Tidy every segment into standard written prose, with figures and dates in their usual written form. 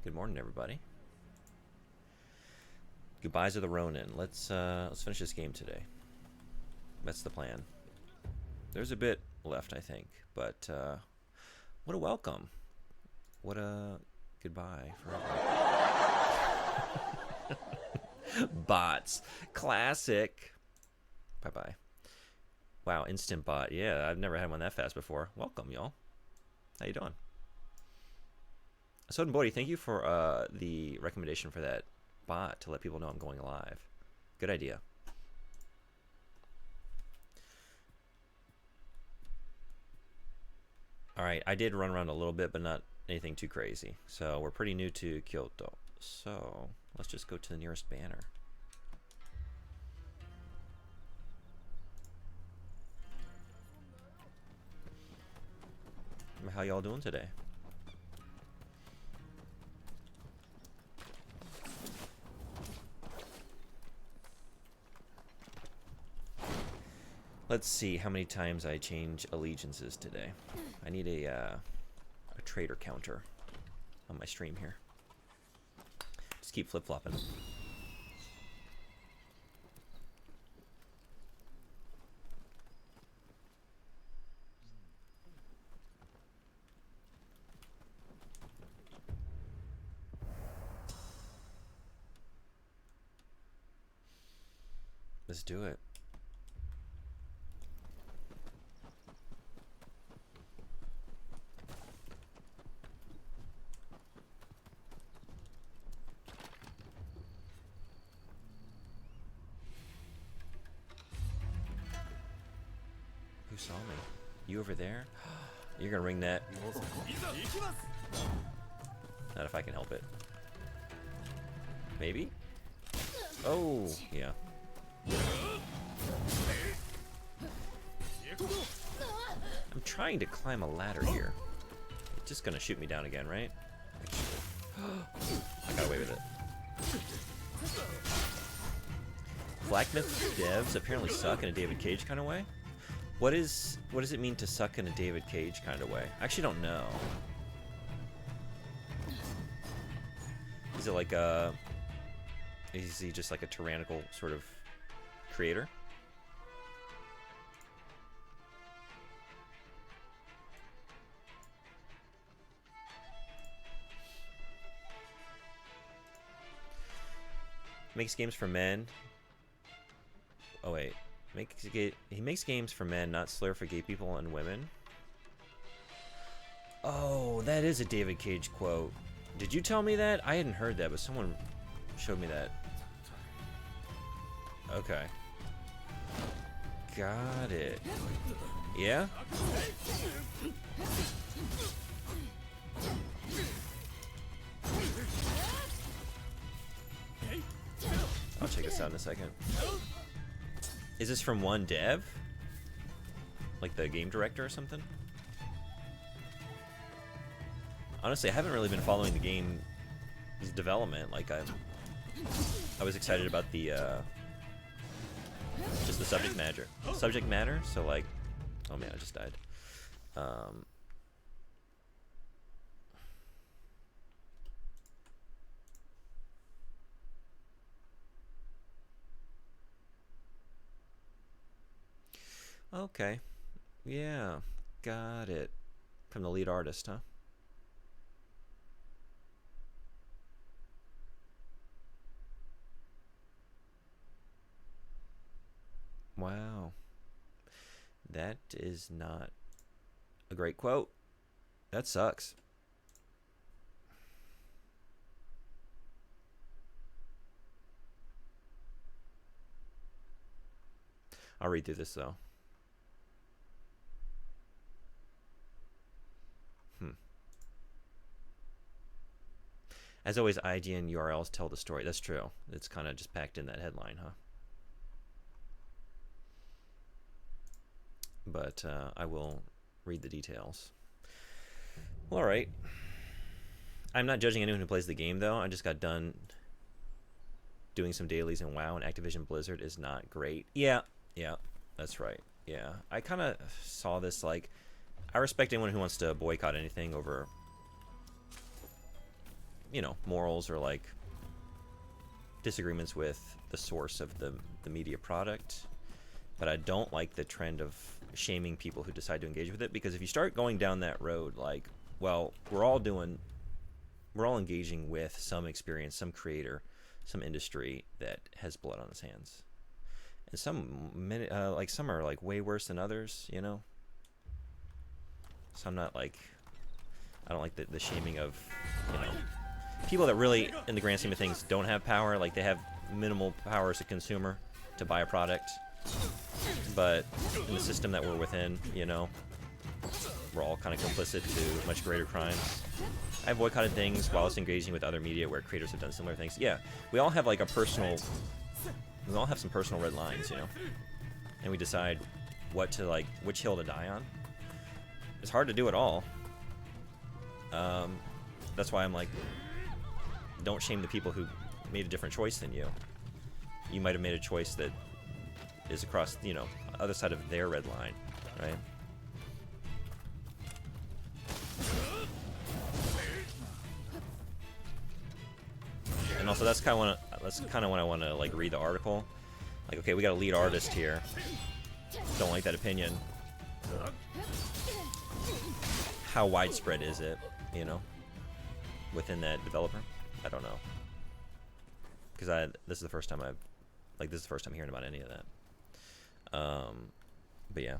Good morning, everybody. Goodbyes of the Ronin. Let's finish this game today. That's the plan. There's a bit left, I think, but what a welcome. What a goodbye forever. Bots. Classic. Bye-bye. Wow, instant bot. Yeah, I've never had one that fast before. Welcome, y'all. How you doing? Soden Bodhi, thank you for the recommendation for that bot to let people know I'm going live. Good idea. Alright, I did run around a little bit, but not anything too crazy. So we're pretty new to Kyoto. So let's just go to the nearest banner. How y'all doing today? Let's see how many times I change allegiances today. I need a trader counter on my stream here. Just keep flip-flopping. Let's do it. Who saw me? You over there? You're gonna ring that. Not if I can help it. Maybe? Oh, yeah. I'm trying to climb a ladder here. It's just gonna shoot me down again, right? I got away with it. Blacksmith devs apparently suck in a David Cage kind of way. What does it mean to suck in a David Cage kind of way? I actually don't know. Is it like a... Is he just like a tyrannical sort of creator? Makes games for men. Oh wait. He makes games for men, not slur for gay people and women. Oh, that is a David Cage quote. Did you tell me that? I hadn't heard that, but someone showed me that. Okay. Got it. Yeah? I'll check this out in a second. Is this from one dev? Like the game director or something? Honestly, I haven't really been following the game's development. Like I was excited about the just the subject matter. So like, oh man, I just died. Okay. Yeah. Got it. From the lead artist, huh? Wow. That is not a great quote. That sucks. I'll read through this though. As always, IGN URLs tell the story. That's true. It's kind of just packed in that headline, huh? But I will read the details. Well, all right. I'm not judging anyone who plays the game, though. I just got done doing some dailies in WoW, and Activision Blizzard is not great. Yeah, that's right. Yeah, I kind of saw this, like, I respect anyone who wants to boycott anything over you know, morals or like disagreements with the source of the media product. But I don't like the trend of shaming people who decide to engage with it, because if you start going down that road, like, well, we're all engaging with some experience, some creator, some industry that has blood on its hands, and some are like way worse than others, you know. So I'm not like, I don't like the shaming of, you know, people that really, in the grand scheme of things, don't have power. Like, they have minimal power as a consumer to buy a product, but in the system that we're within, you know, we're all kind of complicit to much greater crimes. I've boycotted things while it's engaging with other media where creators have done similar things. Yeah, we all have like a personal, we all have some personal red lines, you know, and we decide what to, like, which hill to die on. It's hard to do it all. That's why I'm like, don't shame the people who made a different choice than you. You might have made a choice that is across, you know, other side of their red line, right? And also, that's kind of when I want to like read the article. Like, okay, we got a lead artist here. Don't like that opinion. How widespread is it, you know, within that developer? I don't know, because this is the first time hearing about any of that. But yeah.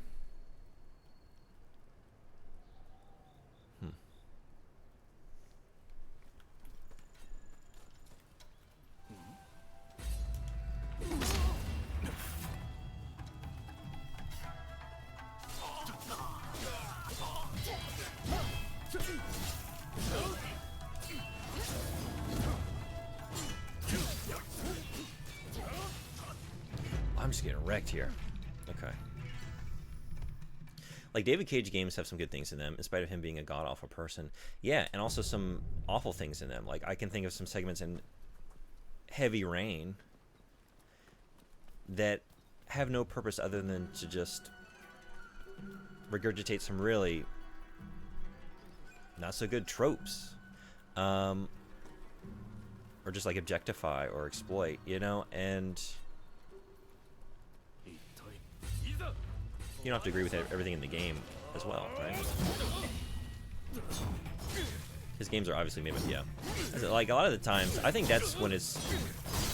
I'm just getting wrecked here. Okay. Like, David Cage games have some good things in them, in spite of him being a god-awful person. Yeah, and also some awful things in them. Like, I can think of some segments in Heavy Rain that have no purpose other than to just regurgitate some really not so good tropes. Or just, like, objectify or exploit, you know? And you don't have to agree with everything in the game as well, right? His games are obviously made with, yeah. Like, a lot of the times, I think that's when it's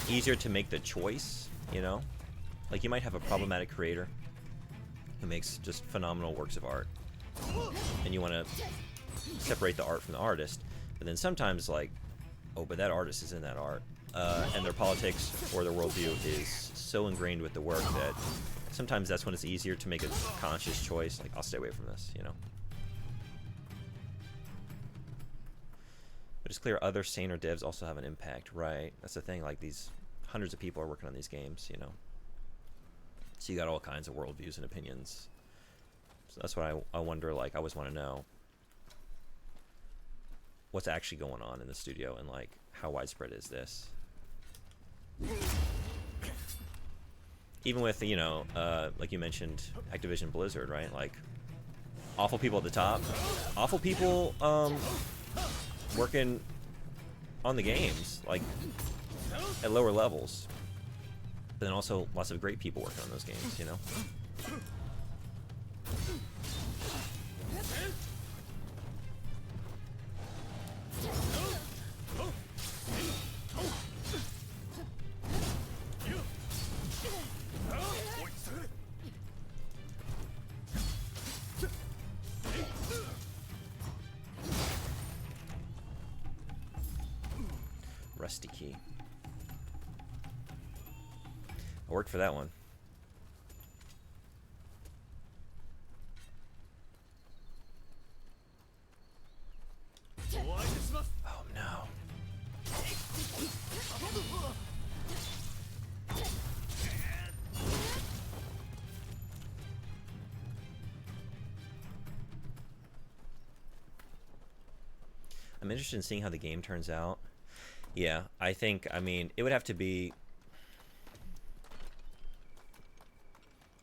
easier to make the choice, you know? Like, you might have a problematic creator who makes just phenomenal works of art, and you want to separate the art from the artist, but then sometimes, like, oh, but that artist is in that art, and their politics or their worldview is so ingrained with the work that sometimes that's when it's easier to make a conscious choice, like, I'll stay away from this, you know? But it's clear other saner devs also have an impact, right? That's the thing, like, these hundreds of people are working on these games, you know? So you got all kinds of worldviews and opinions. So that's what I wonder, like, I always want to know what's actually going on in the studio, and, like, how widespread is this? Even with, you know, like you mentioned, Activision Blizzard, right? Like, awful people at the top, awful people working on the games, like, at lower levels. But then also lots of great people working on those games, you know? Rusty key. I worked for that one. Oh no. I'm interested in seeing how the game turns out. Yeah, I think, I mean, it would have to be...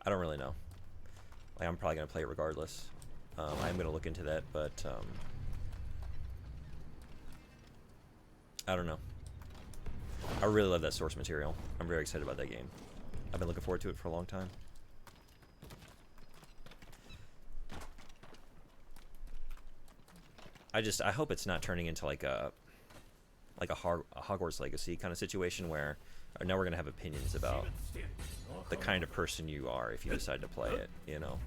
I don't really know. Like, I'm probably going to play it regardless. I'm going to look into that, but... I don't know. I really love that source material. I'm very excited about that game. I've been looking forward to it for a long time. I hope it's not turning into like a Hogwarts Legacy kind of situation where now we're gonna have opinions about the kind of person you are if you decide to play it, you know.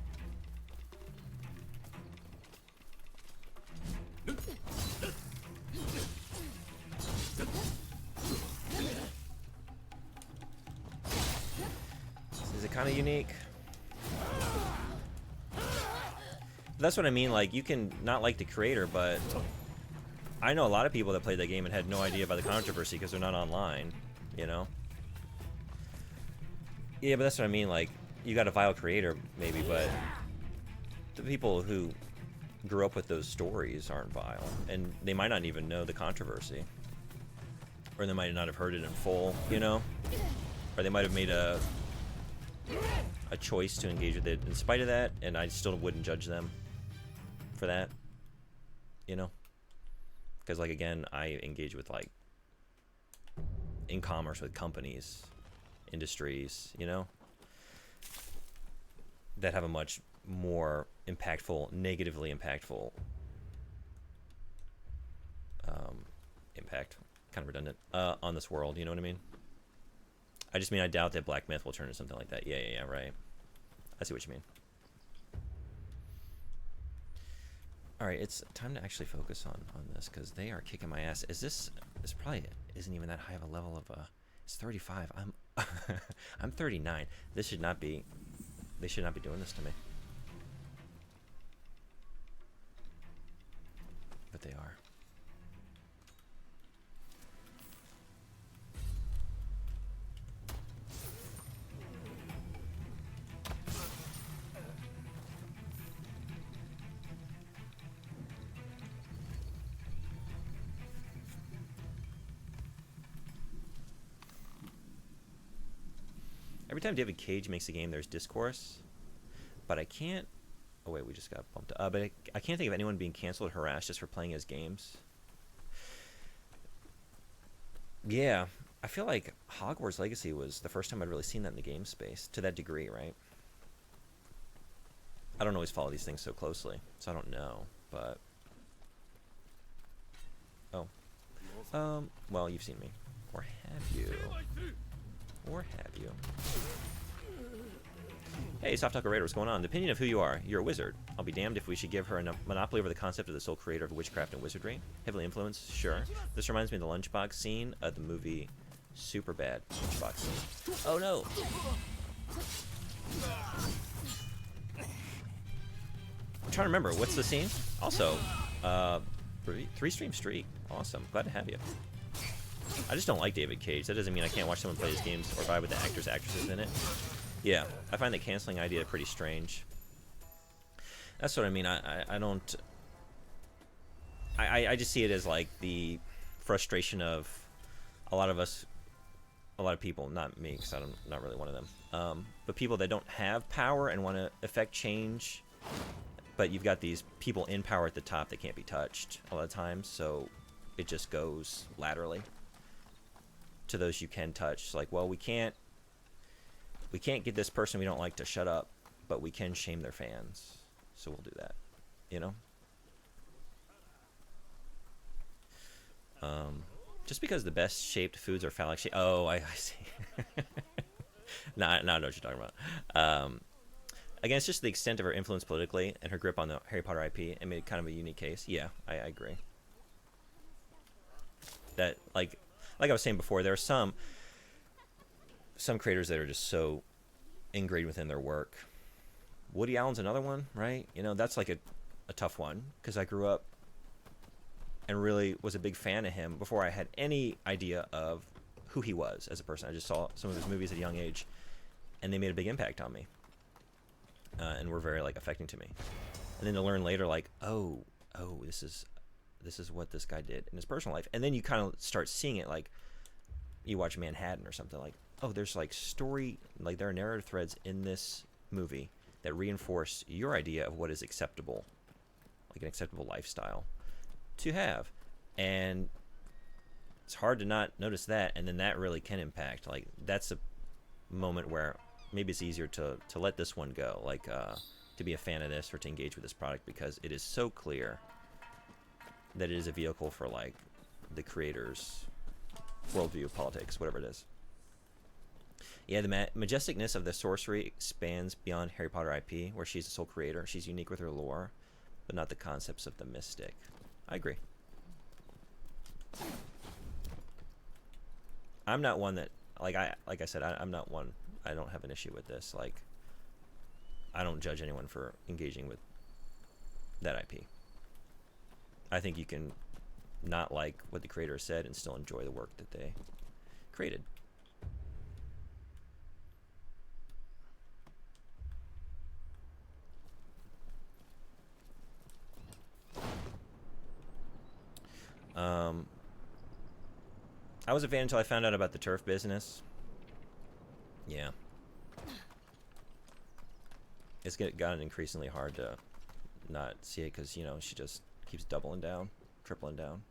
Is it kind of unique? That's what I mean, like, you can not like the creator, but I know a lot of people that played that game and had no idea about the controversy because they're not online, you know? Yeah, but that's what I mean, like, you got a vile creator, maybe, but the people who grew up with those stories aren't vile, and they might not even know the controversy. Or they might not have heard it in full, you know? Or they might have made a choice to engage with it in spite of that, and I still wouldn't judge them for that, you know? Because, like, again, I engage with, like, in commerce with companies, industries, you know, that have a much more impactful, negatively impactful impact, kind of redundant, on this world, you know what I mean? I just mean I doubt that Black Myth will turn into something like that. Yeah, right. I see what you mean. Alright, it's time to actually focus on this, because they are kicking my ass. This probably isn't even that high of a level of, it's 35. I'm 39. They should not be doing this to me. But they are. Every time David Cage makes a game, there's discourse, but I can't. Oh wait, we just got bumped. But I can't think of anyone being canceled or harassed just for playing his games. Yeah, I feel like Hogwarts Legacy was the first time I'd really seen that in the game space to that degree, right? I don't always follow these things so closely, so I don't know. But well, you've seen me, or have you? Or have you? Hey, Soft Talker Raider, what's going on? The opinion of who you are. You're a wizard. I'll be damned if we should give her a monopoly over the concept of the sole creator of witchcraft and wizardry. Heavily influenced? Sure. This reminds me of the lunchbox scene of the movie Superbad. Lunchbox scene. Oh no! I'm trying to remember. What's the scene? Also, 3-stream streak. Awesome. Glad to have you. I just don't like David Cage. That doesn't mean I can't watch someone play his games or vibe with the actors, actresses in it. Yeah, I find the canceling idea pretty strange. That's what I mean. I don't. I just see it as like the frustration of a lot of us, a lot of people, not me, because I'm not really one of them, but people that don't have power and want to affect change, but you've got these people in power at the top that can't be touched a lot of times, so it just goes laterally to those you can touch. It's like, well, we can't get this person we don't like to shut up, but we can shame their fans, so we'll do that, you know? Just because the best shaped foods are phallic shaped. Oh, I see. No, I know what you're talking about. Again, it's just the extent of her influence politically and her grip on the Harry Potter IP and made kind of a unique case. Yeah, I agree. That, like I was saying before, there are some creators that are just so ingrained within their work. Woody Allen's another one, right? You know, that's like a tough one, because I grew up and really was a big fan of him before I had any idea of who he was as a person. I just saw some of his movies at a young age, and they made a big impact on me, and were very, like, affecting to me. And then to learn later, like, oh, this is what this guy did in his personal life. And then you kind of start seeing it, like, you watch Manhattan or something, like, oh, there's, like, story, like, there are narrative threads in this movie that reinforce your idea of what is acceptable, like an acceptable lifestyle to have. And It's hard to not notice that, and then that really can impact. Like, that's a moment where maybe it's easier to let this one go, like to be a fan of this or to engage with this product, because it is so clear that it is a vehicle for like the creator's worldview, politics, whatever it is. Yeah, the majesticness of the sorcery spans beyond Harry Potter IP, where she's the sole creator. She's unique with her lore, but not the concepts of the mystic. I agree. I'm not one that, like I said, I'm not one. I don't have an issue with this. Like, I don't judge anyone for engaging with that IP. I think you can not like what the creator said and still enjoy the work that they created. I was a fan until I found out about the turf business. Yeah. It's gotten increasingly hard to not see it because, you know, she just keeps doubling down, tripling down.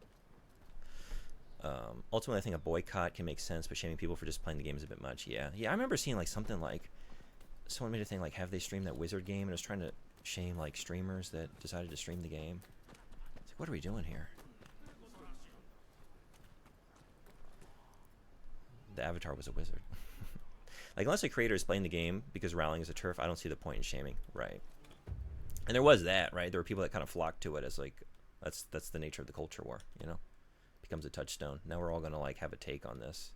Ultimately, I think a boycott can make sense, but shaming people for just playing the game is a bit much. Yeah. I remember seeing like something like, someone made a thing like, have they streamed that Wizard game, and it was trying to shame like streamers that decided to stream the game. It's like, what are we doing here? The avatar was a wizard. Like, unless a creator is playing the game because rallying is a turf, I don't see the point in shaming. Right. And there was that, right? There were people that kind of flocked to it as like, that's the nature of the culture war, you know? Becomes a touchstone. Now we're all going to like have a take on this.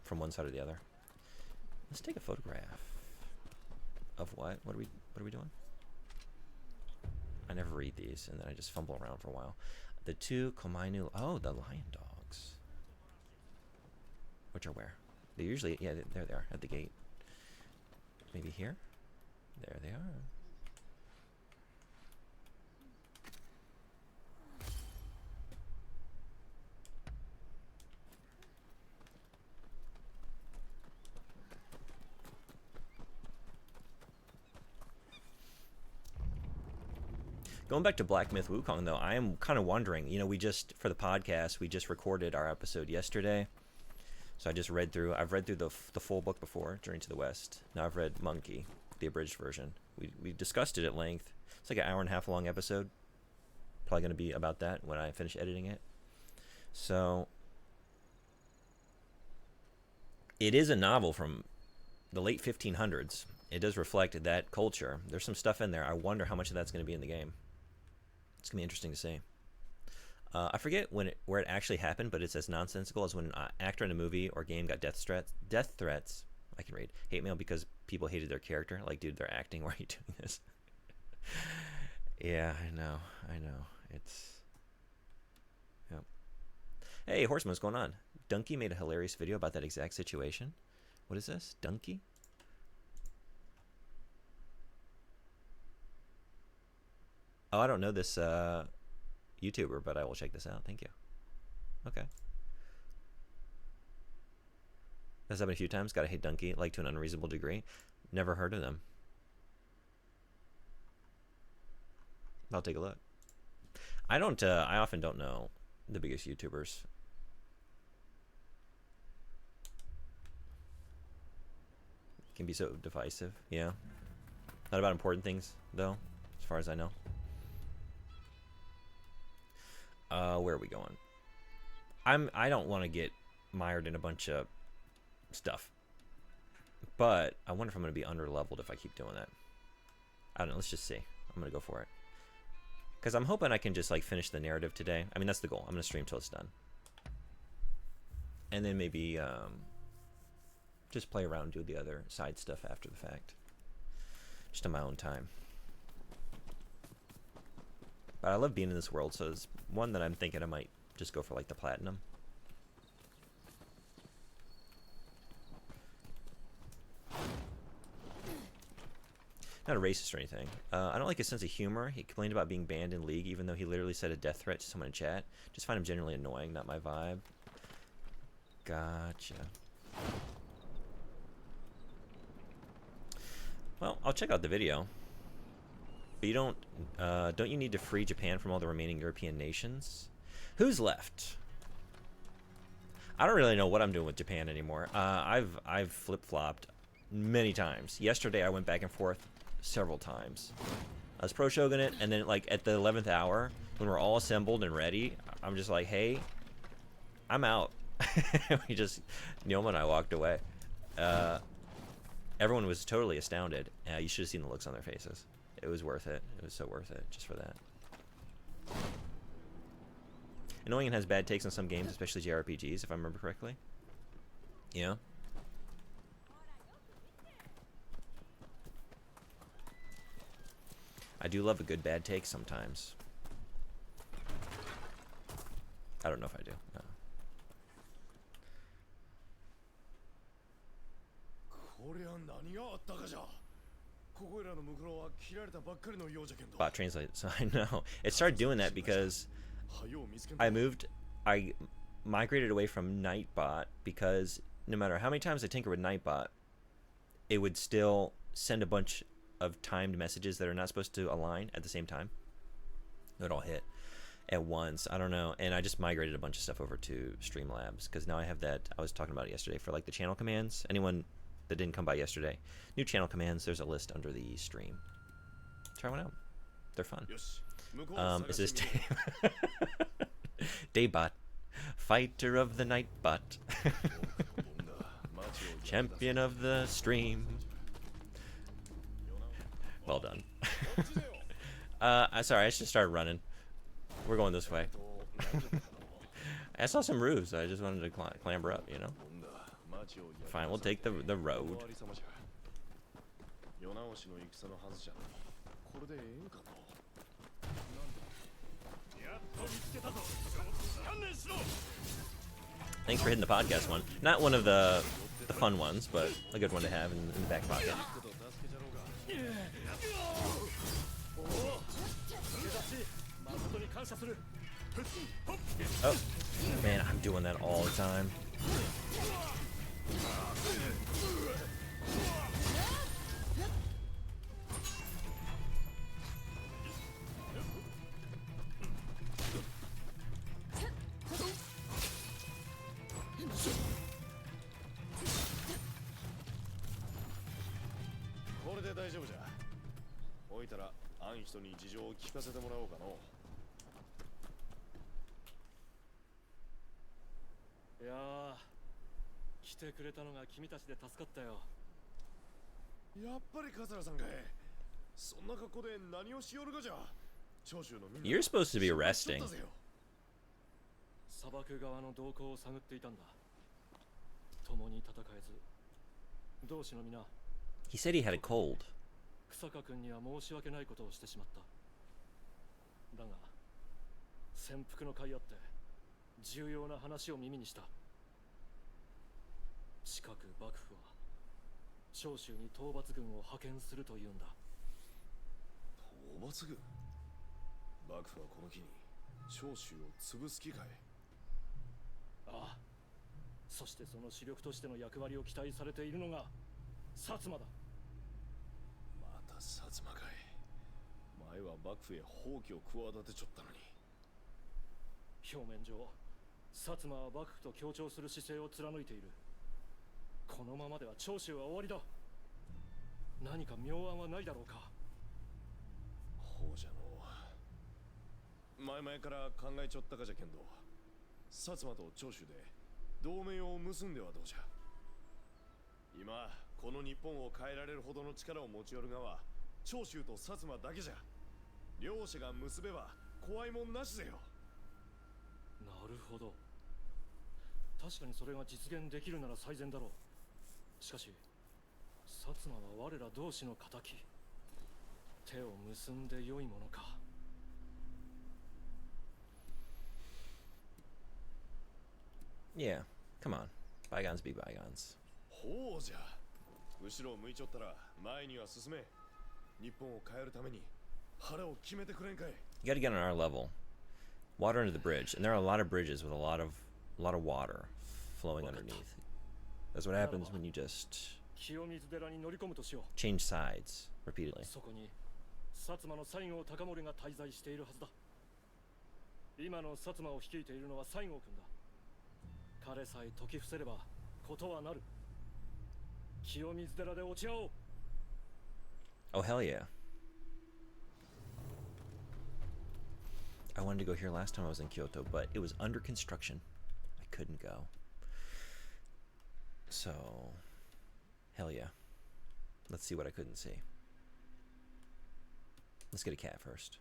From one side or the other. Let's take a photograph of what? What are we doing? I never read these, and then I just fumble around for a while. The two Komainu, oh, the lion dogs. Which are where? They usually, yeah, there they are at the gate. Maybe here? There they are. Going back to Black Myth Wukong, though, I am kind of wondering, you know, we just, for the podcast, we just recorded our episode yesterday. So I just read through, I've read through the full book before, Journey to the West. Now I've read Monkey, the abridged version. We discussed it at length. It's like an hour and a half long episode. Probably going to be about that when I finish editing it. So it is a novel from the late 1500s. It does reflect that culture. There's some stuff in there. I wonder how much of that's going to be in the game. It's going to be interesting to see. I forget where it actually happened, but it's as nonsensical as when an actor in a movie or game got death threats. I can read hate mail because people hated their character. Like, dude, they're acting. Why are you doing this? Yeah, I know. It's, yep. Hey, Horseman, what's going on? Donkey made a hilarious video about that exact situation. What is this? Donkey? Oh, I don't know this YouTuber, but I will check this out. Thank you. Okay. That's happened a few times. Gotta hate Donkey, like to an unreasonable degree. Never heard of them. I'll take a look. I often don't know the biggest YouTubers. Can be so divisive. Yeah. Not about important things, though, as far as I know. Where are we going? I don't want to get mired in a bunch of stuff, but I wonder if I'm going to be under-leveled if I keep doing that. I don't know. Let's just see. I'm going to go for it. Because I'm hoping I can just like finish the narrative today. I mean, that's the goal. I'm going to stream till it's done. And then maybe just play around and do the other side stuff after the fact. Just on my own time. But I love being in this world, so it's one that I'm thinking I might just go for like the platinum. Not a racist or anything. I don't like his sense of humor. He complained about being banned in League, even though he literally said a death threat to someone in chat. Just find him generally annoying, not my vibe. Gotcha. Well, I'll check out the video. But you don't you need to free Japan from all the remaining European nations? Who's left? I don't really know what I'm doing with Japan anymore. I've flip-flopped many times. Yesterday I went back and forth several times. I was pro shogun it, and then like at the 11th hour, when we're all assembled and ready, I'm just like, hey, I'm out. We just, Neoma and I walked away. Everyone was totally astounded. You should have seen the looks on their faces. It was worth it. It was so worth it just for that. Annoying and has bad takes on some games, especially JRPGs, if I remember correctly. Yeah. I do love a good bad take sometimes. I don't know if I do. No. Bot translate. So I know. It started doing that because I migrated away from Nightbot because no matter how many times I tinker with Nightbot, it would still send a bunch of timed messages that are not supposed to align at the same time. It would all hit at once. I don't know. And I just migrated a bunch of stuff over to Streamlabs because now I have that. I was talking about it yesterday for like the channel commands. Anyone that didn't come by yesterday, new channel commands, there's a list under the stream. Try one out. They're fun. Is this Daybot, fighter of the Nightbot, champion of the stream. Well done. Sorry, I should start running. We're going this way. I saw some roofs. I just wanted to clamber up, you know. Fine, we'll take the road. Thanks for hitting the podcast one. Not one of the fun ones, but a good one to have in the back pocket. Oh, man, I'm doing that all the time. You're supposed to be resting. He said he had a cold. Yeah, come on. Bygones be bygones. You gotta get on our level. Water under the bridge, and there are a lot of bridges with a lot of water flowing underneath. That's what happens when you just change sides repeatedly. 今の薩摩を率いているのは西郷君だ。彼さえ解き伏せればことはなる。清水寺で落ち合おう。 Oh, hell yeah. I wanted to go here last time I was in Kyoto, but it was under construction. I couldn't go. So, hell yeah. Let's see what I couldn't see. Let's get a cat first.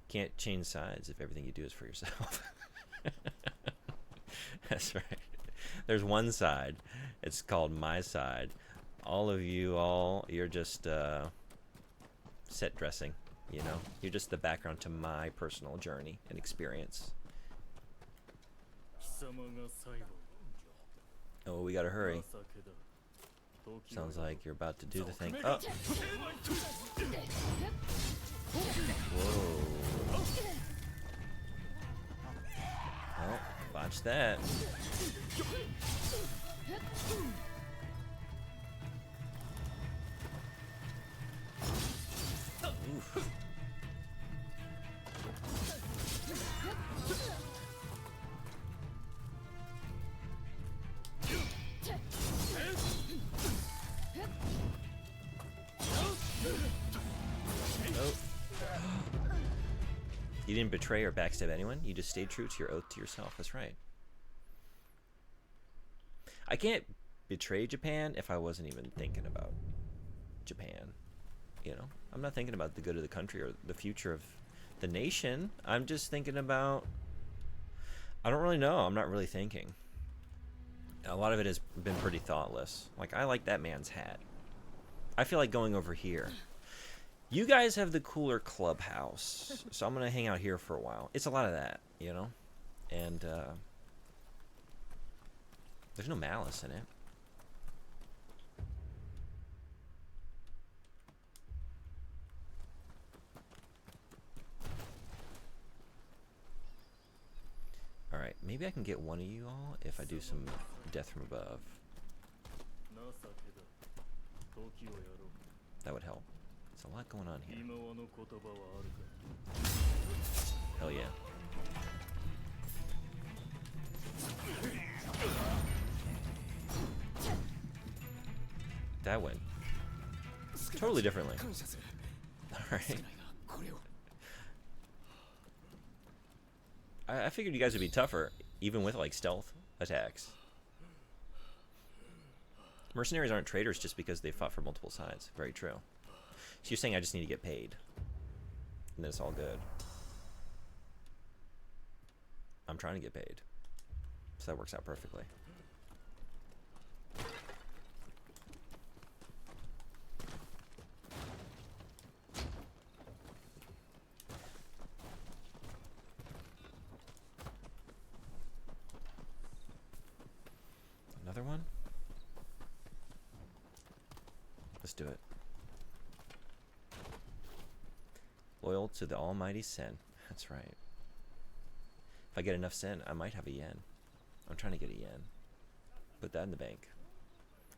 Can't change sides if everything you do is for yourself. That's right. There's one side. It's called my side. All of you, you're just set dressing, you know? You're just the background to my personal journey and experience. Oh, we gotta hurry. Sounds like you're about to do the thing. Oh! Whoa. Oh, watch that. Oof. You didn't betray or backstab anyone. You just stayed true to your oath to yourself. That's right. I can't betray Japan if I wasn't even thinking about Japan. You know, I'm not thinking about the good of the country or the future of the nation. I'm just thinking about, I don't really know. I'm not really thinking. A lot of it has been pretty thoughtless. Like, I like that man's hat. I feel like going over here. You guys have the cooler clubhouse, so I'm going to hang out here for a while. It's a lot of that, you know? And there's no malice in it. Alright, maybe I can get one of you all if I do some death from above. That would help. There's a lot going on here. Hell yeah. That went totally differently. Alright. I figured you guys would be tougher, even with like stealth attacks. Mercenaries aren't traitors just because they fought for multiple sides. Very true. So you're saying I just need to get paid, and then it's all good. I'm trying to get paid, so that works out perfectly. Another one? Let's do it. Loyal to the almighty Sen. That's right. If I get enough Sen, I might have a yen. I'm trying to get a yen. Put that in the bank.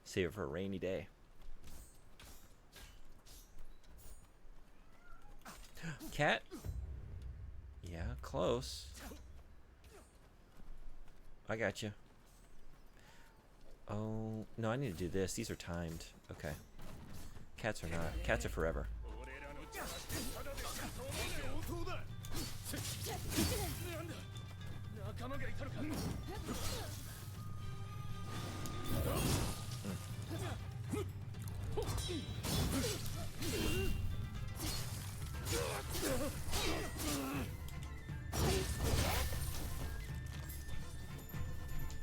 Save it for a rainy day. Cat? Yeah, close. I got you. Oh, no, I need to do this. These are timed. Okay. Cats are not. Cats are forever.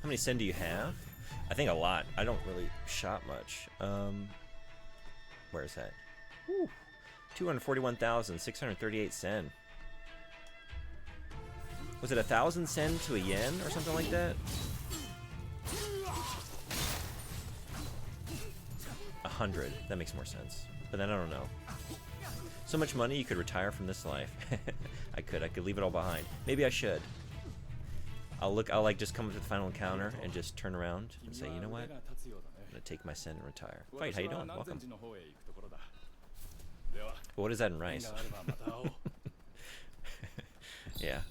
How many Sen do you have? I think a lot. I don't really shop much. Where is that? Woo. 241,638 Sen. Was it 1,000 Sen to a yen or something like that? 100. That makes more sense. But then I don't know. So much money, you could retire from this life. I could leave it all behind. Maybe I should. I'll like just come up to the final encounter and just turn around and say, you know what? I'm gonna take my Sen and retire. Fight, how you doing? Welcome. What is that in rice? Yeah.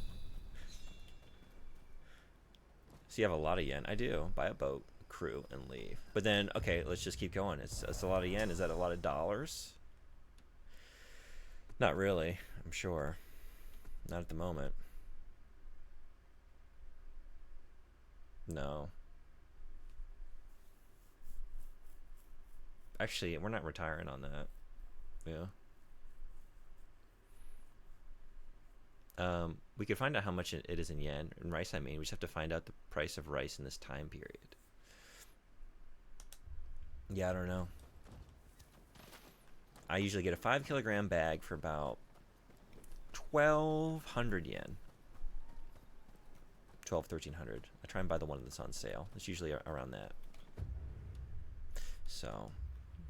So you have a lot of yen. I do. Buy a boat, crew, and leave. But then, okay, let's just keep going. It's a lot of yen. Is that a lot of dollars? Not really, I'm sure. Not at the moment. No. Actually, we're not retiring on that. Yeah. We could find out how much it is in yen. In rice, I mean. We just have to find out the price of rice in this time period. Yeah, I don't know. I usually get a 5 kilogram bag for about 1,200 yen. 1,300. I try and buy the one that's on sale. It's usually around that. So,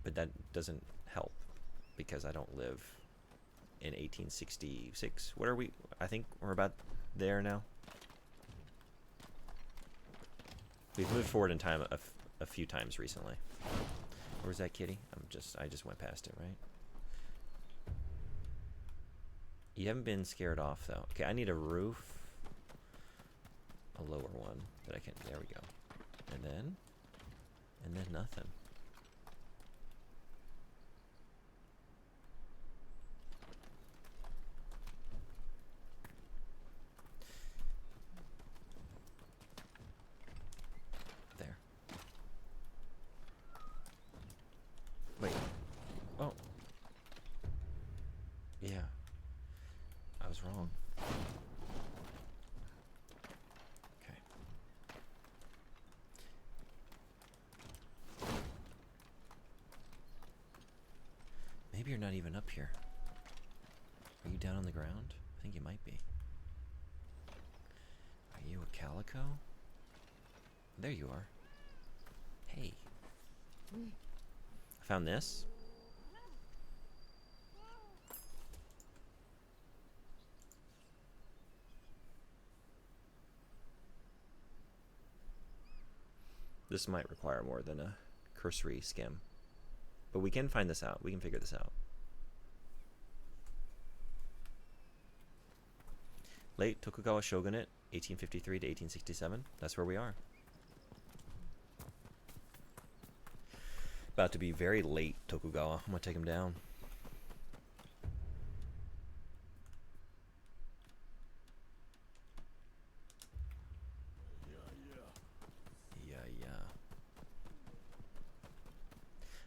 but that doesn't help because I don't live in 1866. What are we? I think we're about there now. We've moved forward in time a few times recently. Where was that kitty? I just went past it, right? You haven't been scared off though. Okay, I need a roof. A lower one that I can. There we go. And then nothing. There. Wait. Oh. Yeah. I was wrong. Okay. Maybe you're not even up here. Are you down on the ground? I think you might be. Are you a calico? There you are. Hey. I found this. This might require more than a cursory skim. But we can find this out. We can figure this out. Late Tokugawa Shogunate, 1853 to 1867. That's where we are. About to be very late Tokugawa. I'm going to take him down.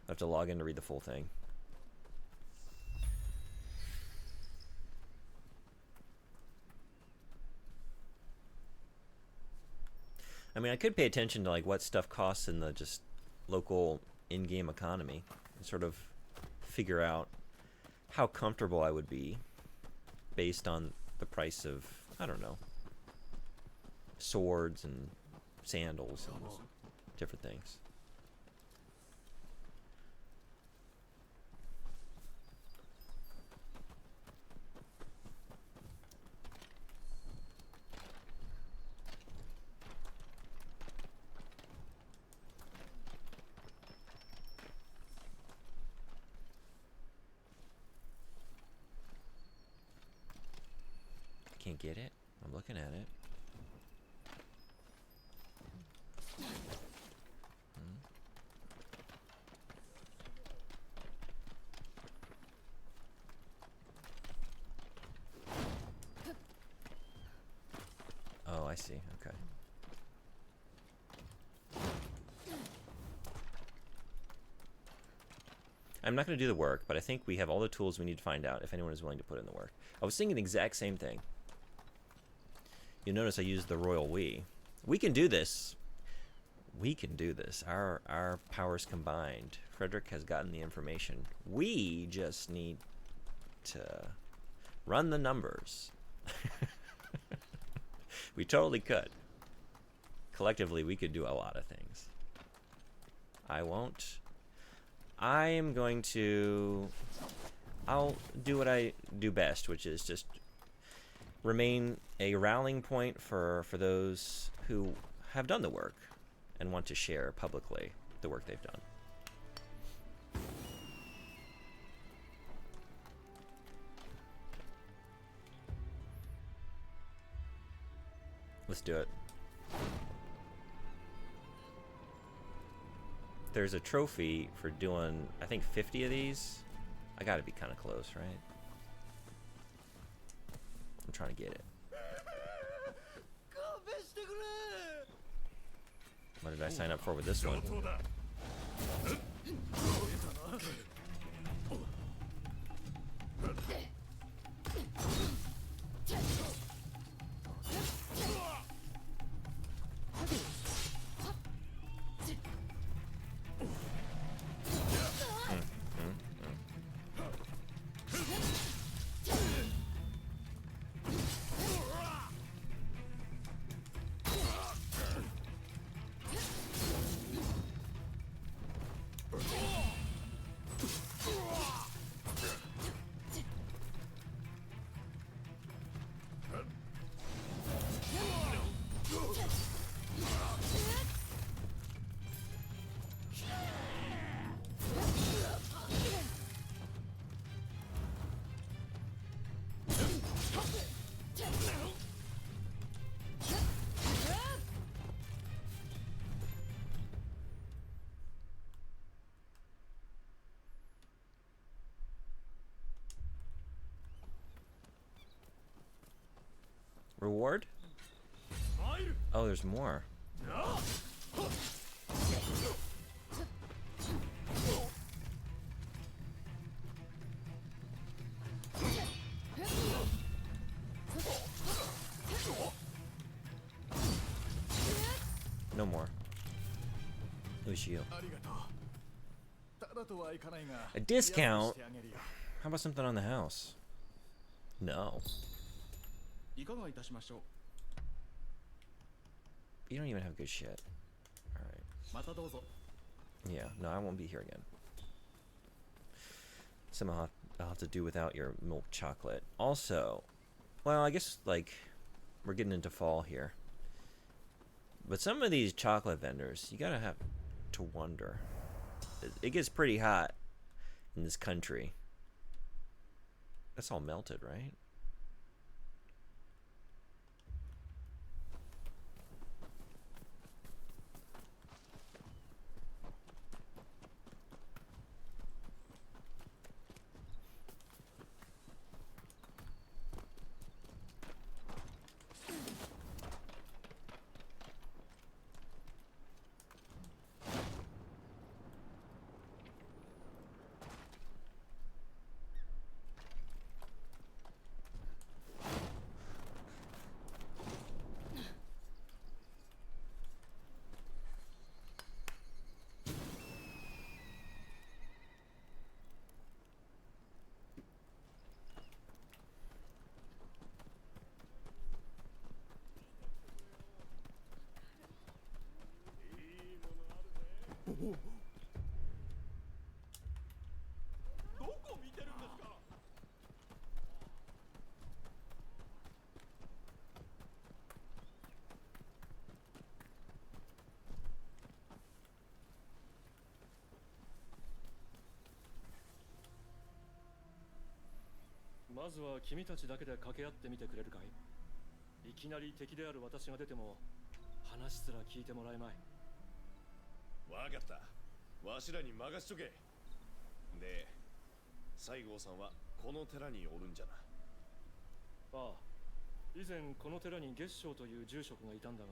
I have to log in to read the full thing. I mean, I could pay attention to like what stuff costs in the just local in-game economy and sort of figure out how comfortable I would be based on the price of, I don't know, swords and sandals and different things. Can't get it. I'm looking at it. Oh, I see. Okay. I'm not going to do the work, but I think we have all the tools we need to find out if anyone is willing to put in the work. I was thinking the exact same thing. You'll notice I used the royal we. We can do this. We can do this. Our powers combined. Frederick has gotten the information. We just need to run the numbers. We totally could. Collectively, we could do a lot of things. I won't. I am going to... I'll do what I do best, which is just remain a rallying point for those who have done the work and want to share publicly the work they've done. Let's do it. There's a trophy for doing, I think, 50 of these. I gotta be kind of close, right? I'm trying to get it. What did I sign up for with this one? Reward? Oh, there's more. No more. Ushio. A discount? How about something on the house? No. You don't even have good shit. Alright. Yeah, no, I won't be here again. Somehow I'll have to do without your milk chocolate. Also, well, I guess, like, we're getting into fall here. But some of these chocolate vendors, you gotta have to wonder. It gets pretty hot in this country. That's all melted, right?まずは君たちだけで掛け合ってみてくれるかい？いきなり敵である私が出ても話すら聞いてもらえまい。わかった。わしらに任しとけ。で、西郷さんはこの寺におるんじゃな。ああ、以前この寺に月照という住職がいたんだが、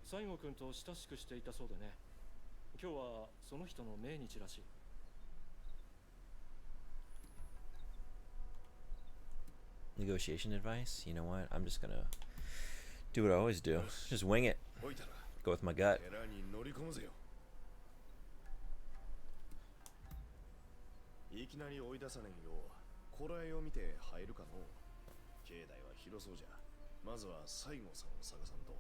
西郷君と親しくしていたそうでね。今日はその人の命日らしい。Negotiation advice? You know what? I'm just gonna do what I always do. Just wing it. Go with my gut. 寺に乗り込むぜよ。いきなり追い出さねんよ。こらえを見て入るかの。境内は広そうじゃ。まずは西郷さんを探さんと。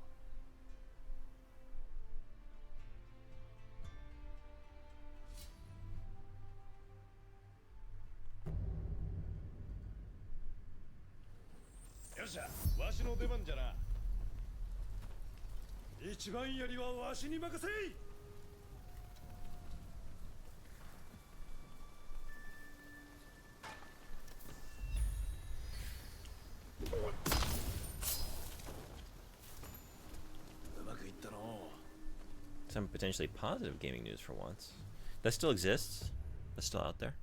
よっしゃ、わしの出番じゃな。一番槍はわしに任せい。some potentially positive gaming news for once. That still exists. That's still out there.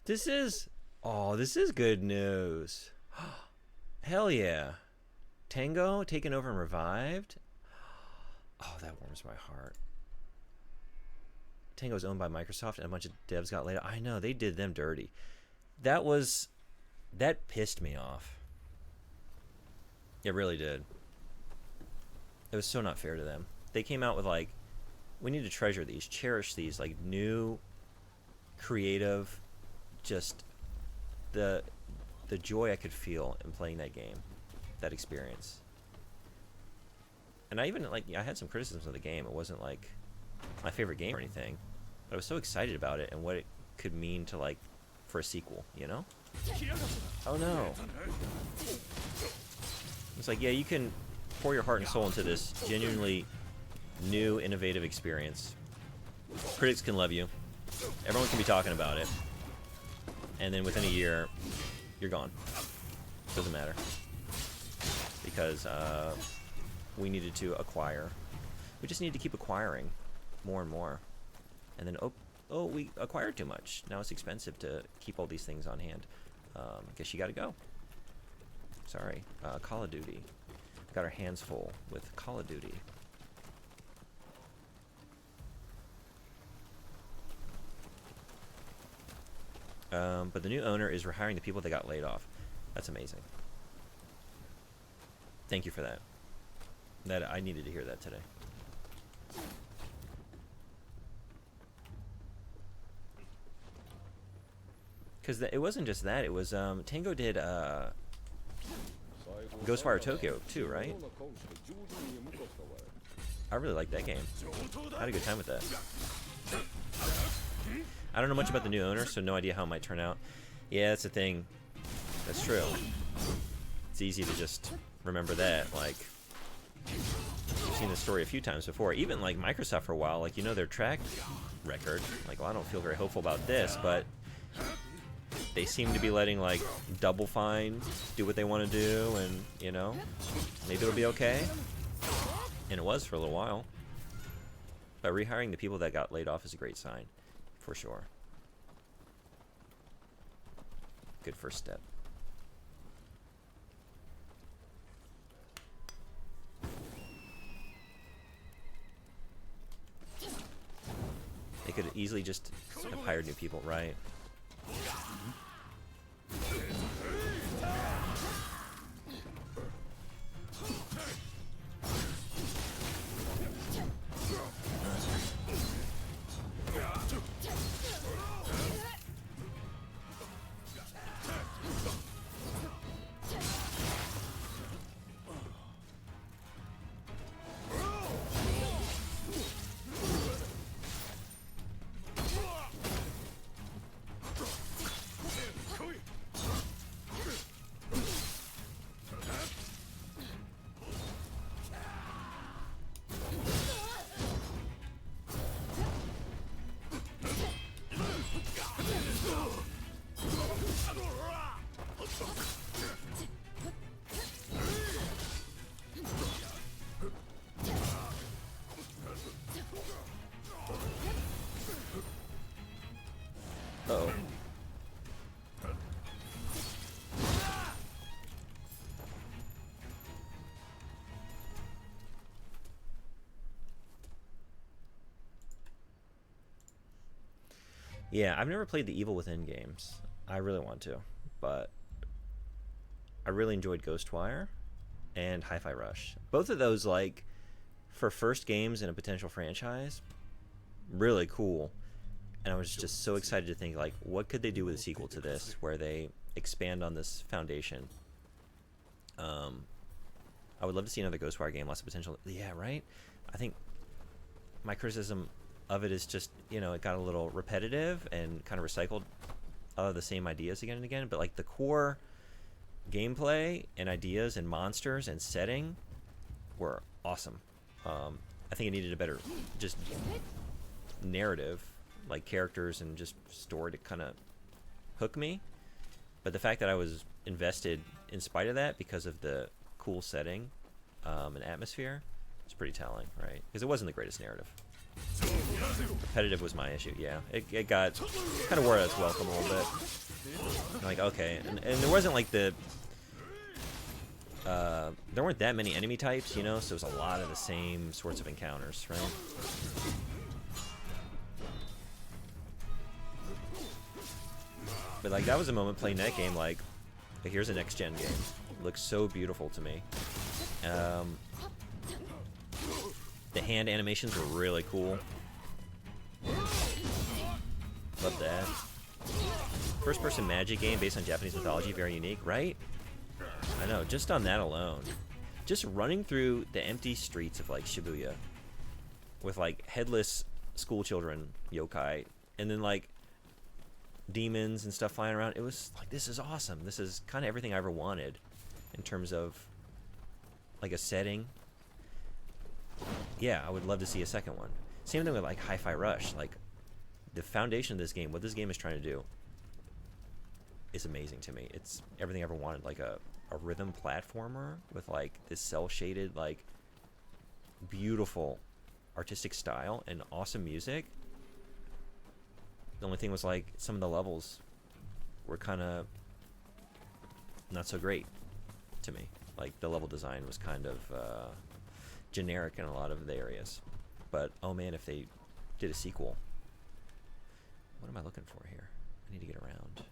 This is good news. Hell yeah. Tango taken over and revived. Oh, that warms my heart. Tango's owned by Microsoft and a bunch of devs got laid off. I know, they did them dirty. That pissed me off. It really did. It was so not fair to them. They came out with like, we need to treasure these, cherish these, like new, creative, just the joy I could feel in playing that game, that experience. And I even like, I had some criticisms of the game. It wasn't like my favorite game or anything, but I was so excited about it and what it could mean to like for a sequel, you know? Oh no. It's like, yeah, you can pour your heart and soul into this genuinely new, innovative experience. Critics can love you. Everyone can be talking about it. And then within a year, you're gone. Doesn't matter. Because we needed to acquire. We just need to keep acquiring more and more. And then, oh, we acquired too much. Now it's expensive to keep all these things on hand. Guess you gotta go. Sorry. Call of Duty. Got our hands full with Call of Duty. But the new owner is rehiring the people that got laid off. That's amazing. Thank you for that. I needed to hear that today. Because it wasn't just that. It was Tango did Ghostwire Tokyo too, right? I really liked that game. I had a good time with that. I don't know much about the new owner, so no idea how it might turn out. Yeah, that's the thing. That's true. It's easy to just remember that. Like, you've seen the story a few times before. Even like Microsoft for a while, like, you know their track record. Like, well, I don't feel very hopeful about this, but they seem to be letting like Double Fine do what they want to do, and you know, maybe it'll be okay. And it was for a little while. But rehiring the people that got laid off is a great sign, for sure. Good first step. They could easily just have hired new people, right? Uh-oh. Yeah, I've never played the Evil Within games. I really want to, but I really enjoyed Ghostwire and Hi-Fi Rush. Both of those, like, for first games in a potential franchise, really cool. And I was just so excited to think, like, what could they do with a sequel to this where they expand on this foundation? I would love to see another Ghostwire game, lots of potential. Yeah, right? I think my criticism of it is just, you know, it got a little repetitive and kind of recycled the same ideas again and again. But, like, the core gameplay and ideas and monsters and setting were awesome. I think it needed a better just narrative, like characters and just story to kind of hook me. But the fact that I was invested in spite of that because of the cool setting and atmosphere is pretty telling, right? Because it wasn't the greatest narrative. Repetitive was my issue, yeah. It got kind of wore out its welcome a little bit. Like, okay. And there wasn't like the... there weren't that many enemy types, you know, so it was a lot of the same sorts of encounters, right? But like that was a moment playing that game like here's a next gen game. It looks so beautiful to me. The hand animations were really cool. Love that. First person magic game based on Japanese mythology, very unique, right? I know, just on that alone. Just running through the empty streets of like Shibuya with like headless school children, yokai, and then like demons and stuff flying around. It was like, this is awesome. This is kind of everything I ever wanted in terms of like a setting. Yeah, I would love to see a second one. Same thing with like Hi-Fi Rush. Like the foundation of this game, what this game is trying to do is amazing to me. It's everything I ever wanted. Like a rhythm platformer with like this cell shaded, like beautiful artistic style and awesome music. The only thing was like some of the levels were kind of not so great to me. Like the level design was kind of generic in a lot of the areas. But oh man, if they did a sequel. What am I looking for here? I need to get around.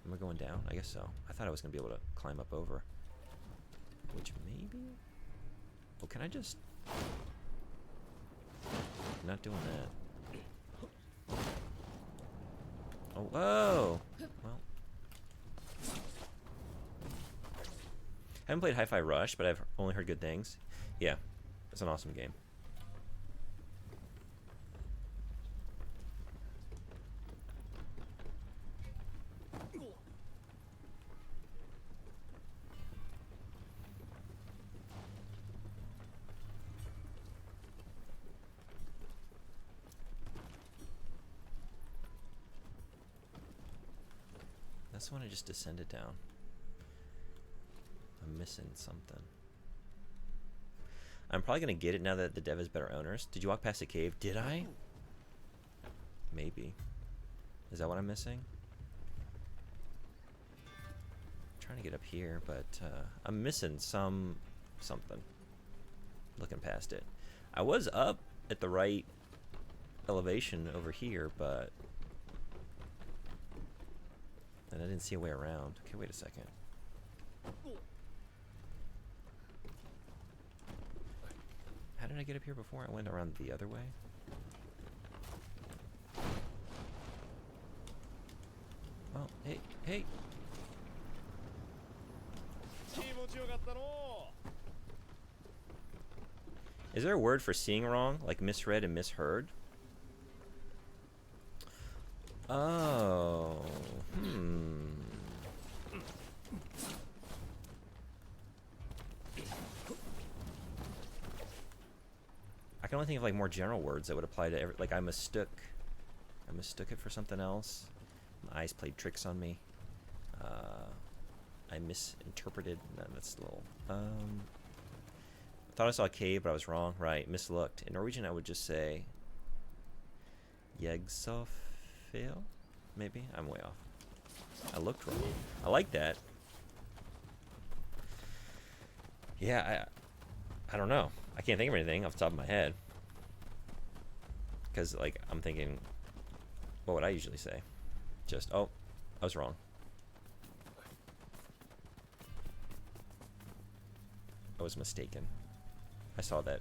Am I going down? I guess so. I thought I was going to be able to climb up over. Which maybe? Well, can I just... Not doing that. Oh, whoa! Well. I haven't played Hi-Fi Rush, but I've only heard good things. Yeah, it's an awesome game. That's the one I just descended down. I'm missing something. I'm probably going to get it now that the dev has better owners. Did you walk past the cave? Did I? Maybe. Is that what I'm missing? I'm trying to get up here, but I'm missing something. Looking past it. I was up at the right elevation over here, but... And I didn't see a way around. Okay, wait a second. How did I get up here before? I went around the other way? Oh, hey, hey! Is there a word for seeing wrong? Like misread and misheard? Oh, I can only think of like more general words that would apply to every, like I mistook it for something else. My eyes played tricks on me. I misinterpreted. No, that's a little. I thought I saw a cave, but I was wrong. Right, mislooked. In Norwegian, I would just say Yegsofil? Maybe? I'm way off. I looked wrong. I like that. Yeah, I don't know. I can't think of anything off the top of my head. Because, like, I'm thinking, what would I usually say? Just, oh, I was wrong. I was mistaken. I saw that.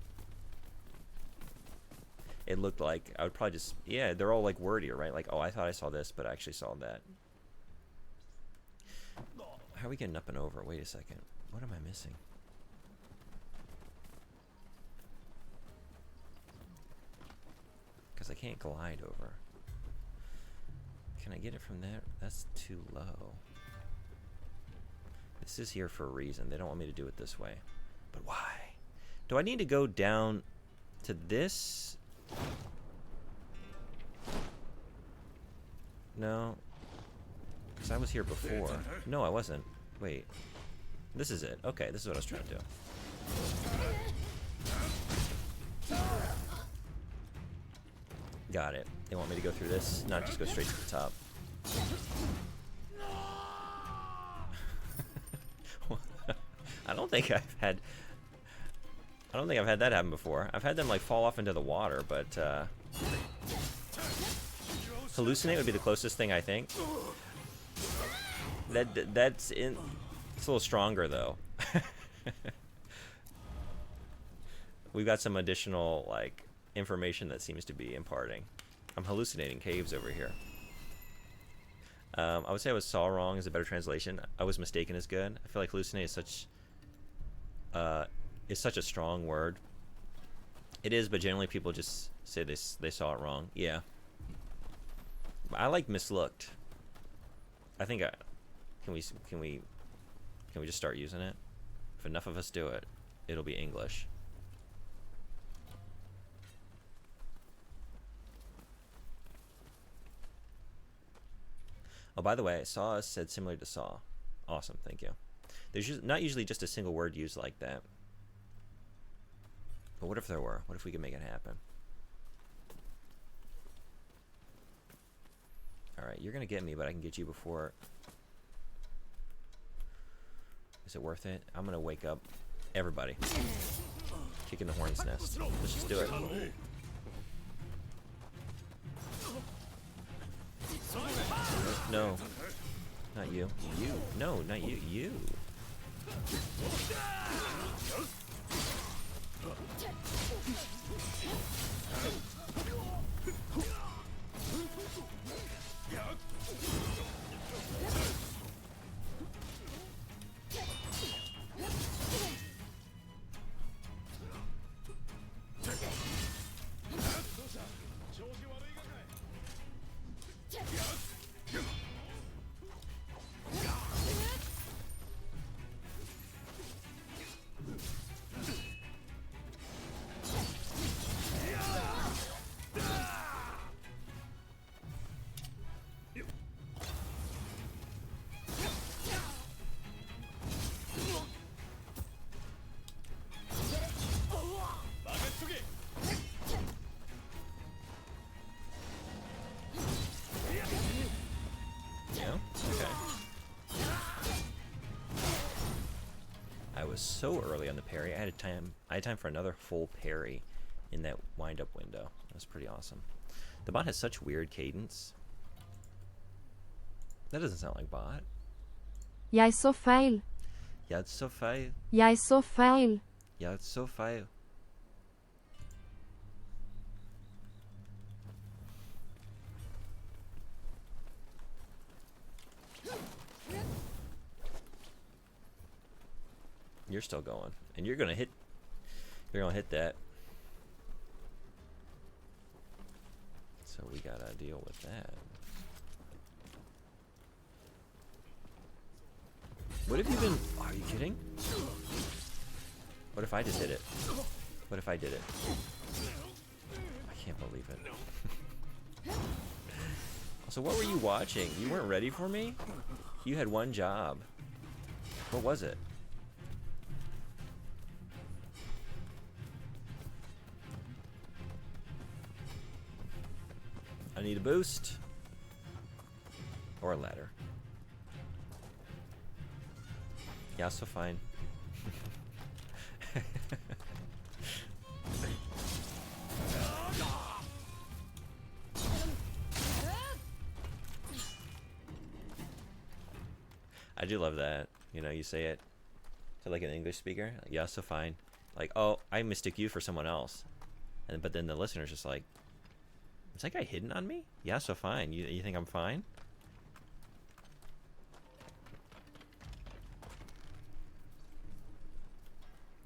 It looked like I would probably just, yeah, they're all like wordier, right? Like, oh, I thought I saw this, but I actually saw that. How are we getting up and over? Wait a second. What am I missing? Because I can't glide over. Can I get it from there? That's too low. This is here for a reason. They don't want me to do it this way. But why? Do I need to go down to this? No. Because I was here before. No, I wasn't. Wait. This is it. Okay, this is what I was trying to do. Got it. They want me to go through this, not just go straight to the top. I don't think I've had that happen before. I've had them like fall off into the water, but hallucinate would be the closest thing I think. It's a little stronger though. We've got some additional like information that seems to be imparting. I'm hallucinating caves over here. I would say I was saw wrong is a better translation. I was mistaken is good. I feel like hallucinate is such a strong word. It is, but generally people just say they saw it wrong. Yeah. I like mislooked. I think can we just start using it? If enough of us do it, it'll be English. Oh, by the way, saw said similar to saw. Awesome, thank you. There's not usually just a single word used like that. But what if there were? What if we could make it happen? Alright, you're gonna get me, but I can get you before... Is it worth it? I'm gonna wake up everybody. Kicking the hornet's nest. Let's just do it. No. Not you. You. No, not you. You. So early on the parry. I had time for another full parry in that wind-up window. That was pretty awesome. The bot has such weird cadence. That doesn't sound like bot. Jeg så feil. Jeg så feil. Jeg så feil. Jeg så feil. You're still going, and you're gonna hit that. So we gotta deal with that. What have you been? Are you kidding? What if I just hit it? What if I did it? I can't believe it. So what were you watching? You weren't ready for me? You had one job. What was it? I need a boost or a ladder. Yeah, so fine. I do love that. You know, you say it to like an English speaker. Like, yeah, so fine. Like, oh, I mistook you for someone else, but then the listener's just like, is that guy hidden on me? Yeah, so fine. You think I'm fine?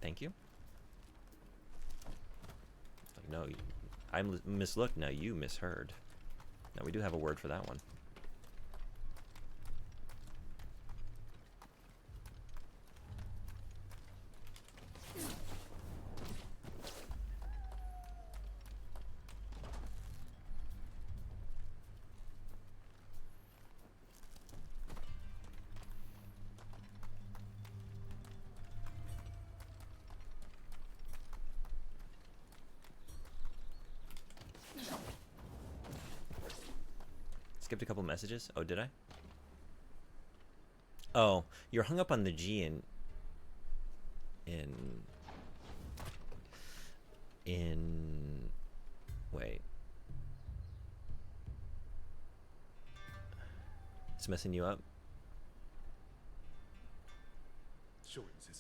Thank you. Like, no, I mislooked. No, you misheard. No, we do have a word for that one. Skipped a couple messages. Oh, did I? Oh, you're hung up on the G in wait. It's messing you up?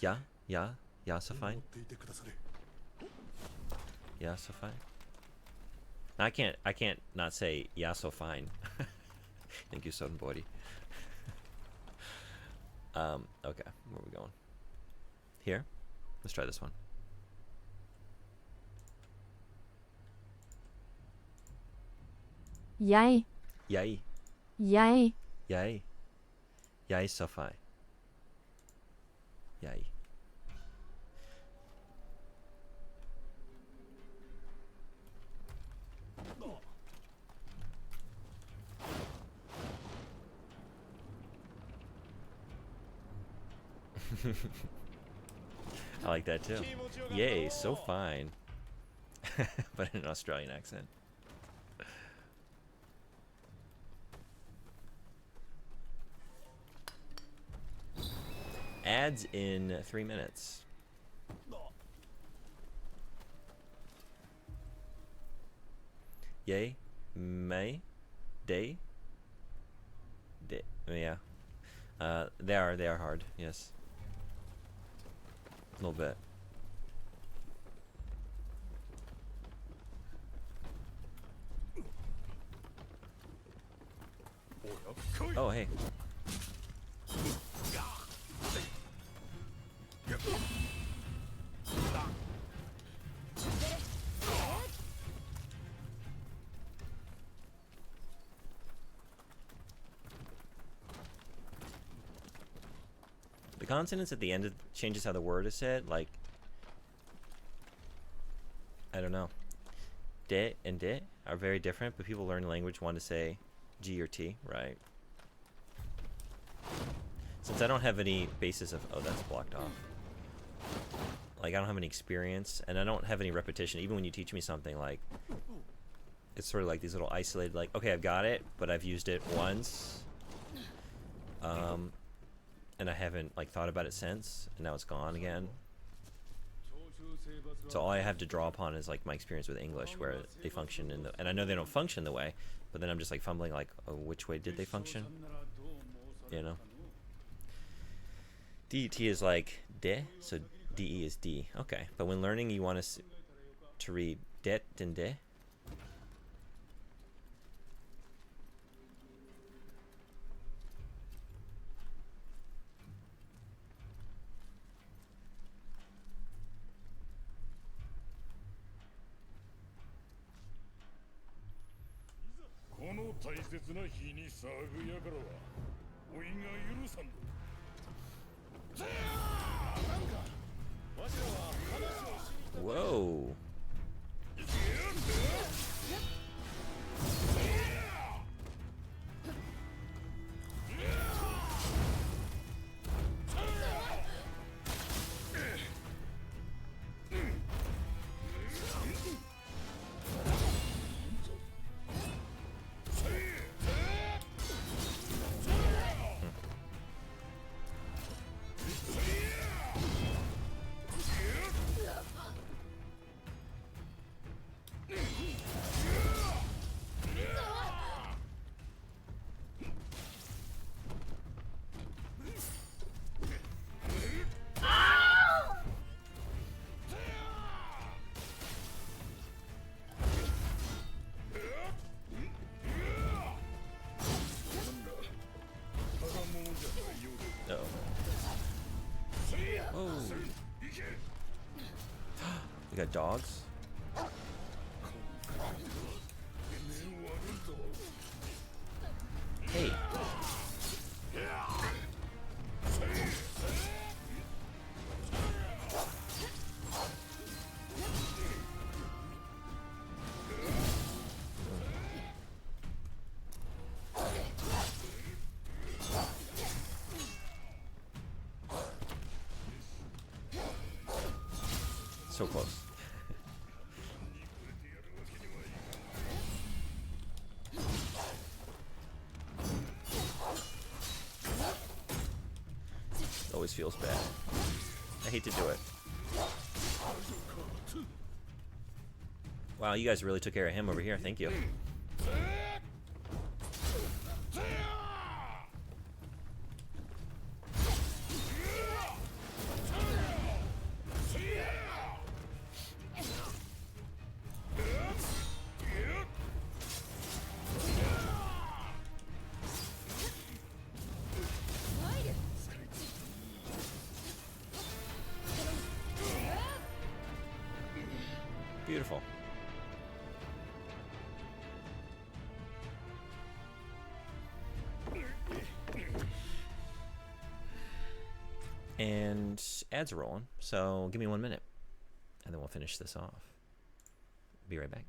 Yeah? Yeah? Yeah, so fine? Yeah, so fine? I can't not say yeah, so fine. Thank you, Soden Body. Okay, where are we going? Here? Let's try this one. Jeg. Yay. Jeg. Yay. Yay, so fine. Yay. I like that too. Yay, so fine. But in an Australian accent. Ads in 3 minutes. Yay, May, day, yeah. They are hard. Yes, a little bit. Oh, hey. The consonants at the end changes how the word is said. Like, I don't know. De and de are very different, but people learn language want to say G or T, right? Since I don't have any basis of, oh, that's blocked off. Like, I don't have any experience, and I don't have any repetition. Even when you teach me something, like, it's sort of like these little isolated, like, okay, I've got it, but I've used it once. And I haven't, like, thought about it since, and now it's gone again. So all I have to draw upon is, like, my experience with English, where they function in the, and I know they don't function the way, but then I'm just, like, fumbling, like, oh, which way did they function? You know? DET is like de, so DE is D. Okay, but when learning, you want to read det and de. この大切な日に騒ぐやからはおいが許さんぞ。なんかわしらは話をしに来た。 Whoa. We got dogs. Hey. So close. always feels bad. I hate to do it. Wow, you guys really took care of him over here. Thank you. Beautiful. And ads are rolling, so give me 1 minute, and then we'll finish this off. Be right back.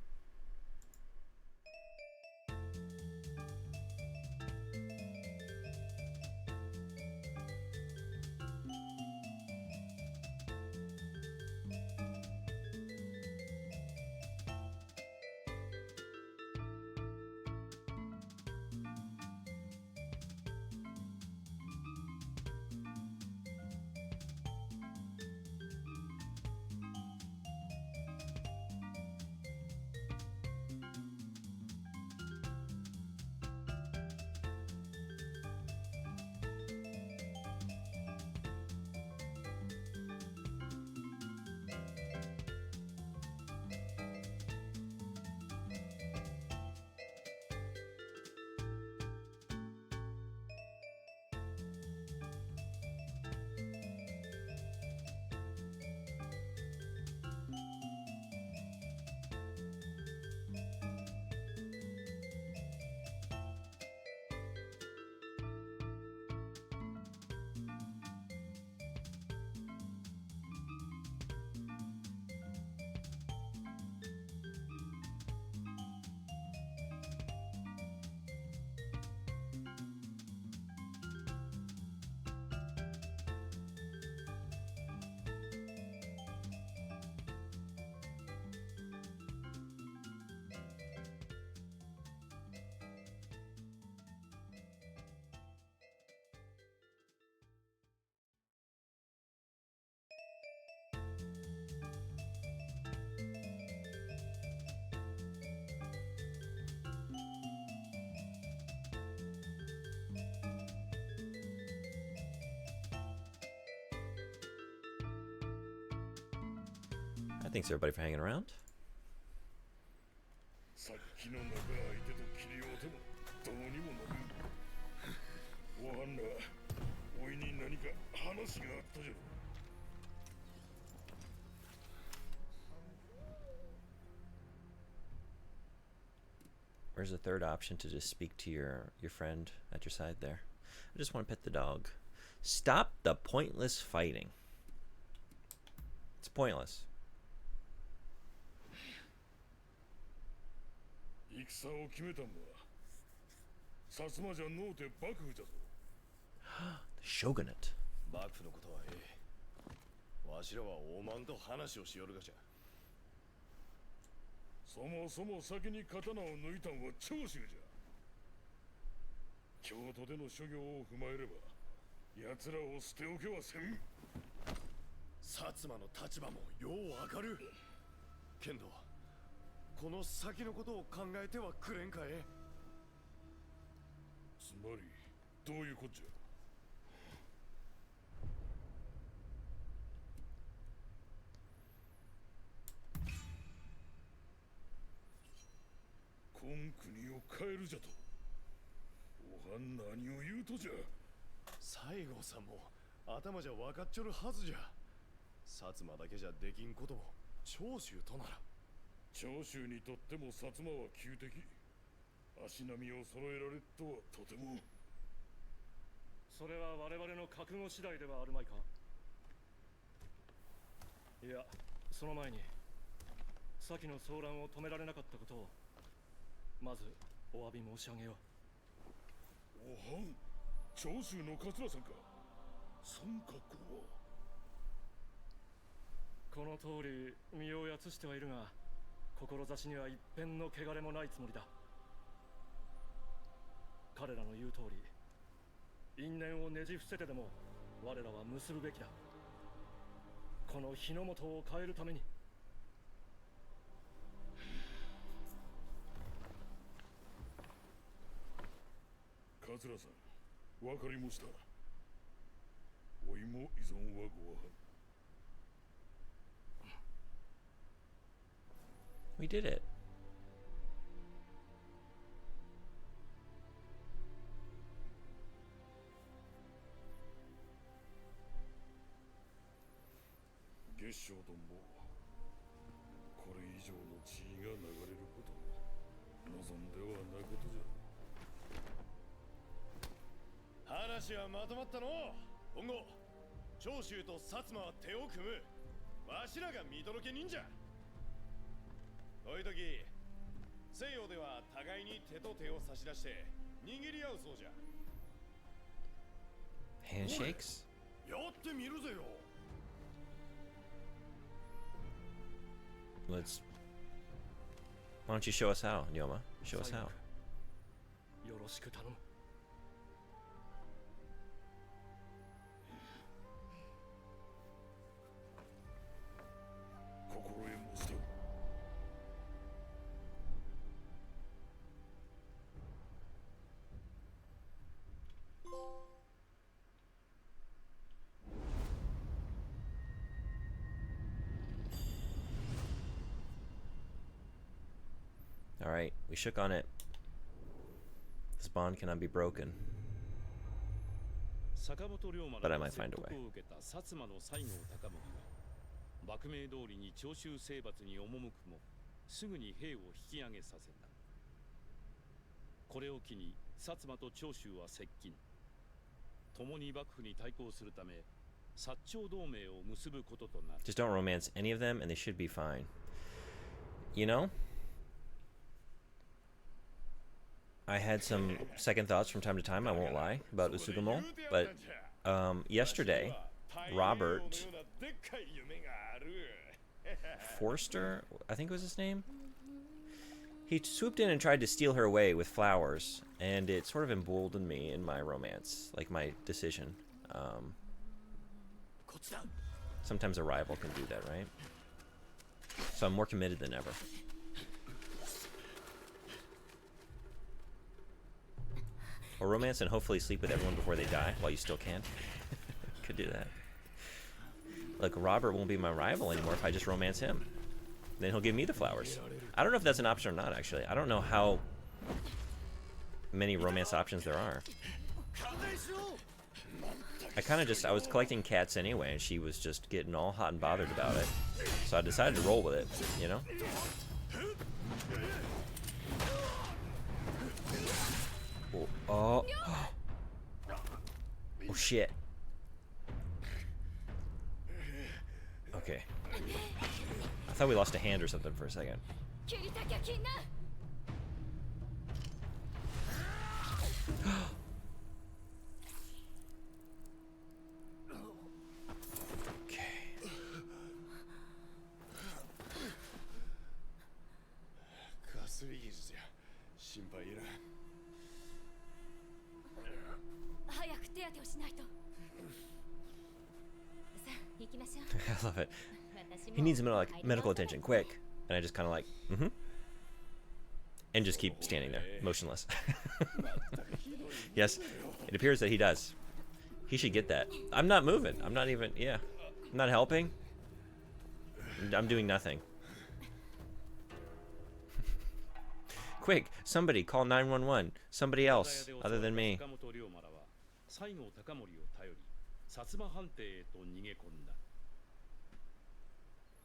Thanks everybody for hanging around. さっきの中相手と切り合うてもどうにもなる。わかんな。おいに何か話があったじゃろ。Where's the third option to just speak to your friend at your side there? I just want to pet the dog. Stop the pointless fighting. It's pointless. 戦を決めたんは薩摩じゃのうて幕府じゃぞ。Shogunate. 幕府のことはわしらはおまんと話をしよるがじゃ。そもそも先に刀を抜いたんは長州じゃ。京都での諸行を踏まえれば奴らを捨ておけはせん。薩摩の立場もようわかる。けんどこの先のことを考えてはくれんかえ。つまりどういうこっちゃ。今国を変えるじゃと。おはん何を言うとじゃ。西郷さんも頭じゃ分かっちょるはずじゃ。薩摩だけじゃできんことも長州となら。長州にとっても薩摩は旧敵。足並みを揃えられっとはとても。それは我々の覚悟次第ではあるまいか。いや、その前に先の騒乱を止められなかったことをまずお詫び申し上げよう。おはん、長州の桂さんか。そん格好は。この通り身をやつしてはいるが、志には一片の汚れもないつもりだ。彼らの言う通り因縁をねじ伏せてでも我らは結ぶべきだ。この日の本を変えるために。桂さん、わかりました。おいも依存はご飯。We did it.月照殿もこれ以上の血が流れることを望んではなことじゃ。話はまとまったの。今後長州と薩摩は手を組む。わしらが見届け忍者。こういう時西洋では互いに手と手を差し出して握り合うそうじゃ。 Handshakes? やってみるぜよ。 Let's. Why don't you show us how, Nyoma? Show us how. よろしく頼む。心得ました。Alright, we shook on it. This bond cannot be broken. But I might find a way. 薩摩の西郷隆盛は幕命通りに長州征伐に赴くもすぐに兵を引き上げさせた。これを機に薩摩と長州は接近。共に幕府に対抗するため薩長同盟を結ぶこととなる。 Just don't romance any of them and they should be fine. You know? I had some second thoughts from time to time, I won't lie, about Usugumo, but yesterday, Robert Forster, I think was his name, he swooped in and tried to steal her away with flowers, and it sort of emboldened me in my romance, like my decision. Sometimes a rival can do that, right? So I'm more committed than ever. Or romance and hopefully sleep with everyone before they die while you still can. Could do that. Like, Robert won't be my rival anymore if I just romance him. Then he'll give me the flowers. I don't know if that's an option or not, actually. I don't know how many romance options there are. I was collecting cats anyway, and she was just getting all hot and bothered about it. So I decided to roll with it, you know? Oh. Oh shit. Okay. I thought we lost a hand or something for a second. Okay. かすり傷じゃ。心配いらん。早く手当てをしないと。さあ、行きましょう。 I love it. He needs medical attention, quick. And I just kind of like, and just keep standing there, motionless. Yes, it appears that he does. He should get that. I'm not moving. I'm not even, I'm not helping. I'm doing nothing. Quick, somebody call 911. Somebody else other than me. 西郷隆盛を頼り薩摩藩邸へと逃げ込んだ。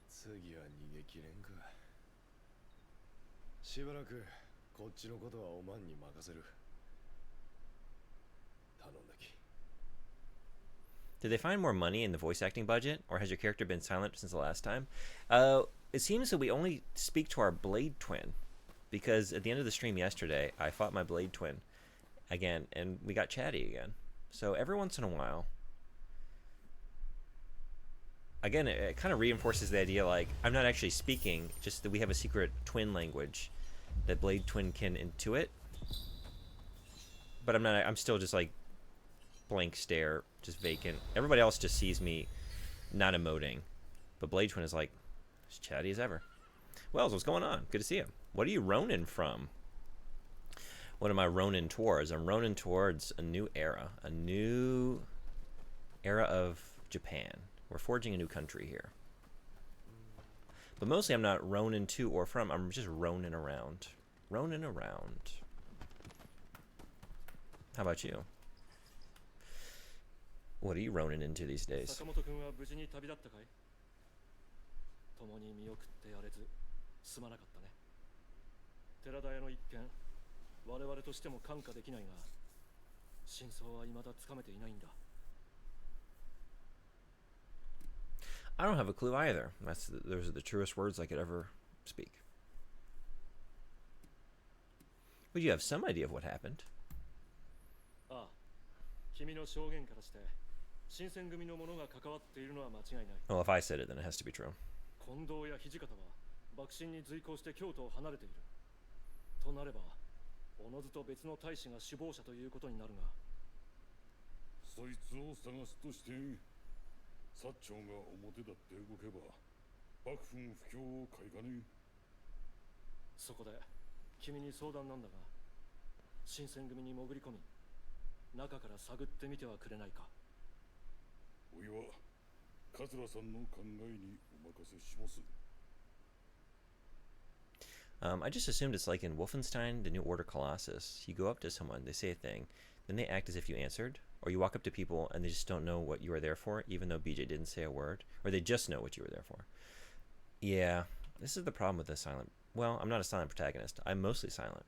次は逃げきれんか。しばらくこっちのことはおまんに任せる。頼んだき。 Did they find more money in the voice acting budget, or has your character been silent since the last time? It seems that we only speak to our blade twin, because at the end of the stream yesterday, I fought my blade twin again, and we got chatty again. So every once in a while, again, it kind of reinforces the idea, like, I'm not actually speaking, just that we have a secret twin language that blade twin can intuit. But I'm still just like blank stare, just vacant. Everybody else just sees me not emoting. But Blade Twin is like, as chatty as ever. Wells, what's going on? Good to see you. What are you Ronin from? What am I Ronin towards? I'm Ronin towards a new era. A new era of Japan. We're forging a new country here. But mostly I'm not Ronin to or from. I'm just Ronin around. Ronin around. How about you? What are you Ronin into these days? 坂本君は無事に旅立ったかい？共に見送ってやれずすまなかったね。寺田屋の一件、我々としても看過できないが、真相は未だつかめていないんだ。I don't have a clue either. Those are the truest words I could ever speak. But you have some idea of what happened. ああ、君の証言からして、新選組の者が関わっているのは間違いない。Well, if I said it, then it has to be true. 近藤や土方は幕臣に随行して京都を離れている。となれば、おのずと別の大使が首謀者ということになるが。そいつを探すとして薩長が表立って動けば幕府も不況を買いかねえ。そこで君に相談なんだが、新選組に潜り込み中から探ってみてはくれないか。おいは桂さんの考えにお任せします。I just assumed it's like in Wolfenstein, the New Order Colossus. You go up to someone, they say a thing, then they act as if you answered, or you walk up to people and they just don't know what you were there for, even though BJ didn't say a word, or they just know what you were there for. Yeah, this is the problem with the silent. Well, I'm not a silent protagonist. I'm mostly silent.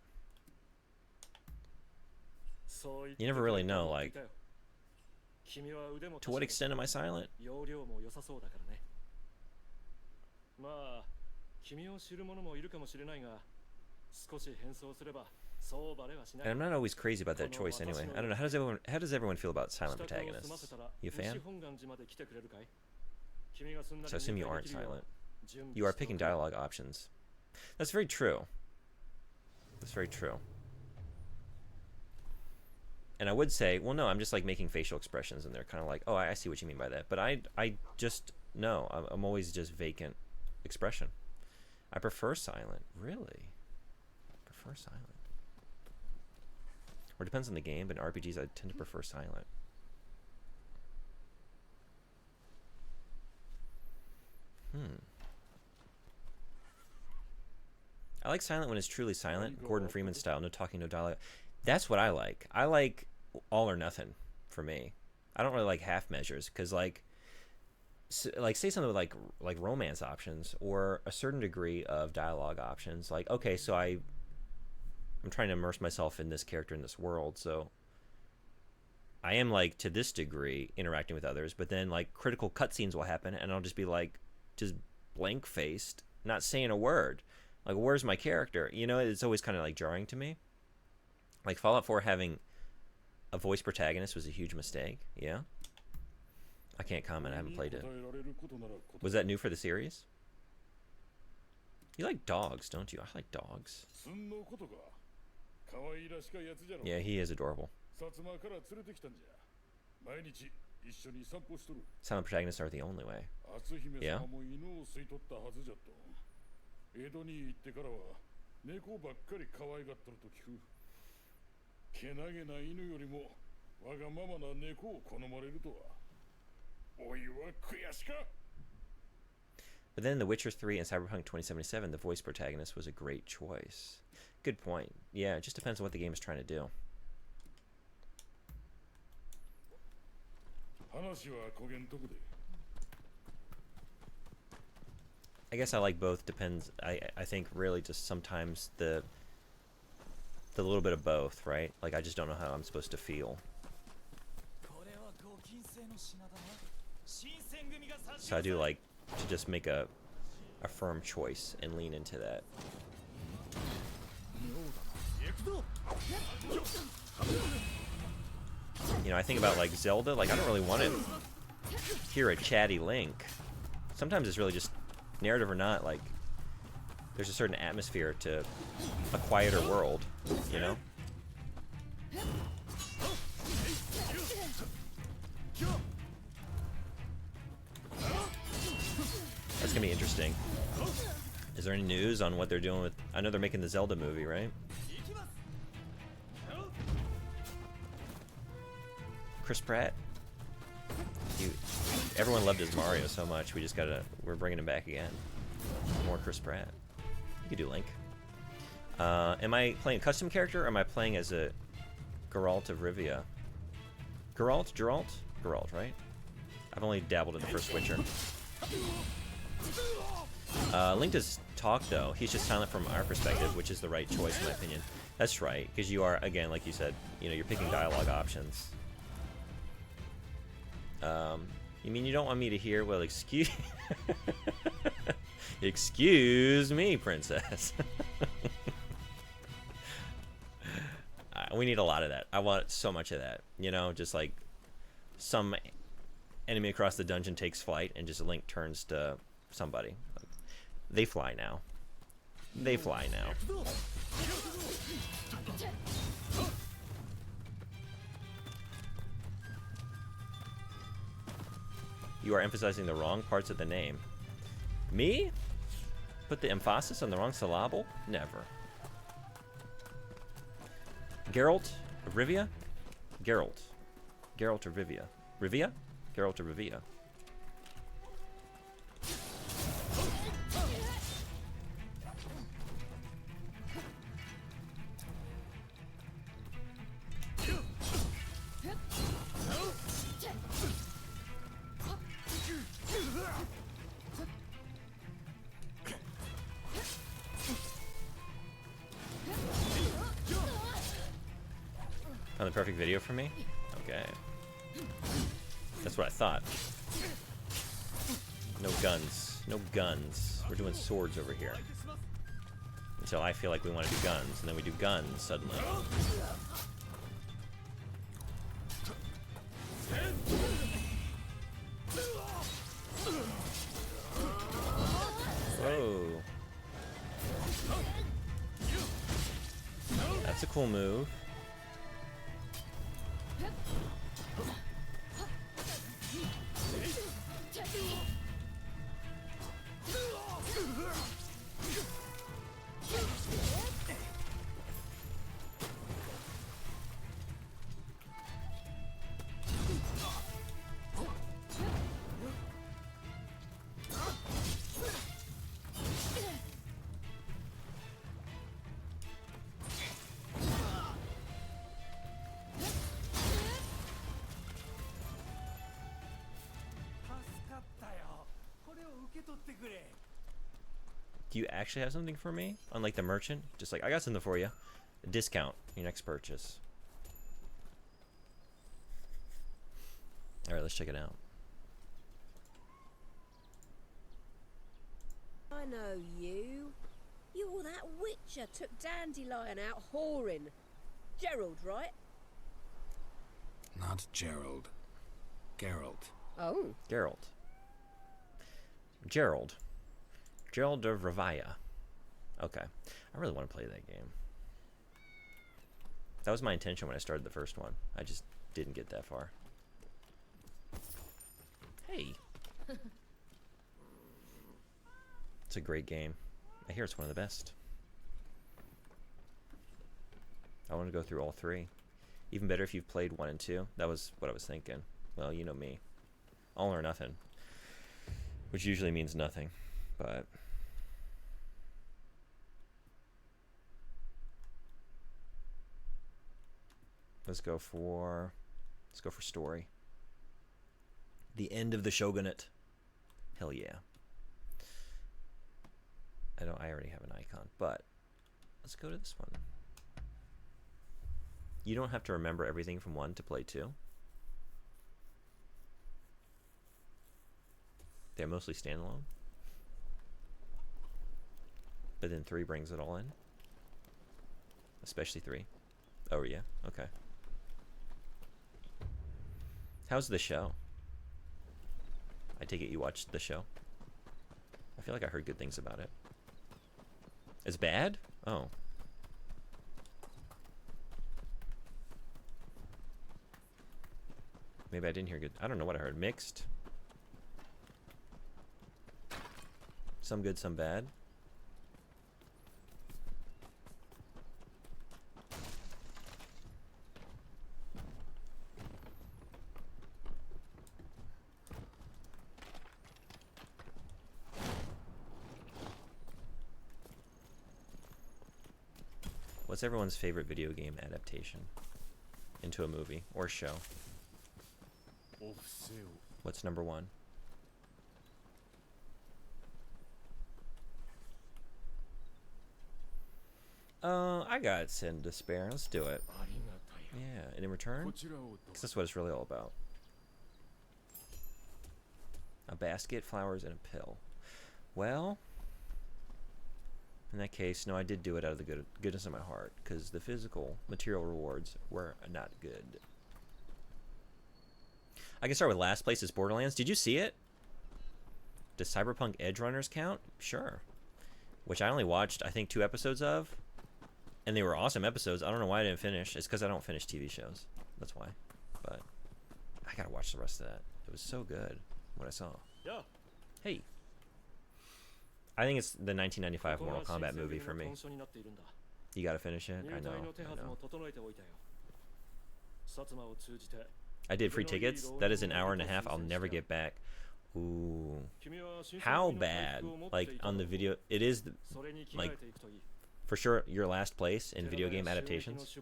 You never really know, like, to what extent am I silent? まあ、君を知る者もいるかもしれないが、少し変装すればそうバレはしない。 And I'm not always crazy about that choice anyway. I don't know, how does everyone feel about silent protagonists? You a fan? So I assume you aren't silent. You are picking dialogue options. That's very true. That's very true. And I would say, well, no, I'm just like making facial expressions, and they're kind of like, oh, I see what you mean by that. But I just, no, I'm always just vacant expression. I prefer silent. Really? I prefer silent. Or it depends on the game, but in RPGs, I tend to prefer silent. I like silent when it's truly silent. Gordon Freeman style, no talking, no dialogue. That's what I like. I like all or nothing for me. I don't really like half measures because, like say something with like romance options or a certain degree of dialogue options. Like, okay, so I'm trying to immerse myself in this character in this world, so I am like to this degree interacting with others. But then like critical cutscenes will happen, and I'll just be like just blank faced, not saying a word. Like, where's my character? You know, it's always kind of like jarring to me. Like, Fallout 4 having a voice protagonist was a huge mistake, yeah? I can't comment, I haven't played it. Was that new for the series? You like dogs, don't you? I like dogs. Yeah, he is adorable. Silent protagonists are the only way. Yeah? 江戸に行ってからは猫ばっかり可愛がっとると聞く。けなげな犬よりもわがままな猫を好まれるとは。おいは悔しか。 But then in The Witcher 3 and Cyberpunk 2077, the voice protagonist was a great choice. Good point. Yeah, it just depends on what the game is trying to do. 話はこげんとこで。 I guess I like both. Depends. I think really just sometimes the little bit of both, right? Like I just don't know how I'm supposed to feel. So I do like to just make a firm choice and lean into that. You know, I think about like Zelda. Like I don't really want to hear a chatty Link. Sometimes it's really just narrative or not, like there's a certain atmosphere to a quieter world, you know? gonna be interesting. Is there any news on what they're doing with? I know they're making the Zelda movie, right? Chris Pratt. Everyone loved his Mario so much. We're bringing him back again. More Chris Pratt. You could do Link. Am I playing a custom character or am I playing as a Geralt of Rivia? Geralt, right? I've only dabbled in the first Witcher. Link does talk though. He's just silent from our perspective, which is the right choice in my opinion. That's right, because you are, again, like you said, you know, you're picking dialogue options. You mean you don't want me to hear? Well, excuse me, princess. We need a lot of that. I want so much of that. You know, just like some enemy across the dungeon takes flight and just Link turns to somebody. They fly now. They fly now. You are emphasizing the wrong parts of the name. Me? Put the emphasis on the wrong syllable? Never. Geralt of Rivia? Geralt. Geralt of Rivia. Rivia? Geralt of Rivia. Found the perfect video for me? Okay. That's what I thought. No guns. No guns. We're doing swords over here. Until I feel like we want to do guns, and then we do guns suddenly. Whoa. That's a cool move. Do you actually have something for me? Unlike the merchant? Just like, I got something for you. A discount your next purchase. Alright, let's check it out. I know you. You're that witcher took Dandelion out whoring. Gerald, right? Not Gerald. Geralt. Oh. Geralt. Gerald. Gerald of Rivia. Okay. I really want to play that game. That was my intention when I started the first one. I just didn't get that far. Hey. It's a great game. I hear it's one of the best. I want to go through all three. Even better if you've played 1 and 2. That was what I was thinking. Well, you know me. All or nothing. Which usually means nothing. But let's go for story. The end of the shogunate. Hell yeah. I already have an icon, but let's go to this one. You don't have to remember everything from 1 to play 2. They're mostly standalone. But then 3 brings it all in. Especially 3. Oh yeah, okay. How's the show? I take it you watched the show? I feel like I heard good things about it. It's bad? Oh. Maybe I didn't hear good. I don't know what I heard. Mixed? Some good, some bad. What's everyone's favorite video game adaptation into a movie or show? What's number one? I got Sin Despair. Let's do it. Yeah, and in return, because that's what it's really all about. A basket, flowers, and a pill. Well, in that case, no, I did do it out of the goodness of my heart, because the physical, material rewards were not good. I can start with last place is Borderlands. Did you see it? Does Cyberpunk Edge Runners count? Sure. Which I only watched, I think, 2 episodes of. And they were awesome episodes. I don't know why I didn't finish. It's because I don't finish TV shows. That's why. But I gotta watch the rest of that. It was so good, what I saw. Yeah. Hey. I think it's the 1995 Mortal Kombat movie for me. You gotta finish it? I know. I did free tickets. That is an hour and a half I'll never get back. Ooh. How bad? Like, on the video... It is, like... For sure, your last place in video game adaptations.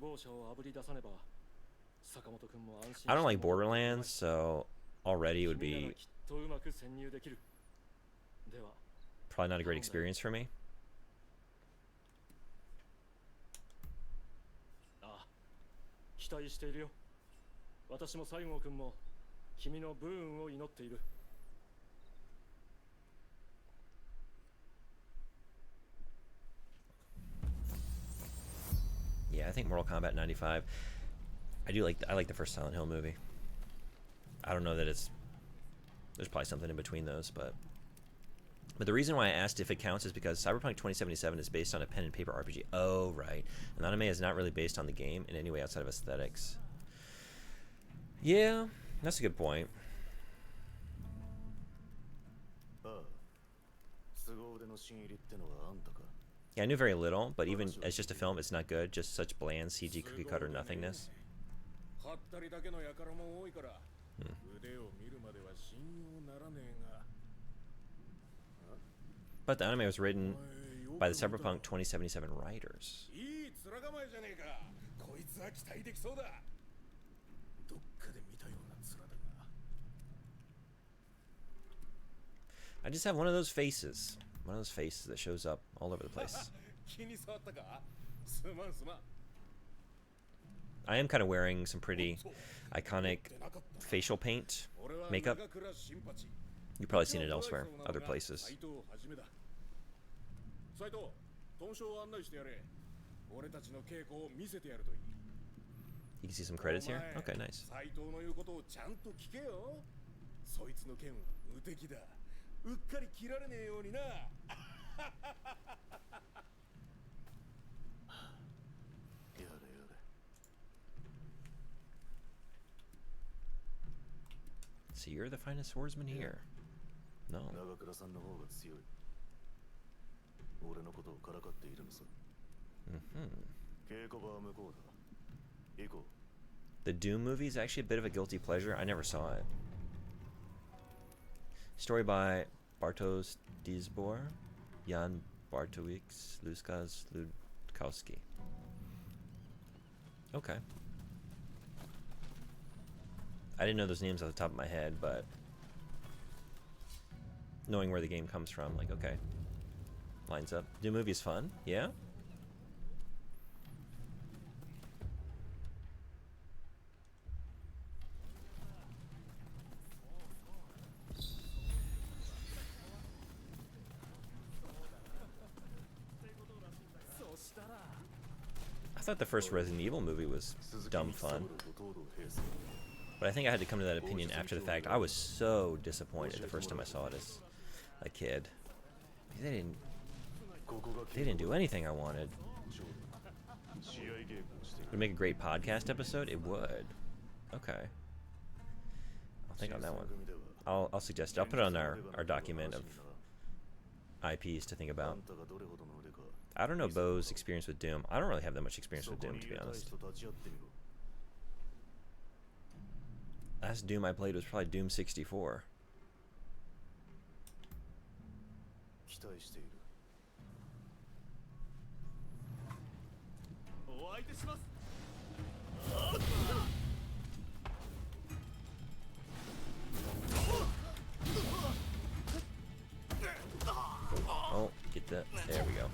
I don't like Borderlands, so already it would be probably not a great experience for me. Yeah, I think Mortal Kombat 95. I like the first Silent Hill movie. I don't know that it's... There's probably something in between those, but the reason why I asked if it counts is because Cyberpunk 2077 is based on a pen and paper RPG. Oh, right. And anime is not really based on the game in any way outside of aesthetics. Yeah, that's a good point. Yeah, I knew very little, but even as just a film, it's not good. Just such bland CG cookie cutter nothingness. But the anime was written by the Cyberpunk 2077 writers. I just have one of those faces. One of those faces that shows up all over the place. I am kind of wearing some pretty iconic facial paint makeup. You've probably seen it elsewhere, other places. You can see some credits here? Okay, nice. So you're the finest swordsman here? No. The Doom movie is actually a bit of a guilty pleasure. I never saw it. Story by Bartosz Dizbor, Jan Bartowicz, Lukas Ludkowski. Okay. I didn't know those names off the top of my head, but knowing where the game comes from, like, okay, lines up. The movie is fun, yeah? I thought the first Resident Evil movie was dumb fun. But I think I had to come to that opinion after the fact. I was so disappointed the first time I saw it as a kid. They didn't do anything I wanted. Would it make a great podcast episode? It would. Okay. I'll think on that one. I'll suggest it. I'll put it on our document IPs to think about. あんたがどれほどの腕か I don't know Bo's experience with Doom. I don't really have that much experience with Doom, to be honest. そこにいる大使と立ち会ってみろ Last Doom I played was probably Doom 64. 期待しているお相手します Oh, get that. There we go.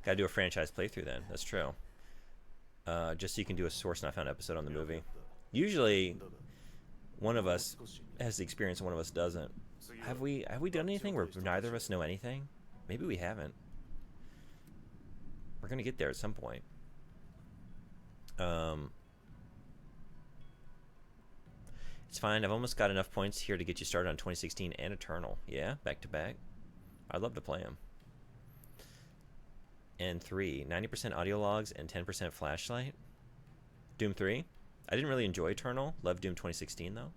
Gotta do a franchise playthrough then. That's true. Just so you can do a source not found episode on the movie. Usually, one of us has the experience and one of us doesn't. Have we done anything where neither of us know anything? Maybe we haven't. We're gonna get there at some point. It's fine. I've almost got enough points here to get you started on 2016 and Eternal. Yeah, back to back. I'd love to play them. And 3, 90% audio logs and 10% flashlight. Doom 3. I didn't really enjoy Eternal. Loved Doom 2016 though.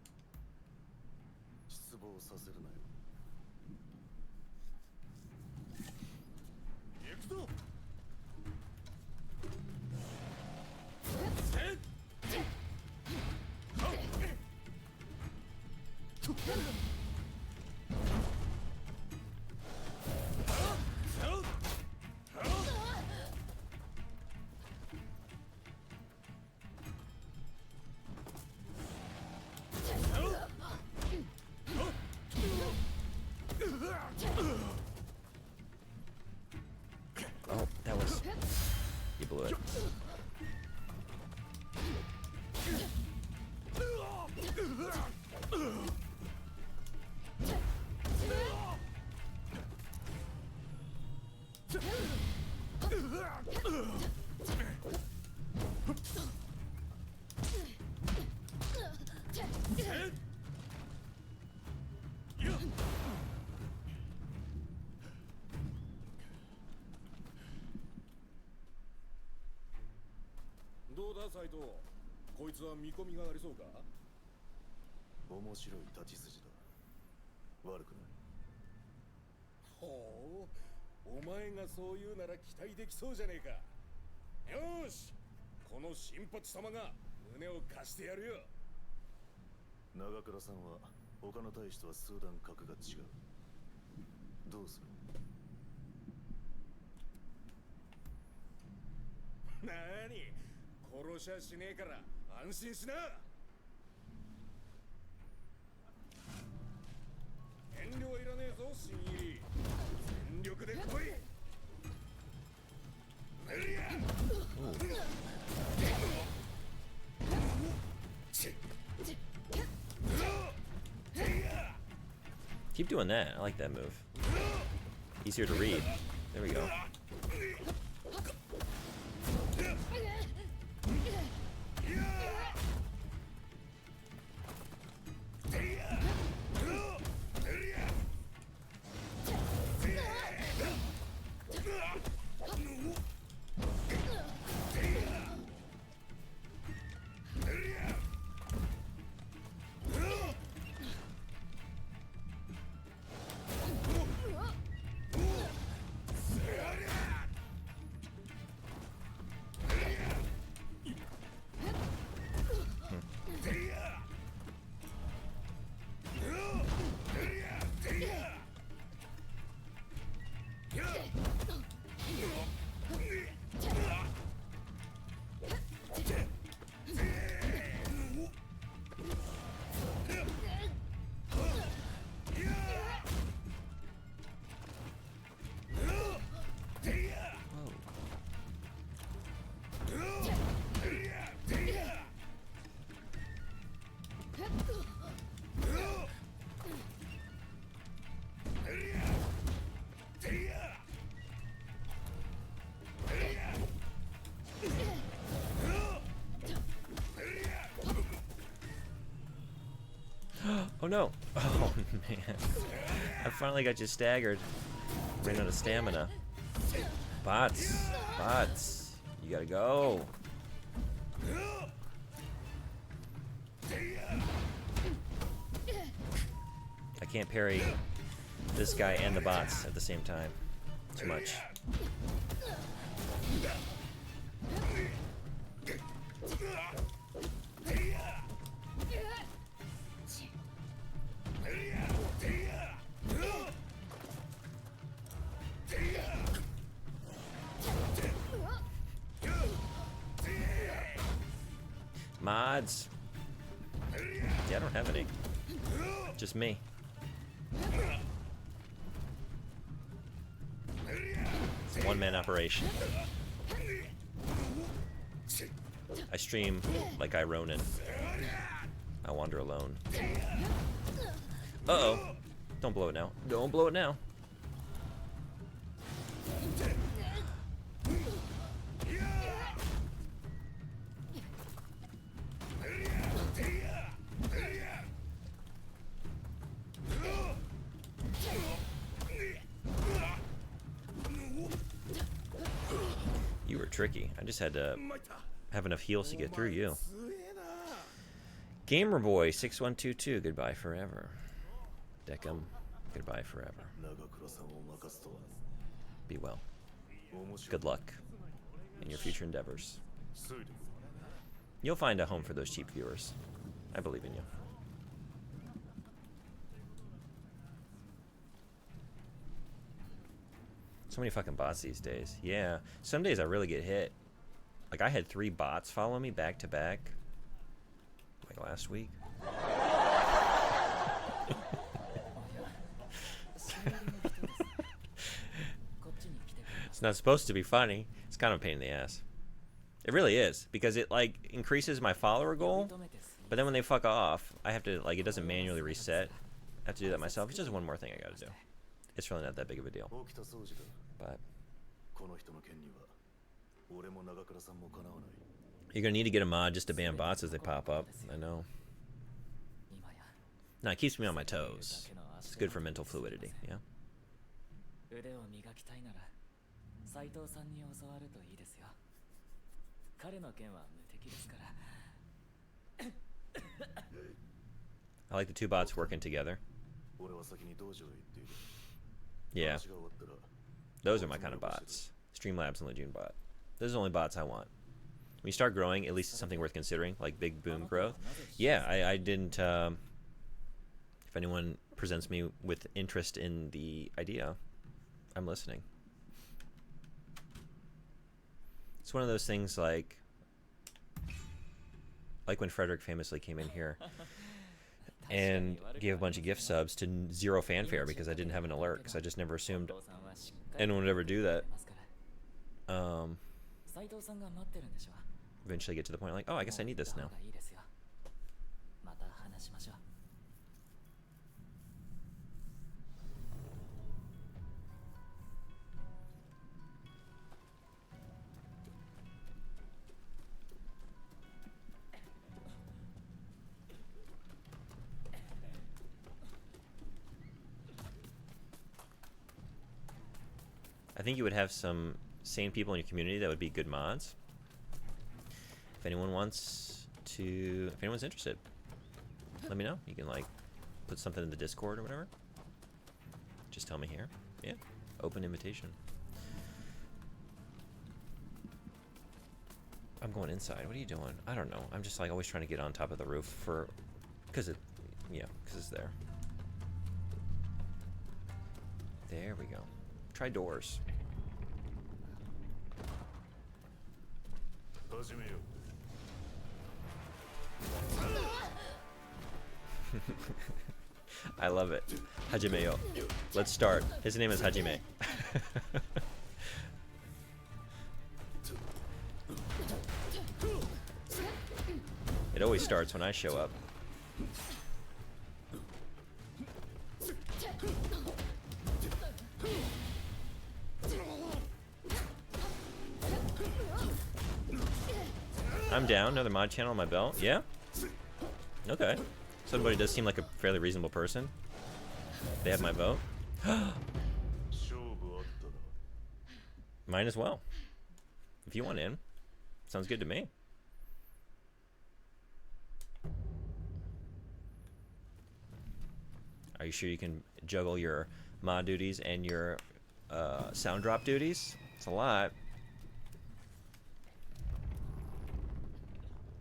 失望させるなよ行くぞ Oh, that was... You blew it. Yeah. どうだ斉藤こいつは見込みがありそうか面白い立ち筋だ悪くないほうお前がそう言うなら期待できそうじゃねえかよーしこの新八様が胸を貸してやるよ長倉さんは他の大使とは数段格が違うどうするなーに殺しゃしねえから安心しな遠慮はいらねえぞ新入り全力で来いメリア Keep doing that. I like that move. Easier to read. There we go. Oh no! Oh man. I finally got you staggered. Ran out of stamina. Bots. Bots, you gotta go. I can't parry this guy and the bots at the same time. Too much. Mods. Yeah, I don't have any. Just me. It's a one-man operation. I stream like I Ronin. I wander alone. Uh-oh. Don't blow it now. Don't blow it now. You were tricky. I just had to have enough heals to get through you. Gamer Boy 6122, goodbye forever. Deckham, goodbye forever. Be well. Good luck in your future endeavors. You'll find a home for those cheap viewers. I believe in you. So many fucking bots these days. Yeah. Some days I really get hit. Like I had 3 bots follow me back to back. Like last week. It's not supposed to be funny. It's kind of a pain in the ass. It really is. Because it like increases my follower goal. But then when they fuck off, I have to like it doesn't manually reset. I have to do that myself. It's just one more thing I gotta do. It's really not that big of a deal. But you're gonna need to get a mod just to ban bots as they pop up. I know. No, it keeps me on my toes. It's good for mental fluidity, yeah? I like the 2 bots working together. Yeah. Those are my kind of bots. Streamlabs and Legion bot. Those are the only bots I want. When you start growing, at least it's something worth considering, like big boom growth. Yeah, I didn't... if anyone presents me with interest in the idea, I'm listening. It's one of those things like when Frederick famously came in here and gave a bunch of gift subs to 0 fanfare because I didn't have an alert, because I just never assumed anyone would ever do that. Eventually get to the point like, oh, I guess I need this now. I think you would have some sane people in your community that would be good mods. If anyone wants to, if anyone's interested, let me know. You can like put something in the Discord or whatever. Just tell me here. Yeah, open invitation. I'm going inside. What are you doing? I don't know. I'm just like always trying to get on top of the roof for, because it's there. There we go. Try doors. I love it. Hajime-yo. Let's start. His name is Hajime. It always starts when I show up. I'm down. Another mod channel on my belt. Yeah? Okay. Somebody does seem like a fairly reasonable person. They have my vote. Mine as well. If you want in, sounds good to me. Are you sure you can juggle your mod duties and your sound drop duties? It's a lot.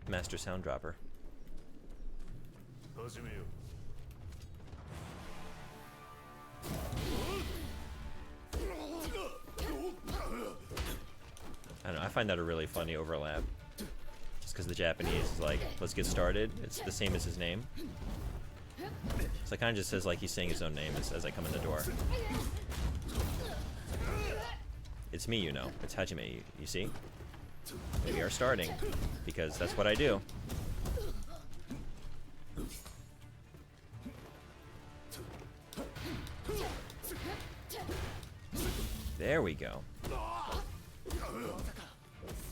Master sound dropper. I don't know, I find that a really funny overlap. Just because the Japanese is like, let's get started. It's the same as his name. So it kind of just says like he's saying his own name as I come in the door. It's me, you know. It's Hajime, you see? We are starting, because that's what I do. There we go.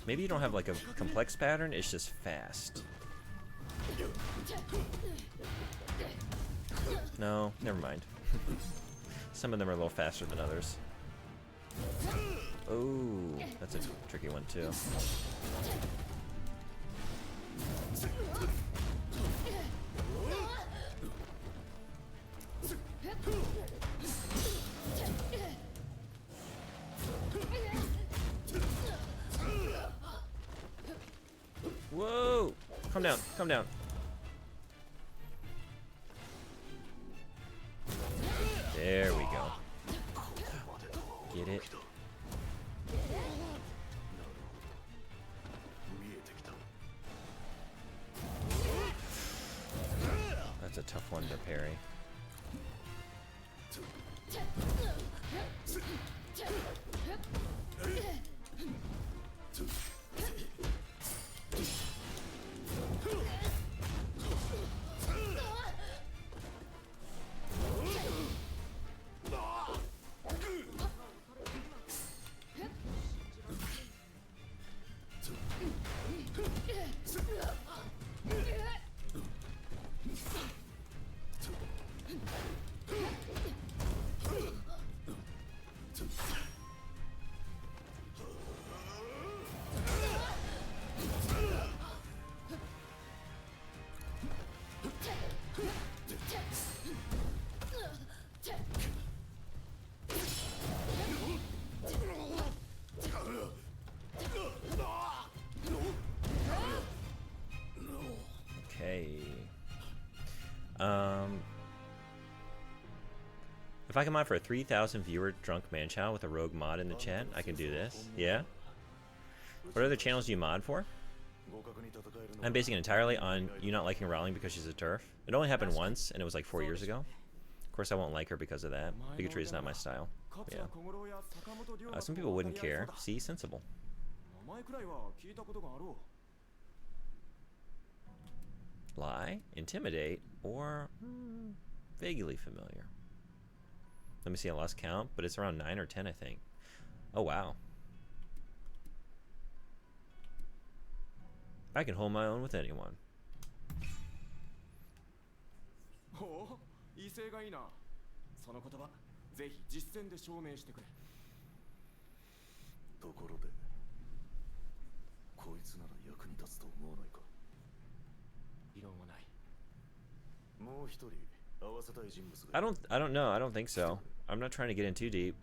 Maybe you don't have like a complex pattern, it's just fast. No, never mind. Some of them are a little faster than others. Oh, that's a tricky one too. Whoa! Calm down, calm down. There we go. Get it? That's a tough one to parry. If I come on for a 3,000 viewer drunk man chow with a rogue mod in the chat, I can do this. Yeah? What other channels do you mod for? I'm basing it entirely on you not liking Rowling because she's a TERF. It only happened once, and it was like 4 years ago. Of course, I won't like her because of that. Bigotry is not my style. But yeah. Some people wouldn't care. See? Sensible. Lie, intimidate, or vaguely familiar. Let me see, I lost count, but it's around 9 or 10, I think. Oh, wow. I can hold my own with anyone. I don't know. I don't think so. I'm not trying to get in too deep.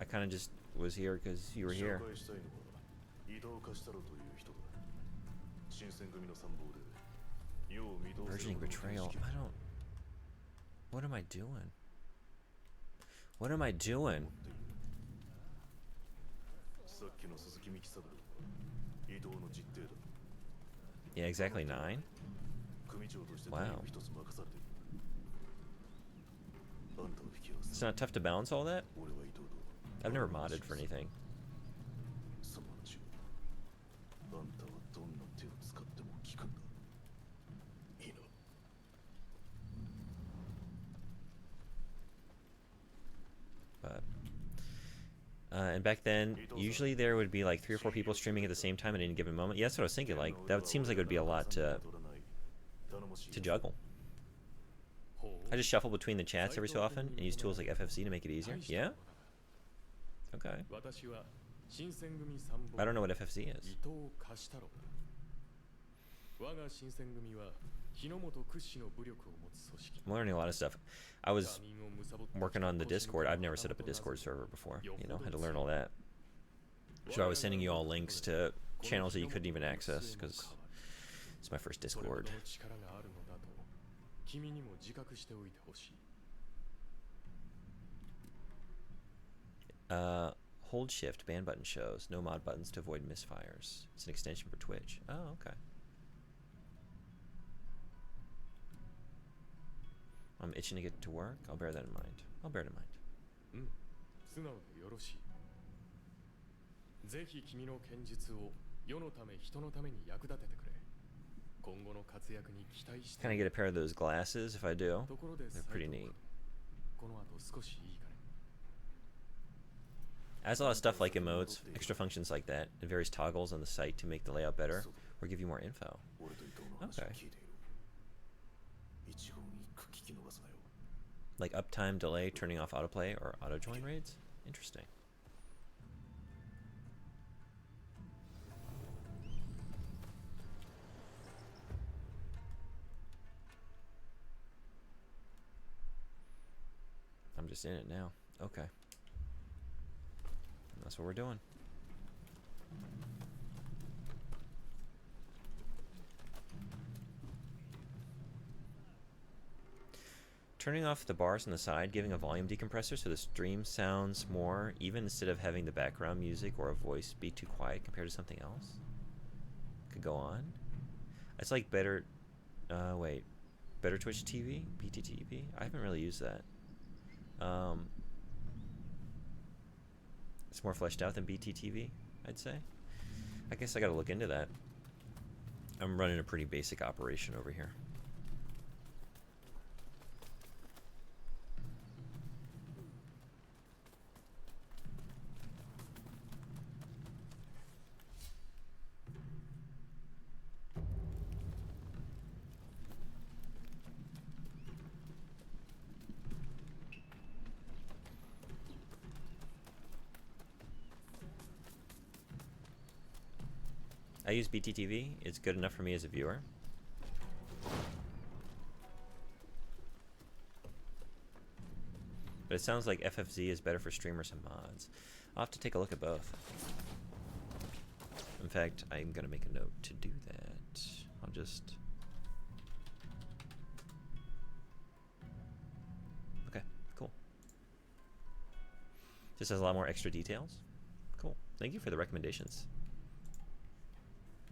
I kind of just was here because you were here. Burgeoning betrayal. I don't... What am I doing? What am I doing? Yeah, exactly 9. Wow. It's not tough to balance all that? I've never modded for anything. But and back then, usually there would be like 3 or 4 people streaming at the same time at any given moment. Yeah, that's what I was thinking. Like that seems like it would be a lot to juggle. I just shuffle between the chats every so often and use tools like FFC to make it easier. Yeah? Okay. 私は新選組参謀 I don't know what FFC is. 伊藤貸太郎だ。我が新選組は日の本屈指の武力を持つ組織。 I'm learning a lot of stuff. I was working on the Discord. I've never set up a Discord server before. You know, had to learn all that. So I was sending you all links to channels that you couldn't even access because it's my first それほど Discord. の力があるのだと君にも自覚しておいてほしい。 Hold shift, ban button shows. No mod buttons to avoid misfires. It's an extension for Twitch. Oh, okay. I'm itching to get to work. I'll bear that in mind. I'll bear it in mind. うん、素直でよろしい。ぜひ君の剣術を世のため人のために役立ててくれ。今後の活躍に期待して。 Can I get a pair of those glasses if I do? ところで They're pretty neat. この後少しいいかね。 It has a lot of stuff like emotes, extra functions like that, and various toggles on the site to make the layout better or give you more info. Okay. Like uptime, delay, turning off autoplay, or auto join raids? Interesting. I'm just in it now. Okay. That's what we're doing. Turning off the bars on the side, giving a volume decompressor so the stream sounds more even instead of having the background music or a voice be too quiet compared to something else. Could go on. It's like better, wait, Better Twitch TV? BTTV? I haven't really used that. It's more fleshed out than BTTV, I'd say. I guess I gotta look into that. I'm running a pretty basic operation over here. I use BTTV. It's good enough for me as a viewer. But it sounds like FFZ is better for streamers and mods. I'll have to take a look at both. In fact, I'm going to make a note to do that. I'll just... Okay, cool. This has a lot more extra details. Cool. Thank you for the recommendations.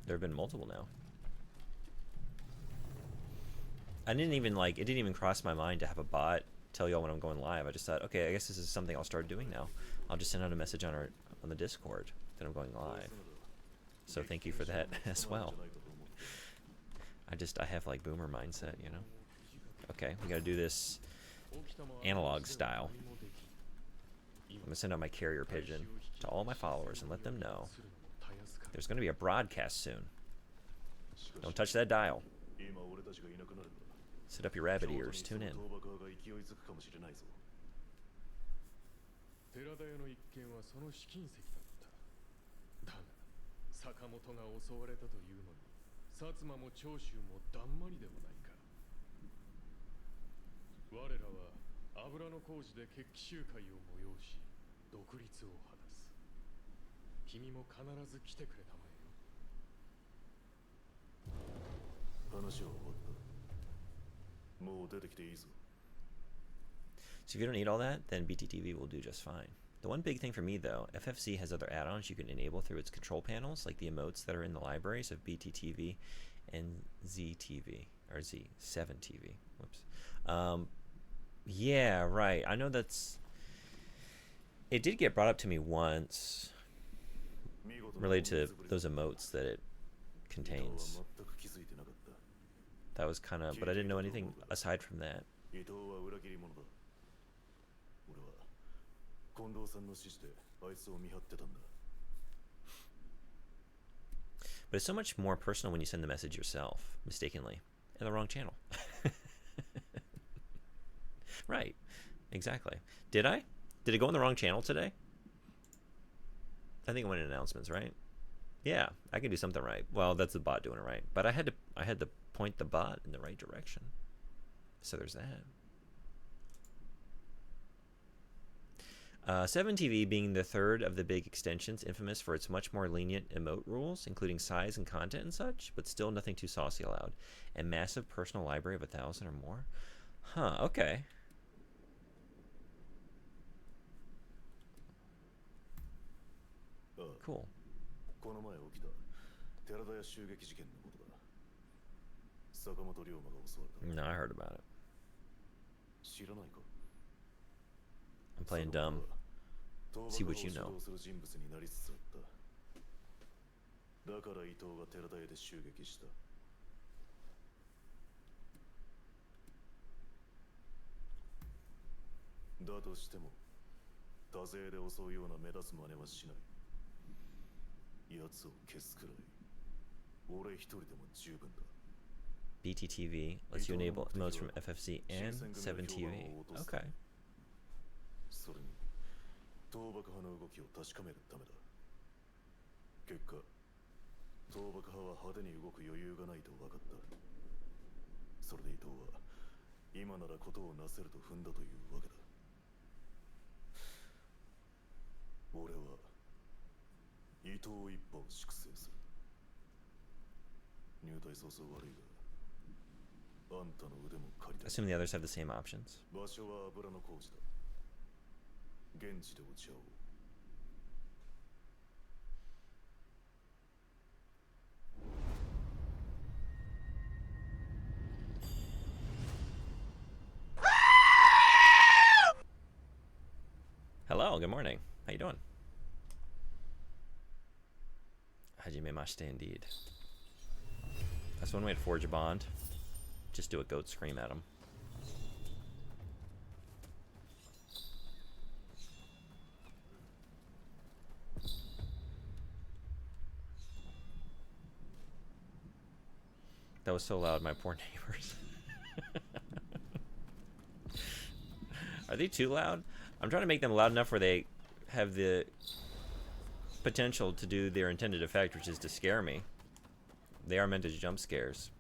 There have been multiple now. I didn't even it didn't even cross my mind to have a bot tell y'all when I'm going live. I just thought, okay, I guess this is something I'll start doing now. I'll just send out a message on the Discord that I'm going live. So thank you for that as well. I have like boomer mindset, you know. Okay, we gotta do this analog style. I'm gonna send out my carrier pigeon to all my followers and let them know there's going to be a broadcast soon. Don't touch that dial. Sit up your rabbit ears. Tune in. 寺田屋の一件はその試金石だった。だが坂本が襲われたというのに薩摩も長州もだんまりではないか。我らは油の工事で決起集会を催し独立を果たす。君も必ず来てくれたまえよ。話は終わった。もう出てきていいぞ。 So if you don't need all that, then BTTV will do just fine. The one big thing for me though, FFC has other add-ons you can enable through its control panels, like the emotes that are in the libraries of BTTV and ZTV, or Z7TV. Whoops. Yeah, right. I know that's... It did get brought up to me once, related to those emotes that it contains. That was kind of... But I didn't know anything aside from that. But it's so much more personal when you send the message yourself, mistakenly, in the wrong channel. Right. Exactly. Did I? Did it go in the wrong channel today? I think it went in announcements, right? Yeah, I can do something right. Well, that's the bot doing it right. But I had to point the bot in the right direction. So there's that. 7TV being the third of the big extensions, infamous for its much more lenient emote rules, including size and content and such, but still nothing too saucy allowed. And massive personal library of 1,000 or more. Huh, okay. Cool. この前起きた寺田屋襲撃事件のことだ。坂本龍馬が襲われた。No, I heard about it. 知らないか? I'm playing dumb. See what you know. する人物になりつつあった。だから伊藤が寺田屋で襲撃した。だとしても、多勢で襲うような目立つ真似はしない。奴を消すくらい、俺一人でも十分だ。BTTV lets you enable emotes from FFC and 7TV. Okay. それに、倒幕派の動きを確かめるためだ。結果、倒幕派は派手に動く余裕がないと分かった。それで伊藤は、今ならことをなせると踏んだというわけだ。俺は伊藤一派を粛清する。入隊早々悪いが、あんたの腕も借りたい。 Assume the others have the same options. 場所は油の工事だ。現地で落ち合おう。Hello, good morning. How you doing? Hajimemashite indeed. That's one way to forge a bond. Just do a goat scream at him. That was so loud, my poor neighbors. Are they too loud? I'm trying to make them loud enough where they have the potential to do their intended effect, which is to scare me. They are meant as jump scares.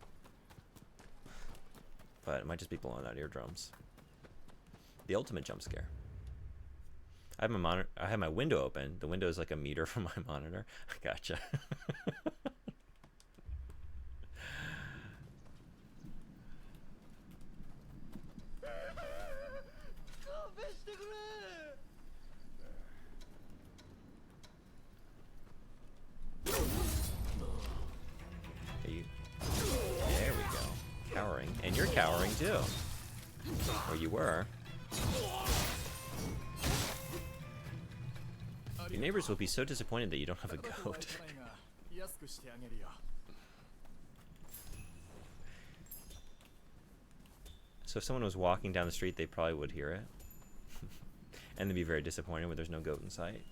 But it might just be blowing out eardrums. The ultimate jump scare. I have my window open. The window is like a meter from my monitor. Gotcha. There we go. Cowering. And you're cowering too. Or you were. Your neighbors will be so disappointed that you don't have a goat. So if someone was walking down the street, they probably would hear it. And they'd be very disappointed when there's no goat in sight.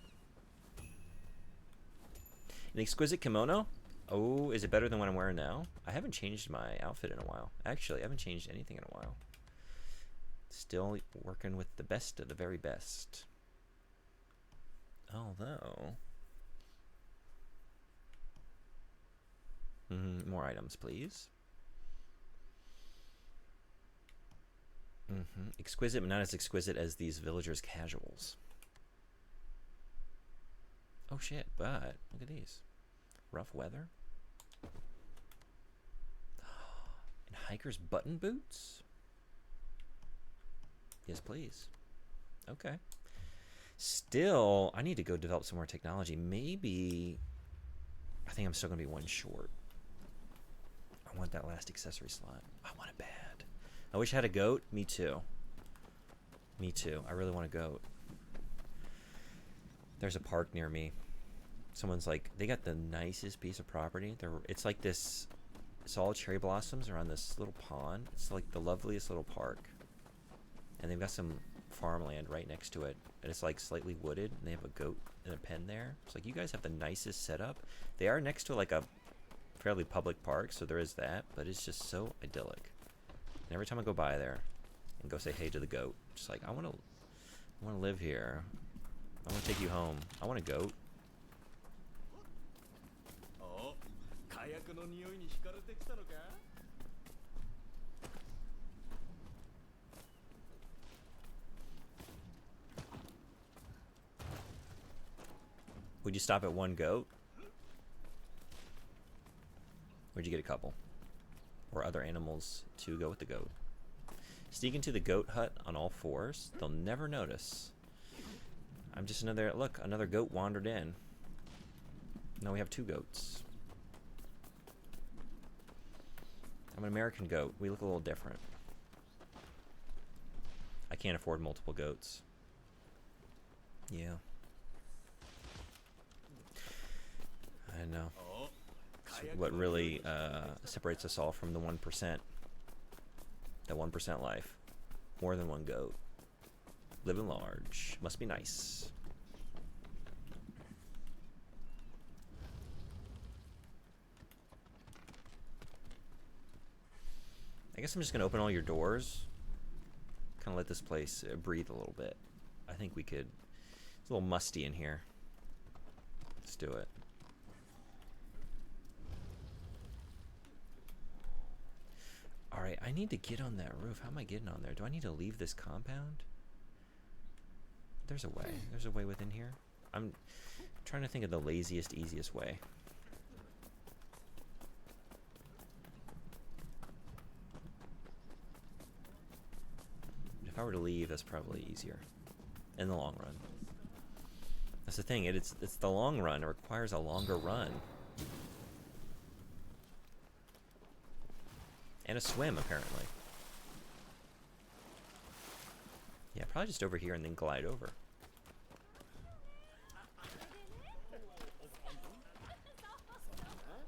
An exquisite kimono? Oh, is it better than what I'm wearing now? I haven't changed my outfit in a while. Actually, I haven't changed anything in a while. Still working with the best of the very best. Although... more items, please. Exquisite, but not as exquisite as these villagers' casuals. Oh shit, but look at these. Rough weather. And hiker's button boots? Yes, please. Okay. Still, I need to go develop some more technology. Maybe... I think I'm still going to be one short. I want that last accessory slot. I want it bad. I wish I had a goat. Me too. Me too. I really want a goat. There's a park near me. Someone's like, they got the nicest piece of property. It's like this, it's all cherry blossoms around this little pond. It's like the loveliest little park. And they've got some farmland right next to it. And it's like slightly wooded. And they have a goat in a pen there. It's like, you guys have the nicest setup. They are next to like a fairly public park, so there is that. But it's just so idyllic. And every time I go by there and go say hey to the goat, just like, I want to live here. I want to take you home. I want a goat. 薬の匂いに惹かれてきたのか？ Would you stop at one goat? Would you get a couple? Or other animals to go with the goat? Sneak into the goat hut on all fours. They'll never notice. I'm just another... Look, another goat wandered in. Now we have 2 goats. I'm an American goat. We look a little different. I can't afford multiple goats. Yeah. I know. It's what really separates us all from the 1%. That 1% life. More than one goat. Living large. Must be nice. I guess I'm just gonna open all your doors. Kind of let this place breathe a little bit. I think we could. It's a little musty in here. Let's do it. Alright, I need to get on that roof. How am I getting on there? Do I need to leave this compound? There's a way. There's a way within here. I'm trying to think of the laziest, easiest way. If I were to leave, that's probably easier. In the long run. That's the thing. It's the long run. It requires a longer run. And a swim, apparently. Yeah, probably just over here and then glide over.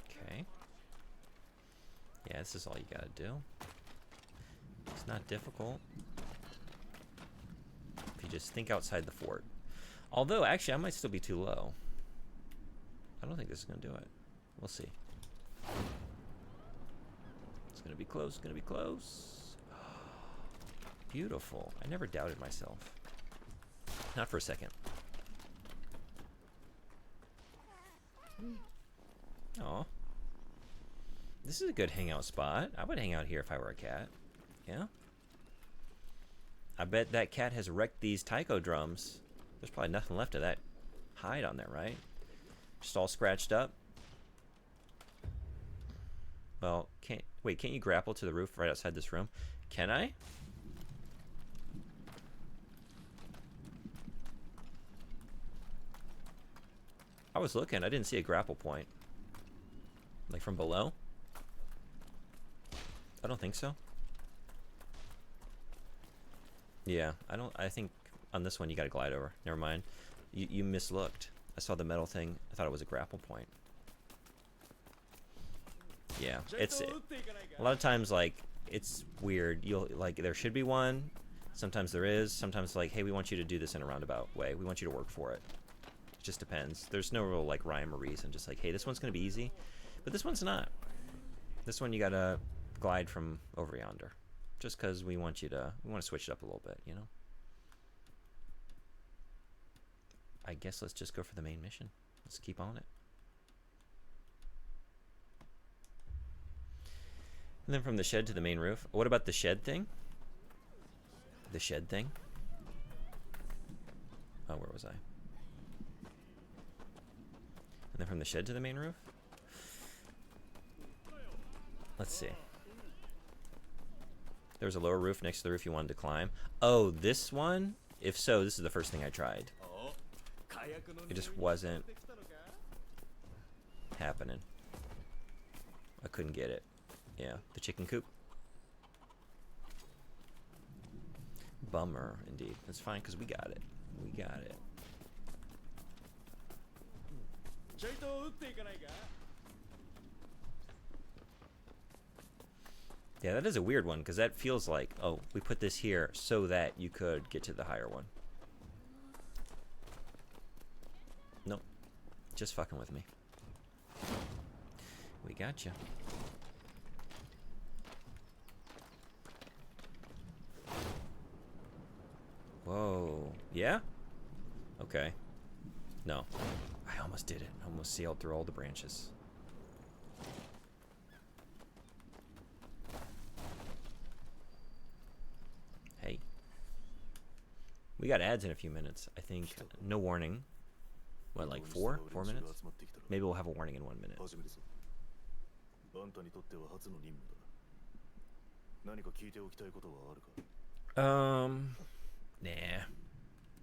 Okay. Yeah, this is all you gotta do. It's not difficult. If you just think outside the fort. Although, actually, I might still be too low. I don't think this is gonna do it. We'll see. It's gonna be close, gonna be close. Beautiful. I never doubted myself. Not for a second. Aw. This is a good hangout spot. I would hang out here if I were a cat. Yeah? I bet that cat has wrecked these taiko drums. There's probably nothing left of that hide on there, right? Just all scratched up. Well, can't you grapple to the roof right outside this room? Can I? I was looking, I didn't see a grapple point. Like from below? I don't think so. Yeah, I think on this one you gotta glide over. Never mind. You mislooked. I saw the metal thing. I thought it was a grapple point. Yeah, it's a lot of times like it's weird. You'll like there should be one. Sometimes there is. Sometimes like, hey, we want you to do this in a roundabout way. We want you to work for it. It just depends. There's no real like rhyme or reason. Just like, hey, this one's gonna be easy, but this one's not. This one you gotta glide from over yonder. Just because we want to switch it up a little bit, you know. I guess let's just go for the main mission. Let's keep on it. And then from the shed to the main roof. What about the shed thing? The shed thing? Oh, where was I? And then from the shed to the main roof? Let's see. There was a lower roof next to the roof you wanted to climb. Oh, this one? If so, this is the first thing I tried. It just wasn't happening. I couldn't get it. Yeah, the chicken coop. Bummer, indeed. That's fine, because we got it. We got it. Yeah, that is a weird one, because that feels like, oh, we put this here so that you could get to the higher one. Nope. Just fucking with me. We got you. Whoa. Yeah? Okay. No. I almost did it. I almost sailed through all the branches. We got ads in a few minutes. I think no warning. What, like 4 minutes? Maybe we'll have a warning in 1 minute. あんたにとっては初の任務だ。何か聞いておきたいことはあるか？ Nah.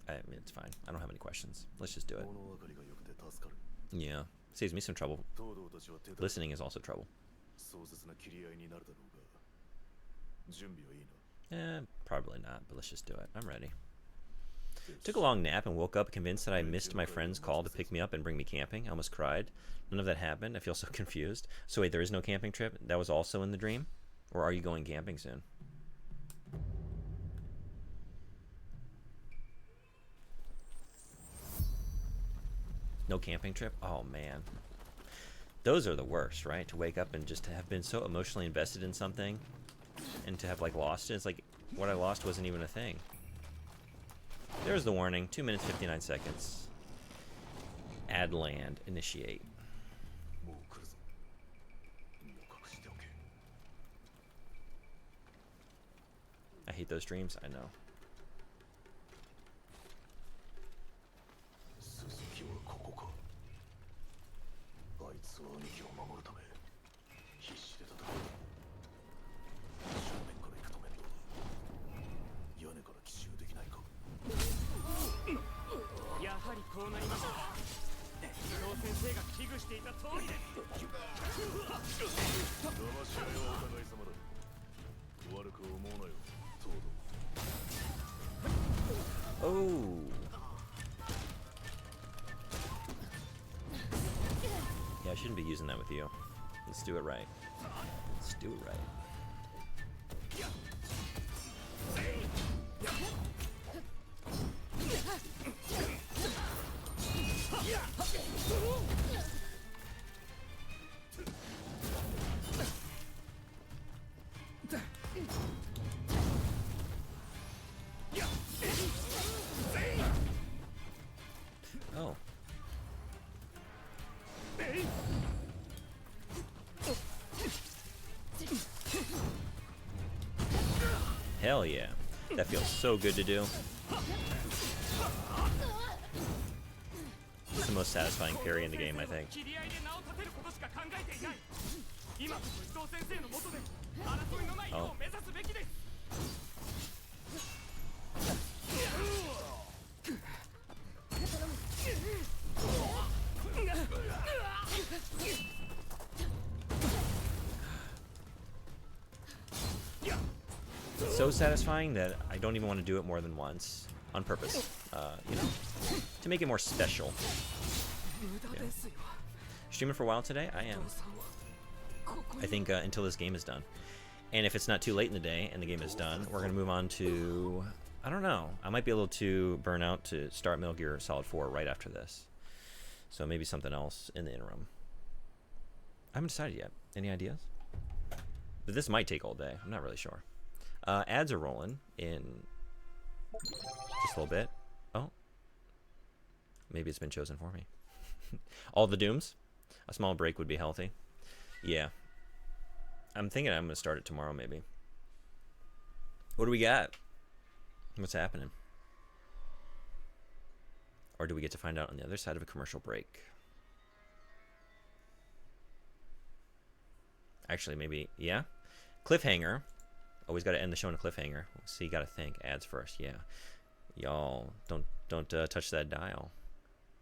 I mean, it's fine. I don't have any questions. Let's just do it. 物分かりが良くて助かる。 Yeah. Saves me some trouble. 東堂たちは手だ。 Listening is also trouble. 壮絶な切り合いになるだろうが。準備はいいな。Probably not, but let's just do it. I'm ready. Took a long nap and woke up convinced that I missed my friend's call to pick me up and bring me camping. I almost cried. None of that happened. I feel so confused. So wait, there is no camping trip? That was also in the dream? Or are you going camping soon? No camping trip? Oh, man. Those are the worst, right? To wake up and just to have been so emotionally invested in something and to have, like, lost it. It's like what I lost wasn't even a thing. There's the warning. 2 minutes, 59 seconds. Add land. Initiate. I hate those dreams. I know. 鈴木はここか。あいつは兄貴を守るため必死で戦う。正面から行くと面倒だ。屋根から奇襲できないか。やはりこうなりました。伊藤先生が危惧していた通りです。騙し合いはお互い様だ。悪く思うなよ、東堂。 Oh. Yeah, I shouldn't be using that with you. Let's do it right. Let's do it right. Oh. Hell yeah. That feels so good to do. It's the most satisfying parry in the game, I think. Oh. So satisfying that I don't even want to do it more than once on purpose, you know, to make it more special. Yeah. Streaming for a while today? I am. I think until this game is done. And if it's not too late in the day and the game is done, we're going to move on to, I don't know, I might be able to burn out to start Metal Gear Solid 4 right after this. So maybe something else in the interim. I haven't decided yet. Any ideas? But this might take all day. I'm not really sure. Ads are rolling in just a little bit. Oh. Maybe it's been chosen for me. All the Dooms? A small break would be healthy. Yeah. I'm thinking I'm going to start it tomorrow, maybe. What do we got? What's happening? Or do we get to find out on the other side of a commercial break? Actually, maybe, yeah. Cliffhanger. Always got to end the show on a cliffhanger. So you got to think. Ads first, yeah. Y'all, don't touch that dial.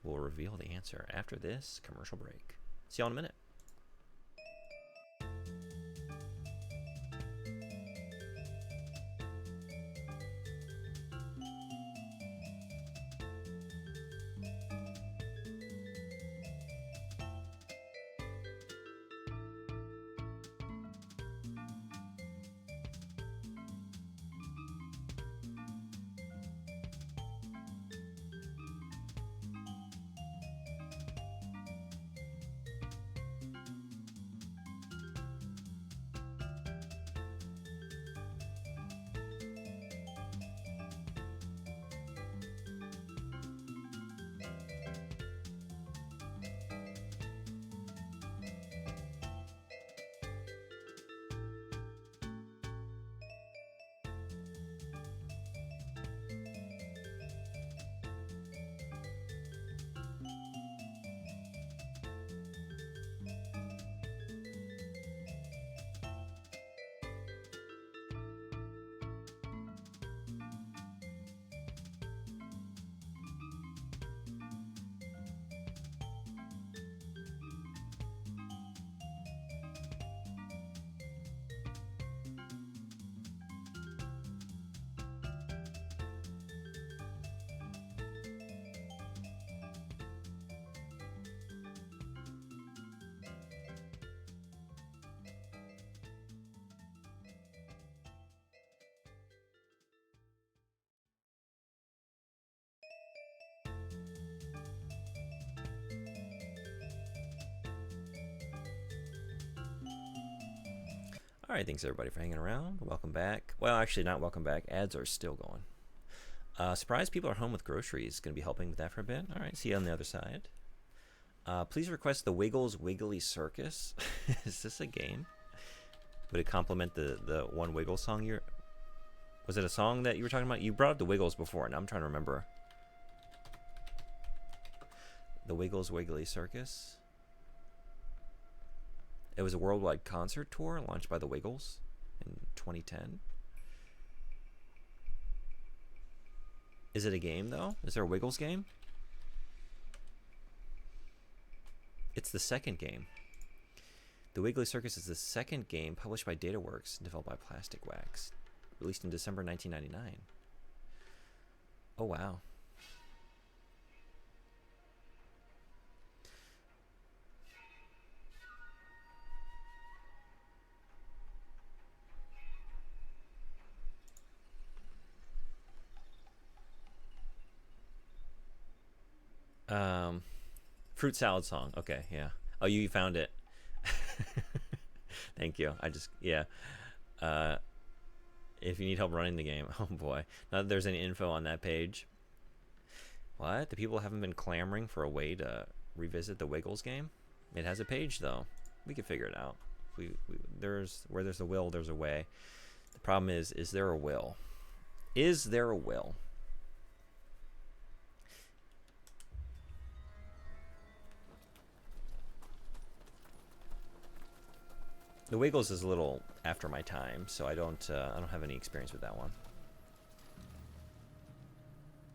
We'll reveal the answer after this commercial break. See y'all in a minute. All right, thanks everybody for hanging around. Welcome back. Well, actually, not welcome back. Ads are still going. Surprised people are home with groceries. Going to be helping with that for a bit. All right, see you on the other side. Please request the Wiggles Wiggly Circus. Is this a game? Would it complement the one Wiggles song you're... Was it a song that you were talking about? You brought up the Wiggles before, and I'm trying to remember. The Wiggles Wiggly Circus. It was a worldwide concert tour launched by the Wiggles in 2010. Is it a game, though? Is there a Wiggles game? It's the second game. The Wiggly Circus is the second game published by DataWorks and developed by Plastic Wax. Released in December 1999. Oh, wow. Fruit salad song. Okay, yeah. Oh, you found it. Thank you. Yeah. If you need help running the game, oh boy. Not that there's any info on that page. What? The people haven't been clamoring for a way to revisit the Wiggles game? It has a page, though. We could figure it out. Where there's a will, there's a way. The problem is there a will? Is there a will? The Wiggles is a little after my time, so I don't have any experience with that one.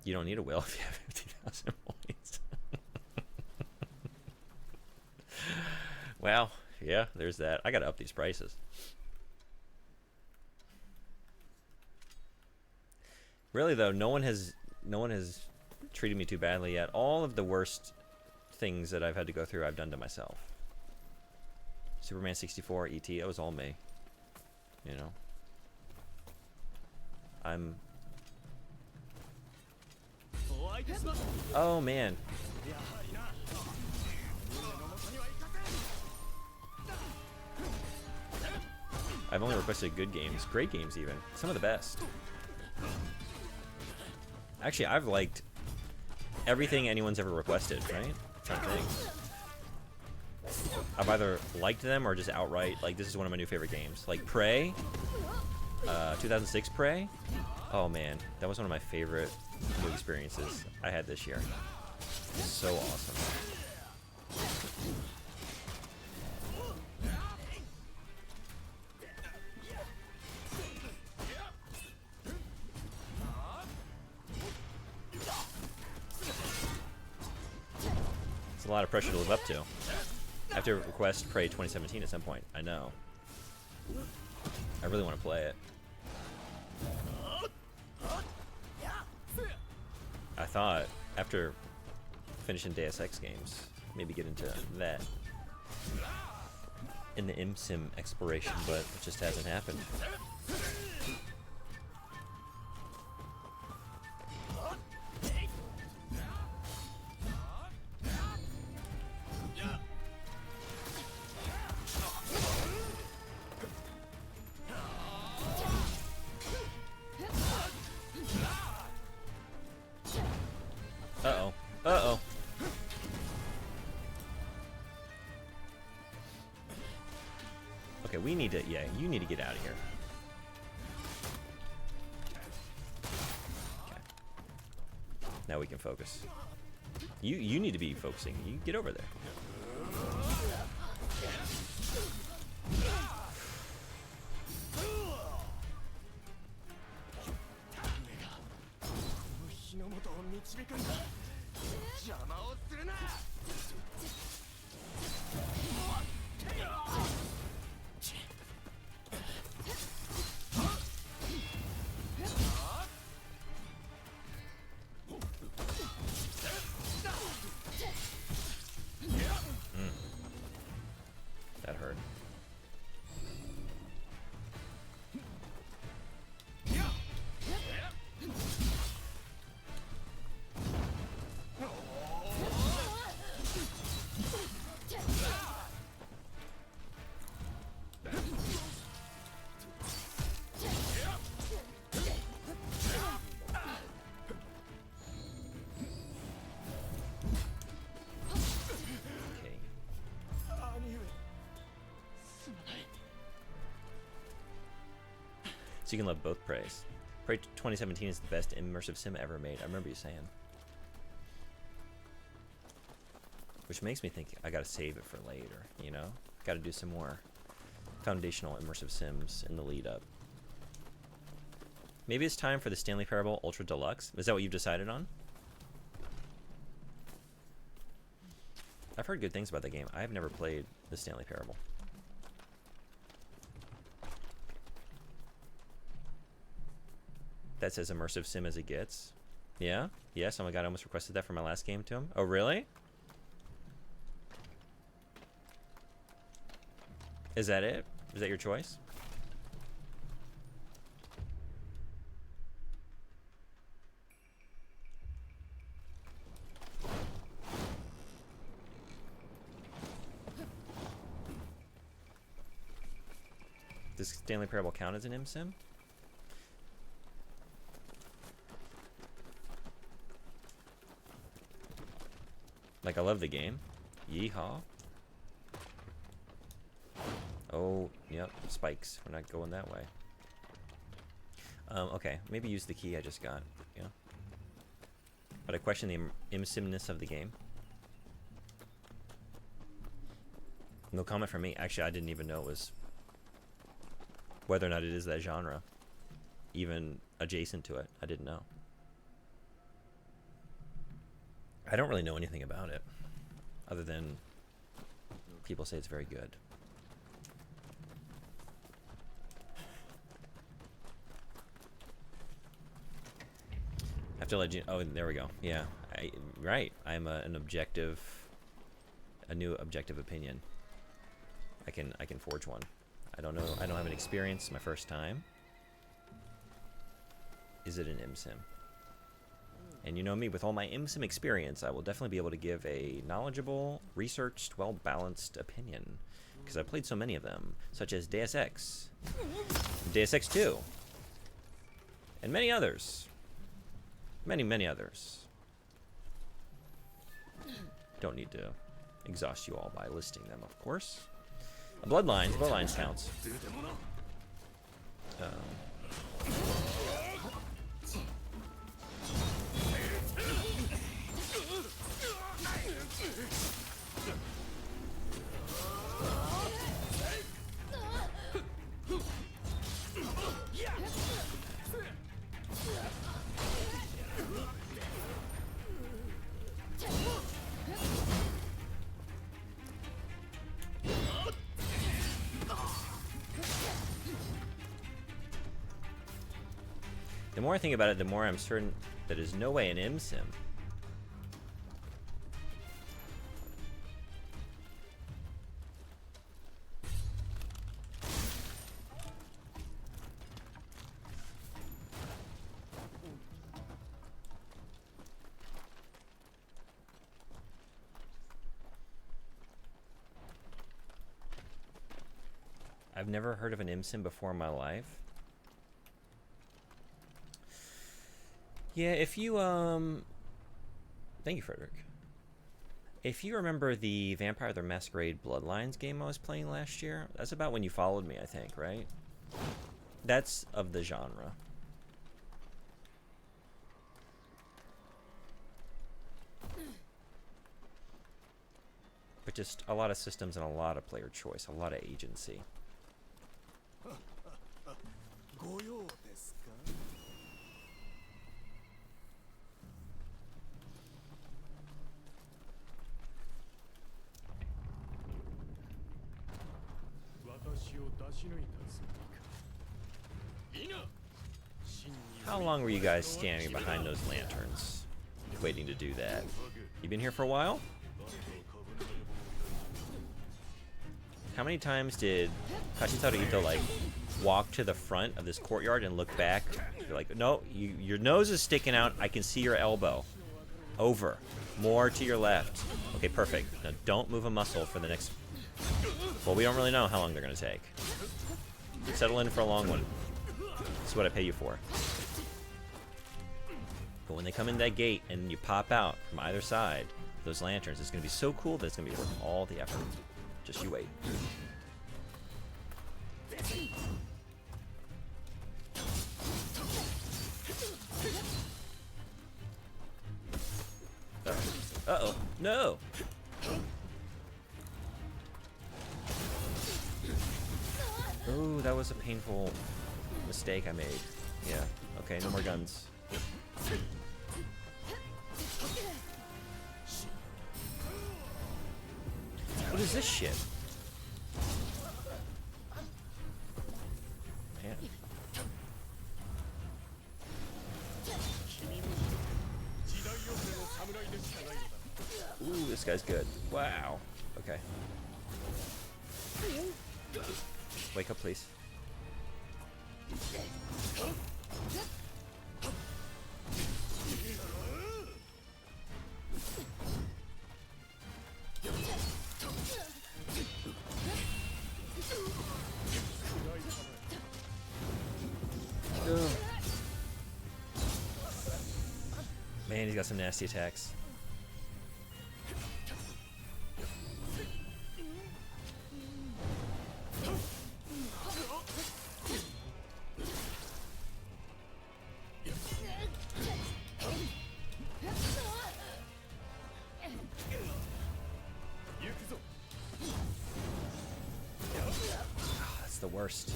You don't need a will if you have 50,000 points. Well, yeah, there's that. I gotta up these prices. Really though, no one has treated me too badly yet. All of the worst things that I've had to go through, I've done to myself. Superman 64, E.T., it was all me. You know? Oh, man. I've only requested good games. Great games, even. Some of the best. Actually, I've liked everything anyone's ever requested, right? I'm trying to think. I've either liked them or just outright, like, this is one of my new favorite games. Like, Prey, 2006 Prey. Oh, man. That was one of my favorite new experiences I had this year. So awesome. It's a lot of pressure to live up to. I have to request Prey 2017 at some point. I know. I really want to play it. I thought, after finishing Deus Ex games, maybe get into that in the ImSim exploration, but it just hasn't happened. Uh-oh. Uh-oh. Okay, we need to... Yeah, you need to get out of here. Okay. Now we can focus. You need to be focusing. You get over there. That hurt. So you can love both Praise. Prey 2017 is the best immersive sim ever made. I remember you saying. Which makes me think I gotta save it for later, you know? Gotta do some more foundational immersive sims in the lead up. Maybe it's time for the Stanley Parable Ultra Deluxe. Is that what you've decided on? I've heard good things about the game. I've never played the Stanley Parable. That's as immersive sim as it gets. Yeah? Yes, oh my god, I almost requested that for my last game to him. Oh, really? Is that it? Is that your choice? Does Stanley Parable count as an imsim? Like, I love the game. Yeehaw. Oh, yep, spikes. We're not going that way. Okay, maybe use the key I just got. Yeah. But I question the imsimness of the game. No comment from me. Actually, I didn't even know it was whether or not it is that genre. Even adjacent to it. I didn't know. I don't really know anything about it. Other than people say it's very good. I have to let you. Oh, there we go. Yeah, right. I'm an objective, a new objective opinion. I can forge one. I don't know. I don't have an experience. My first time. Is it an imsim? And you know me, with all my imsim experience, I will definitely be able to give a knowledgeable, researched, well-balanced opinion, because I've played so many of them, such as Deus Ex, Deus Ex 2, and many others. Many others. Don't need to exhaust you all by listing them, of course. Bloodlines counts. The more I think about it, the more I'm certain that there's no way an imsim I've never heard of an imsim before in my life. Yeah, if you, thank you, Frederick. If you remember the Vampire the Masquerade Bloodlines game I was playing last year, that's about when you followed me, I think, right? That's of the genre. But just a lot of systems and a lot of player choice, a lot of agency. How long were you guys standing behind those lanterns, waiting to do that? You been here for a while? How many times did Kashitaro Ito like walk to the front of this courtyard and look back? You're like, no, your nose is sticking out. I can see your elbow. Over. More to your left. Okay, perfect. Now don't move a muscle for the next... Well, we don't really know how long they're going to take. Settle in for a long one. That's what I pay you for. But when they come in that gate and you pop out from either side, those lanterns, it's going to be so cool that it's going to be worth all the effort. Just you wait. Uh-oh. No! Ooh, that was a painful mistake I made. Yeah. Okay, no more guns. What is this shit? Man. Ooh, this guy's good. Wow. Okay. Wake up, please. Ugh. Man, he's got some nasty attacks. That's the worst.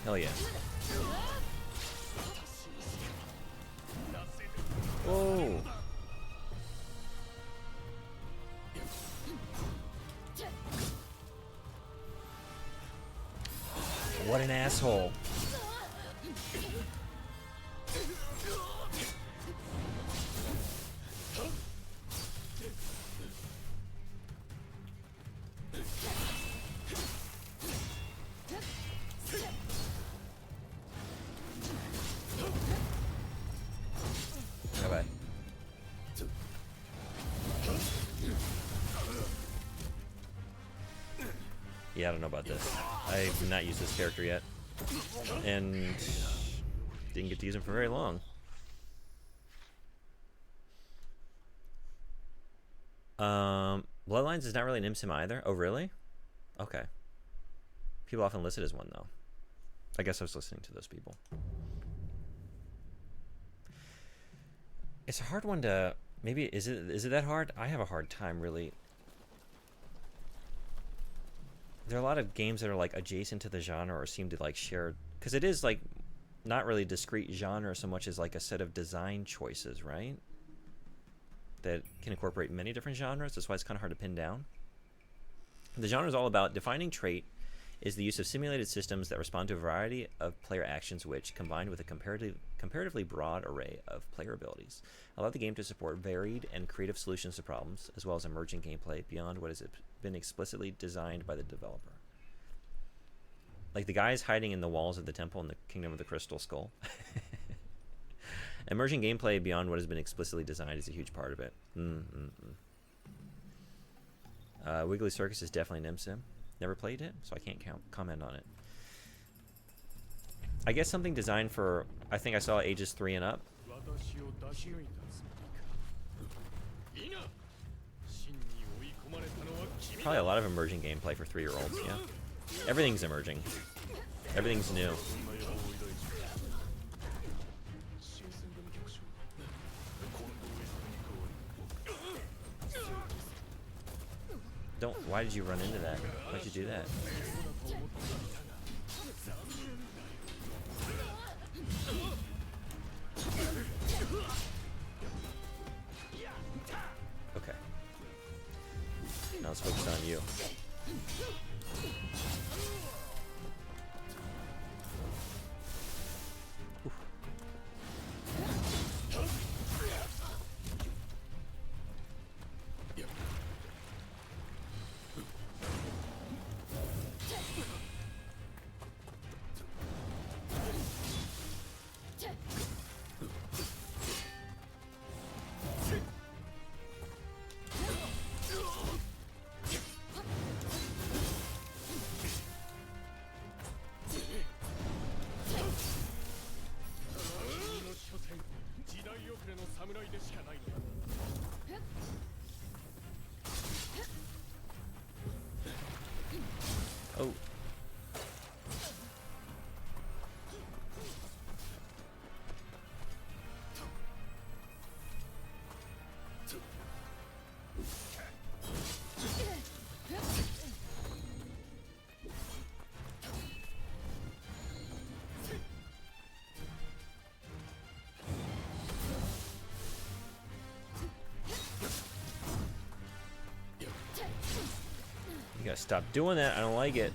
Hell yeah. Whoa. What an asshole. Bye-bye. Yeah, I don't know about this. I've not used this character yet. And didn't get to use him for very long. Bloodlines is not really an IMSIM either. Oh, really? Okay. People often list it as one, though. I guess I was listening to those people. It's a hard one to... Maybe, is it that hard? I have a hard time, really. There are a lot of games that are, like, adjacent to the genre or seem to, like, share... Because it is, like, not really discrete genre so much as, like, a set of design choices, right? That can incorporate many different genres. That's why it's kind of hard to pin down. The genre is all about defining trait is the use of simulated systems that respond to a variety of player actions which, combined with a comparatively broad array of player abilities, allow the game to support varied and creative solutions to problems, as well as emerging gameplay beyond what has been explicitly designed by the developer. Like the guys hiding in the walls of the temple in the Kingdom of the Crystal Skull. Emerging gameplay beyond what has been explicitly designed is a huge part of it. Wiggly Circus is definitely an IMSIM. Never played it, so I can't comment on it. I guess something designed for, I think I saw ages 3 and up. Probably a lot of emerging gameplay for 3-year-olds, yeah. Everything's emerging. Everything's new. Why did you run into that? Why'd you do that? Okay. Now let's focus on you. gotta stop doing that. I don't like it.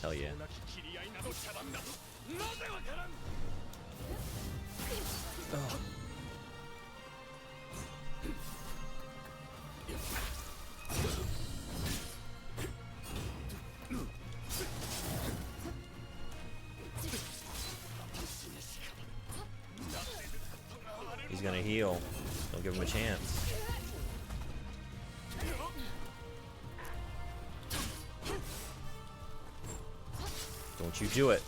Hell yeah. Oh. He's gonna heal. Don't give him a chance. Don't you do it.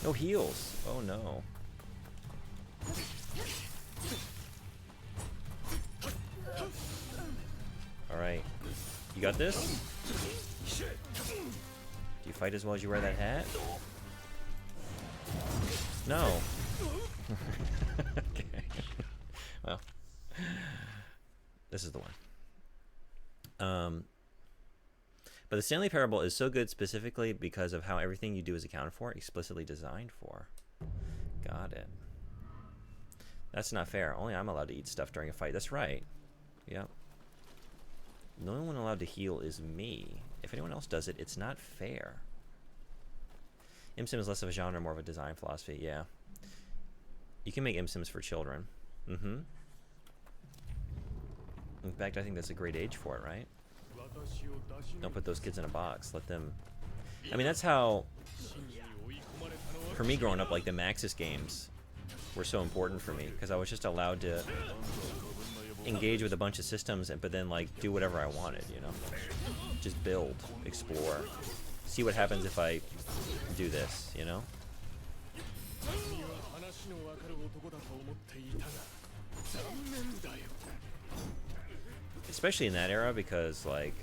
No heals. Oh no. Alright. You got this? Do you fight as well as you wear that hat? No. Okay. Well. This is the one. But the Stanley Parable is so good specifically because of how everything you do is accounted for, explicitly designed for. Got it. That's not fair. Only I'm allowed to eat stuff during a fight. That's right. Yep. The only one allowed to heal is me. If anyone else does it, it's not fair. ImSim is less of a genre, more of a design philosophy. Yeah. You can make ImSims for children. Mm-hmm. In fact, I think that's a great age for it, right? Don't put those kids in a box. Let them... I mean, that's how... For me growing up, like, the Maxis games were so important for me, because I was just allowed to engage with a bunch of systems, but then, like, do whatever I wanted, you know? Just build, explore, see what happens if I do this, you know? Especially in that era, because, like,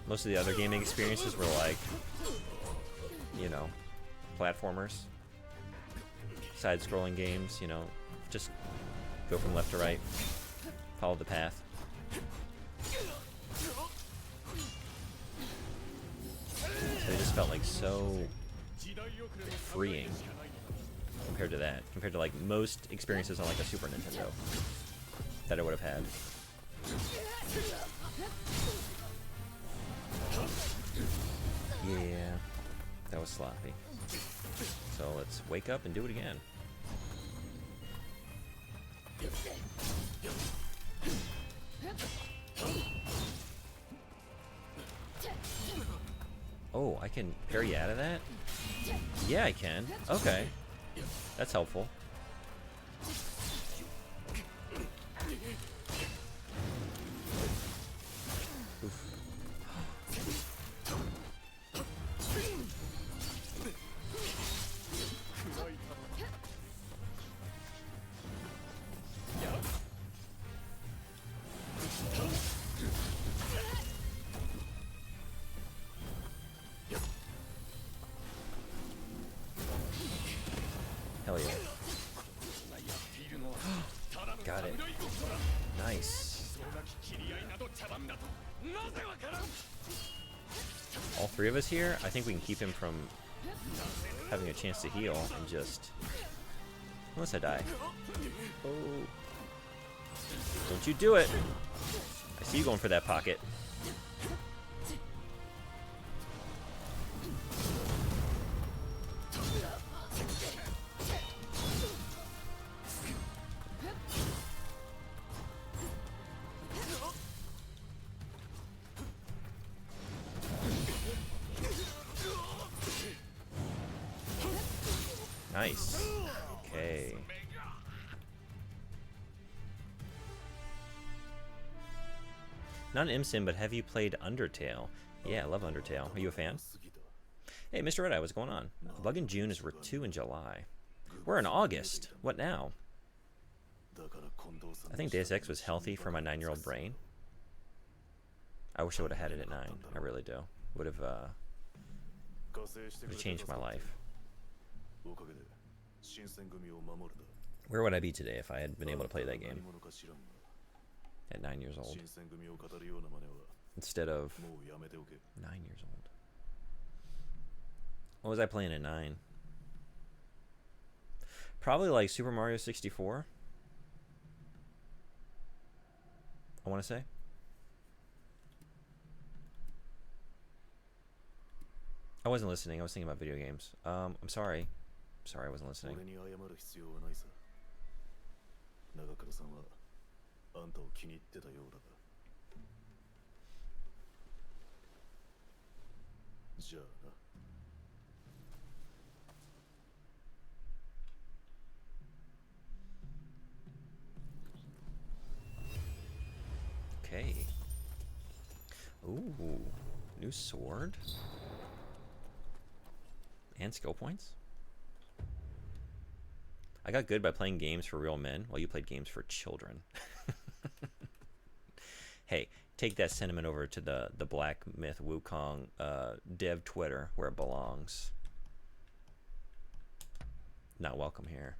most of the other gaming experiences were, like, you know, platformers, side-scrolling games, you know, just go from left to right, follow the path. So it just felt like so freeing compared to that, compared to like most experiences on like a Super Nintendo that I would have had. Yeah, that was sloppy. So let's wake up and do it again. Oh, I can parry out of that? Yeah, I can. Okay. That's helpful. Oof. Hell yeah. Got it. Nice. All three of us here, I think we can keep him from having a chance to heal and just... Unless I die. Oh. Don't you do it. I see you going for that pocket. Nice. Okay. Not an ImSim, but have you played Undertale? Yeah, I love Undertale. Are you a fan? Hey, Mr. Red Eye, what's going on? A bug in June is worth 2 in July. We're in August. What now? I think Deus Ex was healthy for my 9-year-old brain. I wish I would have had it at 9. I really do. Would have changed my life. Where would I be today if I had been able to play that game at 9 years old instead of 9 years old? What was I playing at 9? Probably like Super Mario 64. I want to say. I wasn't listening. I was thinking about video games. I'm sorry. Sorry, I wasn't listening. Okay. Ooh, new sword and skill points. I got good by playing games for real men while you played games for children. Hey, take that sentiment over to the Black Myth Wukong dev Twitter where it belongs. Not welcome here.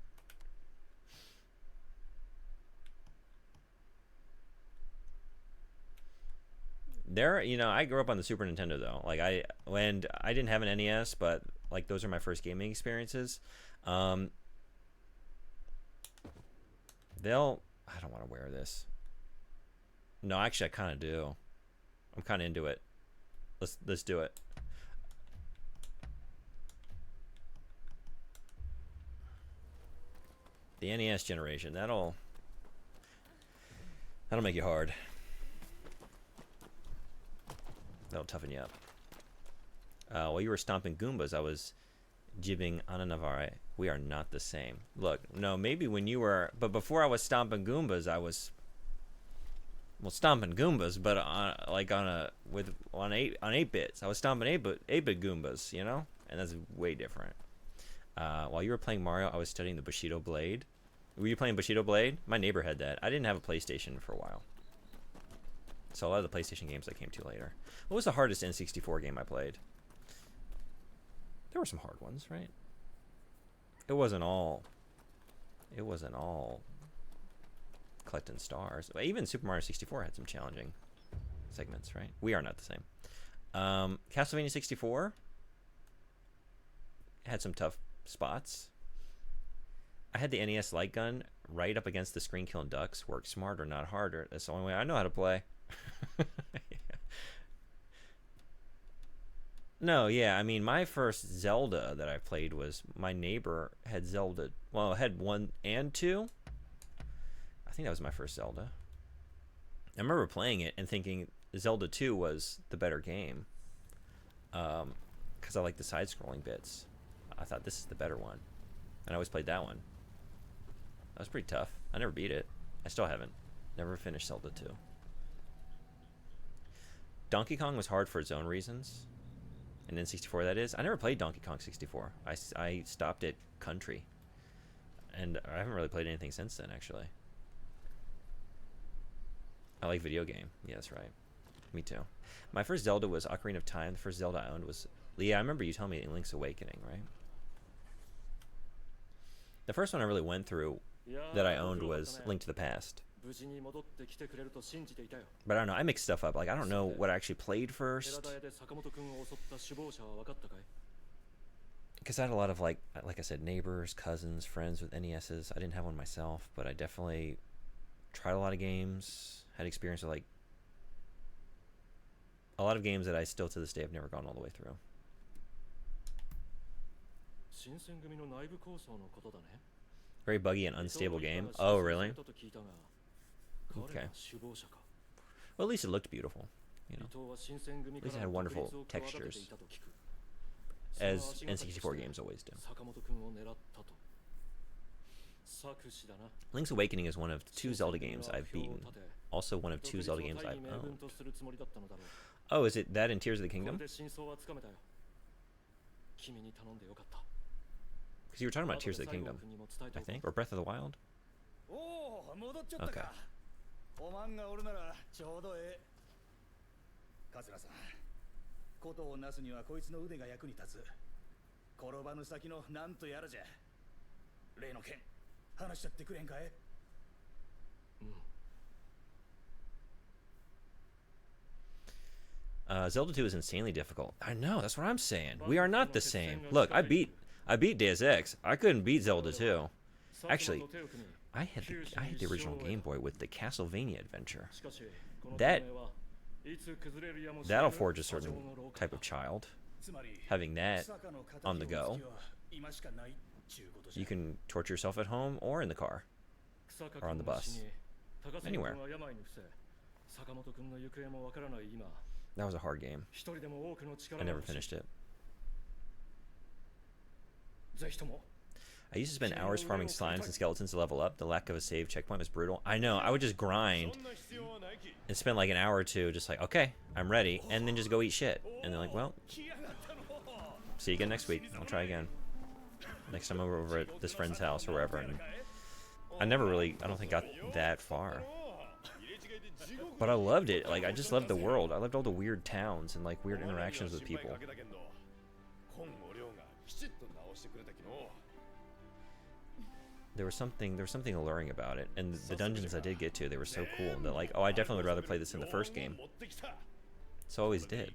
There, you know, I grew up on the Super Nintendo though. Like when I didn't have an NES, but like those are my first gaming experiences. I don't want to wear this. No, actually I kind of do. I'm kind of into it. Let's do it. The NES generation, that'll make you hard. That'll toughen you up. While you were stomping Goombas, I was jibbing Ana Navarre. We are not the same. Look, no, maybe when you were, but before I was stomping Goombas, I was, well, stomping Goombas, but on 8 bits. I was stomping 8-bit Goombas, you know, and that's way different. While you were playing Mario, I was studying the Bushido Blade. Were you playing Bushido Blade? My neighbor had that. I didn't have a PlayStation for a while. So a lot of the PlayStation games I came to later. What was the hardest N64 game I played? There were some hard ones, right? It wasn't all collecting stars. Even Super Mario 64 had some challenging segments, right? We are not the same. Castlevania 64 had some tough spots. I had the NES light gun right up against the screen killing ducks. Work smarter, not harder. That's the only way I know how to play. No, yeah, I mean, my first Zelda that I played was my neighbor had Zelda. Well, it had 1 and 2. I think that was my first Zelda. I remember playing it and thinking Zelda 2 was the better game. Because I like the side-scrolling bits. I thought this is the better one. And I always played that one. That was pretty tough. I never beat it. I still haven't. Never finished Zelda 2. Donkey Kong was hard for its own reasons. And then 64, that is. I never played Donkey Kong 64. I stopped at Country. And I haven't really played anything since then, actually. I like video game. Yeah, that's right. Me too. My first Zelda was Ocarina of Time. The first Zelda I owned was... Yeah, I remember you telling me Link's Awakening, right? The first one I really went through that I owned was Link to the Past. But I don't know, I mix stuff up. Like, I don't know what I actually played first. Because I had a lot of, like I said, neighbors, cousins, friends with NESs. I didn't have one myself, but I definitely tried a lot of games. Had experience with, like, a lot of games that I still, to this day, have never gone all the way through. Very buggy and unstable game. Oh, really? Okay. Well, at least it looked beautiful. You know, at least it had wonderful textures, as N64 games always do. Link's Awakening is one of 2 Zelda games I've beaten. Also one of 2 Zelda games I've owned. Oh, is it that in Tears of the Kingdom? 君に頼んでよかった。 Because you were talking about Tears of the Kingdom, I think, or Breath of the Wild. おお、戻っちゃったか。おまんがおるならちょうどええ。桂さん、ことをなすにはこいつの腕が役に立つ。転ばぬ先のなんとやらじゃ。例の件、話しちゃってくれんかい？Zelda 2 is insanely difficult. I know, that's what I'm saying. We are not the same. Look, I beat Deus Ex. I couldn't beat Zelda 2. Actually, I had the original Game Boy with the Castlevania adventure. That'll forge a certain type of child. Having that on the go. You can torture yourself at home or in the car. Or on the bus. Anywhere. That was a hard game. I never finished it. I used to spend hours farming slimes and skeletons to level up. The lack of a save checkpoint was brutal. I know, I would just grind and spend like an hour or two just like, okay, I'm ready, and then just go eat shit. And they're like, well, see you again next week. I'll try again. Next time I'm over at this friend's house or wherever. And I don't think got that far. But I loved it. Like, I just loved the world. I loved all the weird towns and like weird interactions with people. There was something alluring about it, and the dungeons I did get to, they were so cool that like, oh, I definitely would rather play this in the first game. So I always did.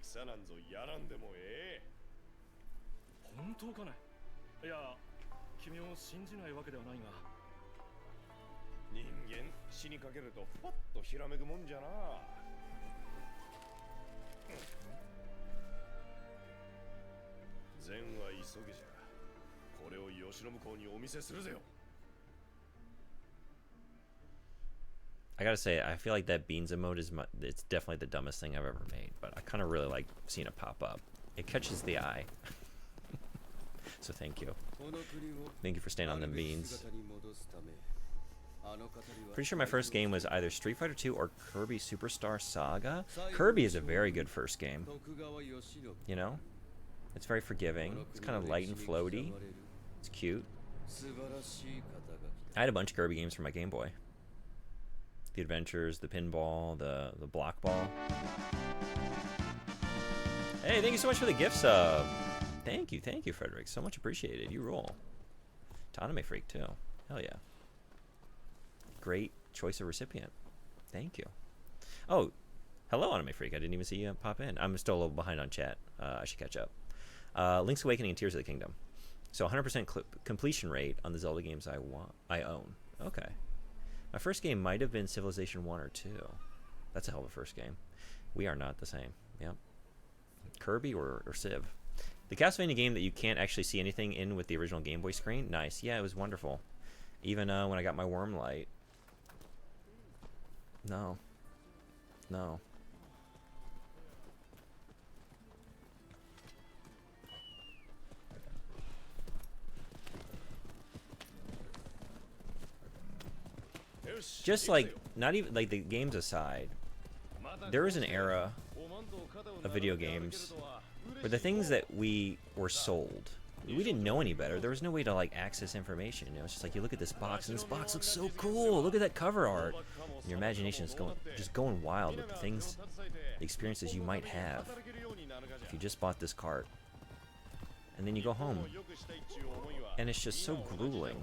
人間死にかけるとふわっとひらめくもんじゃな。善は急げじゃ。これを吉野向こうにお見せするぜよ。 I gotta say, I feel like that beans emote it's definitely the dumbest thing I've ever made, but I kind of really like seeing it pop up. It catches the eye. So thank you. Thank you for staying on them beans. Pretty sure my first game was either Street Fighter 2 or Kirby Superstar Saga. Kirby is a very good first game. You know? It's very forgiving. It's kind of light and floaty. It's cute. I had a bunch of Kirby games for my Game Boy. The Adventures, the Pinball, the Block Ball. Hey, thank you so much for the gift sub. Thank you, Frederick. So much appreciated. You rule. To Anime Freak, too. Hell yeah. Great choice of recipient. Thank you. Oh, hello, Anime Freak. I didn't even see you pop in. I'm still a little behind on chat. I should catch up. Link's Awakening and Tears of the Kingdom. So 100% completion rate on the Zelda games I own. Okay. My first game might have been Civilization 1 or 2. That's a hell of a first game. We are not the same. Yep. Kirby or Civ. The Castlevania game that you can't actually see anything in with the original Game Boy screen. Nice. Yeah, it was wonderful. Even when I got my worm light. No. No. Just like, not even, like the games aside, there was an era of video games where the things that we were sold, we didn't know any better. There was no way to like access information. You know, it's just like you look at this box and this box looks so cool. Look at that cover art. And your imagination is going wild with the things, the experiences you might have if you just bought this cart. And then you go home, and it's just so grueling.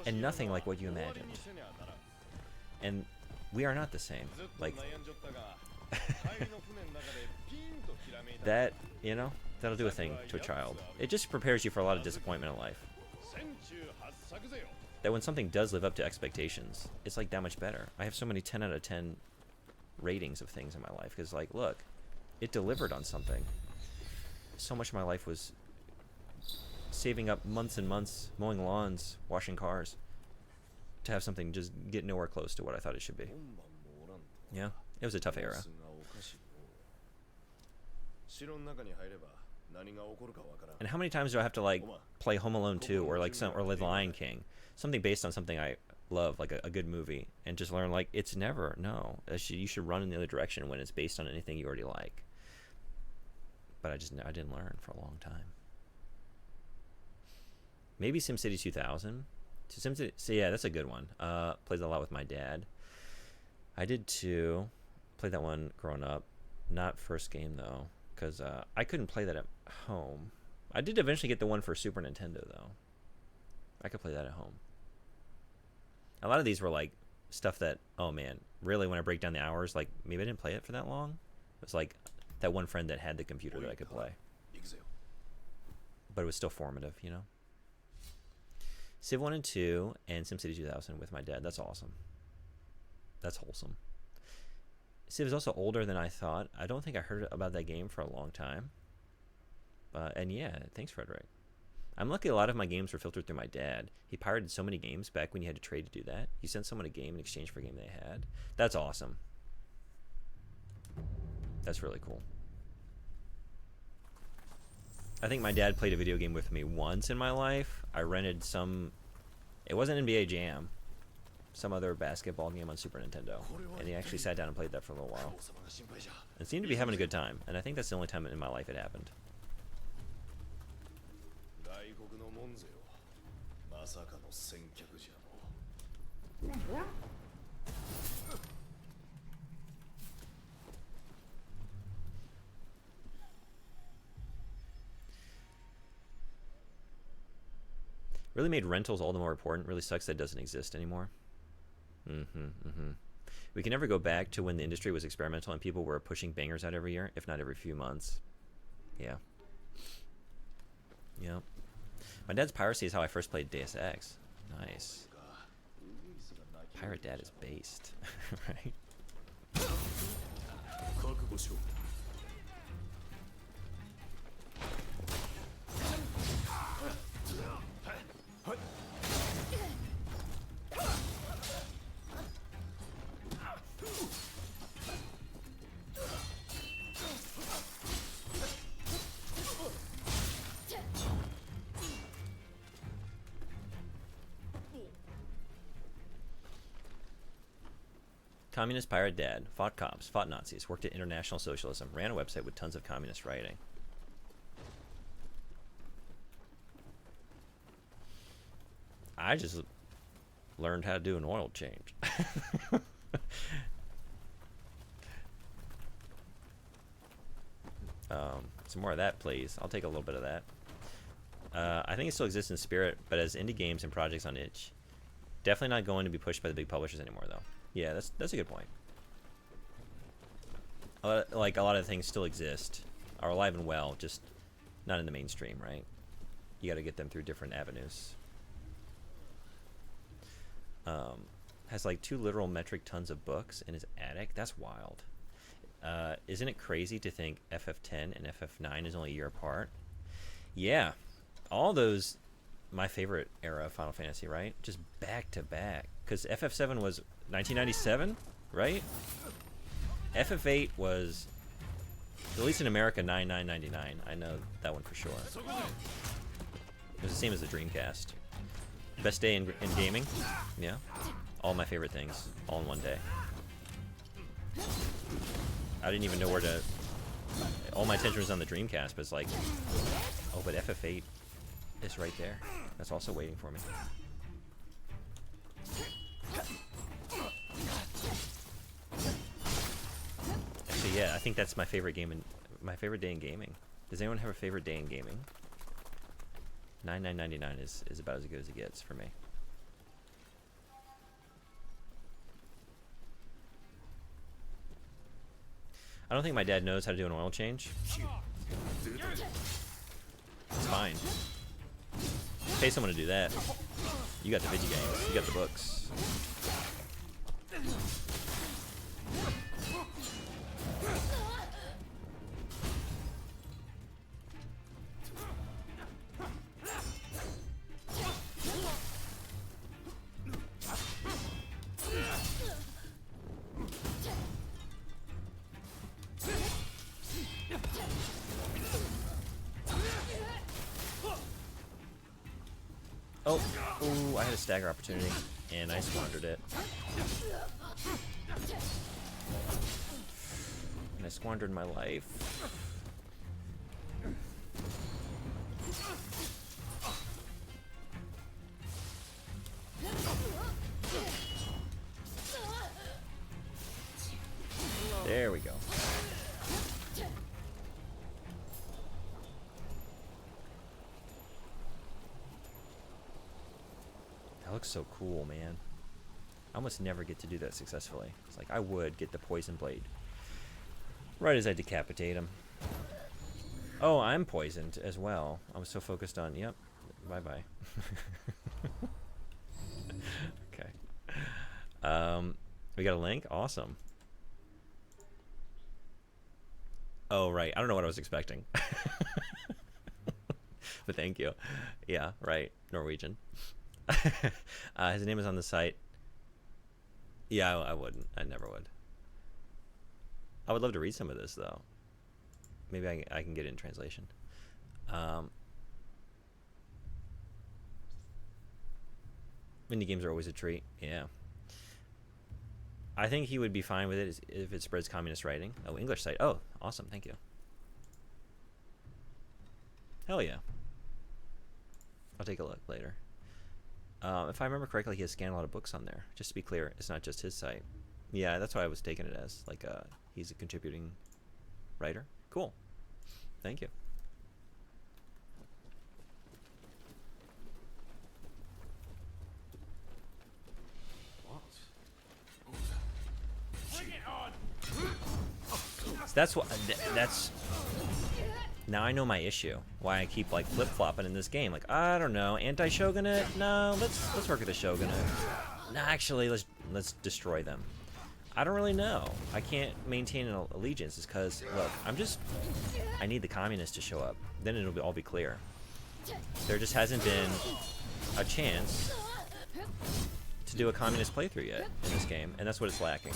And nothing like what you imagined. And we are not the same. Like that, you know, that'll do a thing to a child. It just prepares you for a lot of disappointment in life. That when something does live up to expectations, it's like that much better. I have so many 10 out of 10 ratings of things in my life because, like, look, it delivered on something. So much of my life was saving up months and months, mowing lawns, washing cars, to have something just get nowhere close to what I thought it should be. Yeah, it was a tough era. And how many times do I have to like play Home Alone 2 or like or The Lion King, something based on something I love, like a good movie, and just learn like it's never, no, you should run in the other direction when it's based on anything you already like. but I didn't learn for a long time. Maybe SimCity 2000. SimCity, so yeah, that's a good one. Played a lot with my dad. I did too. Played that one growing up. Not first game though, because I couldn't play that at home. I did eventually get the one for Super Nintendo though. I could play that at home. A lot of these were like stuff that, oh man, really when I break down the hours, like maybe I didn't play it for that long. It was like that one friend that had the computer that I could play. But it was still formative, you know? Civ 1 and 2 and SimCity 2000 with my dad. That's awesome. That's wholesome. Civ is also older than I thought. I don't think I heard about that game for a long time. And yeah, thanks, Frederick. I'm lucky a lot of my games were filtered through my dad. He pirated so many games back when you had to trade to do that. You sent someone a game in exchange for a game they had. That's awesome. That's really cool. I think my dad played a video game with me once in my life. I rented some... It wasn't NBA Jam. Some other basketball game on Super Nintendo. And he actually sat down and played that for a little while. And seemed to be having a good time. And I think that's the only time in my life it happened. Really made rentals all the more important. Really sucks that it doesn't exist anymore. We can never go back to when the industry was experimental and people were pushing bangers out every year, if not every few months. Yeah. Yep. My dad's piracy is how I first played Deus Ex. Nice. Pirate Dad is based, right? Communist pirate dad, fought cops, fought Nazis, worked at International Socialism, ran a website with tons of communist writing. I just learned how to do an oil change. Some more of that, please. I'll take a little bit of that. I think it still exists in spirit, but as indie games and projects on itch. Definitely not going to be pushed by the big publishers anymore, though. Yeah, that's a good point. Like, a lot of things still exist, are alive and well, just not in the mainstream, right? You got to get them through different avenues. Has like 2 literal metric tons of books in his attic. That's wild. Isn't it crazy to think FF10 and FF9 is only a year apart? Yeah, all those, my favorite era of Final Fantasy, right? Just back to back. Because FF7 was 1997, right? FF8 was, at least in America, 99.99. I know that one for sure. It was the same as the Dreamcast. Best day in gaming? Yeah. All my favorite things, all in one day. I didn't even know where to... All my attention was on the Dreamcast, but it's like... Oh, but FF8 is right there. That's also waiting for me. Actually, yeah, I think that's my favorite game in... My favorite day in gaming. Does anyone have a favorite day in gaming? 99.99 is about as good as it gets for me. I don't think my dad knows how to do an oil change. It's fine. Pay someone to do that. You got the video games. You got the books. Oh, ooh, I had a stagger opportunity, and I squandered it. And I squandered my life. There we go. That looks so cool, man. I almost never get to do that successfully. It's like I would get the poison blade right as I decapitate him. Oh, I'm poisoned as well. I was so focused on, yep, bye-bye. Okay. We got a link? Awesome. Oh, right. I don't know what I was expecting. But thank you. Yeah, right. Norwegian. His name is on the site. Yeah, I wouldn't. I never would. I would love to read some of this, though. Maybe I can get it in translation. Indie games are always a treat. Yeah. I think he would be fine with it if it spreads communist writing. Oh, English site. Oh, awesome. Thank you. Hell yeah. I'll take a look later. If I remember correctly, he has scanned a lot of books on there. Just to be clear, it's not just his site. Yeah, that's what I was taking it as. Like, he's a contributing writer. Cool. Thank you. So that's what. That's. Now I know my issue. Why I keep like flip-flopping in this game. Like, I don't know, anti-shogunate? No, let's work at the shogunate. No, actually, let's destroy them. I don't really know. I can't maintain an allegiance. It's because look, I need the communists to show up. Then it'll all be clear. There just hasn't been a chance to do a communist playthrough yet in this game, and that's what it's lacking.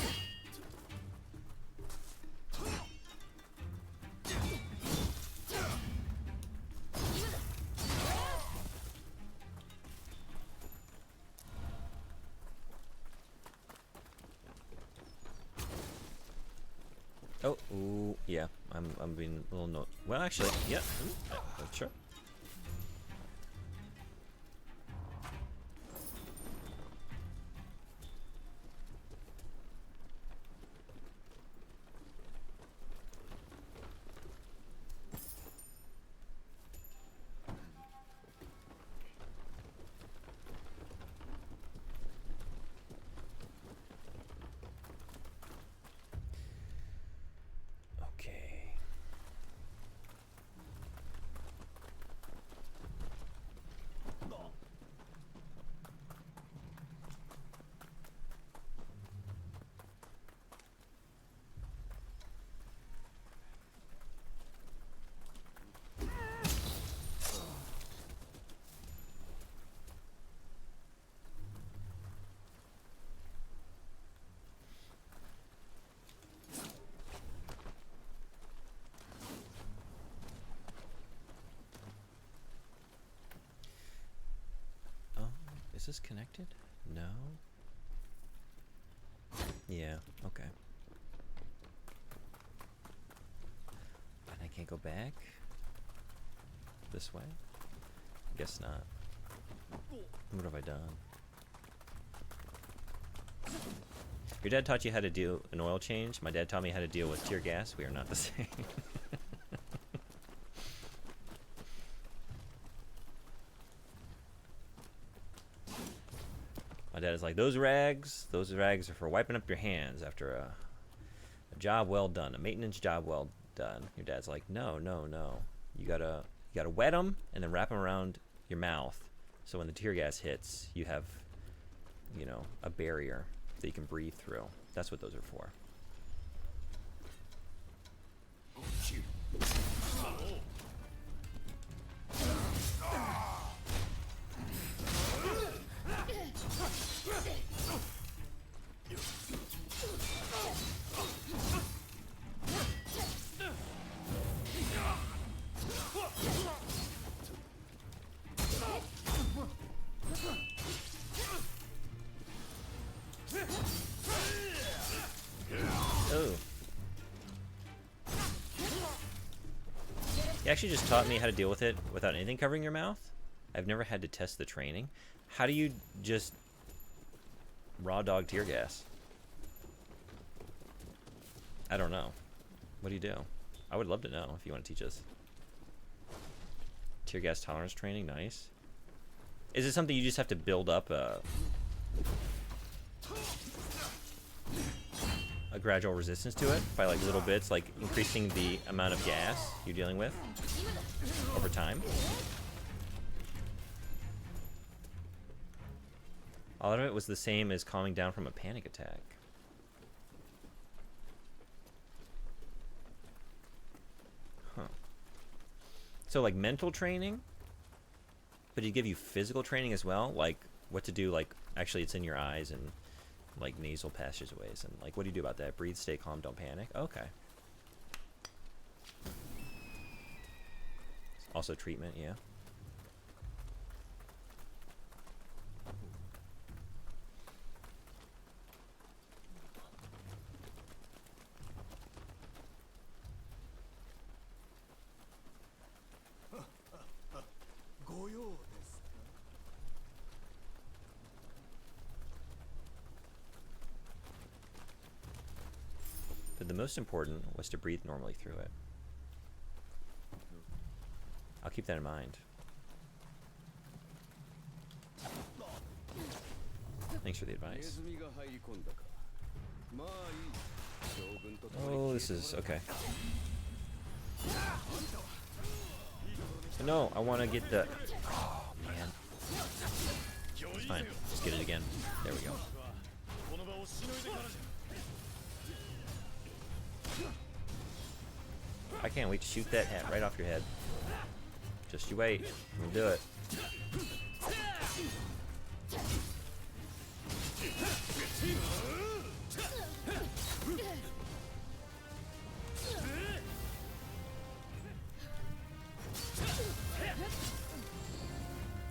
Oh, ooh, yeah. I'm being a little no. Well, actually, yeah. Sure. Is this connected? No. Yeah, okay. And I can't go back? This way? Guess not. What have I done? Your dad taught you how to do an oil change. My dad taught me how to deal with tear gas. We are not the same. My dad is like, those rags are for wiping up your hands after a job well done, a maintenance job well done. Your dad's like, no. You gotta wet them and then wrap them around your mouth, so when the tear gas hits, you have, you know, a barrier that you can breathe through. That's what those are for. Oh, shoot. Oh. He actually just taught me how to deal with it without anything covering your mouth. I've never had to test the training. How do you just raw dog tear gas? I don't know. What do you do? I would love to know if you want to teach us. Tear gas tolerance training, nice. Is it something you just have to build up a gradual resistance to it by like little bits, like increasing the amount of gas you're dealing with over time? A lot of it was the same as calming down from a panic attack. Huh. So like mental training, but did he give you physical training as well? Like what to do, like actually it's in your eyes and like nasal passageways, and like what do you do about that? Breathe, stay calm, don't panic. Okay. Also treatment, yeah. But the most important was to breathe normally through it. I'll keep that in mind. Thanks for the advice. Oh, this is okay. No, I want to get the... Oh, man. It's fine. Just get it again. There we go. I can't wait to shoot that hat right off your head. Just you wait. We'll do it.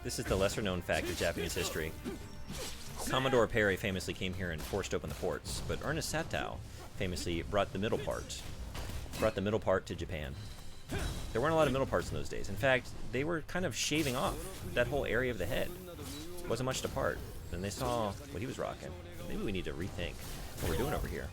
This is the lesser-known fact of Japanese history. Commodore Perry famously came here and forced open the forts, but Ernest Satow famously brought the middle part to Japan. There weren't a lot of middle parts in those days. In fact, they were kind of shaving off that whole area of the head. Wasn't much to part. And they saw what he was rocking. Maybe we need to rethink what we're doing over here.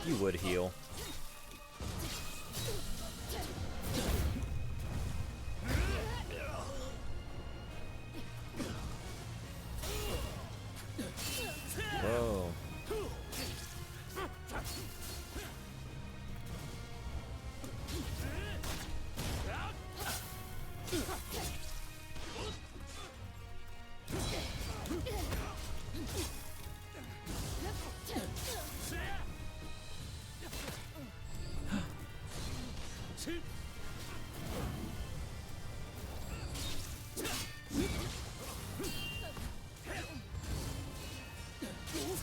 You would heal. Whoa.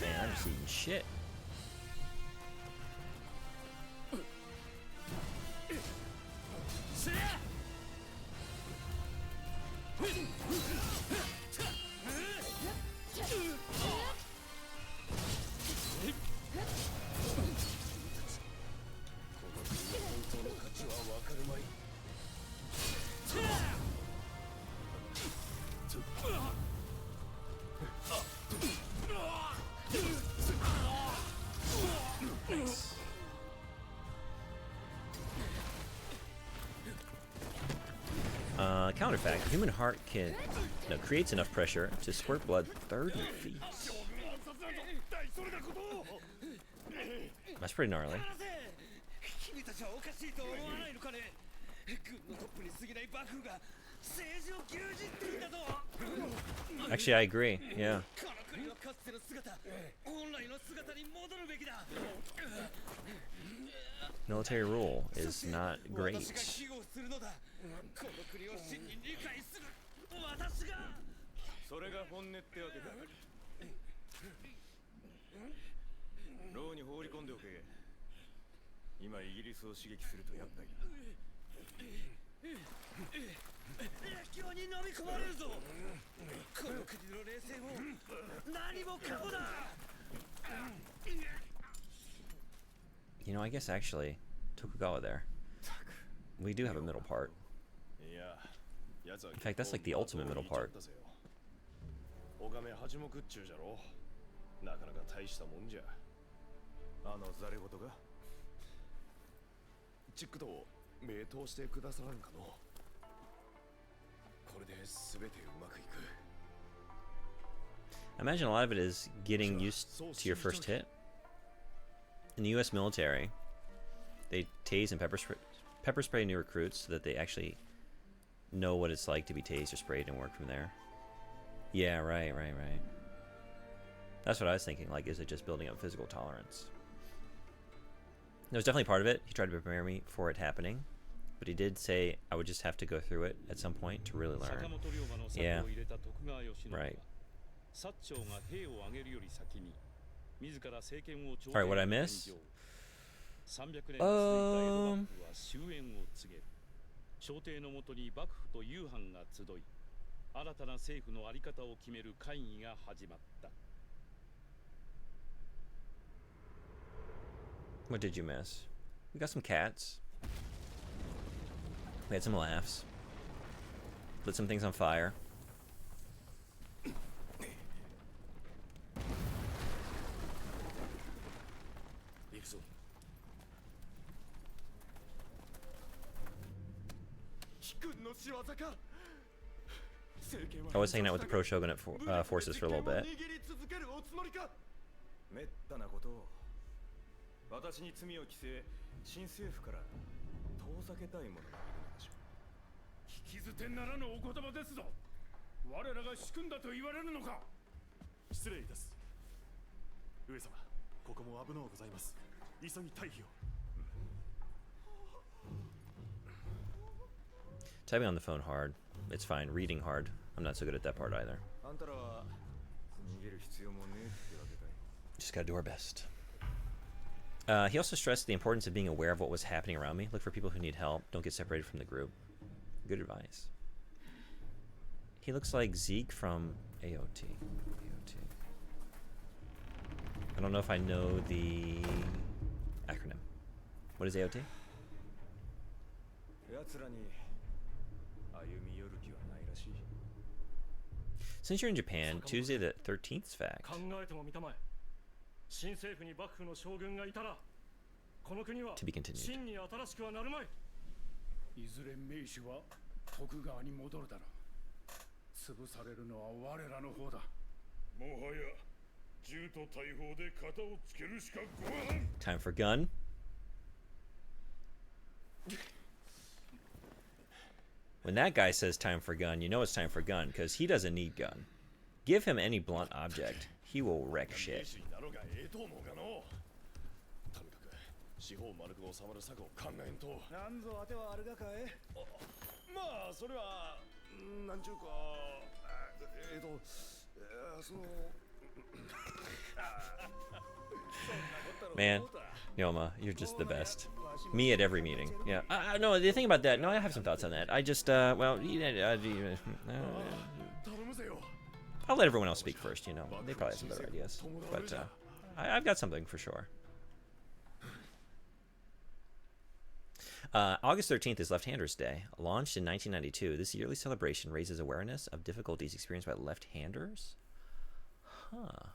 Man, I'm just eating shit. Counterfact, the human heart creates enough pressure to squirt blood 30 feet. That's pretty gnarly. Actually, I agree, yeah. Military rule is not great. それが本音ってわけだ。牢に放り込んでおけ。今イギリスを刺激すると厄介だ。列強に飲み込まれるぞ。この国の冷戦を何もかもだ。You know, I guess actually, Tokugawa there. We do have a middle part. In fact, that's like the ultimate middle part. 拝め恥もくっちゅうじゃろ。なかなか大したもんじゃ。あのザレ事が。チックと名答してくださらんかの。これで全てうまくいく。I imagine a lot of it is getting used to your first hit. In the U.S. military, they tase and pepper spray new recruits so that they actually know what it's like to be tased or sprayed and work from there. Yeah, right. That's what I was thinking. Like, is it just building up physical tolerance? That was definitely part of it. He tried to prepare me for it happening, but he did say I would just have to go through it at some point to really learn. Yeah. Right. Alright, what'd I miss? 朝廷のもとに幕府と夕飯が集い、新たな政府のあり方を決める会議が始まった。What did you miss? We got some cats. We had some laughs. Lit some things on fire. I was hanging out with the pro-shogunate forces for a little bit. めったなことを。私に罪を着せ、新政府から遠ざけたいものがいるのでしょう。聞き捨てならぬお言葉ですぞ。我らが仕組んだと言われるのか。失礼いたす。上様、ここも危のうございます。急ぎ退避を。Typing on the phone hard. It's fine. Reading hard. I'm not so good at that part either. あんたらは逃げる必要もねえってわけかい。Just gotta do our best. He also stressed the importance of being aware of what was happening around me. Look for people who need help. Don't get separated from the group. Good advice. He looks like Zeke from AOT. I don't know if I know the acronym. What is AOT? Since you're in Japan, Tuesday the 13th 's fact. 新政府に幕府の将軍がいたら、この国は To be continued. 真に新しくはなるまい。いずれ名手は徳川に戻るだろう。潰されるのは我らの方だ。もはや銃と大砲で肩をつけるしかご飯。 Time for gun. When that guy says time for gun, you know it's time for gun, because he doesn't need gun. Give him any blunt object. He will wreck shit. 四方丸く収まる策を考えんと。なんぞ当てはあるがかい。まあそれはなんちゅうかその。Man, Yoma, you're just the best. Me at every meeting. Yeah. No, the thing about that. No, I have some thoughts on that. I just well, I'll let everyone else speak first. You know, they probably have some better ideas. But I've got something for sure. August 13th is Left-Handers Day. Launched in 1992, this yearly celebration raises awareness of difficulties experienced by left-handers. Huh.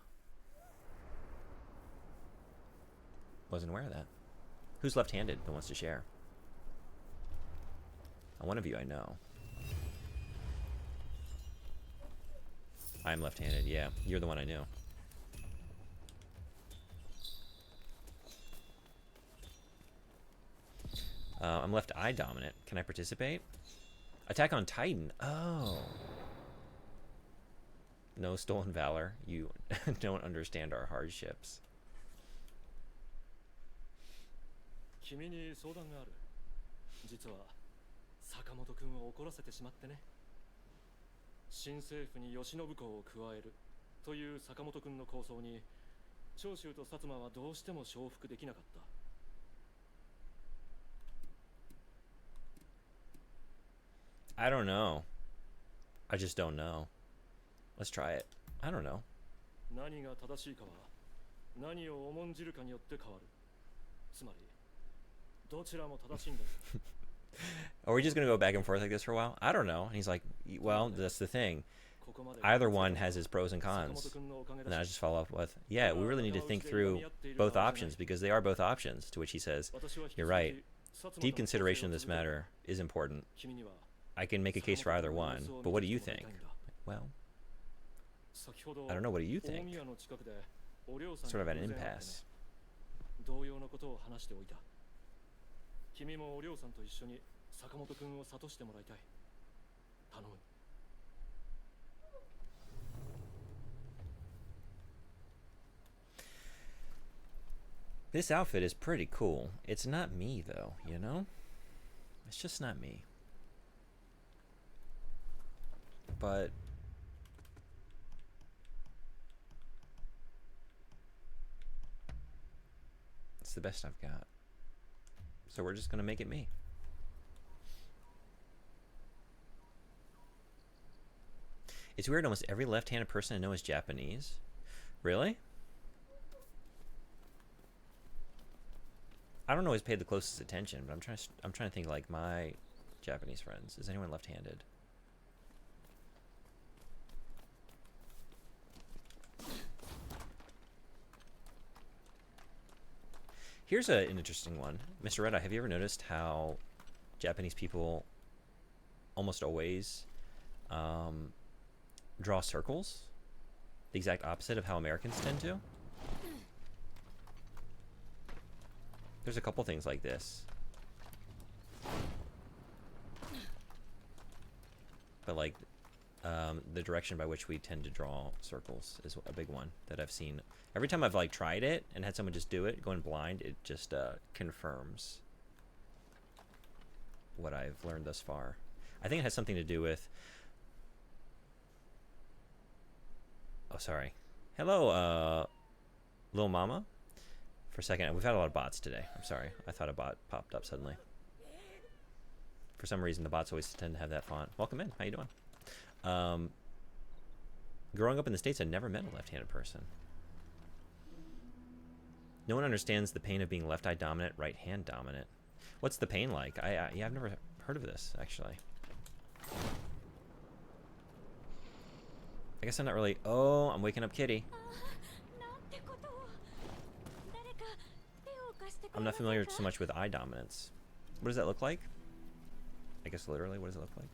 Wasn't aware of that. Who's left-handed that wants to share? One of you I know. I'm left-handed, yeah. You're the one I knew. I'm left eye dominant. Can I participate? Attack on Titan. Oh. No stolen valor. You don't understand our hardships. 君に相談がある。実は坂本君を怒らせてしまってね。新政府に慶喜公を加えるという坂本君の構想に長州と薩摩はどうしても承服できなかった。I don't know. I just don't know. Let's try it. I don't know. 何が正しいかは何を重んじるかによって変わる。つまりどちらも正しいんだ。 Are we just gonna go back and forth like this for a while? I don't know. And he's like, well, that's the thing. Either one has its pros and cons. And then I just follow up with, yeah, we really need to think through both options because they are both options. To which he says, you're right. Deep consideration of this matter is important. I can make a case for either one, but what do you think? Well, I don't know. What do you think? Sort of at an impasse. 同様のことを話しておいた。君もおりょうさんと一緒に坂本君を諭してもらいたい。頼む。 This outfit is pretty cool. It's not me, though, you know? It's just not me. But it's the best I've got. So we're just gonna make it me. It's weird, almost every left-handed person I know is Japanese. Really? I don't always pay the closest attention, but I'm trying to think like my Japanese friends. Is anyone left-handed? Here's an interesting one. Mr. Red Eye, have you ever noticed how Japanese people almost always draw circles? The exact opposite of how Americans tend to? There's a couple things like this. But like the direction by which we tend to draw circles is a big one that I've seen. Every time I've like tried it and had someone just do it, going blind, it just confirms what I've learned thus far. I think it has something to do with... Oh, sorry. Hello, Lil Mama. For a second, we've had a lot of bots today. I'm sorry. I thought a bot popped up suddenly. For some reason, the bots always tend to have that font. Welcome in. How you doing? Growing up in the States, I never met a left-handed person. No one understands the pain of being left-eye dominant, right-hand dominant. What's the pain like? Yeah, I've never heard of this, actually. I guess I'm not really... Oh, I'm waking up Kitty. I'm not familiar so much with eye dominance. What does that look like? I guess literally, what does it look like?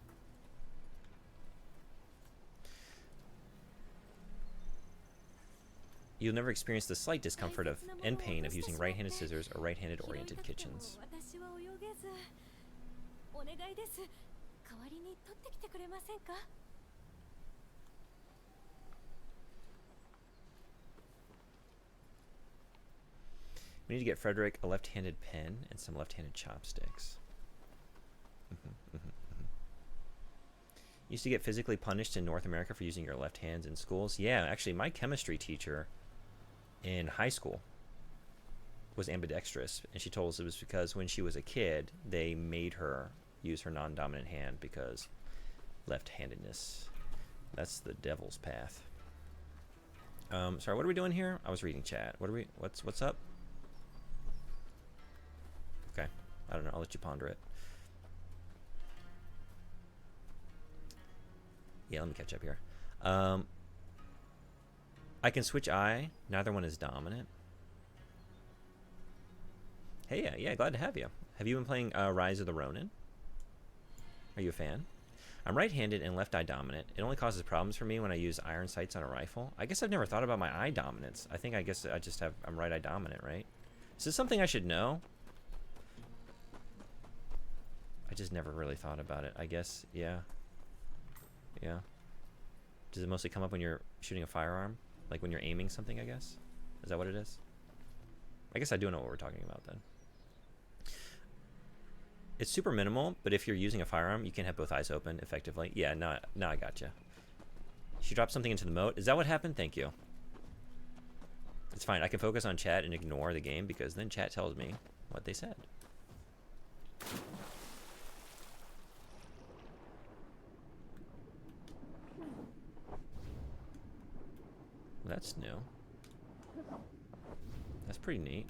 You'll never experience the slight discomfort of and pain of using right-handed scissors or right-handed oriented kitchens. We need to get Frederick a left-handed pen and some left-handed chopsticks. You used to get physically punished in North America for using your left hands in schools? Yeah, actually, my chemistry teacher in high school was ambidextrous, and she told us it was because when she was a kid, they made her use her non-dominant hand because left-handedness. That's the devil's path. Sorry, what are we doing here? I was reading chat. What's up? Okay, I don't know. I'll let you ponder it. Yeah, let me catch up here. I can switch eye. Neither one is dominant. Hey, yeah, glad to have you. Have you been playing Rise of the Ronin? Are you a fan? I'm right-handed and left eye dominant. It only causes problems for me when I use iron sights on a rifle. I guess I've never thought about my eye dominance. I guess I'm right eye dominant, right? Is this something I should know? I just never really thought about it. I guess, yeah. Yeah. Does it mostly come up when you're shooting a firearm? Like when you're aiming something, I guess? Is that what it is? I guess I do know what we're talking about then. It's super minimal, but if you're using a firearm, you can have both eyes open effectively. Yeah, now I gotcha. She dropped something into the moat. Is that what happened? Thank you. It's fine. I can focus on chat and ignore the game because then chat tells me what they said. Well, that's new. That's pretty neat.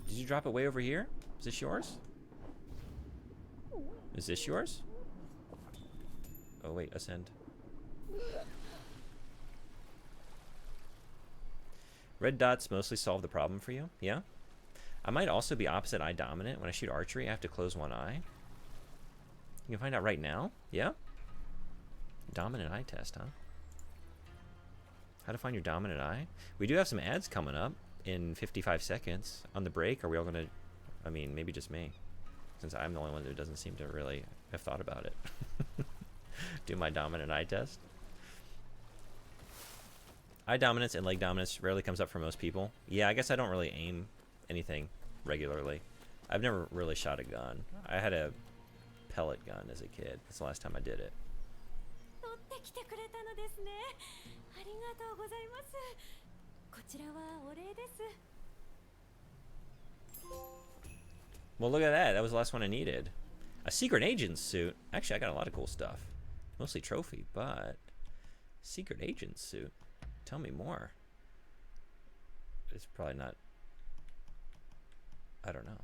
Did you drop it way over here? Is this yours? Is this yours? Oh wait, ascend. Red dots mostly solve the problem for you. Yeah? I might also be opposite eye dominant. When I shoot archery, I have to close one eye. You can find out right now. Yeah? Dominant eye test, huh? How to find your dominant eye? We do have some ads coming up in 55 seconds. On the break, are we all going to... I mean, maybe just me. Since I'm the only one that doesn't seem to really have thought about it. Do my dominant eye test. Eye dominance and leg dominance rarely comes up for most people. Yeah, I guess I don't really aim anything regularly. I've never really shot a gun. I had a pellet gun as a kid. That's the last time I did it. Well, look at that. That was the last one I needed. A secret agent suit. Actually, I got a lot of cool stuff. Mostly trophy, but... Secret agent suit. Tell me more. It's probably not... I don't know.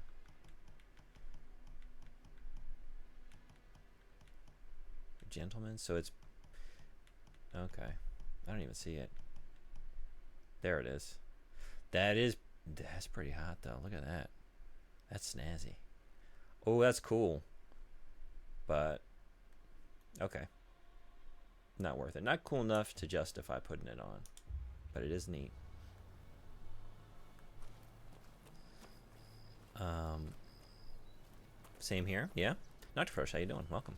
Gentleman, so it's... Okay. I don't even see it. There it is. That's pretty hot, though. Look at that. That's snazzy. Oh, that's cool. But... Okay. Not worth it. Not cool enough to justify putting it on. But it is neat. Same here. Yeah. Dr. Frosh, how you doing? Welcome.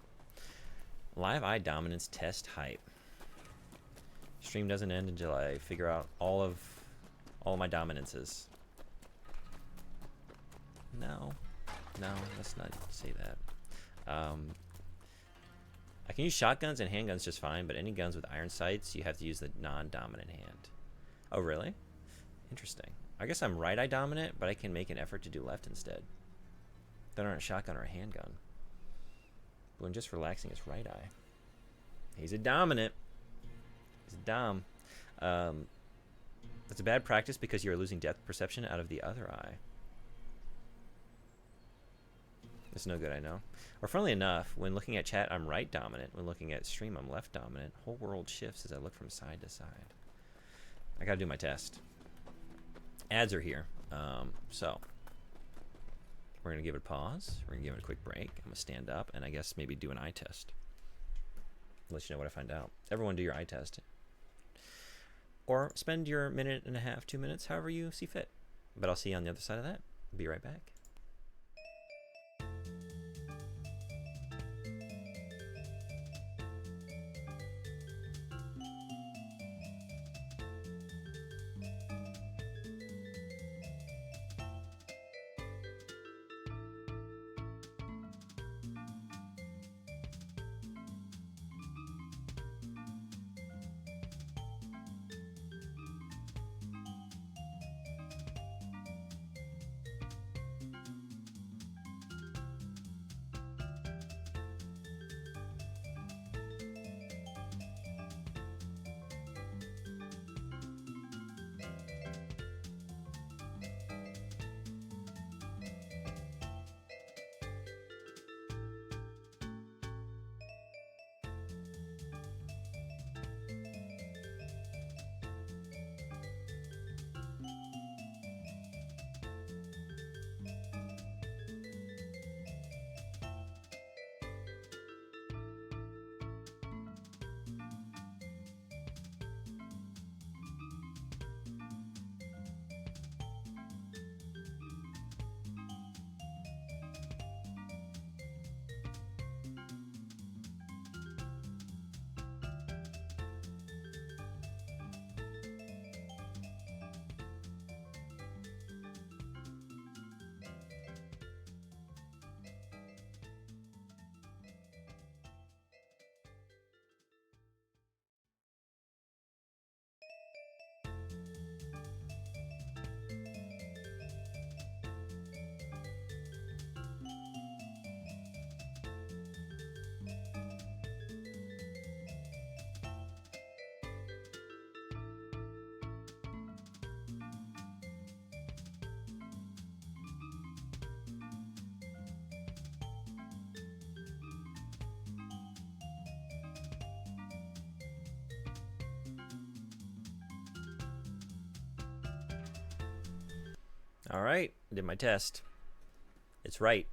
Live eye dominance test hype. Stream doesn't end until I figure out all my dominances. No, let's not say that. I can use shotguns and handguns just fine, but any guns with iron sights, you have to use the non-dominant hand. Oh, really? Interesting. I guess I'm right eye dominant, but I can make an effort to do left instead. Then on a shotgun or a handgun. But when just relaxing his right eye. He's a dominant. He's a dom. That's a bad practice because you're losing depth perception out of the other eye. It's no good, I know. Or funnily enough, when looking at chat, I'm right dominant. When looking at stream, I'm left dominant. Whole world shifts as I look from side to side. I gotta do my test. Ads are here. So, we're gonna give it a pause. We're gonna give it a quick break. I'm gonna stand up and I guess maybe do an eye test. Let you know what I find out. Everyone do your eye test. Or spend your minute and a half, 2 minutes, however you see fit. But I'll see you on the other side of that. Be right back. All right, did my test. It's right.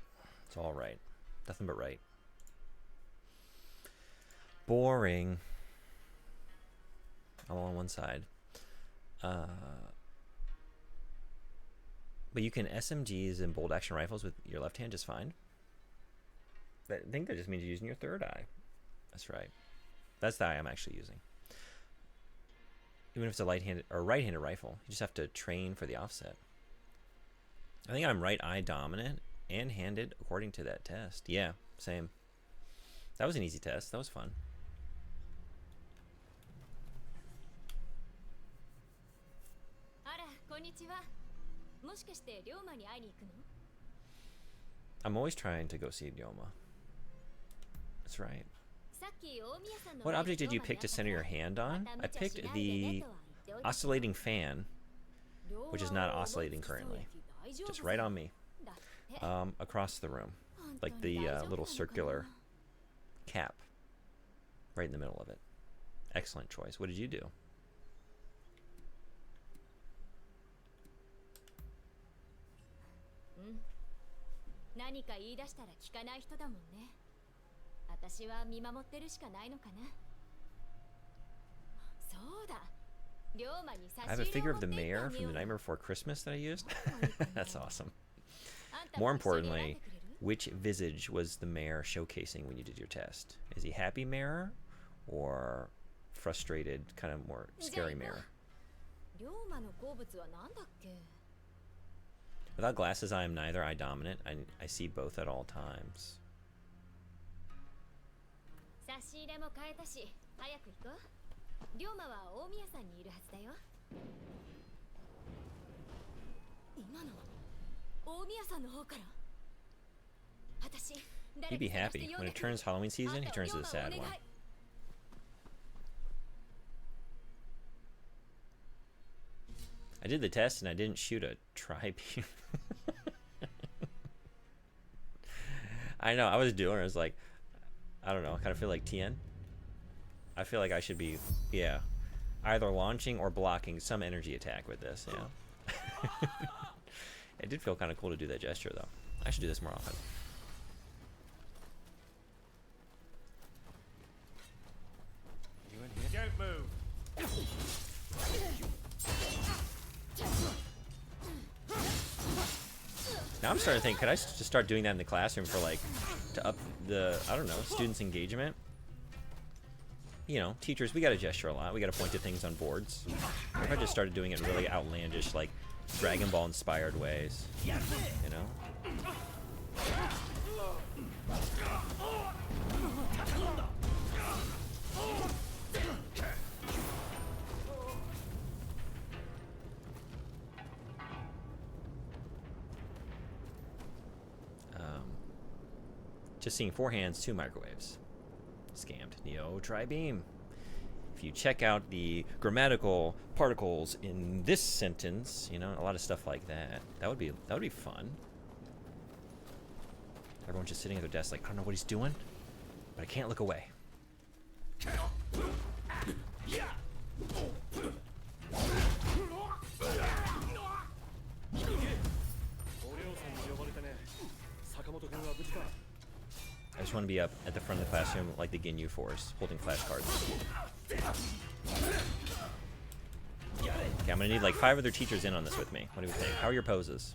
It's all right. Nothing but right. Boring. All on one side. But you can SMGs and bolt action rifles with your left hand just fine. I think that just means you're using your third eye. That's right. That's the eye I'm actually using. Even if it's a right-handed or right-handed rifle, you just have to train for the offset. I think I'm right eye dominant and handed according to that test. Yeah, same. That was an easy test. That was fun. I'm always trying to go see Ryoma. That's right. What object did you pick to center your hand on? I picked the oscillating fan, which is not oscillating currently. Just right on me. Across the room. Like the little circular cap. Right in the middle of it. Excellent choice. What did you do? I have a figure of the mayor from The Nightmare Before Christmas that I used. That's awesome. More importantly, which visage was the mayor showcasing when you did your test? Is he happy mayor or frustrated, kind of more scary mayor? Without glasses, I am neither eye dominant. I see both at all times. He'd be happy. When it turns Halloween season, he turns to the sad one. I did the test and I didn't shoot a tri-beam. I know, I was doing it. I was like, I don't know, I kind of feel like Tien. I feel like I should be, yeah, either launching or blocking some energy attack with this, yeah. It did feel kind of cool to do that gesture, though. I should do this more often. You in here? Don't move. Now I'm starting to think, could I just start doing that in the classroom for like, to up the, I don't know, students' engagement? You know, teachers, we gotta gesture a lot. We gotta point to things on boards. What if I just started doing it in really outlandish, like, Dragon Ball inspired ways? You know? Just seeing 4 hands, 2 microwaves. Scammed. Neo tri-beam. If you check out the grammatical particles in this sentence, you know, a lot of stuff like that. That would be fun. Everyone's just sitting at their desk like, I don't know what he's doing, but I can't look away. I just want to be up at the front of the classroom like the Ginyu Force, holding flashcards. Okay, I'm gonna need like 5 other teachers in on this with me. What do we think? How are your poses?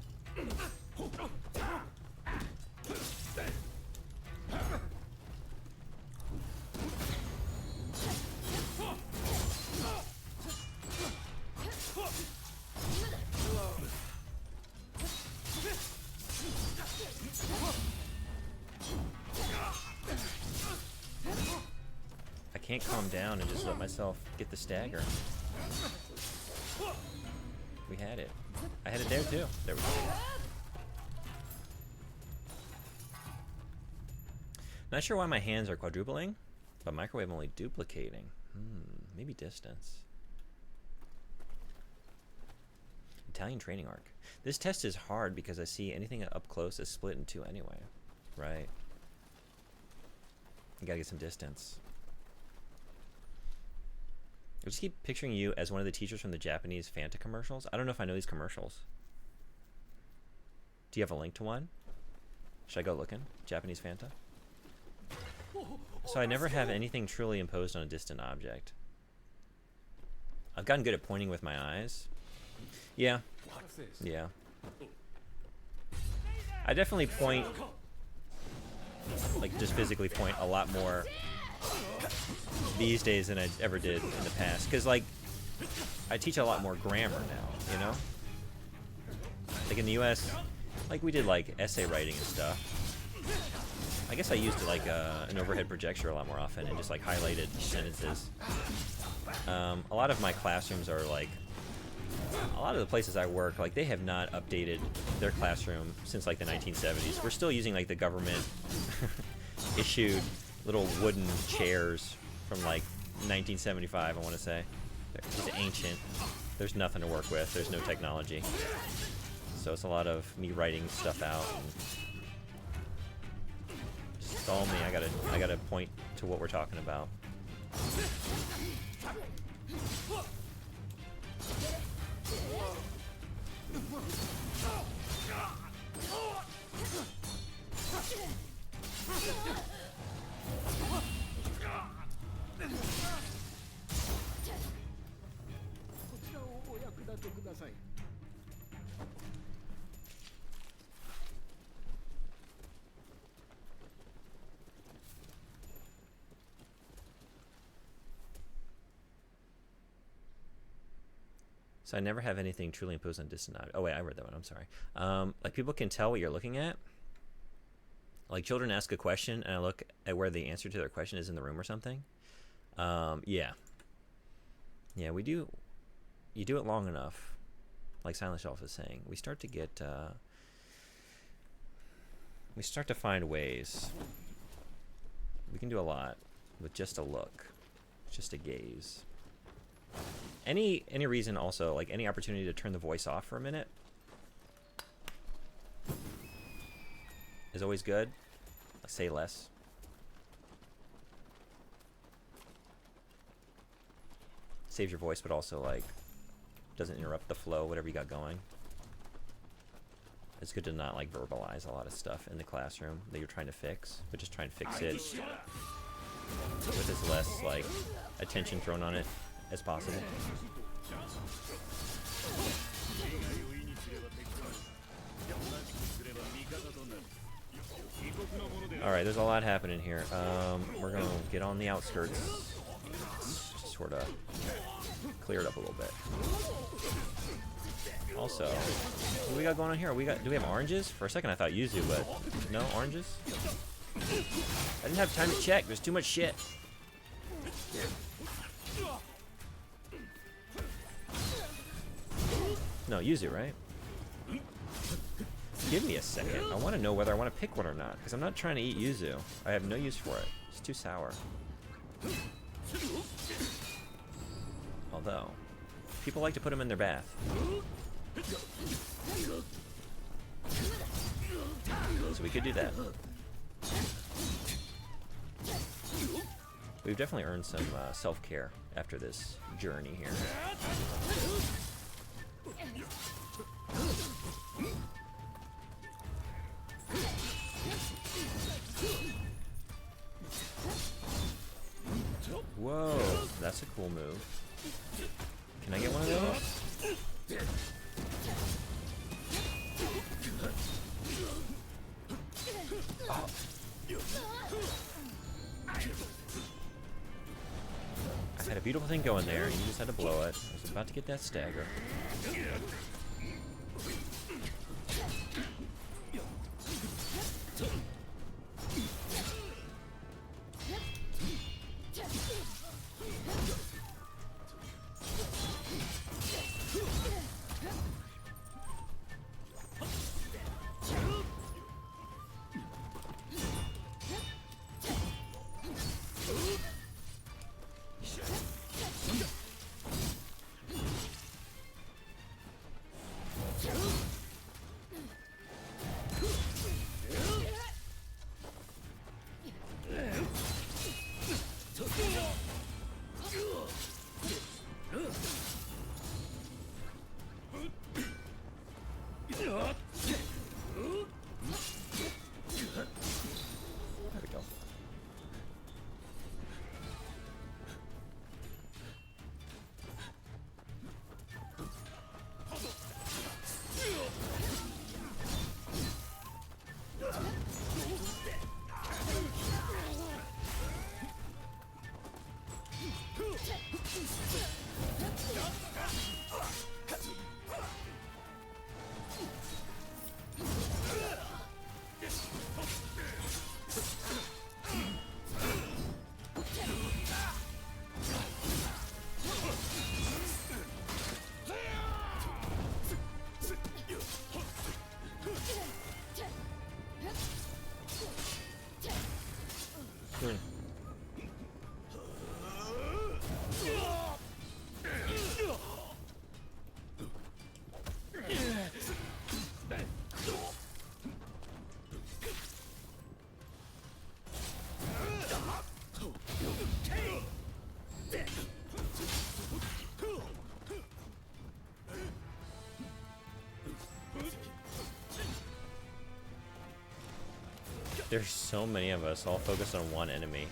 I can't calm down and just let myself get the stagger. We had it. I had it there too. There we go. Not sure why my hands are quadrupling, but microwave only duplicating. Maybe distance. Italian training arc. This test is hard because I see anything up close is split in 2 anyway. Right. You gotta get some distance. I just keep picturing you as one of the teachers from the Japanese Fanta commercials. I don't know if I know these commercials. Do you have a link to one? Should I go looking? Japanese Fanta? So I never have anything truly imposed on a distant object. I've gotten good at pointing with my eyes. Yeah. Yeah. I definitely point, like just physically point a lot more these days than I ever did in the past. Because like, I teach a lot more grammar now, you know? Like in the US, like we did like essay writing and stuff. I guess I used like an overhead projector a lot more often and just like highlighted sentences. A lot of my classrooms are like, a lot of the places I work, like they have not updated their classroom since like the 1970s. We're still using like the government issued little wooden chairs from like 1975, I want to say. It's ancient. There's nothing to work with. There's no technology. So it's a lot of me writing stuff out. And just all me. I gotta point to what we're talking about. So I never have anything truly imposed on distant object. Oh wait, I read that one. I'm sorry. Like people can tell what you're looking at. Like children ask a question, and I look at where the answer to their question is in the room or something. Yeah. Yeah, we do. You do it long enough, like Silent Shelf is saying, we start to get. We start to find ways. We can do a lot with just a look, just a gaze. Any reason also, like any opportunity to turn the voice off for a minute is always good. Say less. Saves your voice, but also like doesn't interrupt the flow, whatever you got going. It's good to not like verbalize a lot of stuff in the classroom that you're trying to fix, but just try and fix it with as less like attention thrown on it as possible. Alright, there's a lot happening here. We're gonna get on the outskirts. Just sort of clear it up a little bit. Also, what do we got going on here? Do we have oranges? For a second I thought yuzu, but no oranges? I didn't have time to check. There's too much shit. No, yuzu, right? Give me a second. I want to know whether I want to pick one or not, because I'm not trying to eat yuzu. I have no use for it. It's too sour. Although, people like to put them in their bath. So we could do that. We've definitely earned some self-care after this journey here. Whoa, that's a cool move. Can I get one of those? Oh. I had a beautiful thing going there, and you just had to blow it. I was about to get that stagger. There's so many of us all focused on one enemy.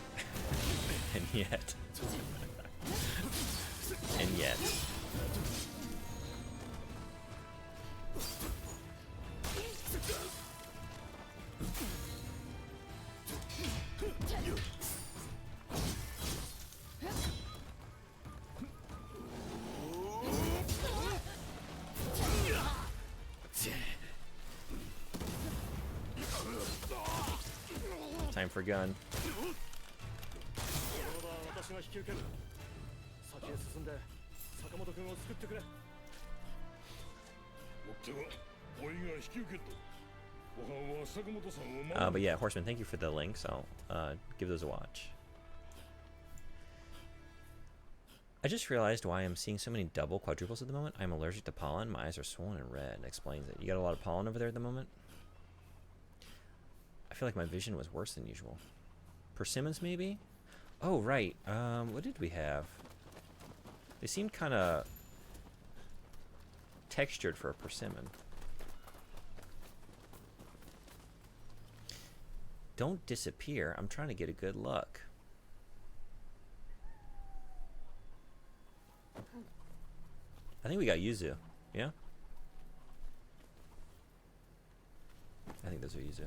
and yet. and yet. Time for gun. 私が引き受ける。先へ進んで坂本君を救ってくれ。追ってはおいが引き受けと。ご飯は坂本さんを守る。 But yeah, Horseman, thank you for the links. I'll give those a watch. I just realized why I'm seeing so many double quadruples at the moment. I'm allergic to pollen. My eyes are swollen and red. Explains it. You got a lot of pollen over there at the moment? I feel like my vision was worse than usual. Persimmons, maybe? Oh, right. What did we have? They seemed kind of textured for a persimmon. Don't disappear. I'm trying to get a good look. I think we got Yuzu. Yeah? I think those are Yuzu.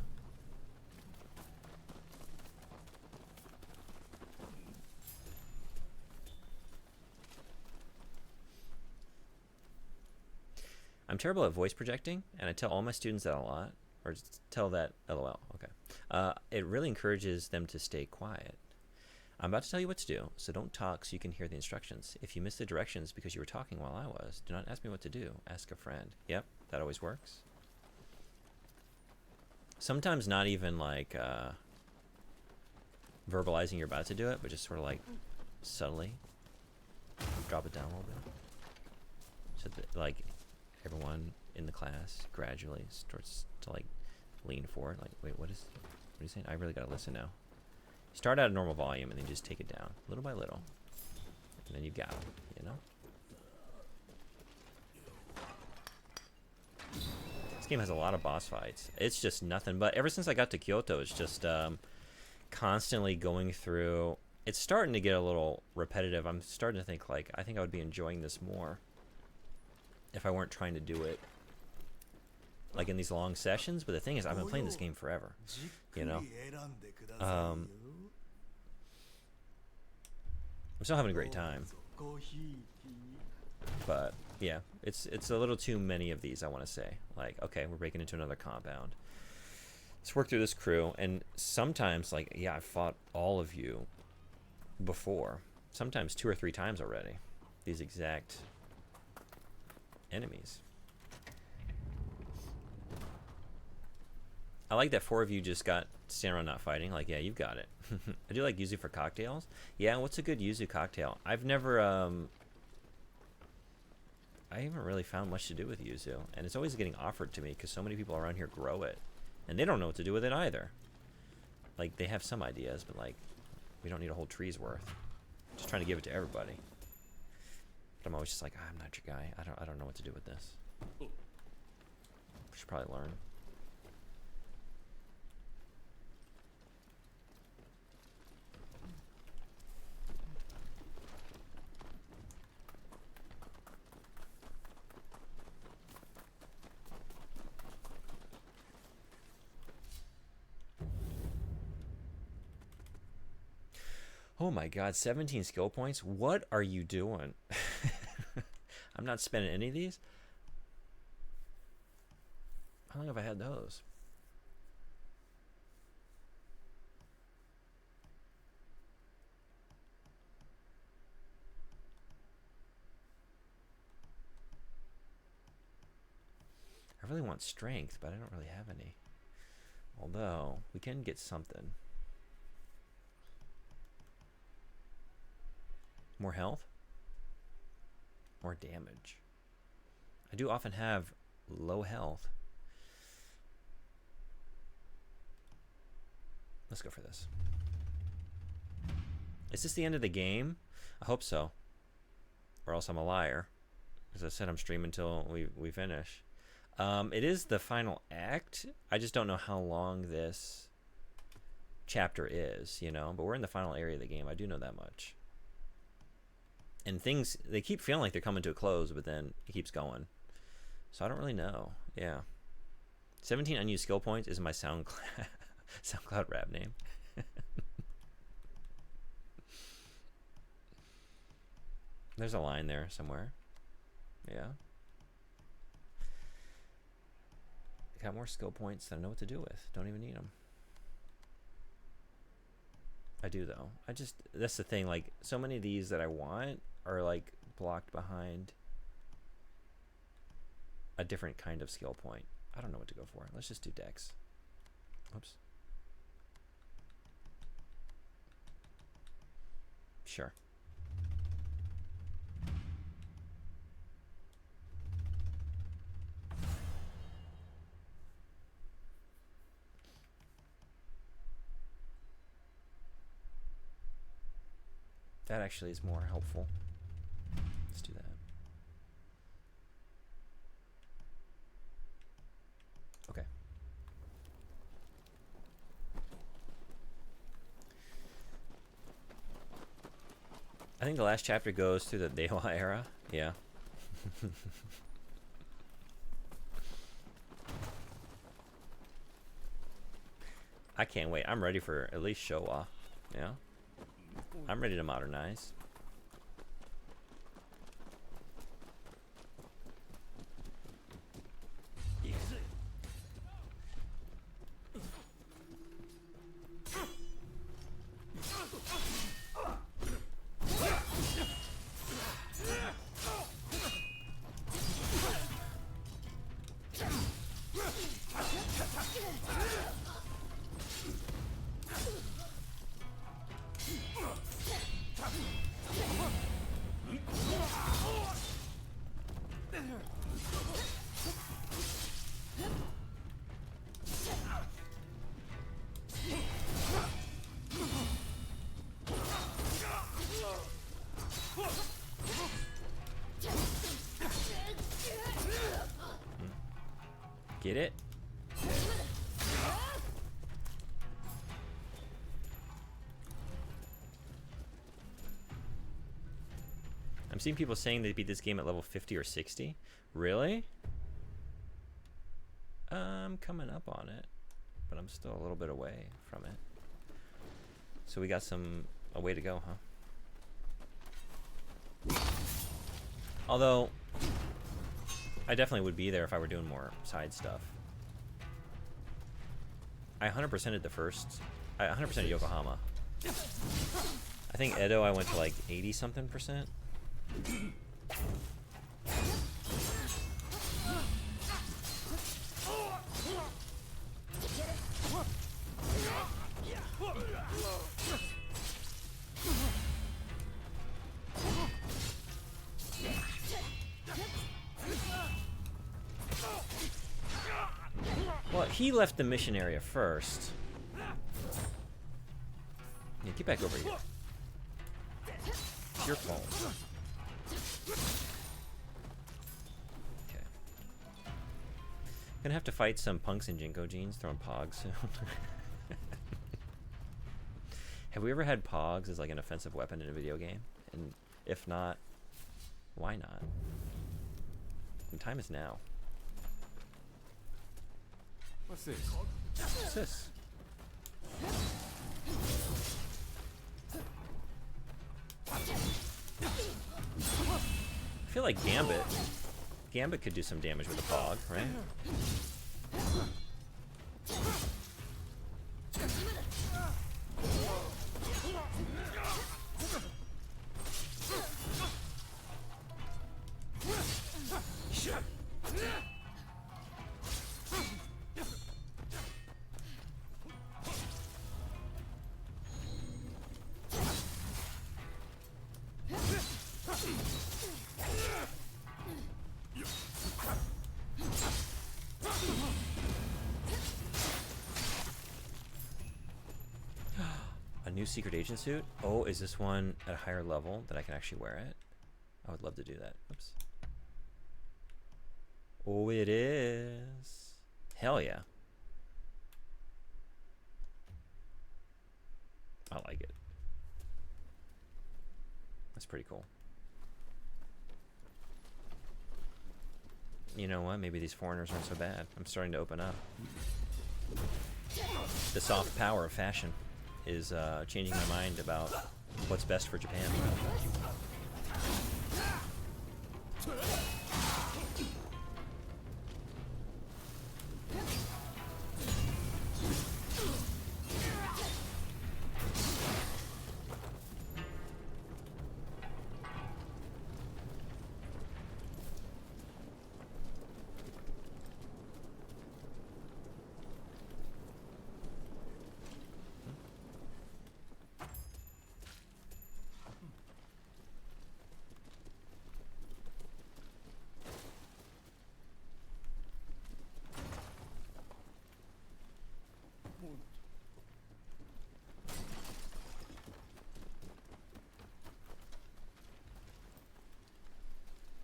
I'm terrible at voice projecting, and I tell all my students that a lot, or just tell that LOL. Okay. It really encourages them to stay quiet. I'm about to tell you what to do, so don't talk so you can hear the instructions. If you miss the directions because you were talking while I was, do not ask me what to do. Ask a friend. Yep, that always works. Sometimes not even like verbalizing you're about to do it, but just sort of like subtly drop it down a little bit. So that, like, everyone in the class gradually starts to like lean forward. Like, wait, what are you saying? I really gotta listen now. Start at a normal volume and then just take it down little by little, and then you got it. You know. This game has a lot of boss fights. It's just nothing but ever since I got to Kyoto, it's just constantly going through. It's starting to get a little repetitive. I'm starting to think like I think I would be enjoying this more if I weren't trying to do it like in these long sessions. But the thing is, I've been playing this game forever, you know. I'm still having a great time, but yeah, it's a little too many of these, I want to say. Like, okay, we're breaking into another compound. Let's work through this crew, and sometimes, like, yeah, I've fought all of you before, sometimes 2 or 3 times already, these exact enemies. I like that 4 of you just got stand around not fighting. Like, yeah, you've got it. I do like yuzu for cocktails. Yeah, what's a good yuzu cocktail? I've never I haven't really found much to do with yuzu, and it's always getting offered to me because so many people around here grow it, and they don't know what to do with it either. Like, they have some ideas, but like, we don't need a whole tree's worth. Just trying to give it to everybody. But I'm always just like, I'm not your guy. I don't know what to do with this. Should probably learn. Oh my god, 17 skill points? What are you doing? I'm not spending any of these. How long have I had those? I really want strength, but I don't really have any. Although, we can get something. More health? More damage. I do often have low health. Let's go for this. Is this the end of the game? I hope so. Or else I'm a liar. As I said, I'm streaming until we finish. It is the final act. I just don't know how long this chapter is, you know? But we're in the final area of the game. I do know that much. And things, they keep feeling like they're coming to a close, but then it keeps going. So I don't really know. Yeah. 17 unused skill points is my SoundCloud rap name. There's a line there somewhere. Yeah. Got more skill points than I know what to do with. Don't even need them. I do though. That's the thing, like so many of these that I want are like blocked behind a different kind of skill point. I don't know what to go for. Let's just do Dex. Oops. Sure. That actually is more helpful. Let's do that. Okay. I think the last chapter goes through the Dewa era. Yeah. I can't wait. I'm ready for at least Showa. Yeah. I'm ready to modernize. Get it? I'm seeing people saying they beat this game at level 50 or 60. Really? I'm coming up on it, but I'm still a little bit away from it. So we got a way to go, huh? Although I definitely would be there if I were doing more side stuff. I 100%ed the first. I 100%ed Yokohama. I think Edo I went to like 80 something %. Well, he left the mission area first. Yeah, get back over here. It's your fault. Okay. Gonna have to fight some punks and Jinko jeans throwing pogs soon. Have we ever had pogs as like an offensive weapon in a video game? And if not, why not? And time is now. What's this? What's this? I feel like Gambit could do some damage with a Pog, right? A new secret agent suit? Oh, is this one at a higher level that I can actually wear it? I would love to do that. Oops. Oh, it is. Hell yeah. I like it. That's pretty cool. You know what? Maybe these foreigners aren't so bad. I'm starting to open up. The soft power of fashion is changing my mind about what's best for Japan.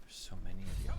So many of you.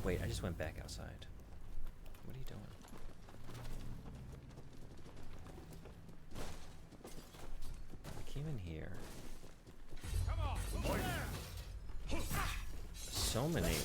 Wait, I just went back outside. What are you doing? I came in here. So many.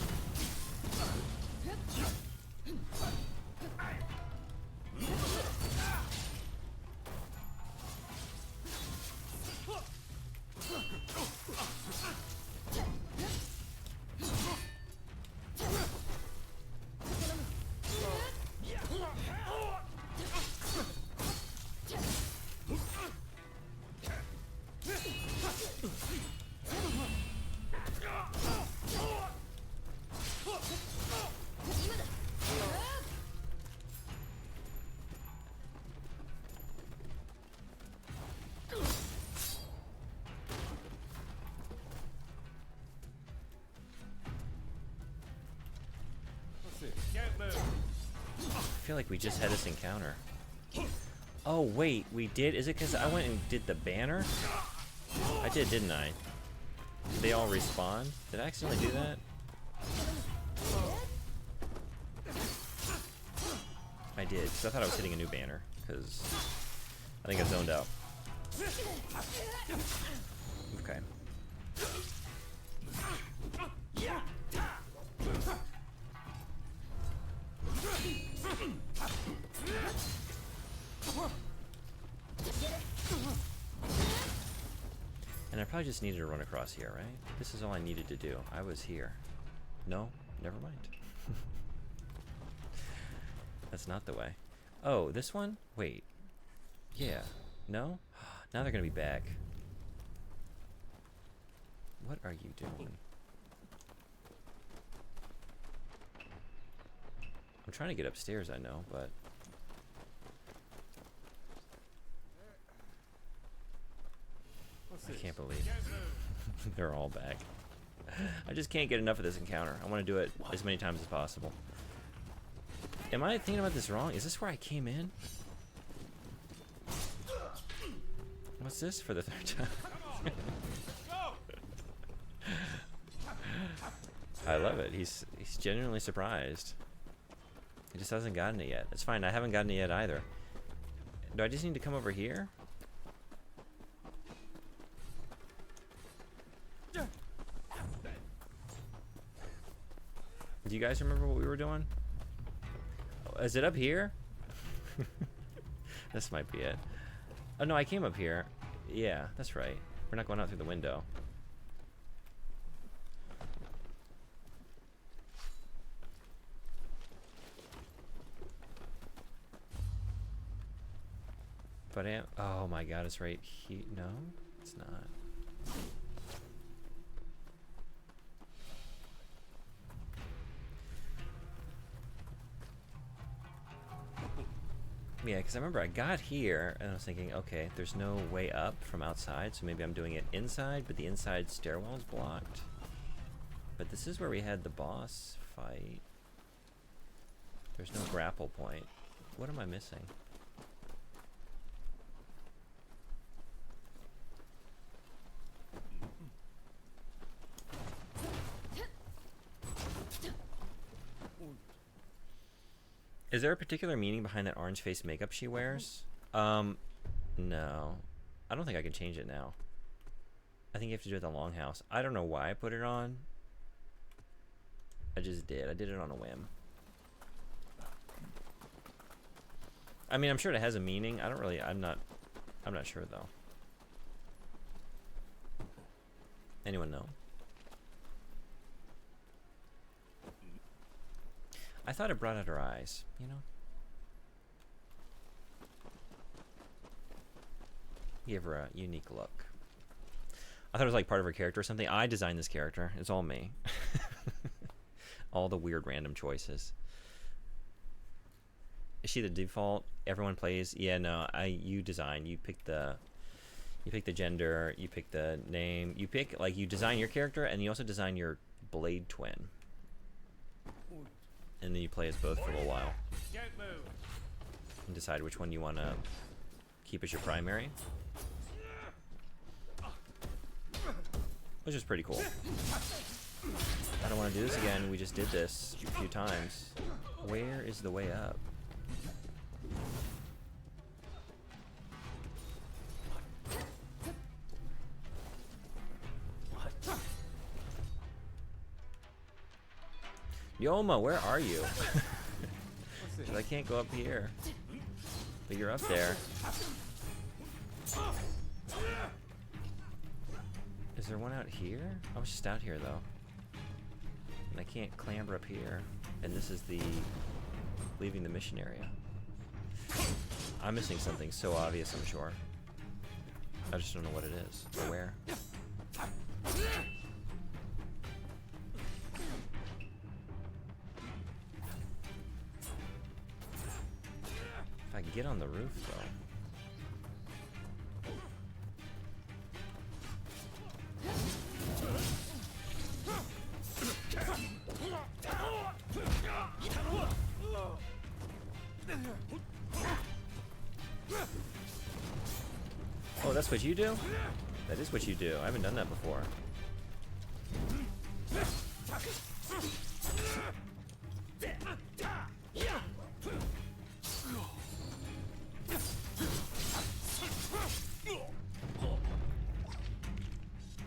I feel like we just had this encounter. Oh wait, we did? Is it because I went and did the banner? I did, didn't I? Did they all respawn? Did I accidentally do that? I did, because I thought I was hitting a new banner, because I think I zoned out. Okay. And I probably just needed to run across here, right? This is all I needed to do. I was here. No? Never mind. That's not the way. Oh, this one? Wait. Yeah. No? Now they're gonna be back. What are you doing? I'm trying to get upstairs, I know, but I can't believe they're all back. I just can't get enough of this encounter. I want to do it as many times as possible. Am I thinking about this wrong? Is this where I came in? What's this for the third time? I love it. He's genuinely surprised. He just hasn't gotten it yet. It's fine. I haven't gotten it yet either. Do I just need to come over here? Do you guys remember what we were doing? Oh, is it up here? This might be it. Oh no, I came up here. Yeah, that's right. We're not going out through the window. But I am. Oh my god, it's right here. No, it's not. Yeah, because I remember I got here and I was thinking, okay, there's no way up from outside, so maybe I'm doing it inside, but the inside stairwell is blocked. But this is where we had the boss fight. There's no grapple point. What am I missing? Is there a particular meaning behind that orange face makeup she wears? No. I don't think I can change it now. I think you have to do it at the longhouse. I don't know why I put it on. I just did. I did it on a whim. I mean, I'm sure it has a meaning. I'm not sure though. Anyone know? I thought it brought out her eyes, you know? Give her a unique look. I thought it was like part of her character or something. I designed this character. It's all me. All the weird random choices. Is she the default? Everyone plays? Yeah, no, you design. You pick the gender, you pick the name, you design your character and you also design your blade twin. And then you play as both for a little while. And decide which one you want to keep as your primary. Which is pretty cool. I don't want to do this again. We just did this a few times. Where is the way up? Yoma, where are you? I can't go up here. But you're up there. Is there one out here? I was just out here though. And I can't clamber up here. And this is the leaving the mission area. I'm missing something so obvious, I'm sure. I just don't know what it is or where. If I can get on the roof though. Oh, that's what you do? That is what you do. I haven't done that before.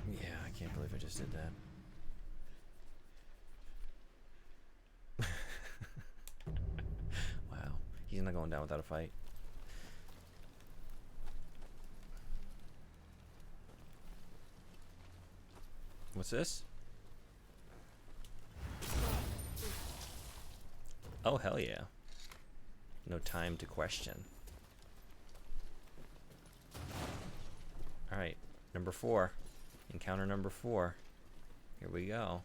Yeah, I can't believe I just did that. Wow. He's not going down without a fight. What's this? Oh, hell yeah. No time to question. Alright, number 4. Encounter number 4. Here we go.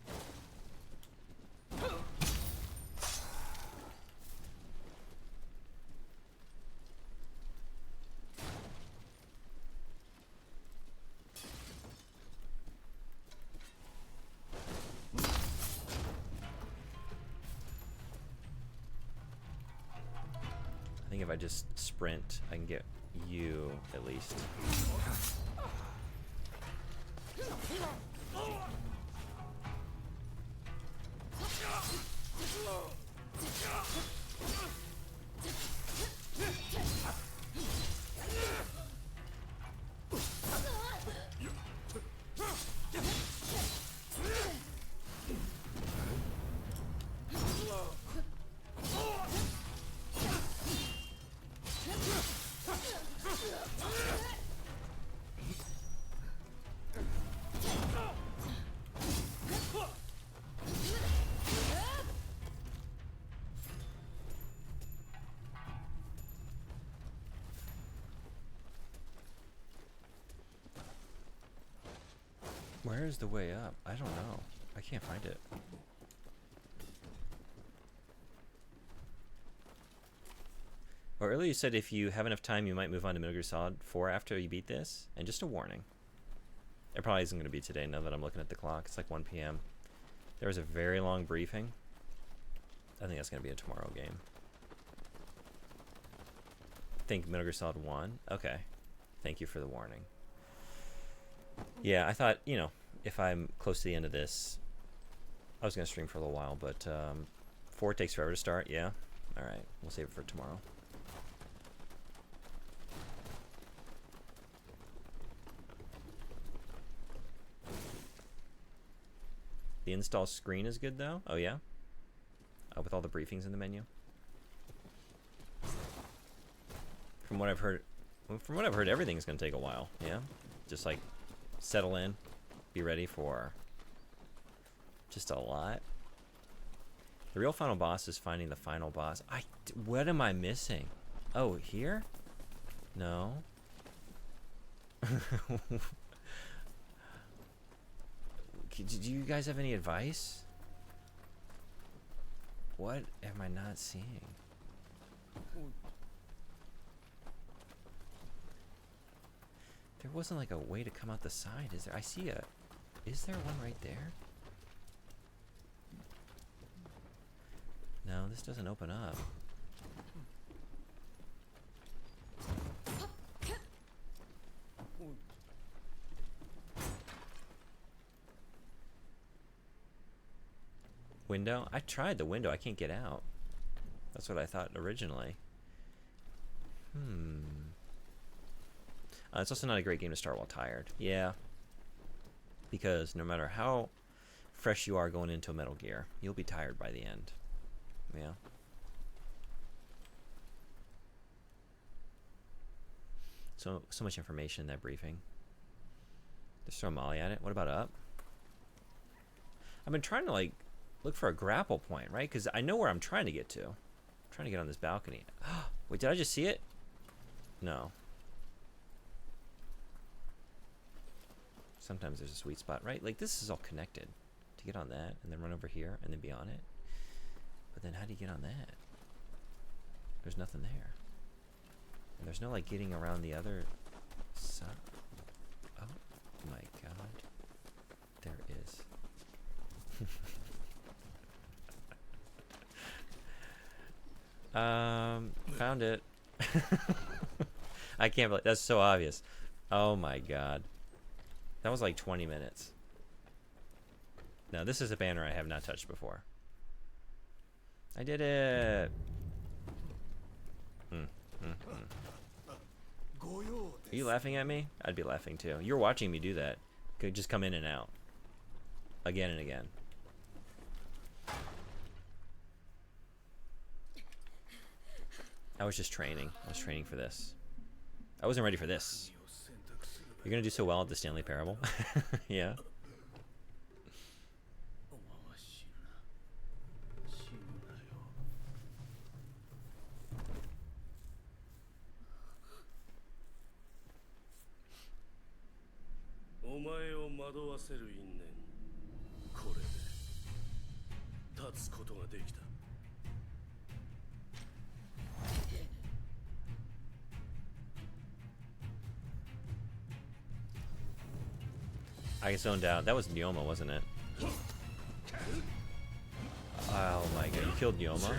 I think if I just sprint, I can get you at least. Where's the way up? I don't know. I can't find it. Well, earlier you said if you have enough time, you might move on to Metal Gear Solid 4 after you beat this. And just a warning. It probably isn't going to be today now that I'm looking at the clock. It's like 1 p.m. There was a very long briefing. I think that's going to be a tomorrow game. Think Metal Gear Solid 1? Okay. Thank you for the warning. Yeah, I thought, you know, if I'm close to the end of this, I was going to stream for a little while, but 4 takes forever to start, yeah? Alright, we'll save it for tomorrow. The install screen is good, though? Oh, yeah? With all the briefings in the menu? From what I've heard, everything's going to take a while, yeah? Just like settle in, be ready for just a lot. The real final boss is finding the final boss. What am I missing? Oh, here? No. Do you guys have any advice? What am I not seeing? There wasn't like a way to come out the side, is there? I see a... Is there one right there? No, this doesn't open up. Window? I tried the window. I can't get out. That's what I thought originally. It's also not a great game to start while tired. Yeah. Because no matter how fresh you are going into a Metal Gear, you'll be tired by the end. Yeah. So much information in that briefing. Just throw Molly at it. What about up? I've been trying to like look for a grapple point, right? Because I know where I'm trying to get to. I'm trying to get on this balcony. Wait, did I just see it? No. Sometimes there's a sweet spot, right? Like this is all connected. To get on that and then run over here and then be on it. But then how do you get on that? There's nothing there. And there's no like getting around the other side. Oh my god. There is. Found it. I can't believe that's so obvious. Oh my god. That was like 20 minutes. Now this is a banner I have not touched before. I did it. Are you laughing at me? I'd be laughing too. You're watching me do that. Could just come in and out. Again and again. I was just training. I was training for this. I wasn't ready for this. You're gonna do so well at the Stanley Parable. Yeah. I zoned out. That was Nyoma, wasn't it? Oh my god, you killed Nyoma?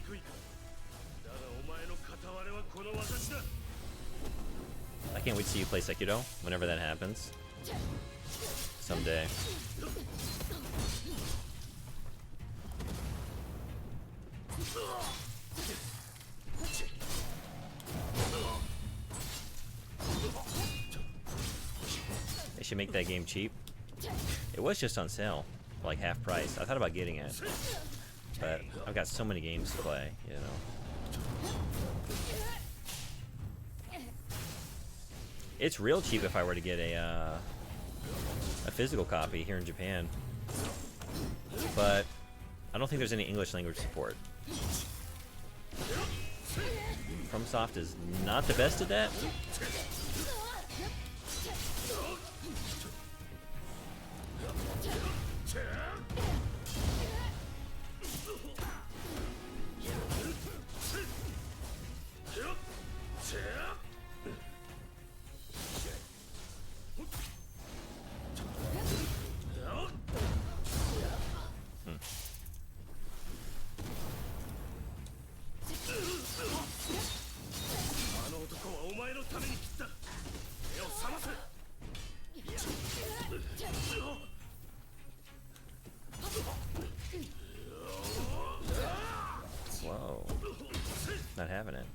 くいか。だがお前の片割れはこの私だ。 I can't wait to see you play Sekiro whenever that happens. Someday. They should make that game cheap. It was just on sale, like half price. I thought about getting it, but I've got so many games to play, you know. It's real cheap if I were to get a physical copy here in Japan, but I don't think there's any English language support. FromSoft is not the best at that. Whoa. Not having it.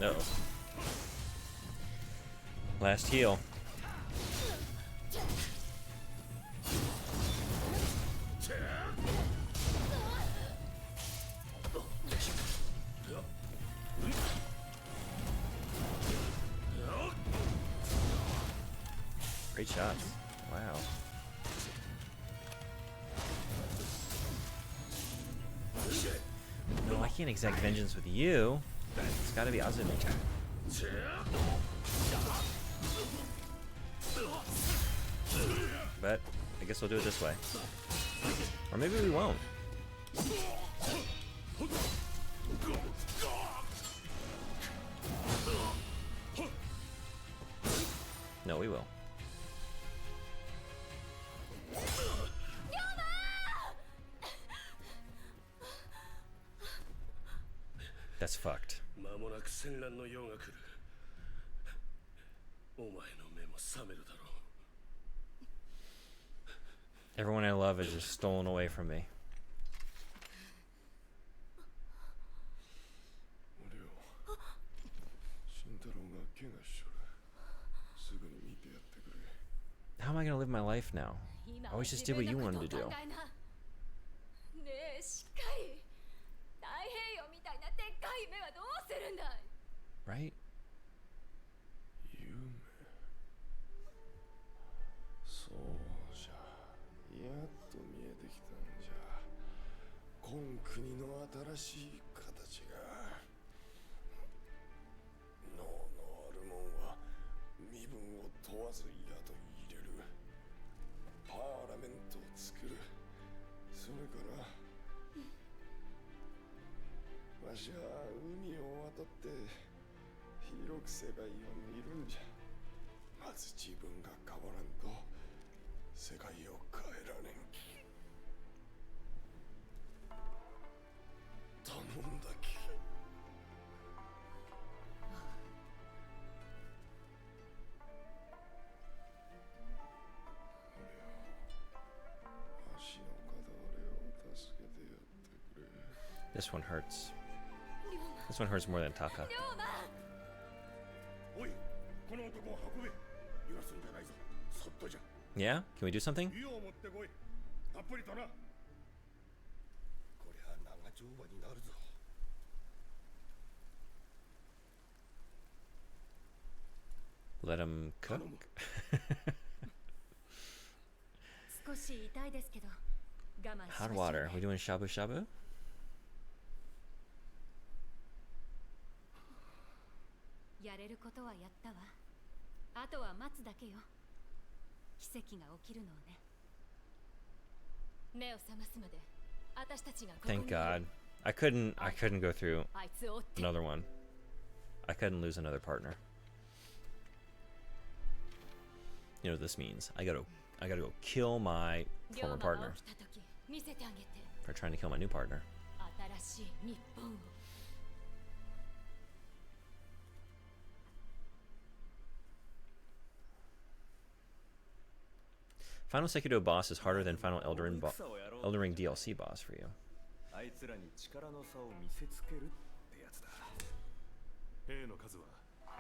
No. Last heal. Great shots. Wow. No, I can't exact vengeance with you. It's gotta be Azumi. But I guess we'll do it this way. Or maybe we won't. No, we will. That's fucked. Everyone I love is just stolen away from me. How am I gonna live my life now? I always just did what you wanted to do. Right? This one hurts. This one hurts more than Taka. Yeah? Can we do something? Let him cook? Hot water. Are we doing shabu shabu? やれることはやったわ。あとは待つだけよ。奇跡が起きるのをね。目を覚ますまで私たちがここにいる。 Thank God. I couldn't go through あいつを追って。 another one. I couldn't lose another partner. You know what this means? I gotta go kill my former partner 起きた時見せてあげて。 for trying to kill my new partner. 新しい日本を。 Final Sekiro boss is harder than final Elden Ring DLC boss for you. あいつらに力の差を見せつけるってやつだ。兵の数は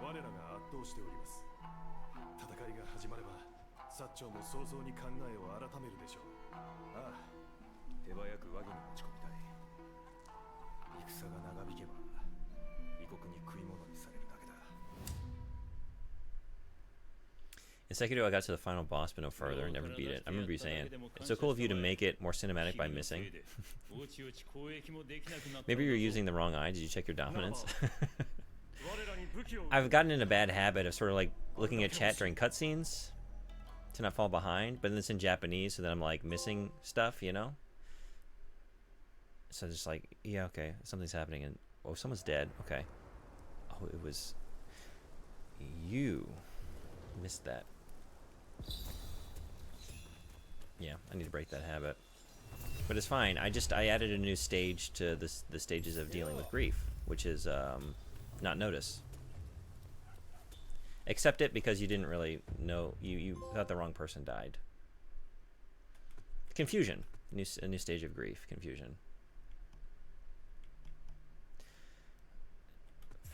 我らが圧倒しております。戦いが始まれば薩長も早々に考えを改めるでしょう。ああ、手早く和議に持ち込みたい。戦が長引けば異国に食い物にされるだけだ。 In Sekiro, I got to the final boss, but no further. I never beat it. I remember you saying, it's so cool of you to make it more cinematic by missing. Maybe you're using the wrong eye. Did you check your dominance? I've gotten in a bad habit of sort of like looking at chat during cutscenes to not fall behind, but then it's in Japanese, so then I'm like missing stuff, you know? So just like, yeah, okay, something's happening, and oh, someone's dead. Okay. Oh, it was you. Missed that. Yeah, I need to break that habit. But it's fine. I added a new stage to the stages of dealing with grief, which is not notice. Accept it because you didn't really know, you thought the wrong person died. Confusion. A new stage of grief. Confusion.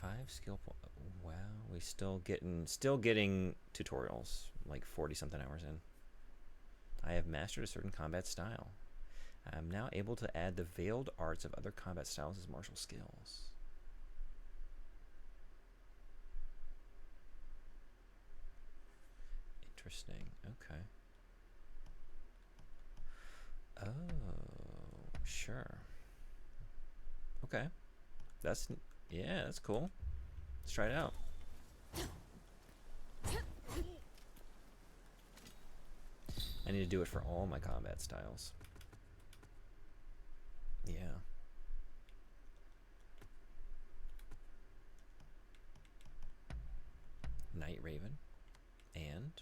5 skill points. Wow, we still getting tutorials, like 40 something hours in. I have mastered a certain combat style. I am now able to add the veiled arts of other combat styles as martial skills. Interesting. Okay. Oh, sure. Okay. Yeah, that's cool. Let's try it out. I need to do it for all my combat styles. Yeah. Night Raven. And...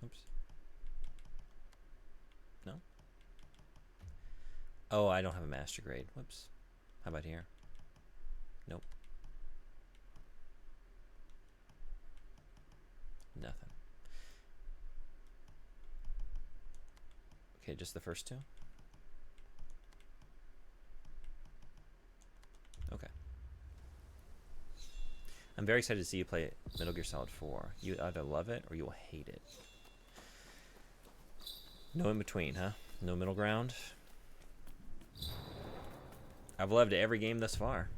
Oops. No? Oh, I don't have a master grade. Whoops. How about here? Nope. Nothing. Okay, just the first two? Okay. I'm very excited to see you play Metal Gear Solid 4. You either love it or you will hate it. No in between, huh? No middle ground? I've loved every game thus far.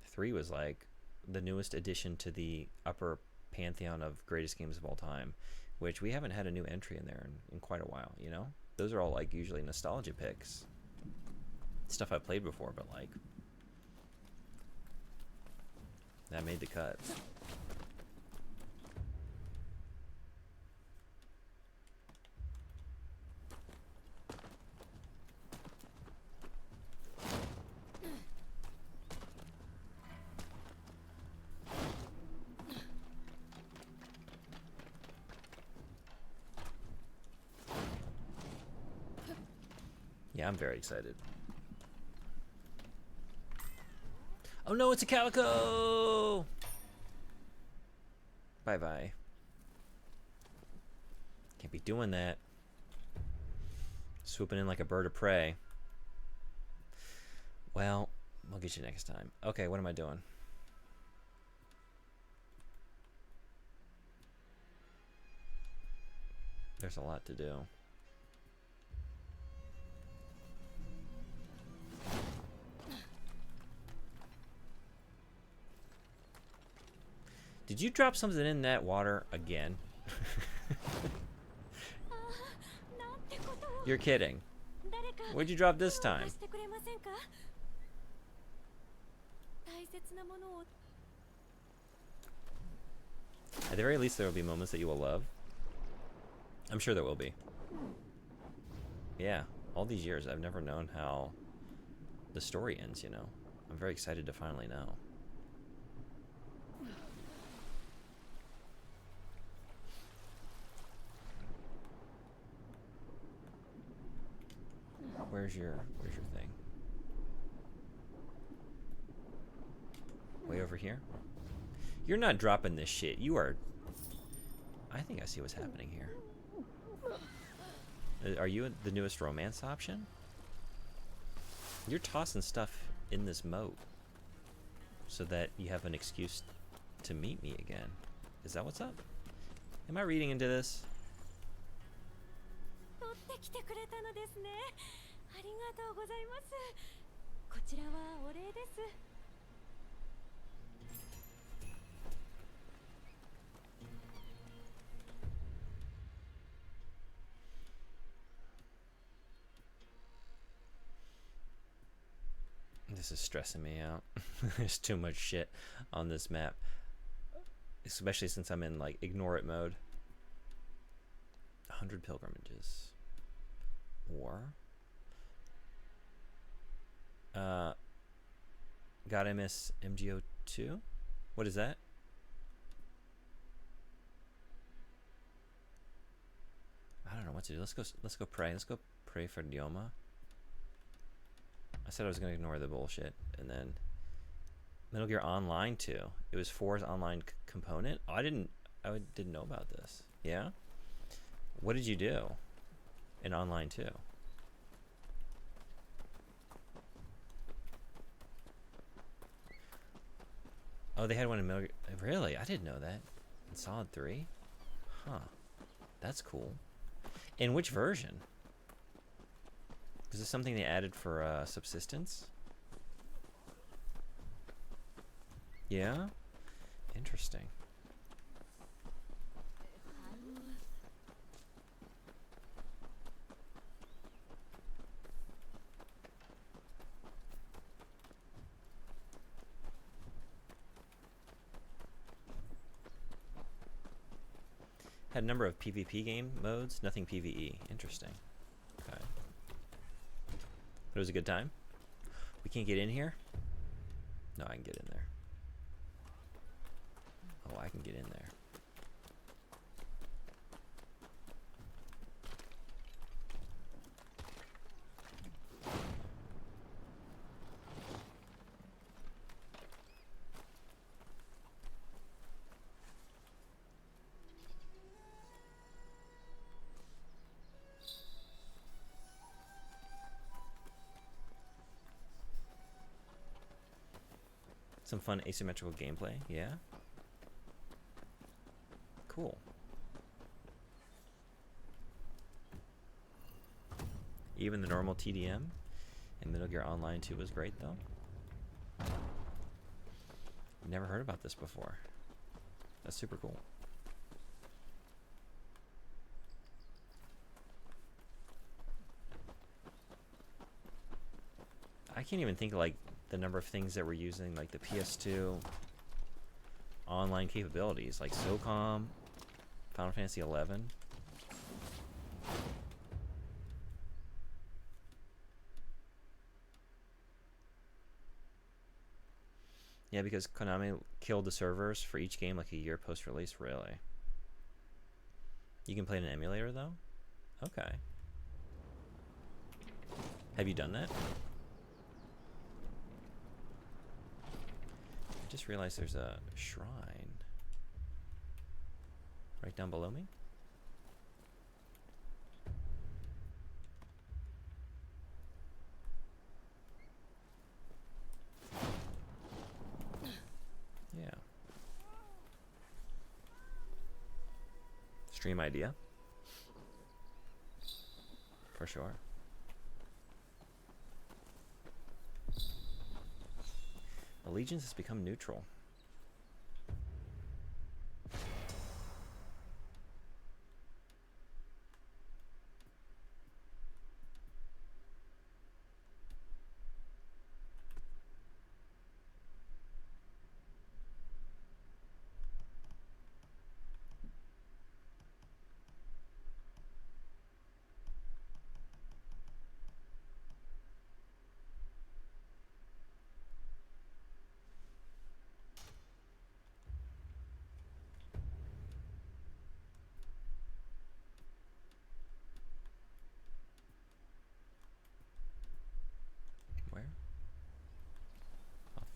3 was like the newest addition to the upper pantheon of greatest games of all time, which we haven't had a new entry in there in quite a while, you know? Those are all like usually nostalgia picks. Stuff I've played before, but like that made the cut. Yeah, I'm very excited. Oh no, it's a calico! Bye-bye. Can't be doing that. Swooping in like a bird of prey. Well, we'll get you next time. Okay, what am I doing? There's a lot to do. Did you drop something in that water again? You're kidding. What'd you drop this time? At the very least, there will be moments that you will love. I'm sure there will be. Yeah, all these years, I've never known how the story ends, you know. I'm very excited to finally know. Where's your thing? Way over here? You're not dropping this shit. You are... I think I see what's happening here. Are you the newest romance option? You're tossing stuff in this moat so that you have an excuse to meet me again. Is that what's up? Am I reading into this? This is stressing me out. There's too much shit on this map. Especially since I'm in like ignore it mode. 100 pilgrimages. Or gotta miss MGO2? What is that? I don't know what to do. Let's go pray. Let's go pray for Dioma. I said I was gonna ignore the bullshit, and then Metal Gear Online 2. It was 4's online component. Oh, I didn't know about this. Yeah. What did you do in Online 2? Oh, they had one in Metal Gear. Really? I didn't know that. In Solid 3? Huh. That's cool. In which version? Is this something they added for subsistence? Yeah? Interesting. Had a number of PvP game modes, nothing PvE. Interesting. Okay. But it was a good time. We can't get in here? No, I can get in there. Oh, I can get in there. Some fun asymmetrical gameplay, yeah? Cool. Even the normal TDM in Metal Gear Online 2 was great, though. Never heard about this before. That's super cool. I can't even think of, like, the number of things that we're using, like the PS2 online capabilities, like SOCOM, Final Fantasy 11. Yeah, because Konami killed the servers for each game like a year post-release, really. You can play in an emulator, though? Okay. Have you done that? I just realized there's a shrine right down below me. Yeah. Stream idea. For sure. Allegiance has become neutral.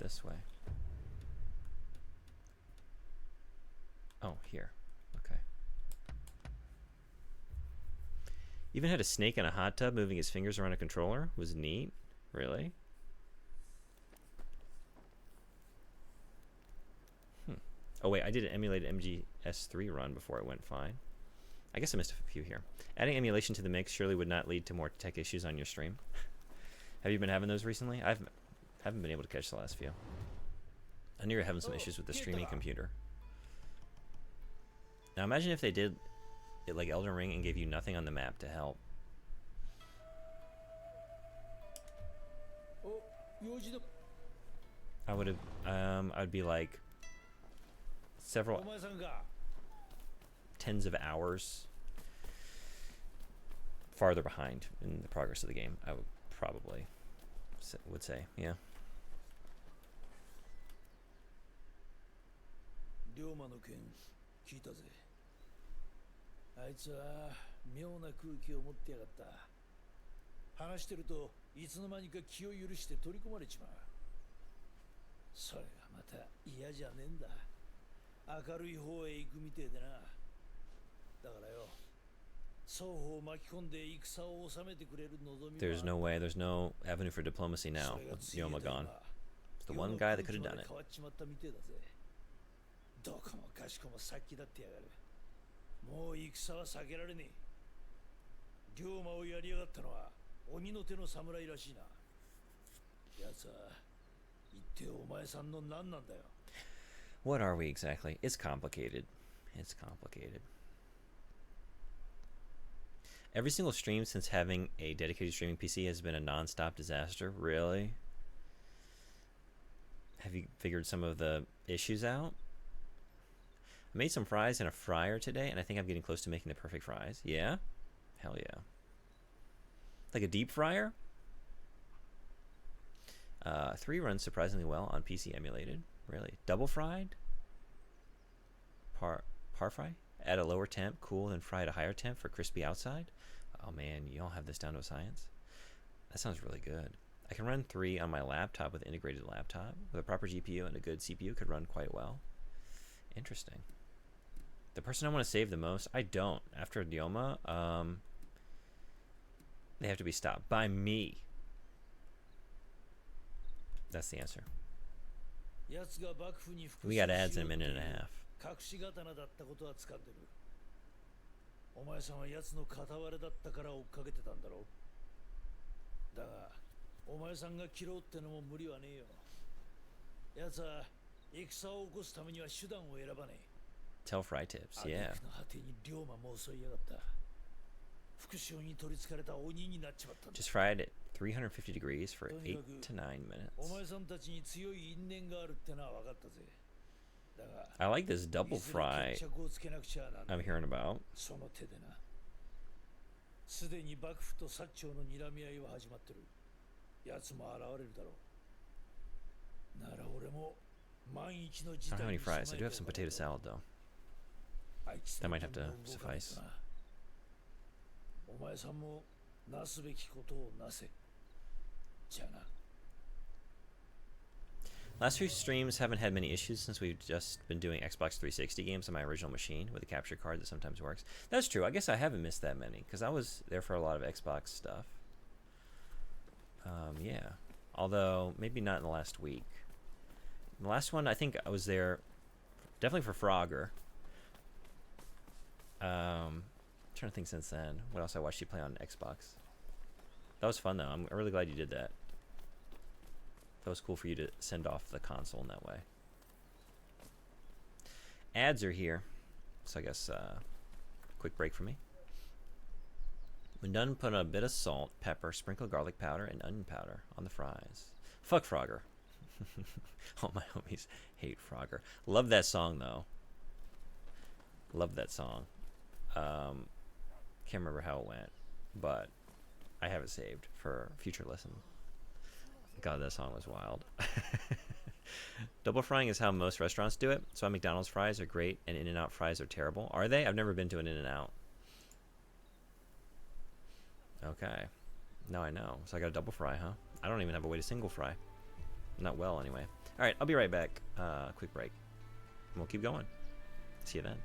this way? Oh, here. Okay. Even had a snake in a hot tub moving his fingers around a controller. Was neat. Really? Oh wait, I did an emulated MGS3 run before it went fine. I guess I missed a few here. Adding emulation to the mix surely would not lead to more tech issues on your stream. Have you been having those recently? I haven't been able to catch the last few. I knew you were having some issues with the streaming computer. Now imagine if they did it like Elden Ring and gave you nothing on the map to help. I would have, I'd be like several tens of hours farther behind in the progress of the game. I would probably would say, yeah. 龍馬の件聞いたぜ。あいつは妙な空気を持ってやがった。話してるといつの間にか気を許して取り込まれちまう。それがまた嫌じゃねえんだ。明るい方へ行くみてえでな。だからよ、双方巻き込んで戦を収めてくれる望みは。There's no way. There's no avenue for diplomacy now with Yoma gone. It's the one guy that could have done it. どこもかしこも殺気だってやがる。もう戦は避けられねえ。龍馬をやりやがったのは鬼の手の侍らしいな。奴は言ってお前さんの何なんだよ。What are we exactly? It's complicated. It's complicated. Every single stream since having a dedicated streaming PC has been a non-stop disaster. Really? Have you figured some of the issues out? I made some fries in a fryer today, and I think I'm getting close to making the perfect fries. Yeah? Hell yeah. Like a deep fryer? 3 runs surprisingly well on PC emulated. Really? Double fried? Par fry? At a lower temp, cool, then fry at a higher temp for crispy outside? Oh man, you all have this down to a science? That sounds really good. I can run 3 on my laptop with integrated laptop. With a proper GPU and a good CPU could run quite well. Interesting. The person I want to save the most? I don't. After Ryoma, they have to be stopped by me. That's the answer. We got ads in a minute and a half. お前さんは奴の片割れだったから追っかけてたんだろう。だが、お前さんが切ろうってのも無理はねえよ。奴は戦を起こすためには手段を選ばねえ。Tell fry tips, yeah. の果てに龍馬も襲いやがった。復讐に取り憑かれた鬼になっちまったんだ。Just fried at 350 degrees for 8 to 9 minutes. お前さんたちに強い因縁があるってのは分かったぜ。I like this double fry I'm hearing about. その手でな。すでに幕府と薩長の睨み合いは始まってる。奴も現れるだろう。なら俺も万一の事 I don't have 態 any に fries. I do have some potato salad though. That might have to suffice. お前さんもなすべきことをなせ。じゃあな。Last few streams haven't had many issues since we've just been doing Xbox 360 games on my original machine with a capture card that sometimes works. That's true. I guess I haven't missed that many because I was there for a lot of Xbox stuff. Yeah. Although, maybe not in the last week. The last one, I think I was there definitely for Frogger. Trying to think since then. What else I watched you play on Xbox? That was fun though. I'm really glad you did that. That was cool for you to send off the console in that way. Ads are here. So I guess quick break for me. When done, put a bit of salt, pepper, sprinkle garlic powder, and onion powder on the fries. Fuck Frogger. All my homies hate Frogger. Love that song though. Love that song. Can't remember how it went, but I have it saved for future listen. God, that song was wild. Double frying is how most restaurants do it. So McDonald's fries are great and In-N-Out fries are terrible. Are they? I've never been to an In-N-Out. Okay. Now I know. So I got a double fry, huh? I don't even have a way to single fry. Not well, anyway. All right, I'll be right back. Quick break. And we'll keep going. See you then.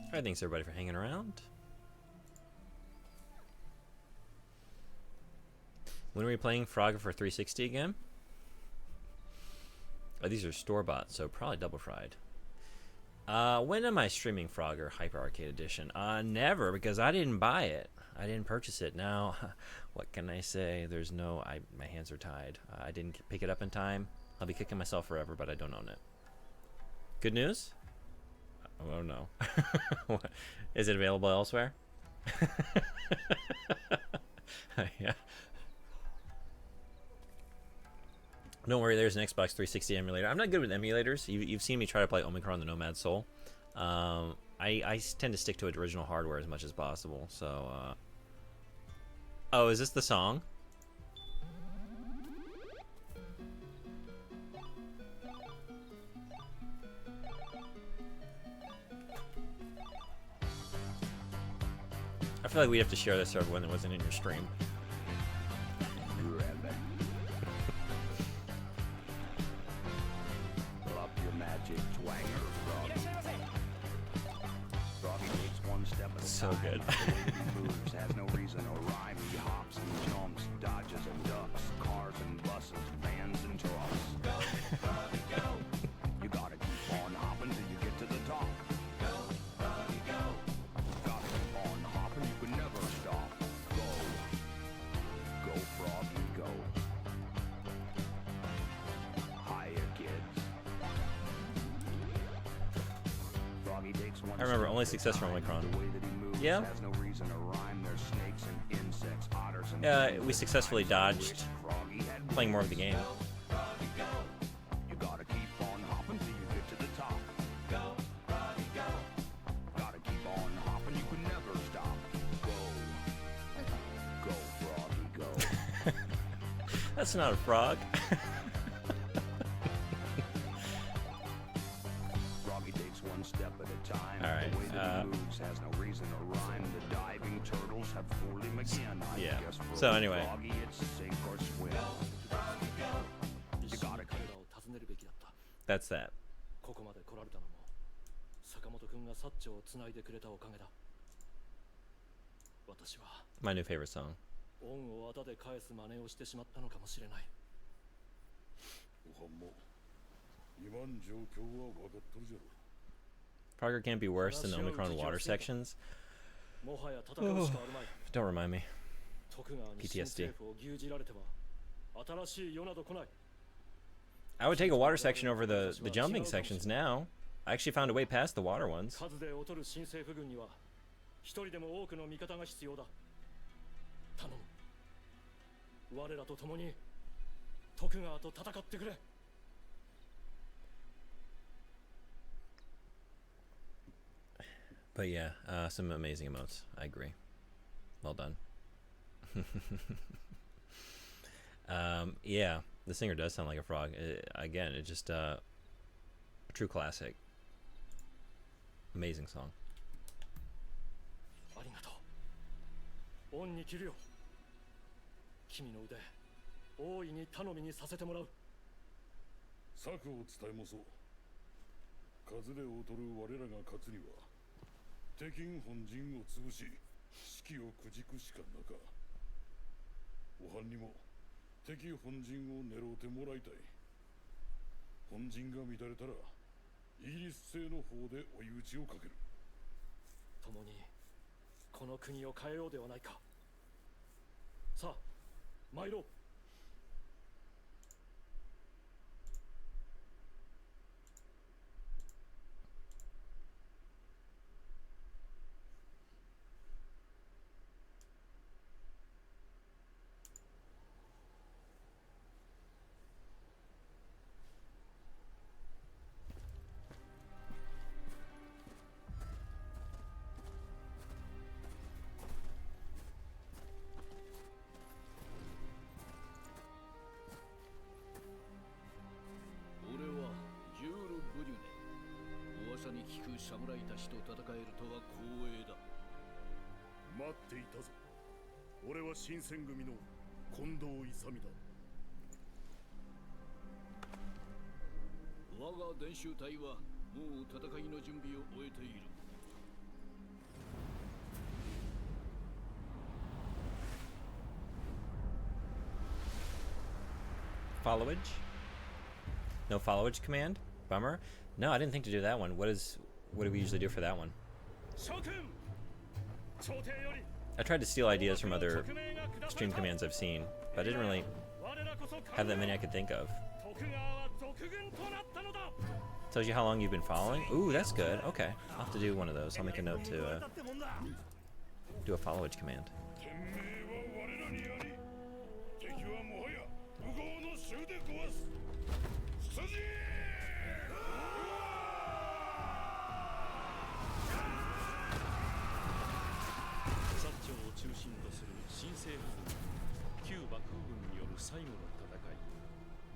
Alright, thanks everybody for hanging around. When are we playing Frogger for 360 again? Oh, these are store-bought, so probably double fried. When am I streaming Frogger Hyper Arcade Edition? Never, because I didn't buy it. I didn't purchase it. Now, what can I say? There's no... my hands are tied. I didn't pick it up in time. I'll be kicking myself forever, but I don't own it. Good news? Oh no. Is it available elsewhere? Yeah. Don't worry, there's an Xbox 360 emulator. I'm not good with emulators. You've seen me try to play Omicron the Nomad Soul. I tend to stick to original hardware as much as possible. So, oh, is this the song? I feel like we'd have to share this server when it wasn't in your stream. Pull up your magic twanger, Froggy. Froggy takes one step at a So time. good. The way that he moves has no reason or rhyme. He hops and jumps, dodges and ducks, cars and buses, vans and trucks. Go, Froggy, go. You gotta keep on hopping till you get to the top. Go, Froggy, go. Gotta keep on hopping, you can never stop. Go, go, Froggy, go. Hiya, kids. Froggy takes one I remember step only at a success from time. Omicron. The way that he moves Yeah. has no reason or rhyme. There's snakes and insects, otters and We successfully dodged playing more of the game. Froggy, go. You gotta keep on hopping till you get to the top. Go, Froggy, go. Gotta keep on hopping, you can never stop. Go, go, Froggy, go. That's not a frog. Froggy takes one step at a time. All right, The way that it moves has no reason or rhyme. The diving turtles have fooled him again. I Yeah. guess for So a anyway. froggy, it's sink or swim. You gotta 彼らを訪ねるべきだった。 That's that. ここまで来られたのも坂本君がサッチョをつないでくれたおかげだ。私は My new favorite song. 恩をあだで返す真似をしてしまったのかもしれない。おはんも今ん状況は分かっとるじゃろ。 Frogger can't be worse than the Omicron water sections. もはや戦うしかあるまい。 Don't remind me. 徳川に新政府を牛耳られては新しい世など来ない。 I would take a water section over the jumping sections now. I actually found a way past the water ones. 数で劣る新政府軍には一人でも多くの味方が必要だ。頼む。我らと共に徳川と戦ってくれ。 But yeah, some amazing emotes. I agree. Well done. Yeah, the singer does sound like a frog. Again, it's just a true classic. Amazing song. ありがとう。恩に着るよ。君の腕、大いに頼みにさせてもらう。策を伝えもそう。数で劣る我らが勝つには敵本陣を潰し士気をくじくしかなか。おはんにも敵本陣を狙うてもらいたい。本陣が乱れたらイギリス製の方で追い打ちをかける。共にこの国を変えようではないか。さあ参ろう。 侍たちと戦えるとは光栄だ。待っていたぞ。俺は新選組の近藤勇だ。我が伝習隊はもう戦いの準備を終えている。Followage? No followage command? Bummer. No, I didn't think to do that one. What do we usually do for that one? I tried to steal ideas from other stream commands I've seen, but I didn't really have that many I could think of. Tells you how long you've been following? Ooh, that's good. Okay, I'll have to do one of those. I'll make a note to do a followage command. 中心とする新政府軍、旧幕府軍による最後の戦い、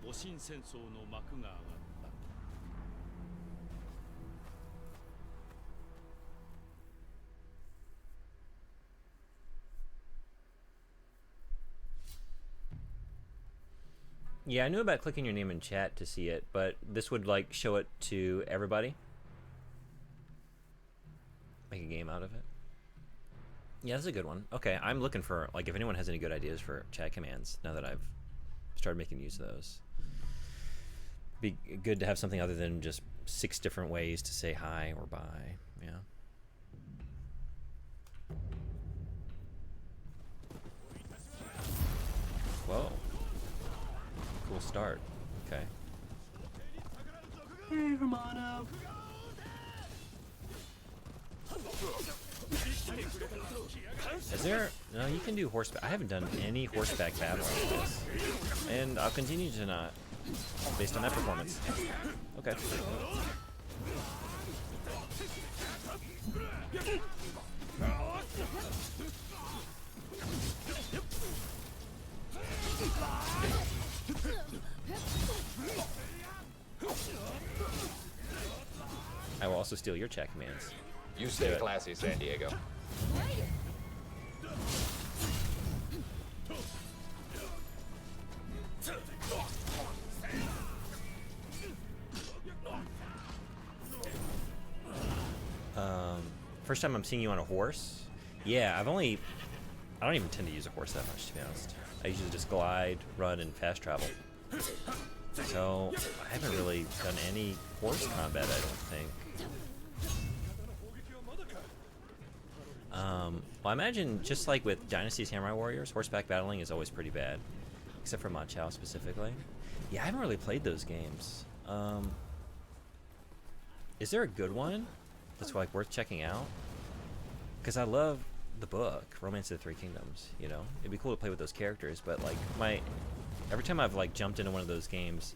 戊辰戦争の幕が上がった。Yeah, I knew about clicking your name in chat to see it, but this would like show it to everybody. Make a game out of it. Yeah, that's a good one. Okay, I'm looking for, like, if anyone has any good ideas for chat commands, now that I've started making use of those. Be good to have something other than just 6 different ways to say hi or bye, yeah. Whoa. Cool start. Okay. Hey, Romano. Is there... No, you can do horseback. I haven't done any horseback battle like this. And I'll continue to not, based on that performance. Okay. I will also steal your chat commands. You stay classy, San Diego. First time I'm seeing you on a horse. Yeah, I don't even tend to use a horse that much, to be honest. I usually just glide, run, and fast travel. So I haven't really done any horse combat, I don't think. Well, I imagine just like with Dynasty Samurai Warriors, horseback battling is always pretty bad, except for Machao specifically. Yeah, I haven't really played those games. Is there a good one that's like worth checking out? Because I love the book, Romance of the Three Kingdoms. You know, it'd be cool to play with those characters, but like every time I've like jumped into one of those games,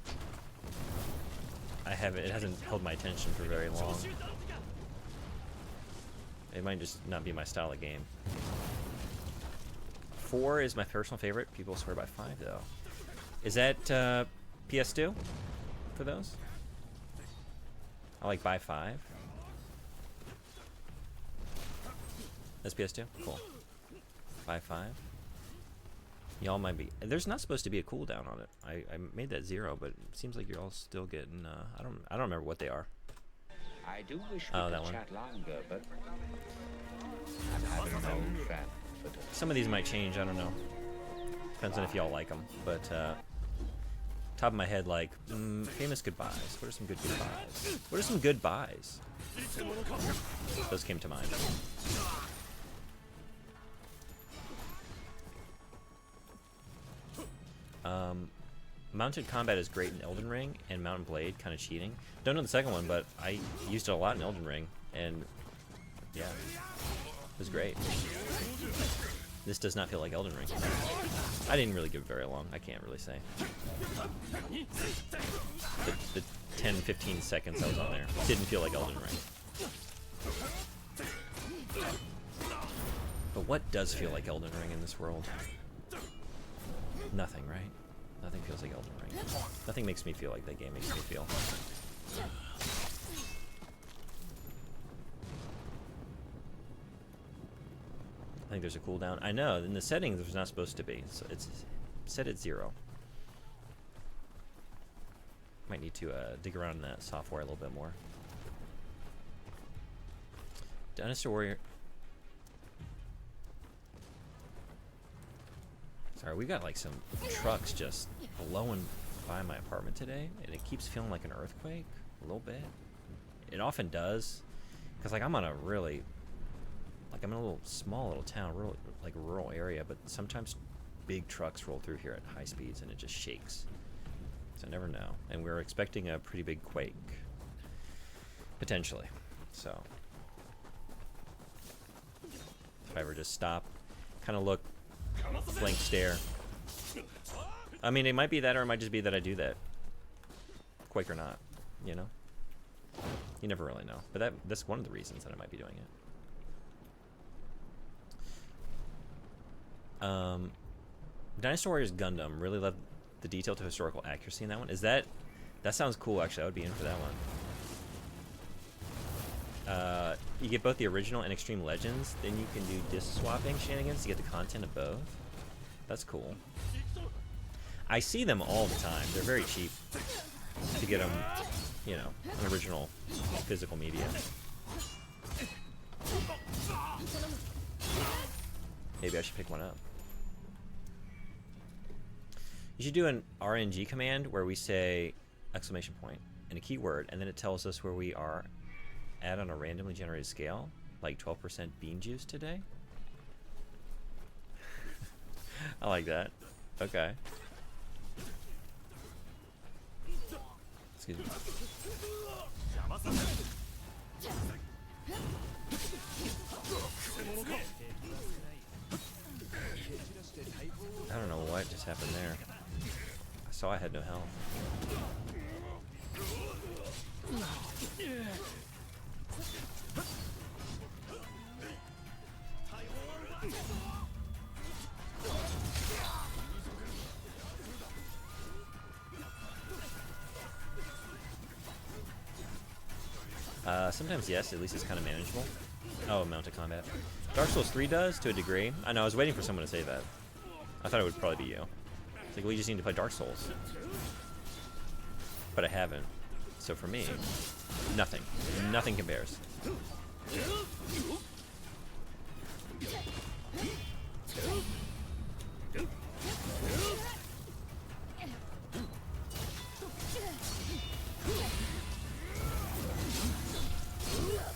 it hasn't held my attention for very long. It might just not be my style of game. 4 is my personal favorite. People swear by 5 though. Is that PS2 for those? I like by 5. That's PS2? Cool. By 5. Y'all might be. There's not supposed to be a cooldown on it. I made that 0, but it seems like you're all still getting. I don't remember what they are. I do wish Oh, we that could one. chat longer, but I'm having an old friend. Some of these might change. I don't know. Depends on if y'all like them. But top of my head, like famous goodbyes. What are some good goodbyes? What are some good buys? Those came to mind. Mounted combat is great in Elden Ring, and Mount and Blade kind of cheating. Don't know the second one, but I used it a lot in Elden Ring, and yeah, it was great. This does not feel like Elden Ring. I didn't really give it very long. I can't really say. The 10-15 seconds I was on there didn't feel like Elden Ring. But what does feel like Elden Ring in this world? Nothing, right? Nothing feels like Elden Ring. Nothing makes me feel like that game makes me feel. I think there's a cooldown. I know, in the settings there's not supposed to be. So it's set at 0. Might need to dig around in that software a little bit more. Dynasty Warrior. Sorry, we got like some trucks just blowing by my apartment today, and it keeps feeling like an earthquake a little bit. It often does, because like I'm on a really, like I'm in a small little town, like a rural area, but sometimes big trucks roll through here at high speeds and it just shakes. So I never know. And we're expecting a pretty big quake, potentially. So if I ever just stop, kind of look, blank stare. I mean, it might be that, or it might just be that I do that, quake or not, you know? You never really know. But that's one of the reasons that I might be doing it. Dynasty Warriors Gundam. Really love the detail to historical accuracy in that one. Is that sounds cool, actually. I would be in for that one. You get both the original and Extreme Legends, then you can do disc swapping shenanigans to get the content of both. That's cool. I see them all the time. They're very cheap to get them, you know, an original physical media. Maybe I should pick one up. You should do an RNG command where we say exclamation point and a keyword, and then it tells us where we are at on a randomly generated scale, like 12% bean juice today. I like that. Okay. Excuse me. I don't know what just happened there. I saw I had no health. Sometimes yes, at least it's kind of manageable. Oh, mounted combat. Dark Souls 3 does, to a degree. I know, I was waiting for someone to say that. I thought it would probably be you. It's like, we just need to play Dark Souls. But I haven't. So for me, nothing. Nothing compares.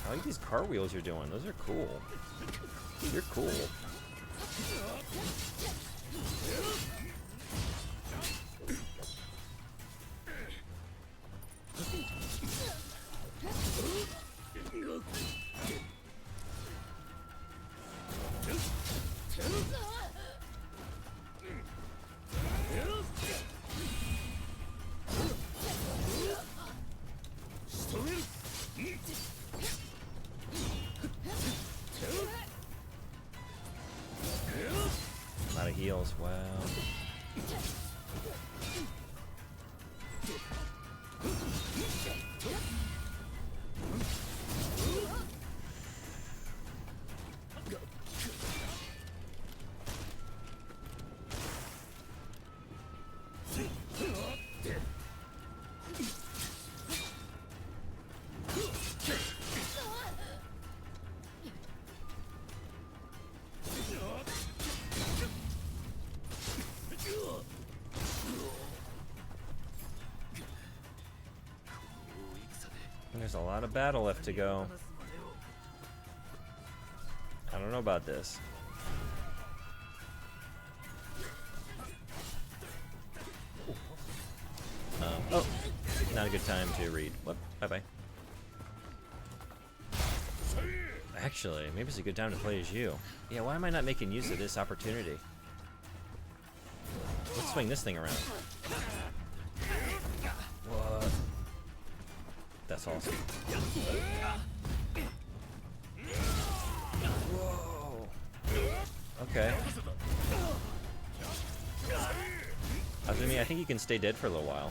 I like these cartwheels you're doing. Those are cool. You're cool. A lot of heals, wow. There's a lot of battle left to go. I don't know about this. Oh, not a good time to read. Whoop, bye-bye. Actually, maybe it's a good time to play as you. Yeah, why am I not making use of this opportunity? Let's swing this thing around. What? That's awesome. Whoa. Okay. I think you can stay dead for a little while.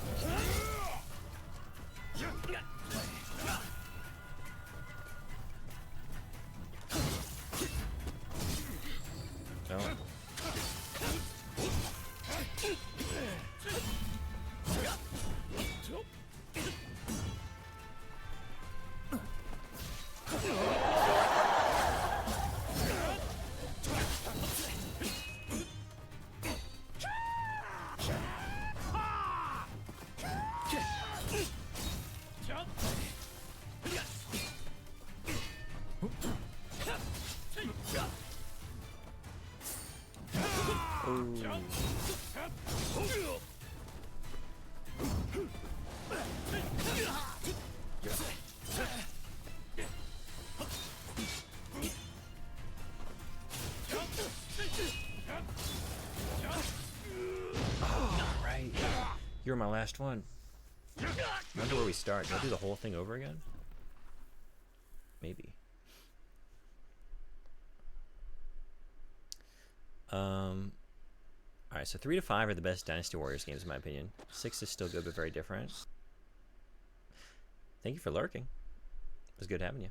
No. You're my last one. I wonder where we start. Do I do the whole thing over again? Maybe. Alright, so 3 to 5 are the best Dynasty Warriors games in my opinion. 6 is still good but very different. Thank you for lurking. It was good having you.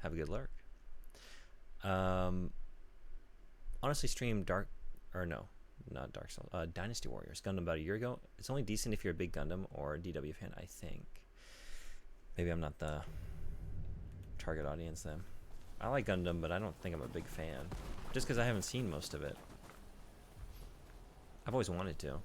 Have a good lurk. Honestly, stream not Dark Souls. Dynasty Warriors. Gundam about a year ago. It's only decent if you're a big Gundam or a DW fan, I think. Maybe I'm not the target audience then. I like Gundam, but I don't think I'm a big fan. Just because I haven't seen most of it. I've always wanted to.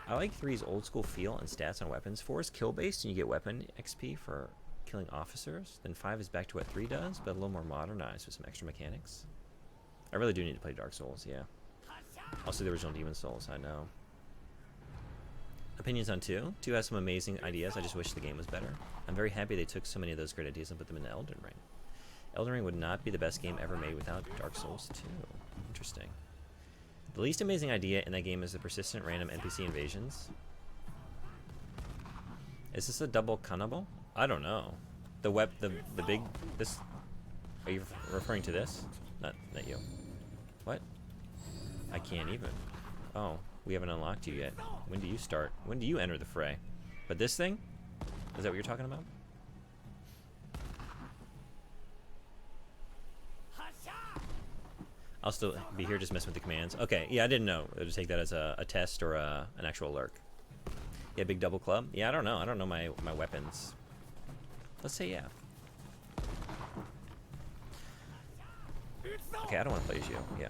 I like 3's old school feel and stats on weapons. 4 is kill based and you get weapon XP for killing officers. Then 5 is back to what 3 does, but a little more modernized with some extra mechanics. I really do need to play Dark Souls, yeah. Also the original Demon Souls, I know. Opinions on 2? 2 has some amazing ideas, I just wish the game was better. I'm very happy they took so many of those great ideas and put them in Elden Ring. Elden Ring would not be the best game ever made without Dark Souls 2. Interesting. The least amazing idea in that game is the persistent random NPC invasions. Is this a double cannibal? I don't know. The big, this, are you referring to this? Not you. What? I can't even. Oh, we haven't unlocked you yet. When do you start? When do you enter the fray? But this thing? Is that what you're talking about? I'll still be here just messing with the commands. Okay, yeah, I didn't know. I would take that as a test or an actual lurk. Yeah, big double club. Yeah, I don't know. I don't know my weapons. Let's say yeah. Okay, I don't want to play as you. Yeah.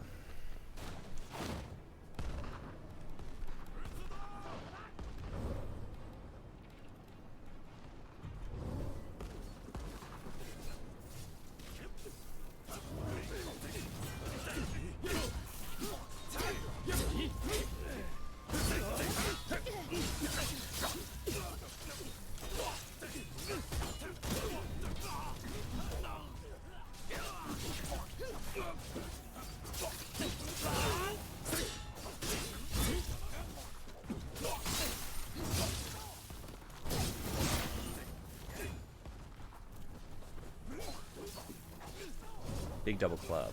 Big double club.